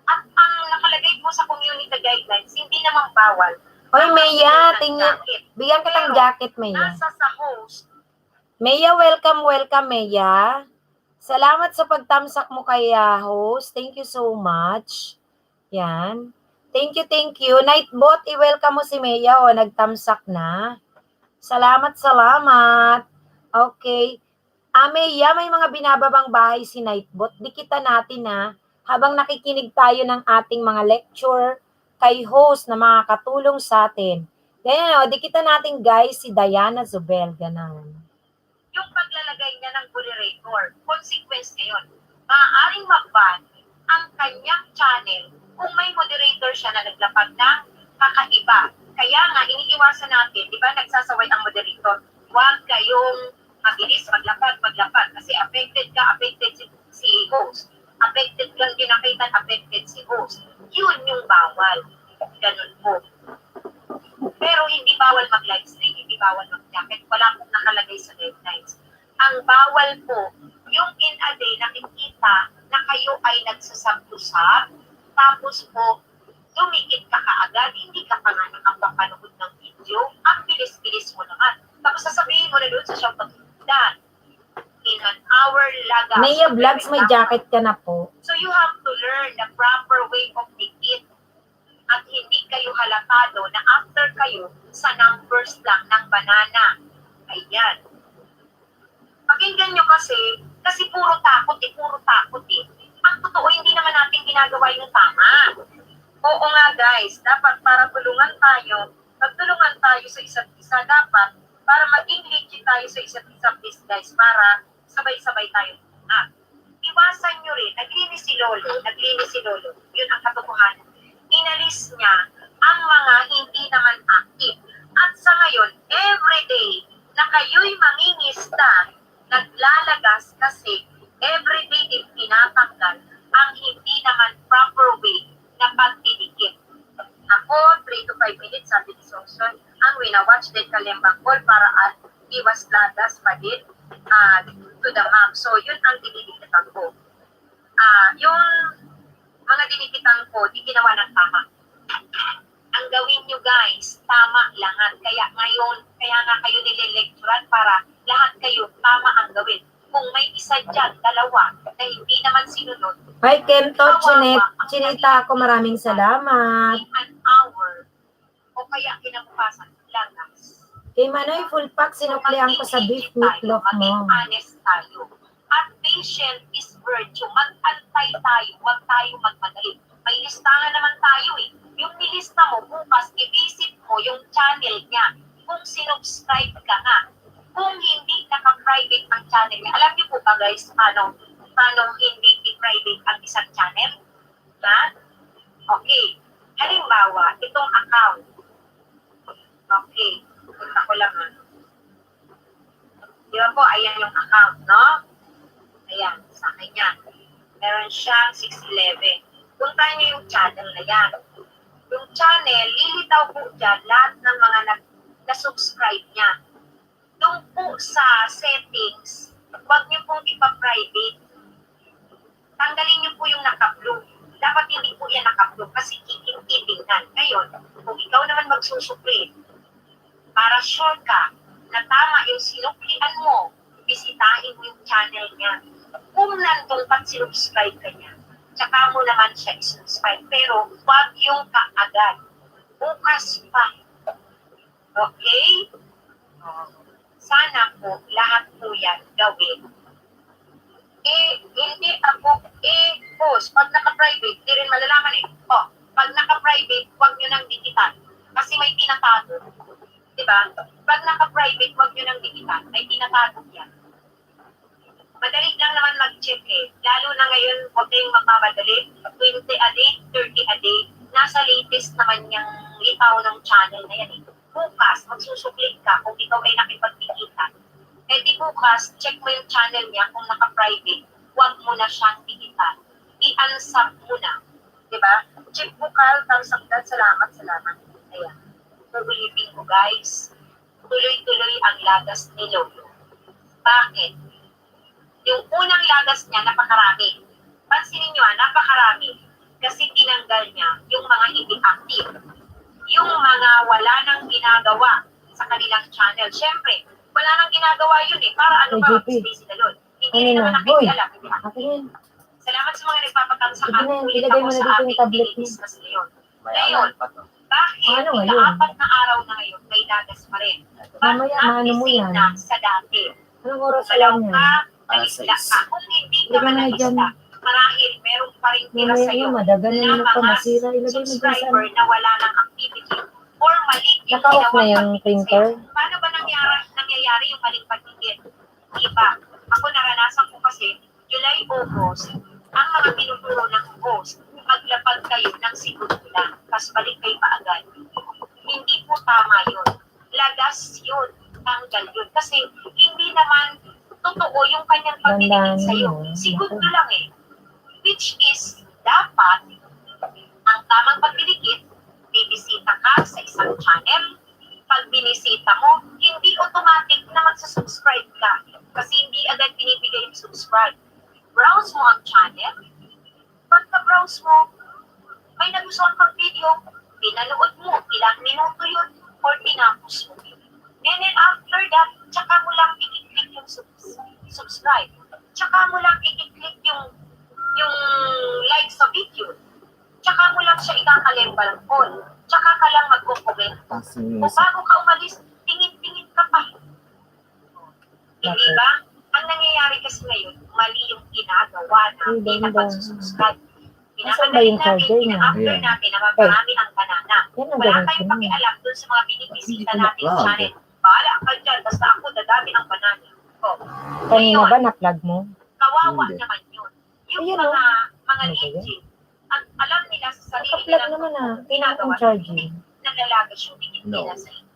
[SPEAKER 3] At ang nakalagay po sa community guidelines, hindi naman bawal.
[SPEAKER 1] Hoy, Meya,
[SPEAKER 3] Ang
[SPEAKER 1] tingnan.
[SPEAKER 3] jacket.
[SPEAKER 1] Bigyan kitang jacket, Meya.
[SPEAKER 3] Nasa sa host,
[SPEAKER 1] Meya, welcome, Meya. Salamat sa pagtamsak mo kay host. Thank you so much. Yan. Thank you. Nightbot, i-welcome mo si Meya. Nagtamsak na. Salamat. Okay. Meya, may mga binababang bahay si Nightbot. Dikitan natin habang nakikinig tayo ng ating mga lecture kay host na makakatulong sa atin. Ganyan dikitan natin guys si Diana Zubel. Ganon.
[SPEAKER 3] yung paglalagay niya ng moderator, consequence ngayon, maaaring mag-ban ang kanyang channel kung may moderator siya na naglapag ng kakaiba. Kaya nga, iniiwasan natin, di ba, nagsasaway ang moderator. Huwag kayong mabilis maglapag, kasi affected si host. Affected kang ginakitan, affected si host. Yun yung bawal. Ganun po. Pero hindi bawal mag-live stream, hindi bawal mag-jacket. Wala pong nakalagay sa guidelines. Ang bawal po, yung in a day nakikita na kayo ay nagsasabtusab, tapos po, dumikit ka kaagad, hindi ka pa nga nakapapanood ng video, ang bilis-bilis mo naman. Tapos sasabihin mo na doon sa shoutout, Dan, in an hour lagas.
[SPEAKER 1] Meya Vlogs, may jacket ka na po.
[SPEAKER 3] So you have to learn the proper way of dikit. At hindi kayo halatado na after kayo sa numbers lang ng banana. Ayan. Pakinggan nyo kasi puro takot eh. Ang totoo, hindi naman natin ginagawa yung tama. Oo nga guys, dapat para magtulungan tayo sa isa't isa, dapat para maging legit tayo sa isa't isa, please guys, para sabay-sabay tayo. Iwasan nyo rin, naglinis si Lolo. Yun ang katotohanan. Inalis niya ang mga hindi naman active. At sa ngayon, everyday na kayo'y mangingista, naglalagas kasi everyday din tinatanggal ang hindi naman proper 5 minutes, sabi ni Songson. Ang wina-watch din Kalembang Ball para at iwas ladas pa din to the map. So, yun ang dinidikitan ko. Yung mga dinikitan ko, di ginawa ng tama. Ang gawin nyo guys, tama lahat. Kaya nga kayo nililecturan para lahat kayo tama ang gawin. Kung may isa dyan, dalawa, na hindi naman sinunod,
[SPEAKER 1] Hi, Kento, Chinita ako. Maraming salamat.
[SPEAKER 3] in an hour, o kaya kinabukasan, langas.
[SPEAKER 1] Kay Manoy, full pack, sinuklian ko sa beef meatloaf
[SPEAKER 3] Maging
[SPEAKER 1] mo.
[SPEAKER 3] honest tayo. At patient is virtue. Mag-antay tayo. Huwag tayo magmadali. May listahan naman tayo eh. Yung nilista mo, bukas, i-visit mo yung channel niya. Kung sinubscribe ka nga. Kung hindi naka-private ang channel niya. Alam niyo po ba guys, paano hindi i-private ang isang channel? Ha? Okay. Halimbawa, itong account. Okay. Punta ko lang. Di ba po, ayan yung account, no? Ayan, sa akin yan. Meron siyang 611. Puntahan niyo yung channel na yan. Yung channel, lilitaw po dyan lahat ng mga na-subscribe niya. Doon po sa settings, huwag niyo pong ipa-private. Tanggalin niyo po yung naka-blue. Dapat hindi po yan naka-blue kasi kikitingnan. Ngayon, kung ikaw naman magsusupli, para sure ka na tama yung sinuklian mo, bisitahin mo yung channel niya. Kung nandun pat sinubscribe ka niya, tsaka mo naman siya isubscribe. Pero huwag yung kaagad. Bukas pa. Okay? Sana po, lahat po yan gawin. Hindi ako, post. Pag naka-private, di rin malalaman eh. Pag naka-private, huwag nyo nang dikitan. Kasi may tinatago. Diba? Pag naka-private, huwag nyo nang dikitan. May tinatago yan. Madali lang naman mag-check eh. Lalo na ngayon, huwag kayong magmamadali. 20 a day, 30 a day. Nasa latest naman yung litaw ng channel na yan eh. Bukas, magsusuklit ka kung ikaw ay nakipagdikitan. Eh di bukas, check mo yung channel niya kung naka-private. Huwag mo na siyang dikitan. I-unsub mo na. Diba? Check bukal, thumbs up dad. Salamat. Ayan. Pag-ulitin ko guys. Tuloy-tuloy ang lagas ni Lolo. Bakit? Yung unang lagas niya, napakarami. Pansinin nyo napakarami. Kasi tinanggal niya yung mga hindi active. Yung mga wala nang ginagawa sa kanilang channel. Siyempre, wala nang ginagawa yun eh. Para ano ba, busy na Lord. Hindi rin naman nakikialam. Salamat sa mga nagpapatang sa akin. Ulit ako sa aking tinitismas ngayon. Ngayon, bakit ika-4 na araw na ngayon may lagas pa rin? Bakit natising na sa dati?
[SPEAKER 1] Anong oras alam niya?
[SPEAKER 3] Nalisla ka. Kung hindi ka man nalisla, marahil meron pa rin tira sa'yo
[SPEAKER 1] madagan na
[SPEAKER 3] na
[SPEAKER 1] yung masira.
[SPEAKER 3] mga
[SPEAKER 1] Ilagay mo dyan
[SPEAKER 3] subscriber na wala ng activity or mali yung
[SPEAKER 1] Naka-off na
[SPEAKER 3] ginawang
[SPEAKER 1] yung
[SPEAKER 3] pagdikit
[SPEAKER 1] printer?
[SPEAKER 3] sa'yo. Paano ba nangyayari yung maling pagdikit? Diba? Ako naranasan ko kasi July, August, ang mga tinuturo ng host, maglapag kayo ng segundo lang, tapos balik kayo paagad. Hindi po tama yun. Lagas yun. Tanggal yun. Kasi hindi naman totoo yung kanyang pagdidikit sa'yo. Segundo lang eh. Which is, dapat, ang tamang pagdidikit, bibisita ka sa isang channel. Pag binisita mo, hindi automatic na magsusubscribe ka. Kasi hindi agad binibigay yung subscribe. Browse mo ang channel. Pagka-browse mo, may nagustuhan kang video, pinanood mo, ilang minuto yun, or tinapos mo. And then after that, tsaka mo lang i-click yung subscribe. Tsaka mo lang i-click yung like sa video. Tsaka mo lang siya ikakalembal-call. Tsaka ka lang magkukomment. Kung bago ka umalis, tingin-tingin ka pa. Hindi ba? Ang nangyayari kasi ngayon, mali yung ginagawa natin na pagsusubscribe. Pinakadali natin, pina-after natin na maparami ang banana. Wala tayong pakialam dun sa mga binibisita natin sa channel. Bahala ka dyan, basta ako dadami ang banana.
[SPEAKER 1] Kanina ba na-plug mo?
[SPEAKER 3] Kawawa naman yun. Yung
[SPEAKER 1] Ayun,
[SPEAKER 3] mga legit, at alam nila sa sarili
[SPEAKER 1] Naka-plug
[SPEAKER 3] nilang
[SPEAKER 1] naman
[SPEAKER 3] ginagawa,
[SPEAKER 1] charging.
[SPEAKER 3] nagalagas yung digit nila sa inyo.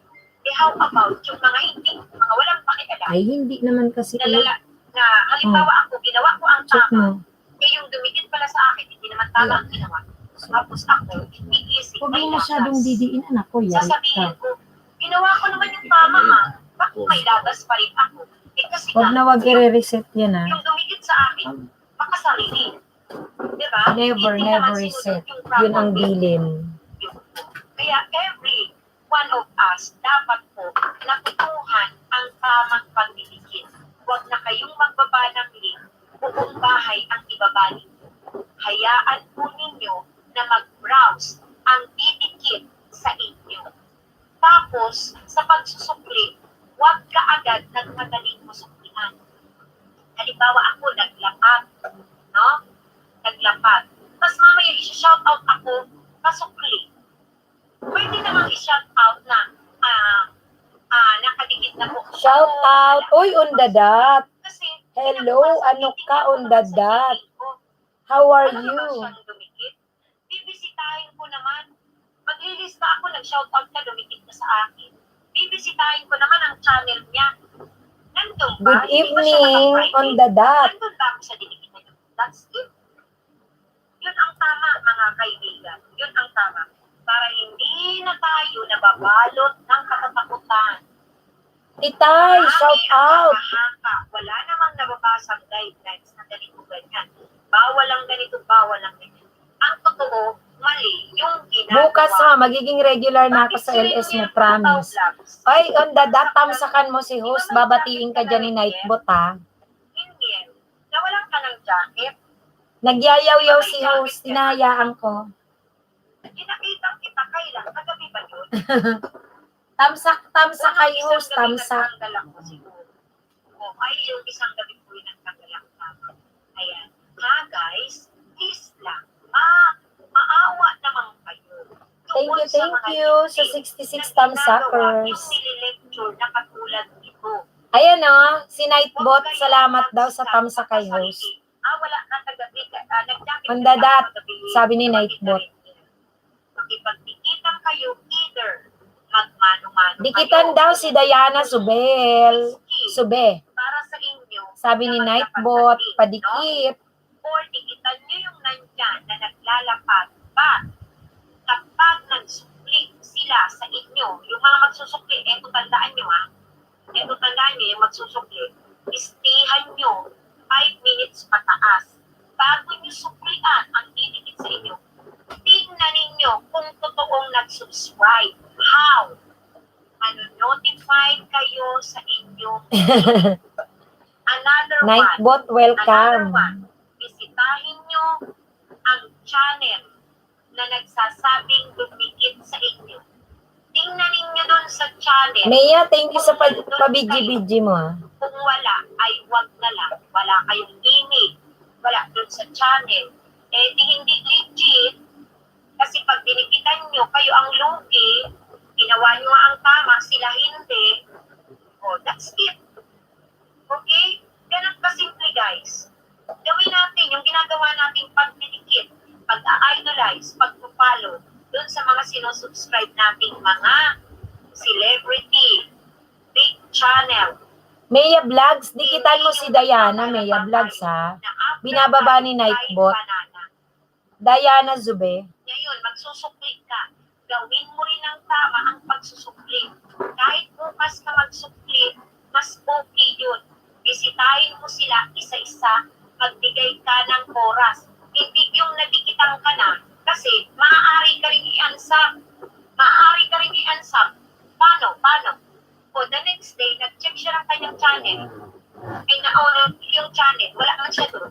[SPEAKER 3] Eh how about yung mga hindi, mga walang pakialam,
[SPEAKER 1] Ay, hindi naman kasi.
[SPEAKER 3] na halimbawa ako, ginawa ko ang
[SPEAKER 1] Check
[SPEAKER 3] tama,
[SPEAKER 1] mo.
[SPEAKER 3] eh yung dumikit pala sa akin, hindi naman tama ang ginawa. Tapos ako, iisip,
[SPEAKER 1] Huwag
[SPEAKER 3] may
[SPEAKER 1] mo masyadong
[SPEAKER 3] lagas.
[SPEAKER 1] didiin, anak ko. Yari
[SPEAKER 3] Sasabihin
[SPEAKER 1] ka.
[SPEAKER 3] ko, ginawa ko naman yung tama ha. Bakit may lagas pa rin ako? Eh kasi
[SPEAKER 1] Huwag na wag i-reset yan, ha.
[SPEAKER 3] yung dumikit sa akin, makasarili. Diba?
[SPEAKER 1] Never,
[SPEAKER 3] Hindi
[SPEAKER 1] never
[SPEAKER 3] naman
[SPEAKER 1] reset.
[SPEAKER 3] sinunod yung proper
[SPEAKER 1] Yun ang
[SPEAKER 3] way.
[SPEAKER 1] bilin.
[SPEAKER 3] Kaya every one of us dapat po natutuhan ang tamang pagdidikit. Huwag na kayong magbaba ng link, buong bahay ang ibaba ninyo. Hayaan po ninyo na mag-browse ang didikit sa inyo. Tapos, sa pagsusukli, huwag ka agad nagmadaling masuklian. Halimbawa ako, naglapat. No? Naglapat. Tapos mamaya i-shoutout ako, pasukli. Pwede namang i-shoutout na nakadikit na po.
[SPEAKER 1] Shout out. Uy, on the dot.
[SPEAKER 3] Kasi,
[SPEAKER 1] Hello, ano ka on the dot? How are
[SPEAKER 3] Ano naman
[SPEAKER 1] you?
[SPEAKER 3] siyang dumikit? Bibisitahin ko naman. Maglilista ako, nag-shoutout ka, dumikit ka sa akin. Bibisitahin ko naman ang channel niya. Nandun ba?
[SPEAKER 1] Good
[SPEAKER 3] Hindi ba siya
[SPEAKER 1] evening
[SPEAKER 3] naka-private?
[SPEAKER 1] on the dot.
[SPEAKER 3] Nandun ba ako sa dinikit na yun? That's it. Yun ang tama, mga kaibigan. Yun ang tama. Para hindi na tayo nababalot ng katatakutan.
[SPEAKER 1] Titay, shout out.
[SPEAKER 3] Wala namang nababasang guidelines na ganito ganyan. Bawal ang ganito, bawal ang ganyan. Ang totoo, mali yung ginagawa.
[SPEAKER 1] Bukas ha, magiging regular na ako sa LS mo, promise. Ay, on the dot, tamsakan mo si host. Babatiin ka dyan ni Nightbot, ha.
[SPEAKER 3] Hindi. Nawalan ka ng jacket.
[SPEAKER 1] Nagyayaw-yaw si host, hinahayaan ko.
[SPEAKER 3] Kinakitang kita kailan. Kagabi ba yun?
[SPEAKER 1] Tamsak kay host,
[SPEAKER 3] Isang gabi
[SPEAKER 1] tamsak.
[SPEAKER 3] nagtanggal ako siguro. Ay, yung isang gabi po yung nagtanggal ako. Tama. Ayan. Ha, guys? Please lang. Maawa naman kayo.
[SPEAKER 1] Thank
[SPEAKER 3] Doon
[SPEAKER 1] you
[SPEAKER 3] sa mga
[SPEAKER 1] sa
[SPEAKER 3] hindi
[SPEAKER 1] 66
[SPEAKER 3] na ginagawa
[SPEAKER 1] tamsakers.
[SPEAKER 3] Yung nililecture na katulad nito.
[SPEAKER 1] Ayan o, si
[SPEAKER 3] Huwag
[SPEAKER 1] Nightbot,
[SPEAKER 3] kayong
[SPEAKER 1] salamat daw sa
[SPEAKER 3] magsak
[SPEAKER 1] tamsa kay
[SPEAKER 3] sa
[SPEAKER 1] host.
[SPEAKER 3] sarili. Wala na kagabi. Nag-jacket
[SPEAKER 1] On
[SPEAKER 3] ka
[SPEAKER 1] the
[SPEAKER 3] lang
[SPEAKER 1] dot,
[SPEAKER 3] kagabi.
[SPEAKER 1] sabi ni
[SPEAKER 3] Makita
[SPEAKER 1] Nightbot.
[SPEAKER 3] rin nila. Makipagdikitan kayo either magmano-mano
[SPEAKER 1] Dikitan
[SPEAKER 3] kayo,
[SPEAKER 1] daw si Diana Subel. Sube.
[SPEAKER 3] para sa inyo.
[SPEAKER 1] Sabi ni
[SPEAKER 3] na
[SPEAKER 1] Nightbot,
[SPEAKER 3] magkapatid,
[SPEAKER 1] padikit.
[SPEAKER 3] no? Or dikitan nyo yung nandyan na naglalapad pa. Kapag nagsukli sila sa inyo, yung mga magsusukli, eto tandaan nyo ha, eto tandaan nyo yung magsusukli, istihan nyo 5 minutes pataas. Bago nyo suklian ang didikit sa inyo, tingnan ninyo kung totoong nag-subscribe. How? Notify kayo sa inyong Another
[SPEAKER 1] Nightbot,
[SPEAKER 3] Another
[SPEAKER 1] welcome.
[SPEAKER 3] one. Bisitahin nyo ang channel na nagsasabing dumikit sa inyo. Tingnan ninyo dun sa channel.
[SPEAKER 1] Mea, thank you sa pabidji-bidji mo, ha.
[SPEAKER 3] Kung wala, ay wag na lang. Wala kayong image. Wala dun sa channel. Eh, di hindi legit. Kasi pag dinikitan nyo, kayo ang lugi, ginawa nyo ang tama, sila hindi. Oh, that's it. Okay? Ganun ka simple, guys. Gawin natin yung ginagawa nating pagdidikit, pag-idolize, pag-follow dun sa mga sinusubscribe nating mga celebrity, big channel.
[SPEAKER 1] Mea Vlogs, dikitan mo si Diana, Mea Vlogs, ha. Binababa ni Nightbot. Diana Zube.
[SPEAKER 3] Ngayon, magsusukli ka. Gawin mo rin ang tama ang pagsusukli. Kahit bukas ka magsukli, mas okay yun. Bisitahin mo sila isa-isa, magbigay ka ng oras. Hindi yung nadikitan ka na, kasi maaari ka rin i-unsub. Maaari ka rin i-unsub. Paano? O the next day, nag-check siya ng kanyang channel. Ay na yung channel, wala man siya doon.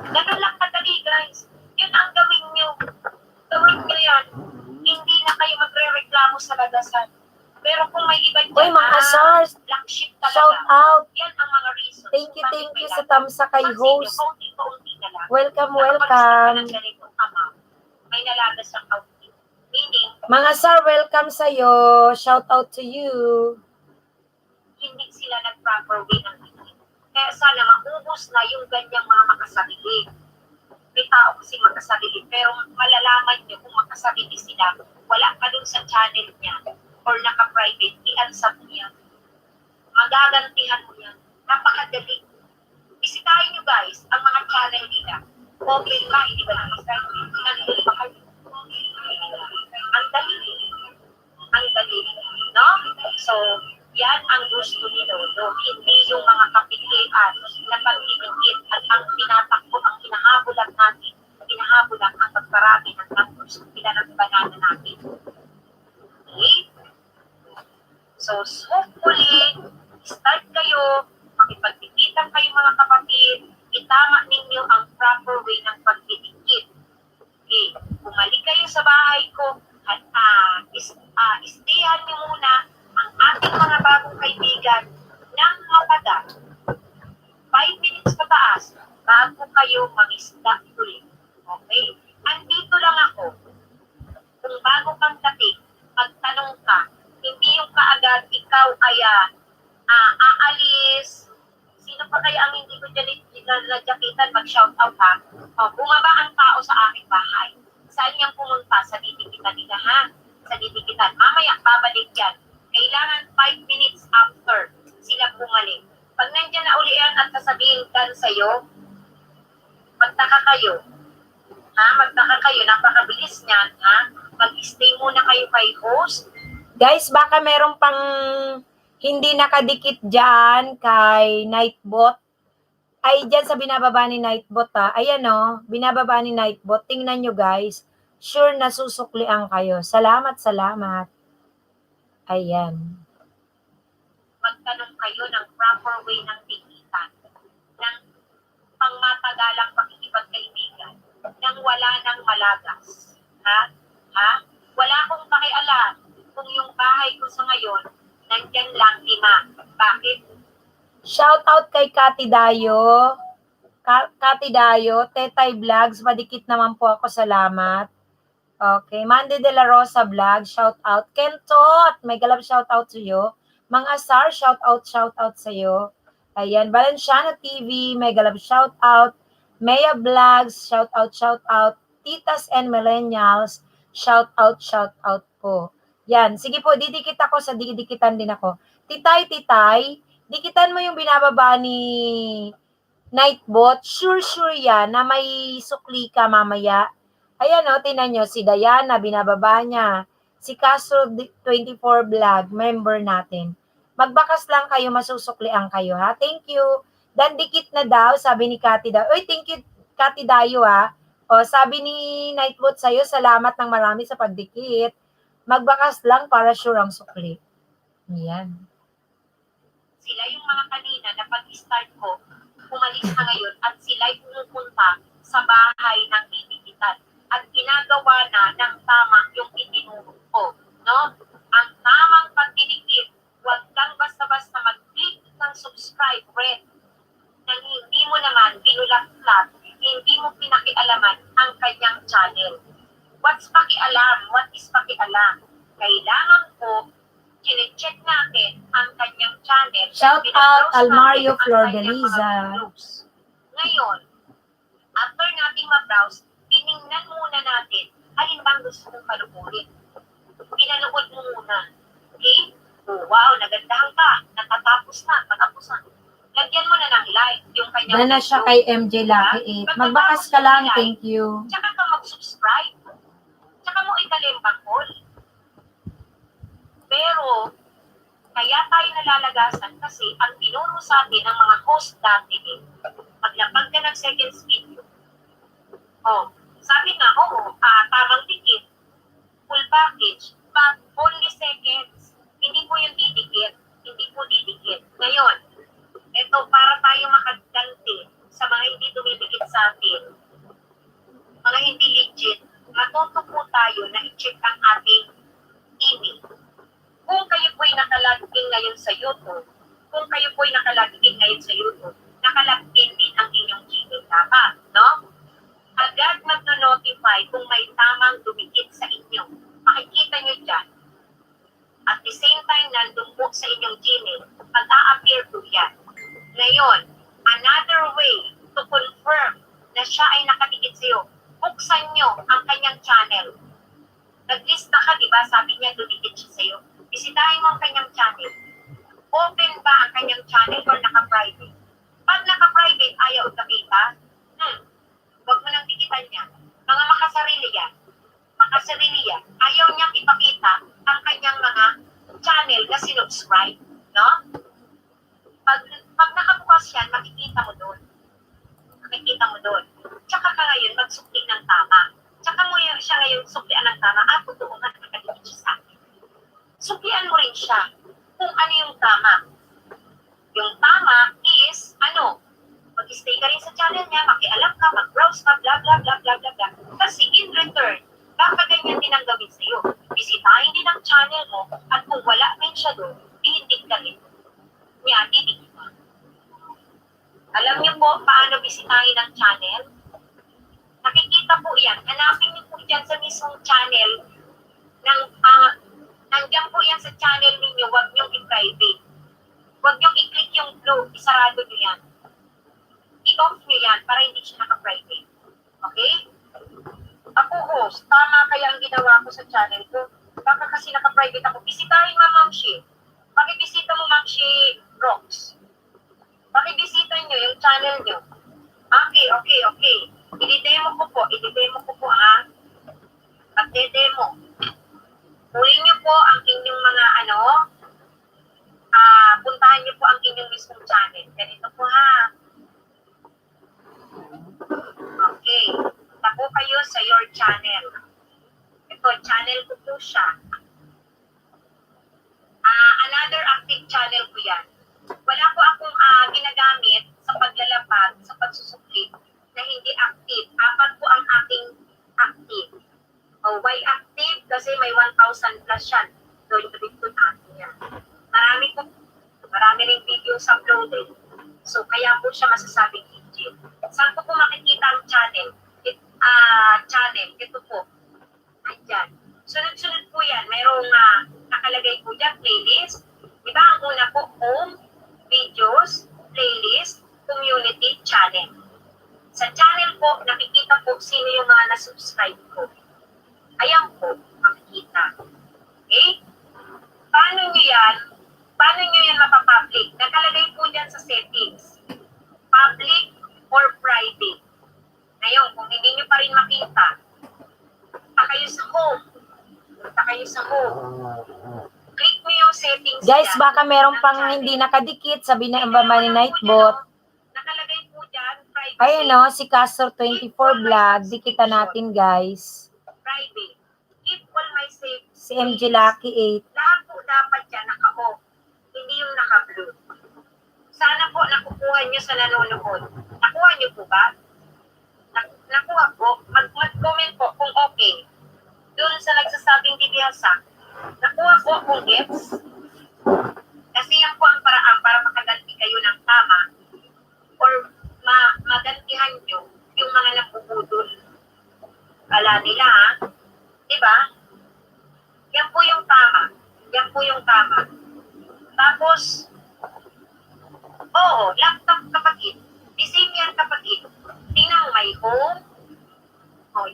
[SPEAKER 3] Ganun lang kadali, guys. Yun ang gawin nyo. Gawin nyo yan. Hindi na kayo magre-reklamo sa lagasan. Pero kung may iba dyan,
[SPEAKER 1] Uy, mga SARS,
[SPEAKER 3] black sheep talaga.
[SPEAKER 1] shout out.
[SPEAKER 3] Yan ang mga reasons.
[SPEAKER 1] Thank
[SPEAKER 3] kung
[SPEAKER 1] you
[SPEAKER 3] bakit may
[SPEAKER 1] sa
[SPEAKER 3] lagas.
[SPEAKER 1] tamsa kay
[SPEAKER 3] Pansin nyo,
[SPEAKER 1] host.
[SPEAKER 3] kaunti-kaunti na lang.
[SPEAKER 1] Welcome,
[SPEAKER 3] Kapag
[SPEAKER 1] welcome.
[SPEAKER 3] ng ganito, may nalagas ang kaunti. Meaning,
[SPEAKER 1] Mga sir, welcome sa'yo. Shout out to you.
[SPEAKER 3] hindi sila nag-proper way ng tingin. Kaya sana maubos na yung ganyang mga makasarili. May tao kasi makasarili, pero malalaman nyo kung makasarili sila, wala ka dun sa channel niya or naka-private, i-unsub mo yan. Magagantihan mo yan. Napakadali. Bisitahin nyo guys, ang mga channel nila. Comment ka, hindi ba naman private? Nandun pa kayo. Lolo, hindi yung mga kapilian na pagdidikit at ang tinatakbo, ang hinahabulan natin, hinahabulan ang pagparami ng numbers ng pila ng banana natin. Okay? So, hopefully, start kayo, makipagdikitan kayo mga kapatid, itama ninyo ang proper way ng pagdidikit. Okay, bumalik kayo sa bahay ko at istayan nyo muna ang ating mga bagong kaibigan ng matagal. 5 minutes pataas bago kayo mangisda ulit. Okay? Andito lang ako. Kung bago kang dating, magtanong ka, hindi yung kaagad ikaw ay aalis. Sino pa kaya ang hindi ko dyan nadyakitan mag-shout out ha? Bumaba ang tao sa aking bahay. Saan niyang pumunta? Sa didikitan nila ha? Sa didikitan. Mamaya, babalik yan. Kailangan 5 minutes after sila bumalik. Pag nandiyan na uli yan at sasabihin kan sa'yo, magtaka kayo. Ha? Magtaka kayo. Napakabilis niyan. Ha? Mag-stay muna kayo kay host.
[SPEAKER 1] Guys, baka meron pang hindi nakadikit dyan kay Nightbot. Ay, dyan sa binababa ni Nightbot ha. Ayan o, binababa ni Nightbot. Tingnan nyo guys. Sure na susuklian kayo. Salamat, salamat. Ayan.
[SPEAKER 3] Magtanong kayo ng proper way ng dikitan. Ng pangmatagalang pakikipagkaibigan. Nang wala ng malagas. Ha? Ha? Wala akong pakialam kung yung bahay ko sa ngayon, nandyan lang 5. Bakit?
[SPEAKER 1] Shout out kay Kati Dayo. Kati Dayo, Tetay Vlogs, madikit naman po ako, salamat. Okay, Mandy De La Rosa Vlog, shout out. Kentot, may galap shout out sa iyo. Mang Asar, shout out sa iyo. Ayan, Valenciano TV, may galap shout out. Maya Vlogs, shout out. Titas and Millennials, shout out po. Yan, sige po, didikit ako sa didikitan din ako. Titay, dikitan mo yung binababa ni Nightbot. Sure yan na may sukli ka mamaya. Ayan o, tinan nyo, si Diana, binababa niya. Si Castro 24 Vlog, member natin. Magbakas lang kayo, masusuklian kayo ha. Thank you. Dan dikit na daw, sabi ni Kati Dayo. Uy, thank you, Kati Dayo ha. O, sabi ni Nightbot sa'yo, salamat ng marami sa pagdikit. Magbakas lang para sure ang sukli. Ayan.
[SPEAKER 3] Sila yung mga kanina na pag-start ko, umalis na ngayon at sila'y pumupunta sa bahay ng didikitan. At ginagawa na ng tama yung itinuro ko. No? Ang tamang pagdidikit, huwag kang basta-basta mag-click ng subscribe red nang hindi mo naman binulat-lat, hindi mo pinakialaman ang kanyang channel. What's pakialam? What is pakialam? Kailangan ko kine-check natin ang kanyang channel.
[SPEAKER 1] Shout out Almario Flor de
[SPEAKER 3] Liza.
[SPEAKER 1] Liza.
[SPEAKER 3] Ngayon, after nating ma-browse, tiningnan muna natin alin bang gusto mong panuorin. Pinanood mo muna. Okay? Oh, wow, nagandahan ka. Tapos na. Lagyan mo na ng like yung kanyang
[SPEAKER 1] Dala siya kay MJ Lucky 8. Magbakas ka lang, thank you.
[SPEAKER 3] Tsaka ka mag-subscribe. Tsaka mo ikalimbang call. Pero, kaya tayo nalalagasan kasi ang tinuro sa atin ng mga host dati din, maglapag ka ng second video. Oh, sabi nga, tamang dikit, full package, but only seconds. Hindi po yung didikit. Ngayon, ito para tayo makaganti sa mga hindi dumidikit sa atin, mga hindi legit, matuto po tayo na i-check ang ating email. Kung kayo po'y nakalagin ngayon sa YouTube, nakalagin din ang inyong Gmail dapat, no? Agad magno-notify kung may tamang dumikit sa inyo. Makikita nyo dyan. At the same time, nandun po sa inyong Gmail, mag-a-appear po yan. Ngayon, another way to confirm na siya ay nakadikit sa iyo, buksan nyo ang kanyang channel. Naglista ka, di ba? Sabi niya, dumikit siya sa iyo. Bisitahin mo ang kanyang channel. Open ba ang kanyang channel or naka-private? Pag naka-private, ayaw nakita, huwag mo nang dikitan niya. Mga makasarili yan. Ayaw niyang ipakita ang kanyang mga channel na sinubscribe. No? Pag nakabukas yan, makikita mo doon. Makikita mo doon. Tsaka ka ngayon magsukli ng tama. Tsaka mo siya ngayon suklian ng tama. Totoo nga, nakadikit siya sa akin. Suklian mo rin siya kung ano yung tama. Yung tama is, mag-stay ka rin sa channel niya, makialam ka, mag-browse ka, blah, blah, blah, blah, blah, blah. Kasi in return, baka ganyan din ang gawin sa'yo. Bisitahin din ang channel mo, at kung wala din siya doon, dihindig ka rin. Didig ka. Alam niyo po paano bisitahin ang channel? Nakikita po yan. Hanapin niyo po dyan sa mismong channel nandiyan po yan sa channel ninyo, huwag niyong i-private. Huwag niyong i-click yung blue, isarado niyo yan. I-off niyo yan para hindi siya naka-private. Okay? Ako host, tama kaya ang ginawa ko sa channel ko. Baka kasi naka-private ako. Bisitahin mo, Ma'am Shi. Pakibisita mo, Ma'am Shi Rocks. Pakibisita niyo yung channel niyo. Okay. I-demo ko po, ha? Pag-demo. Kunin niyo po ang inyong mga puntahan niyo po ang inyong mismong channel. Ganito po, ha? Okay. Tapo kayo sa your channel. Ito, channel ko po siya. Another active channel ko yan. Wala po akong ginagamit sa paglalapag, sa pagsusukli na hindi active. 4 po ang aking active. Why active? Kasi may 1,000 plus yan. So, yung dito natin yan. Marami rin videos uploaded. So, kaya po siya masasabing legit. Saan po makikita ang channel? Ito po. Ayan. Sunod-sunod po yan. Mayroong nakalagay po dyan, playlist. Diba ang una po, home, videos, playlist, community, channel. Sa channel po, nakikita po sino yung mga na-subscribe ko. Ayan po, makikita. Okay? Paano nyo yan mapapublic? Nakalagay po dyan sa settings. Public or private. Ngayon, kung hindi nyo pa rin makita, punta kayo sa home. Click mo yung settings.
[SPEAKER 1] Guys,
[SPEAKER 3] dyan
[SPEAKER 1] baka meron
[SPEAKER 3] ng
[SPEAKER 1] pang
[SPEAKER 3] channel.
[SPEAKER 1] hindi nakadikit. Sabi na ang baba ni Nightbot.
[SPEAKER 3] Nakalagay po dyan, privacy.
[SPEAKER 1] Ayun o, si Castor 24 Vlog. Dikitan natin, guys.
[SPEAKER 3] Private. Keep all my safe.
[SPEAKER 1] Si MG Lucky 8.
[SPEAKER 3] Lahat po dapat yan naka-off. Hindi yung naka-blue. Sana po nakukuha nyo sa nanonood. Nakuha nyo po ba? Nakuha po. Mag-comment po kung okay. Doon sa nagsasabing dibiyasa. Nakuha po kung gets. Kasi yan po ang paraan para makaganti kayo ng tama or magantihan nyo yung mga napupudol. Ala nila, ha? Diba? Yan po yung tama. Tapos, laptop kapatid. The same yan kapatid. Tingnan mo may home.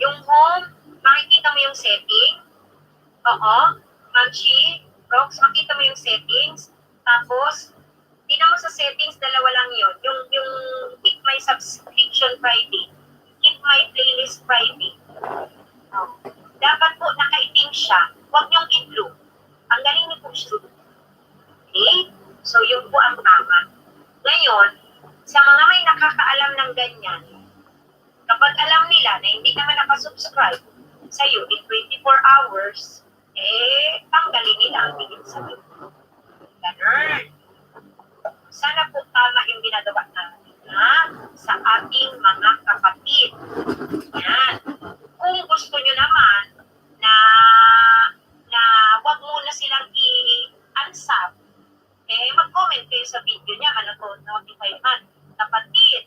[SPEAKER 3] Yung home, makikita mo yung setting. Manchi, Rox, makita mo yung settings. Tapos, tingnan mo sa settings, dalawa lang yun. Yung keep my subscription private. Keep my playlist private. Dapat po nakaitim siya. Huwag niyong i-blue. Ang galing niyo po siya. Okay? So, yun po ang tama. Ngayon, sa mga may nakakaalam ng ganyan, kapag alam nila na hindi naman nakasubscribe sa'yo in 24 hours, tanggalin nila ang tingin sa'yo. Ganun. Sana po tama yung ginagawa natin sa ating mga kapatid. Yan. Kung gusto nyo naman na wag muna silang i-unsub, mag-comment kayo sa video niya, notify man. Kapatid,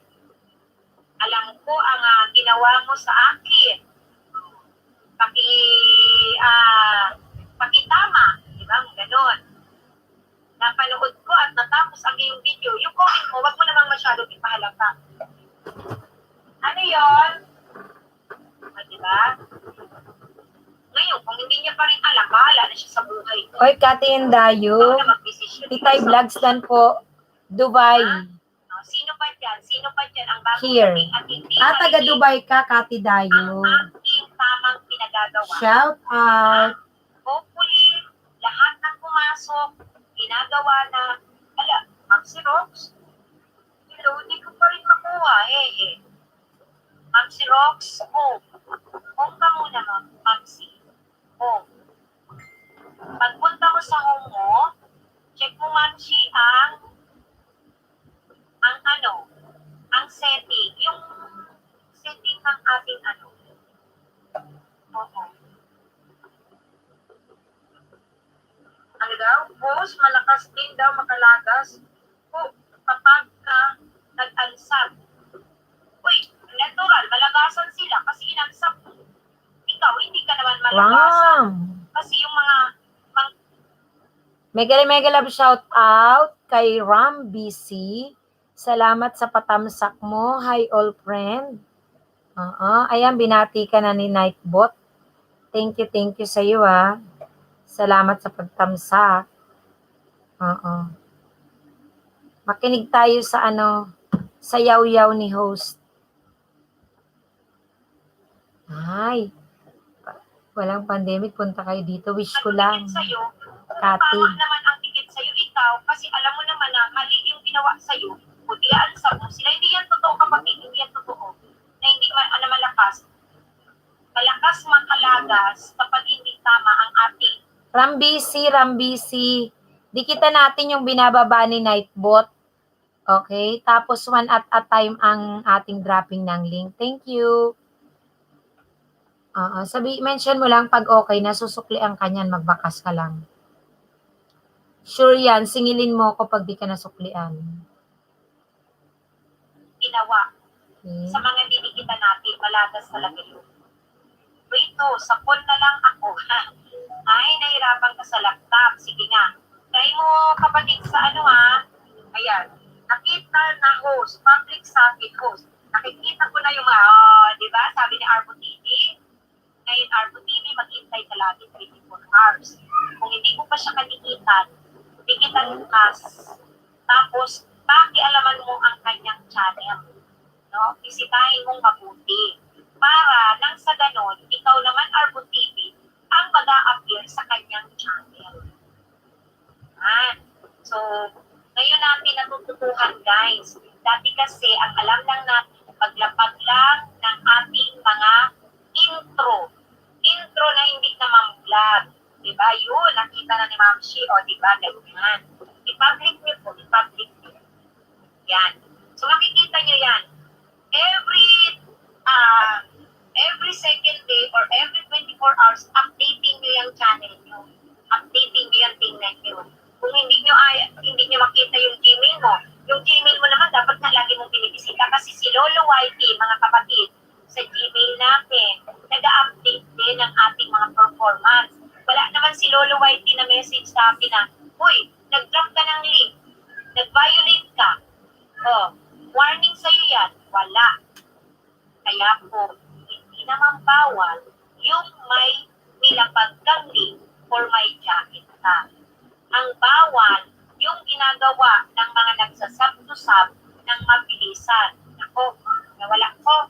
[SPEAKER 3] alam ko ang ginawa mo sa akin. Pakitama, di ba? Ganon. Napanood ko at natapos ang iyong video. Yung comment mo, wag mo namang masyadong ipahalata. Ano yon? Di ba? Ngayon, kung hindi niya pa rin alam, bahala na siya sa buhay.
[SPEAKER 1] Oy, Kati Indayo. Titay Vlogs dan po. Dubai.
[SPEAKER 3] Sino pa dyan ang bagong
[SPEAKER 1] Here.
[SPEAKER 3] dating at hindi
[SPEAKER 1] Taga Dubai ka, Kati Dayo.
[SPEAKER 3] ang aking tamang pinagagawa.
[SPEAKER 1] Shout out.
[SPEAKER 3] Hopefully, lahat ng pumasok, ginagawa na, Ma'am si Rox? Hello, di ko pa rin makuha eh. Ma'am si Rox, home. Home ka muna, ma'am si. Home. Pagpunta mo sa home mo, check mo ma'am si ang setting. Yung setting ng ating Oo. Ano daw? Host, malakas din daw makalagas. Kapag ka nag-ansap. Uy, natural, malagasan sila kasi inansap mo. Ikaw, hindi ka naman malagasan.
[SPEAKER 1] Wow!
[SPEAKER 3] Kasi yung mga
[SPEAKER 1] Mega love shout out kay Ram BC. Salamat sa patamsak mo. Hi all friend. Ayan, binati ka na ni Nightbot. Thank you sa iyo Salamat sa pagtamsak. Makinig tayo sa sa yaw-yaw ni host. Ay, walang pandemic, punta kayo dito. Wish ko lang.
[SPEAKER 3] sa'yo,
[SPEAKER 1] Kati.
[SPEAKER 3] tama naman ang tikit sa'yo, ikaw, kasi alam mo naman na mali yung ginawa sa'yo, buti aansap mo sila. Hindi yan totoo kapatid, hindi yan totoo. Na hindi malakas. Malakas makalagas kapag hindi tama ang ating.
[SPEAKER 1] Rambisi. Dikita natin yung binababa ni Nightbot. Okay? Tapos one at a time ang ating dropping ng link. Thank you. Mention mo lang pag okay na, susuklian ka niyan, magbakas ka lang. Sure yan, singilin mo ako pag di ka nasuklian.
[SPEAKER 3] Ginawa.
[SPEAKER 1] Okay.
[SPEAKER 3] Sa mga dinikita natin, malagas talaga yun. Wait sapon na lang ako. Ay, nahirapan ka sa laptop. Sige nga. Try mo kapatid sa Ayan. Nakita na host, public socket host. Nakikita ko na yung di ba? Sabi ni Arbo TV. Ngayon, Arbo TV, maghintay ka lagi 24 hours. Kung hindi mo pa siya kanikitan, dikitan kas. Tapos, pakialaman mo ang kanyang channel. No? Bisitahin mong mabuti. Para nang sa ganon, ikaw naman, Arbo TV, ang mag-a-appear sa kanyang channel. So, ngayon natin natututuhan, guys. Dati kasi, ang alam lang natin, paglapag lang ng ating mga intro. Intro na hindi naman vlog. Diba? Yun, nakita na ni Ma'am Shi, diba? Ganyan. I-public nyo po, i-public nyo. Yan. So, makikita nyo yan. Every second day or every 24 hours, updating nyo yung channel nyo. Updating nyo yung tingnan nyo. Kung hindi nyo makita yung Gmail mo, yung Gmail mo naman dapat na lagi mong binibisita kasi si Lolo YT, mga kapatid, sa Gmail natin, nag-update din ng ating mga performance. Wala naman si Lolo YT na message sa akin na, uy, nag-drop ka ng link, nag-violate ka, warning sa'yo yan, wala. Kaya po, hindi naman bawal yung may nilapag kang link or may jacket ka. Ang bawal yung ginagawa ng mga nagsasab-to-sab ng mabilisan. Ako, nawala ko.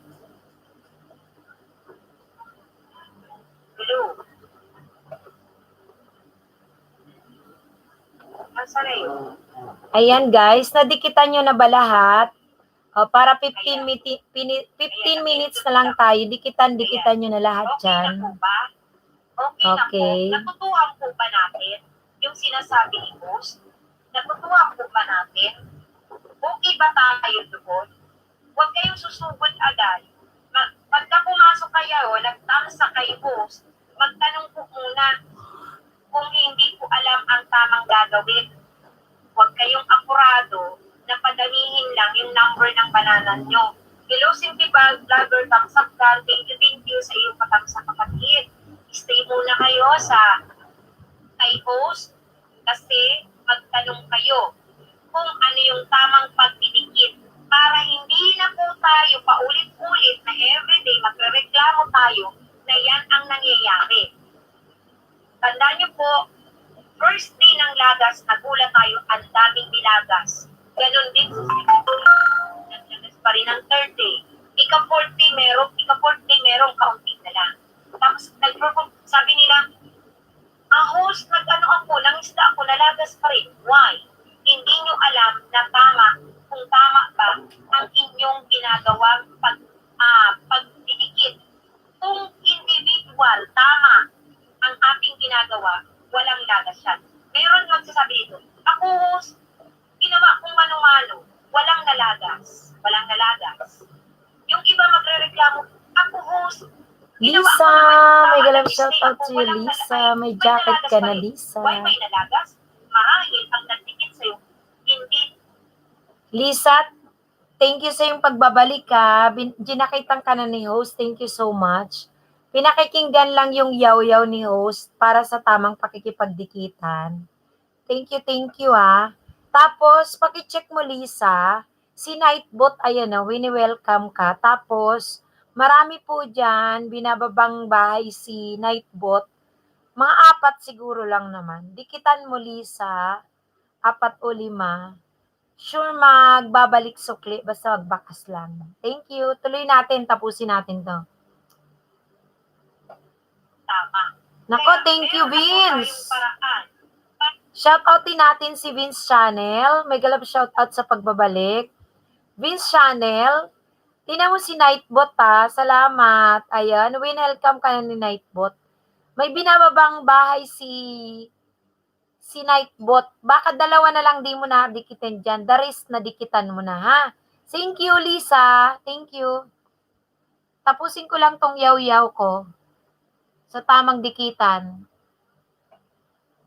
[SPEAKER 3] Hello. Nasaan na yun?
[SPEAKER 1] Ayan guys, nadikitan nyo na ba lahat? Para 15 minutes na lang tayo. Dikitan nyo na lahat dyan.
[SPEAKER 3] Okay na po ba? Okay na po. Natutuhan po ba natin yung sinasabi ni host? Natutuhan po ba natin? Okay ba tayo doon? Huwag kayong susugod agad. Pagka pumasok kayo, nagtamsa kay host, magtanong po muna kung hindi po alam ang tamang gagawin. Huwag kayong apurado na padamihin lang yung number ng bananan nyo. Hello, Simple Vlogger, tamsak ka. Thank you sa iyong patamsak kapatid. Stay muna kayo sa kay host kasi magtanong kayo kung ano yung tamang pagdidikit para hindi na po tayo paulit-ulit na everyday magrereklamo tayo na yan ang nangyayari. Tandaan niyo po, first day ng lagas, nagulat tayo, ang daming nilagas. Ganon din sa naglagas pa rin ang third day. Ika-fourth day merong kaunti na lang. Tapos sabi nila, host, nangisda ako, nalagas pa rin. Why? Hindi nyo alam na na tama, kung tama ba ang inyong ginagawang pagdidikit. Kung individual, tama ang ating ginagawa, walang lagas yan. Meron magsasabi dito, ako ginawa kong mano-mano, walang nalagas. Walang nalagas. Yung iba magre-reklamo, ako host,
[SPEAKER 1] Lisa, may galang shoutout to you, Lisa. May jacket ka na, Lisa.
[SPEAKER 3] Why may nalagas? Marahil ang nagdikit sa'yo, hindi.
[SPEAKER 1] Lisa, thank you sa yung pagbabalik ka. Ginakitan ka na ni host. Thank you so much. Pinakikinggan lang yung yaw-yaw ni host para sa tamang pakikipagdikitan. Thank you ah. Tapos, pakicheck mo Lisa, si Nightbot, ayan na, wini-welcome ka. Tapos, marami po dyan, binababang bahay si Nightbot. Mga 4 siguro lang naman. Dikitan mo Lisa, 4 o 5. Sure magbabalik sukli, basta magbakas lang. Thank you. Tuloy natin, tapusin natin to.
[SPEAKER 3] Tama.
[SPEAKER 1] Nako,
[SPEAKER 3] Kaya
[SPEAKER 1] thank you,
[SPEAKER 3] meron na po
[SPEAKER 1] Vince.
[SPEAKER 3] tayong paraan.
[SPEAKER 1] Shoutoutin natin si Vince Channel. May galap shoutout sa pagbabalik. Vince Channel, tingnan mo si Nightbot ha. Salamat. Ayan, welcome ka na ni Nightbot. May binababang bahay si Nightbot. Baka 2 na lang di mo na dikitin dyan. The rest na dikitan mo na ha. Thank you, Lisa. Thank you. Tapusin ko lang tong yaw-yaw ko sa tamang dikitan.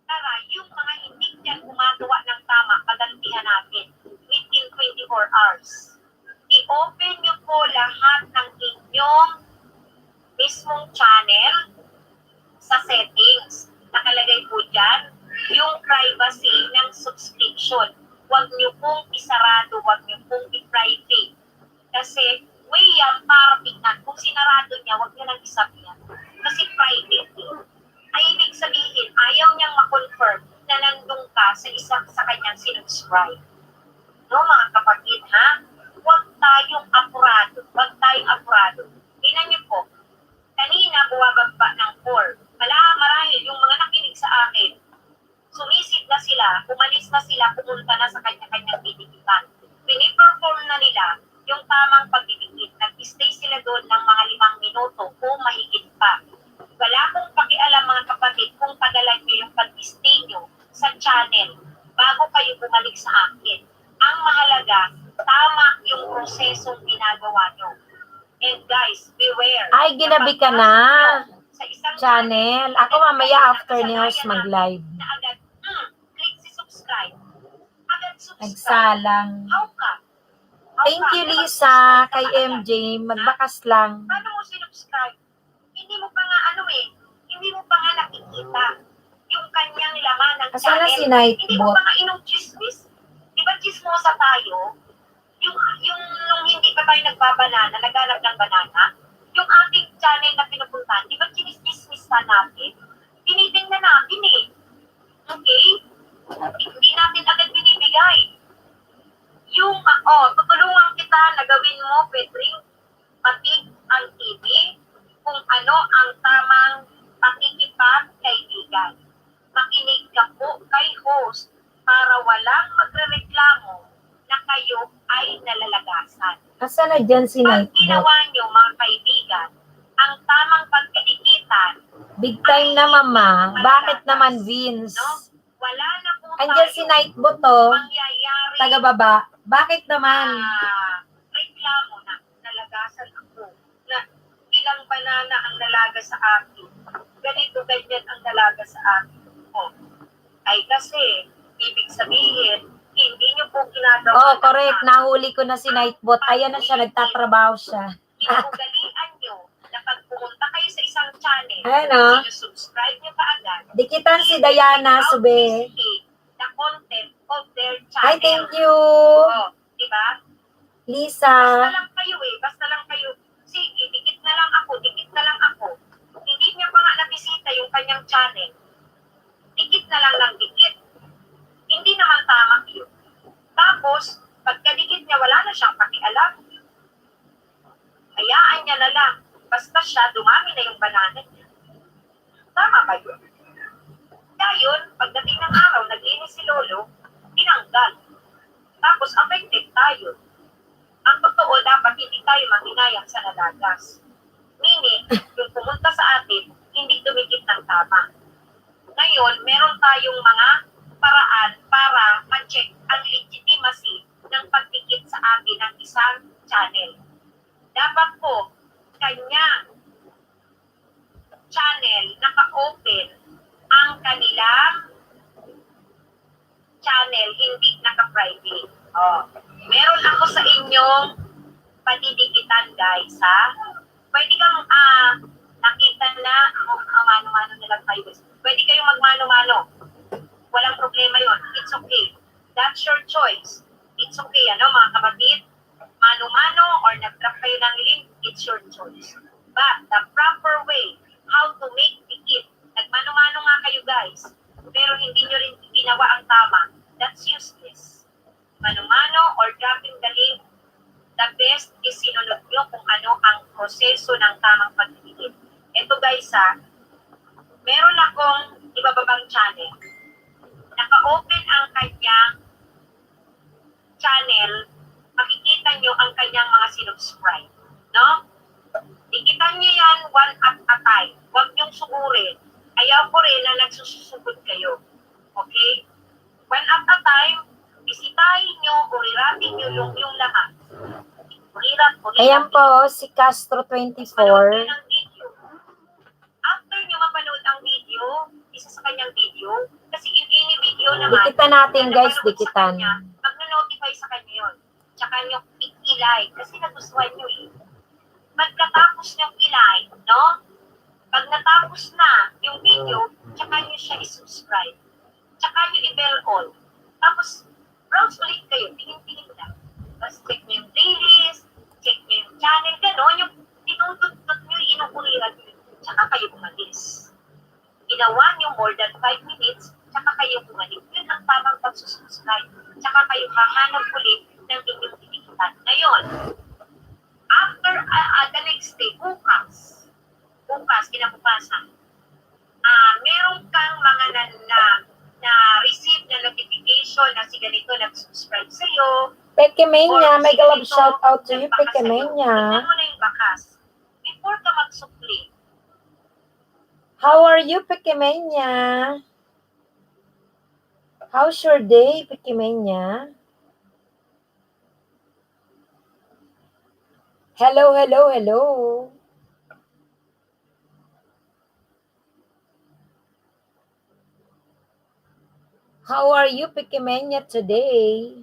[SPEAKER 3] Tara, yung mga hindi dyan gumagawa ng tama, pagantihan natin within 24 hours. I-open nyo po lahat ng inyong mismong channel sa settings. Nakalagay po dyan yung privacy ng subscription. Huwag nyo pong isarado, huwag nyo pong i-private. Kasi way yan para tignan. Kung sinarado niya, huwag nyo nang isabihan. Kasi private din. Ay ibig sabihin, ayaw niyang ma-confirm na nandun ka sa kanyang sinubscribe. No, mga kapatid, ha? Huwag tayong apurado. Huwag tayong apurado. Tingnan niyo po, kanina buwababa ng 4. Marahil yung mga nakinig sa akin, sumisid na sila, umalis na sila, pumunta na sa kanya-kanyang didikitan. Piniperform na nila yung tamang pagdidikit. Nag-stay sila doon ng mga 5 minuto o mahigit pa. Wala akong pakialam mga kapatid kung tagalan nyo yung pag-stay nyo sa channel bago kayo bumalik sa akin. Ang mahalaga, tama yung prosesong ginagawa nyo. And guys, beware.
[SPEAKER 1] Ay, ginabi ka na.
[SPEAKER 3] Sa isang
[SPEAKER 1] Channel. Ako mamaya after ni host mag-live.
[SPEAKER 3] na agad, click si subscribe. Agad subscribe.
[SPEAKER 1] Nagsalang.
[SPEAKER 3] How ka?
[SPEAKER 1] Thank you, Lisa. Kay MJ. Magbakas lang.
[SPEAKER 3] Paano mo sinubscribe? Hindi mo pa nga hindi mo pa nga nakikita yung kanyang laman ng
[SPEAKER 1] Asan na
[SPEAKER 3] channel.
[SPEAKER 1] si
[SPEAKER 3] Hindi mo
[SPEAKER 1] Nightbot?
[SPEAKER 3] pa nga inong-chismis. Di ba chismosa tayo? Yung nung hindi pa tayo nagbabanana, naghanap ng banana, yung ating channel na pinupuntahan, di ba chinismismis na natin? Tinitingnan natin eh. Okay? Hindi natin agad binibigay. Yung, tutulungan kita na gawin mo, Petring, patig ang TV, kung ano ang tamang pakikipagkaibigan. Makinig ka po kay host para walang magrereklamo na kayo ay nalalagasan.
[SPEAKER 1] Asan na dyan si
[SPEAKER 3] Pag
[SPEAKER 1] Nightbot?
[SPEAKER 3] ginawa nyo mga kaibigan, ang tamang pagdidikitan,
[SPEAKER 1] Big time na mama. Bakit naman Vince?
[SPEAKER 3] no? Wala na po
[SPEAKER 1] Andyan si Nightbot to.
[SPEAKER 3] mangyayari
[SPEAKER 1] Taga-baba. Bakit naman?
[SPEAKER 3] reklamo na nalagasan ako na ilang banana ang nalaga sa akin. Ganito, ganyan ang nalaga sa akin. Ay kasi, ibig sabihin, hindi nyo po ginagawa.
[SPEAKER 1] Oh, correct. Nahuli ko na si Nightbot. Ayan na siya. Nagtatrabaho siya.
[SPEAKER 3] Inugalian nyo na pag pumunta kayo sa isang channel,
[SPEAKER 1] Ano?
[SPEAKER 3] subscribe nyo pa agad.
[SPEAKER 1] Dikitan si Diana, sube.
[SPEAKER 3] The content of their
[SPEAKER 1] Ay,
[SPEAKER 3] channel.
[SPEAKER 1] thank you.
[SPEAKER 3] Oh, diba?
[SPEAKER 1] Lisa.
[SPEAKER 3] Basta lang kayo basta lang kayo. Sige, dikit na lang ako. Hindi niya pa nga nabisita yung kanyang channel. Dikit na lang ng dikit. Hindi naman tama yun. Tapos, pagkadikit niya, wala na siyang pakialam. Hayaan niya na lang. Basta siya, dumami na yung banana niya. Tama ba yun? Kaya yun, pagdating ng araw, naglinis si Lolo, tinanggal. Tapos Tapos affected tayo. Ang totoo, dapat hindi tayo manghinayang sa nalagas. Meaning, yung pumunta sa atin, hindi dumikit ng tama. Ngayon, meron tayong mga paraan para ma-check ang legitimacy ng pagdikit sa atin ng isang channel. Dapat po, kanyang channel naka-open ang kanilang channel, hindi naka-private. Oh. Meron ako sa inyong padidikitan, guys, ha? Pwede kang nakita na, mano-mano na lang tayo. Pwede kayong magmano-mano. Walang problema yon. It's okay. That's your choice. It's okay, mga kapatid. Mano-mano or nag-drop kayo ng link, it's your choice. But the proper way, how to make dikit. Nagmano-mano nga kayo, guys. Pero hindi nyo rin ginawa ang tama. That's useless. Mano-mano or dropping the link, the best is sinunod nyo kung ano ang proseso ng tamang pagdikit. Ito, guys, meron akong ibababang channel. Naka-open ang kanyang channel. Makikita nyo ang kanyang mga sinubscribe. No? Dikitan nyo yan one at a time. Huwag nyong sugurin. Ayaw ko rin na nagsusugod kayo. Okay? One at a time, bisitahin nyo o irating nyo yung lahat.
[SPEAKER 1] Ayan po, si Castro 24.
[SPEAKER 3] Manood ng video. After nyo mapanood ang video, isa sa kanyang video, kasi in any video naman,
[SPEAKER 1] Dikitan natin,
[SPEAKER 3] na
[SPEAKER 1] guys,
[SPEAKER 3] napanood
[SPEAKER 1] dikitan.
[SPEAKER 3] sa kanya, magno-notify sa kanya yun. Tsaka nyo i-like, kasi nagustuhan nyo eh. Pagkatapos nyo i-like, no? Pag natapos na yung video, tsaka nyo siya i-subscribe. Tsaka nyo i-bell all. Tapos, browse ulit kayo, tingin-tingin lang. Tapos check nyo yung playlist, check nyo yung channel, gano'n, yung tinututot nyo, inukuliran nyo, tsaka kayo umalis. Ginawa nyo more than 5 minutes, tsaka kayo bumalik. Yun ang tamang pagsusubscribe. Tsaka kayo hahanap ulit ng inyong tinikitan. Ngayon, after the next day, bukas, kinabukasan, meron kang mga na-receive na notification na si ganito nag-subscribe sa'yo.
[SPEAKER 1] Pekemenya,
[SPEAKER 3] Or
[SPEAKER 1] mega love
[SPEAKER 3] si ganito,
[SPEAKER 1] shout out to you,
[SPEAKER 3] nagbakas sa'yo.
[SPEAKER 1] Pekemenya.
[SPEAKER 3] Tignan mo na yung bakas. Before ka magsukli,
[SPEAKER 1] How are you, Pekemenya? How's your day, Pekemenya? Hello, hello, hello. How are you, Pekemenya, today?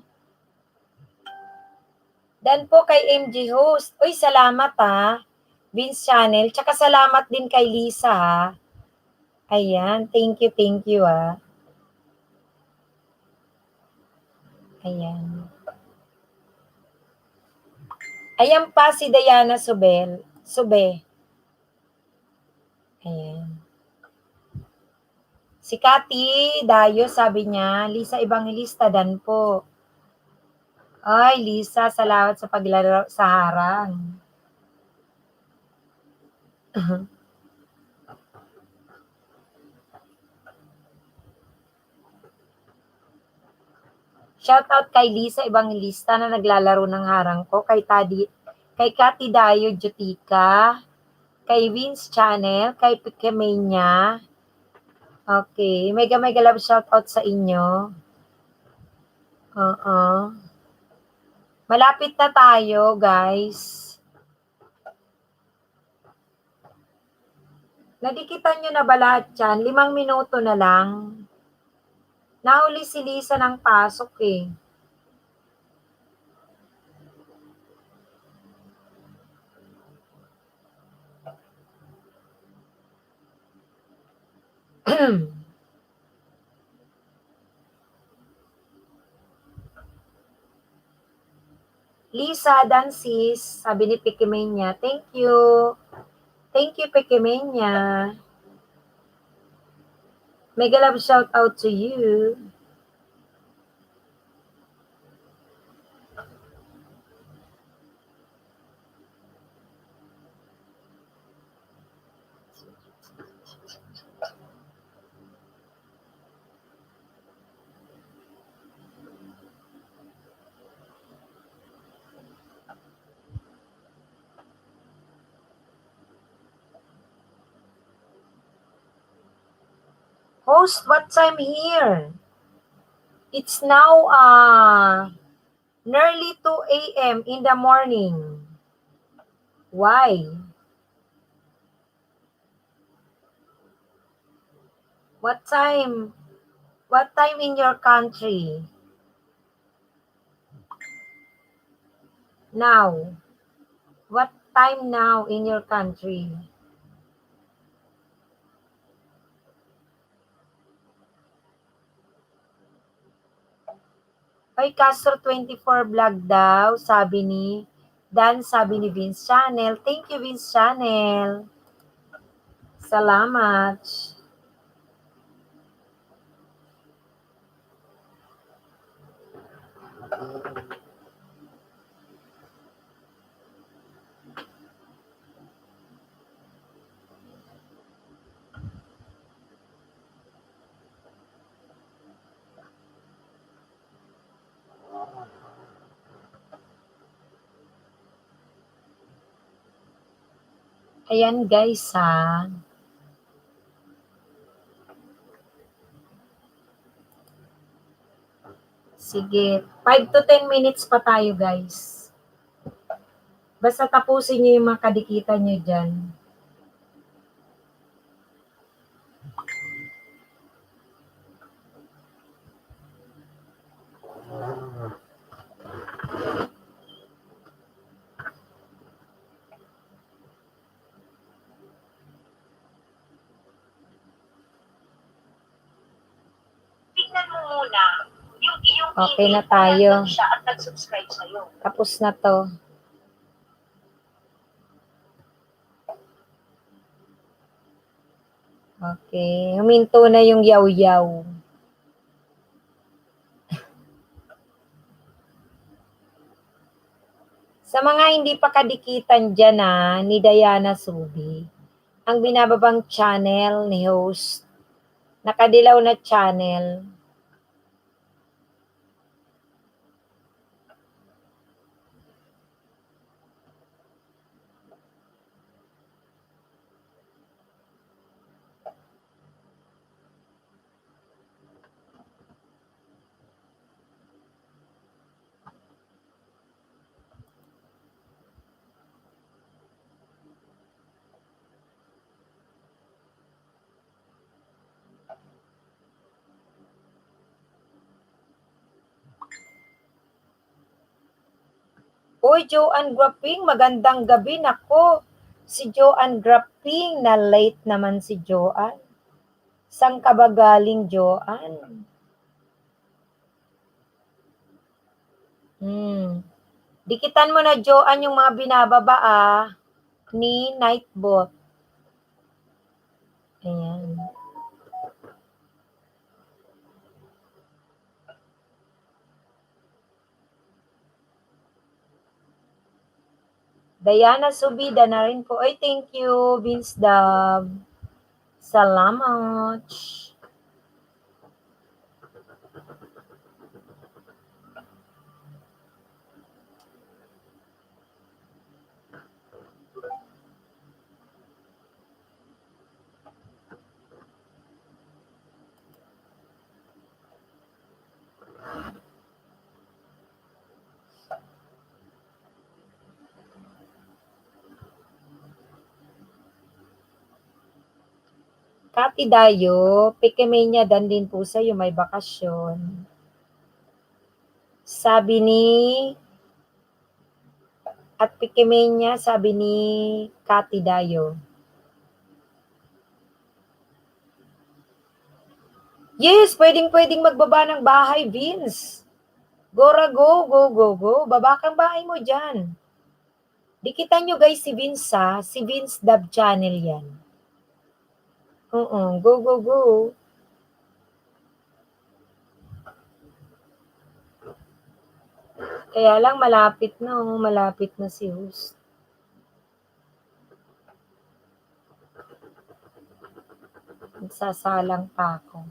[SPEAKER 1] Dan po kay MG Host. Uy, salamat Vince Channel. Tsaka salamat din kay Lisa Ayan, thank you Ayan. Ayan pa si Diana Sube. Ayan. Si Cathy Dayo, sabi niya, Lisa Evangelista dan po. Ay, Lisa, salamat sa paglalaro sa harang. Shout out kay Lisa Evangelista na naglalaro ng harang ko, kay Cathy Dayo Jutica, kay Vince Channel, kay Pikemenya. Okay, mega love shout out sa inyo. Malapit na tayo, guys. Nadikitan nyo na ba lahat yan? 5 minuto na lang. Nahuli si Lisa ng pasok eh. Lisa Dansis, sabi ni Pikemenya, thank you. Thank you, Pikemenya. Mega love shout out to you. Host, what time here? It's now nearly 2 a.m. in the morning. Why? What time? What time in your country? Now. What time now in your country? Oy, Castro 24 vlog daw, sabi ni Dan, sabi ni Vince Channel. Thank you, Vince Channel. Salamat. Ayan guys ha. Sige, 5 to 10 minutes pa tayo guys. Basta tapusin nyo yung mga kadikitan nyo dyan.
[SPEAKER 3] Tingnan mo muna yung iyong
[SPEAKER 1] Okay na
[SPEAKER 3] email,
[SPEAKER 1] tayo.
[SPEAKER 3] nandun siya at nag-subscribe sa'yo.
[SPEAKER 1] Tapos na to. Okay, huminto na yung yaw-yaw. Sa mga hindi pa kadikitan dyan ni Diana Subi, ang binababang channel ni host, nakadilaw na channel, Uy, Joanne Grapping, magandang gabi. Nako, si Joanne Grapping, na late naman si Joanne. Saan ka ba galing, Joanne? Dikitan mo na, Joanne, yung mga binababa ni Nightbot. Ayan. Diana Subida na rin po. Ay, thank you, Vince Dab. Salamat. Kati Dayo, Pikemenya dan din po sa'yo, may bakasyon. Sabi ni, at Pikemenya, sabi ni Kati Dayo. Yes, pwedeng magbaba ng bahay, Vince. Gora, go, go, go, go. Baba kang bahay mo dyan. Dikitan nyo guys si Vince si Vince Dab Channel yan. Oo, go, go, go. Kaya lang malapit na si host. Nagsasalang pa ako.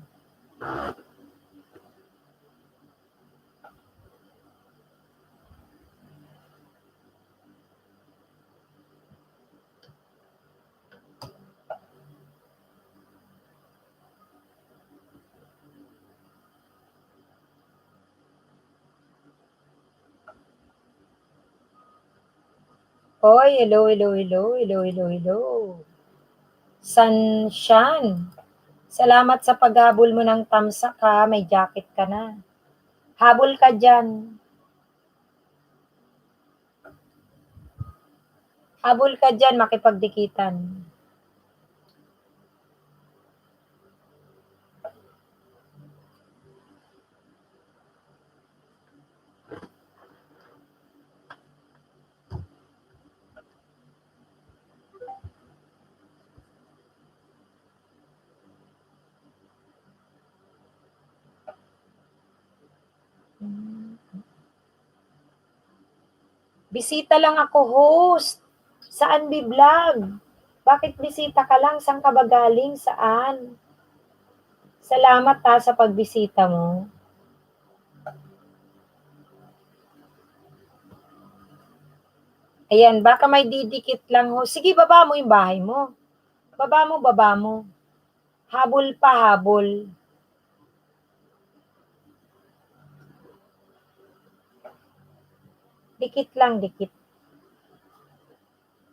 [SPEAKER 1] Oy, hello, hello, hello, hello, hello, hello. Sunshine. Salamat sa paghabol mo ng tamsak ha. May jacket ka na. Habol ka dyan. Habol ka dyan, makipagdikitan. Bisita lang ako, host. Saan biblog? Bakit bisita ka lang? Saan ka ba galing? Saan? Salamat ha sa pagbisita mo. Ayan, baka may didikit lang ho. Sige, baba mo yung bahay mo. Baba mo, baba mo. Habol pa, habol. Dikit lang, dikit.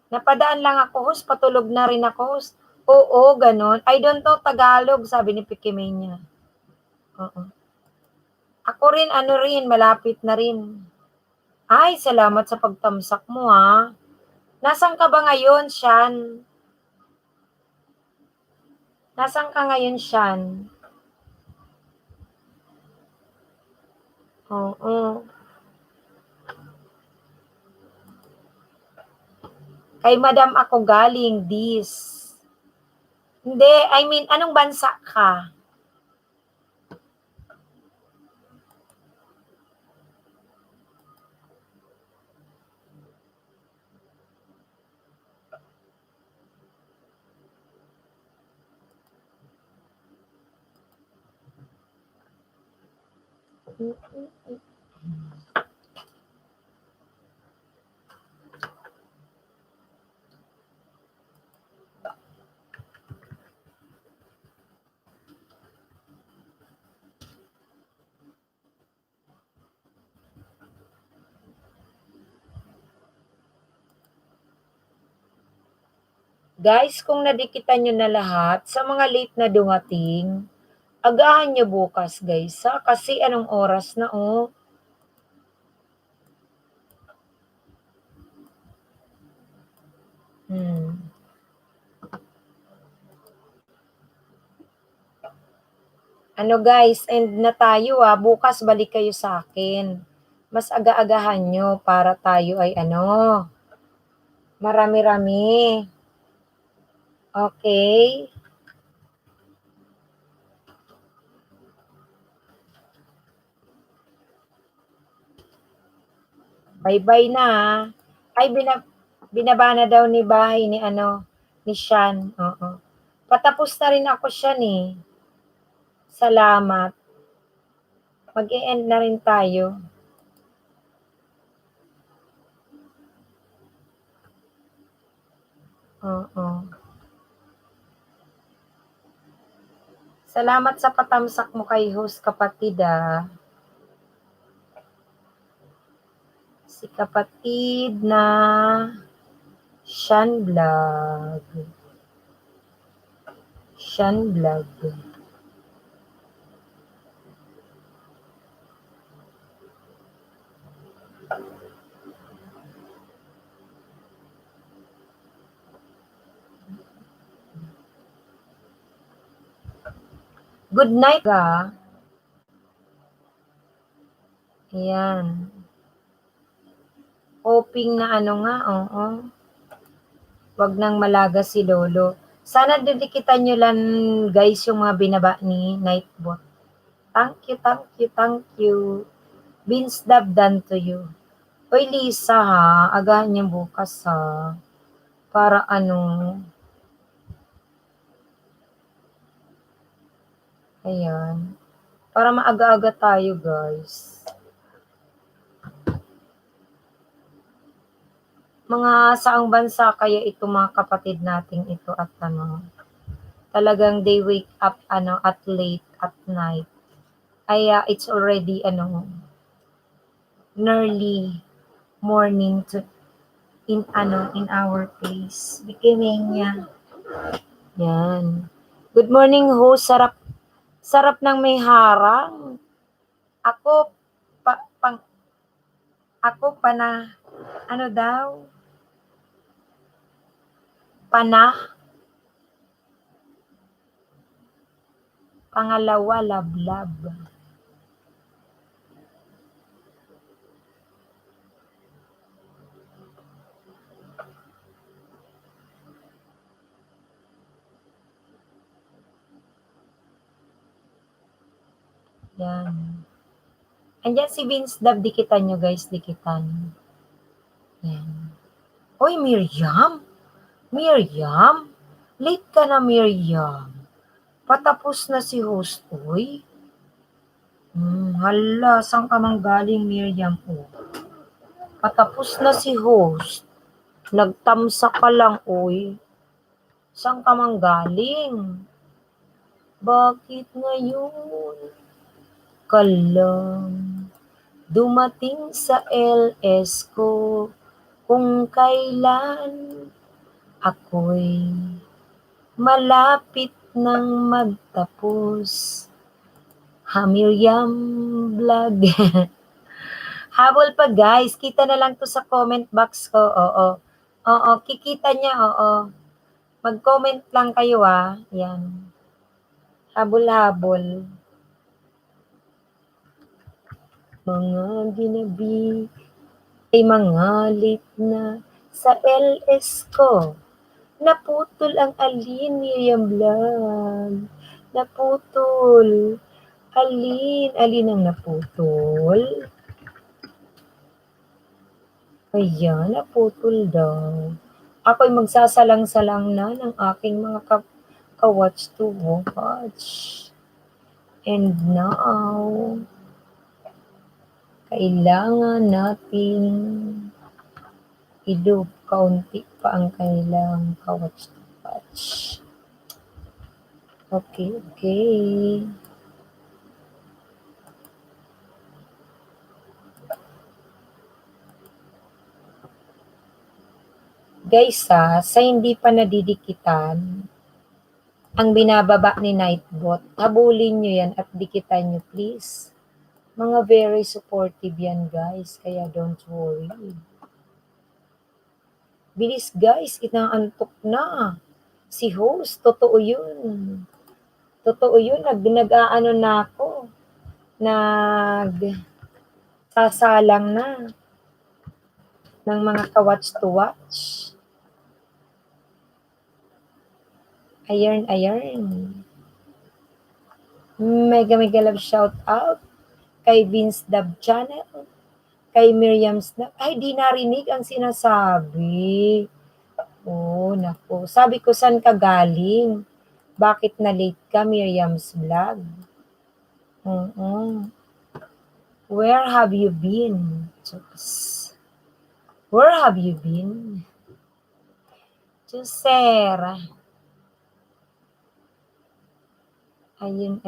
[SPEAKER 1] Napadaan lang ako, host. Patulog na rin ako, host. Oo, ganun. I don't know Tagalog, sabi ni Pikimenya. Oo. Ako rin, ano rin, malapit na rin. Ay, salamat sa pagtamsak mo, ha. Nasaan ka ba ngayon, Shan? Nasaan ka ngayon, Shan? Oo. Kay Madam ako galing, this. Hindi, I mean, anong bansa ka? Guys, kung nadikitan nyo na lahat, sa mga late na dumating, agahan nyo bukas, guys, ha? Kasi anong oras na, oh? Ano, guys, end na tayo, ah. Bukas balik kayo sa akin. Mas aga-agahan nyo para tayo ay ano, marami-rami. Okay? Bye-bye na, ah. Ay, binaba na daw ni bahay ni ano, ni Shan. Oo. Patapos na rin ako siya, eh. Salamat. Mag-e-end na rin tayo. Oo. Salamat sa patamsak mo kay host, kapatid, ah. Si kapatid na Shan Vlog. Shan Vlog. Good night, ga. Ayan. Hoping na ano nga, oo. Wag nang malaga si Lolo. Sana didikitan nyo lang, guys, yung mga binaba ni Nightbot. Thank you, thank you, thank you. Beans dab done to you. Oy, Lisa, ha? Agahan niyo bukas, ha? Para ano. Ayan. Para maaga-aga tayo, guys. Mga saang bansa kaya ito, mga kapatid nating ito, at ano, talagang they wake up ano at late at night. Ay, it's already ano, early morning to in our face. Beginning niya. Yan. Good morning, host. Sarap ng may harang. Ako, ako pa na, ano daw? Pangalawa, lablab. Yan. Andyan si Vince Dab, dikitan nyo guys, dikitan. Yan. Uy, Miriam? Miriam? Late ka na, Miriam. Patapos na si host, uy. Hala, saan ka mang galing, Miriam? Oh. Patapos na si host. Nagtamsa ka lang, uy. Saan ka mang galing? Bakit ngayon ka lang dumating sa LS ko kung kailan ako'y malapit nang magtapos? Ha, Miriam Vlog. Habol pa guys, kita na lang to sa comment box ko. Oo, kikita niya, oo. Mag-comment lang kayo Yan. Habol-habol. Mga ginabi ay mangalit na sa LS ko. Naputol ang alin, Miriam Vlog. Naputol. Alin ang naputol? Ayan, naputol daw. Ako'y magsasalang-salang na ng aking mga ka-watch to watch. And now, kailangan natin i-loop. Kaunti pa ang kailangang ka-watch to watch. Okay. Guys sa hindi pa nadidikitan, ang binababa ni Nightbot, habulin nyo yan at dikitan nyo please. Mga very supportive yan guys, kaya don't worry. Bilis guys, inaantok na. Si host, totoo yun. Totoo yun, nag-aano na ako. Sasalang na ng mga ka-watch to watch. Ayun. Mega love shout out kay Vince Dab Channel, kay Miriam Snap. Ay, di narinig ang sinasabi. Oh, naku. Sabi ko, saan ka galing? Bakit na late ka, Miriam's Vlog? Where have you been? Where have you been? Sir. Ayun.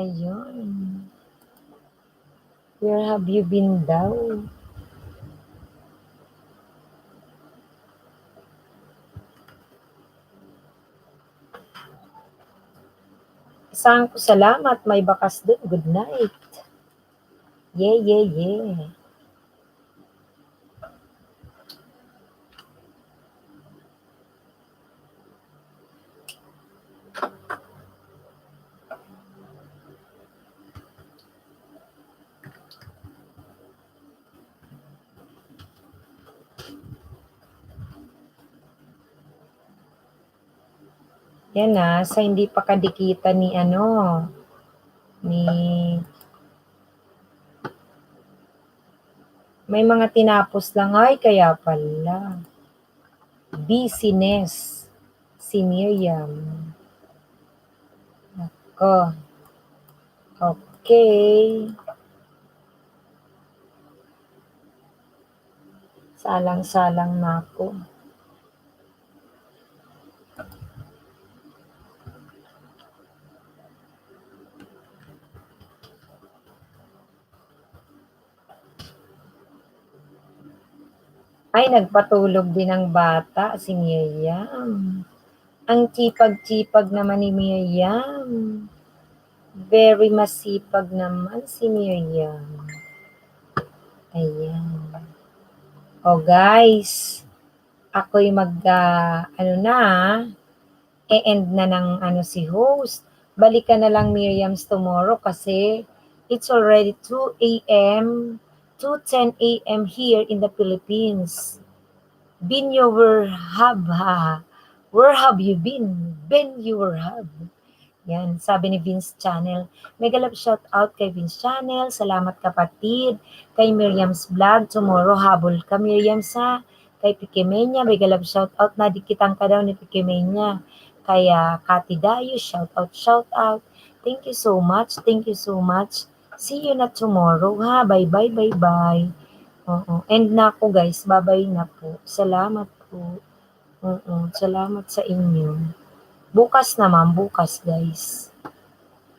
[SPEAKER 1] Where have you been daw? Isang ko salamat, may bakas doon. Good night. Yeah. Yan sa hindi pa kadikita ni may mga tinapos lang kaya pala. Business si Miriam. Nako. Okay. Salang-salang na ako. Ay, nagpatulog din ang bata, si Miriam. Ang tsipag-tsipag naman ni Miriam. Very masipag naman si Miriam. Ayan. O guys, ako'y e-end na ng si host. Balikan na lang Miriam's tomorrow kasi it's already 2 a.m. 2:10 a.m. here in the Philippines. Been your hub, ha? Where have you been? Been your hub. Yan, sabi ni Vince Channel. Mega love shout out kay Vince Channel. Salamat kapatid. Kay Miriam's Vlog. Tomorrow habol ka Miriam sa. Kay Pikemenya. Mega love shout out. Nadikitan ka daw ni Pikemenya. Kaya Kati Dayo. Shout out, shout out. Thank you so much. Thank you so much. See you na tomorrow ha. Bye bye, bye bye. Oo. End na ako guys. Bye bye na po. Salamat po. Oo. Salamat sa inyo. Bukas naman, bukas guys.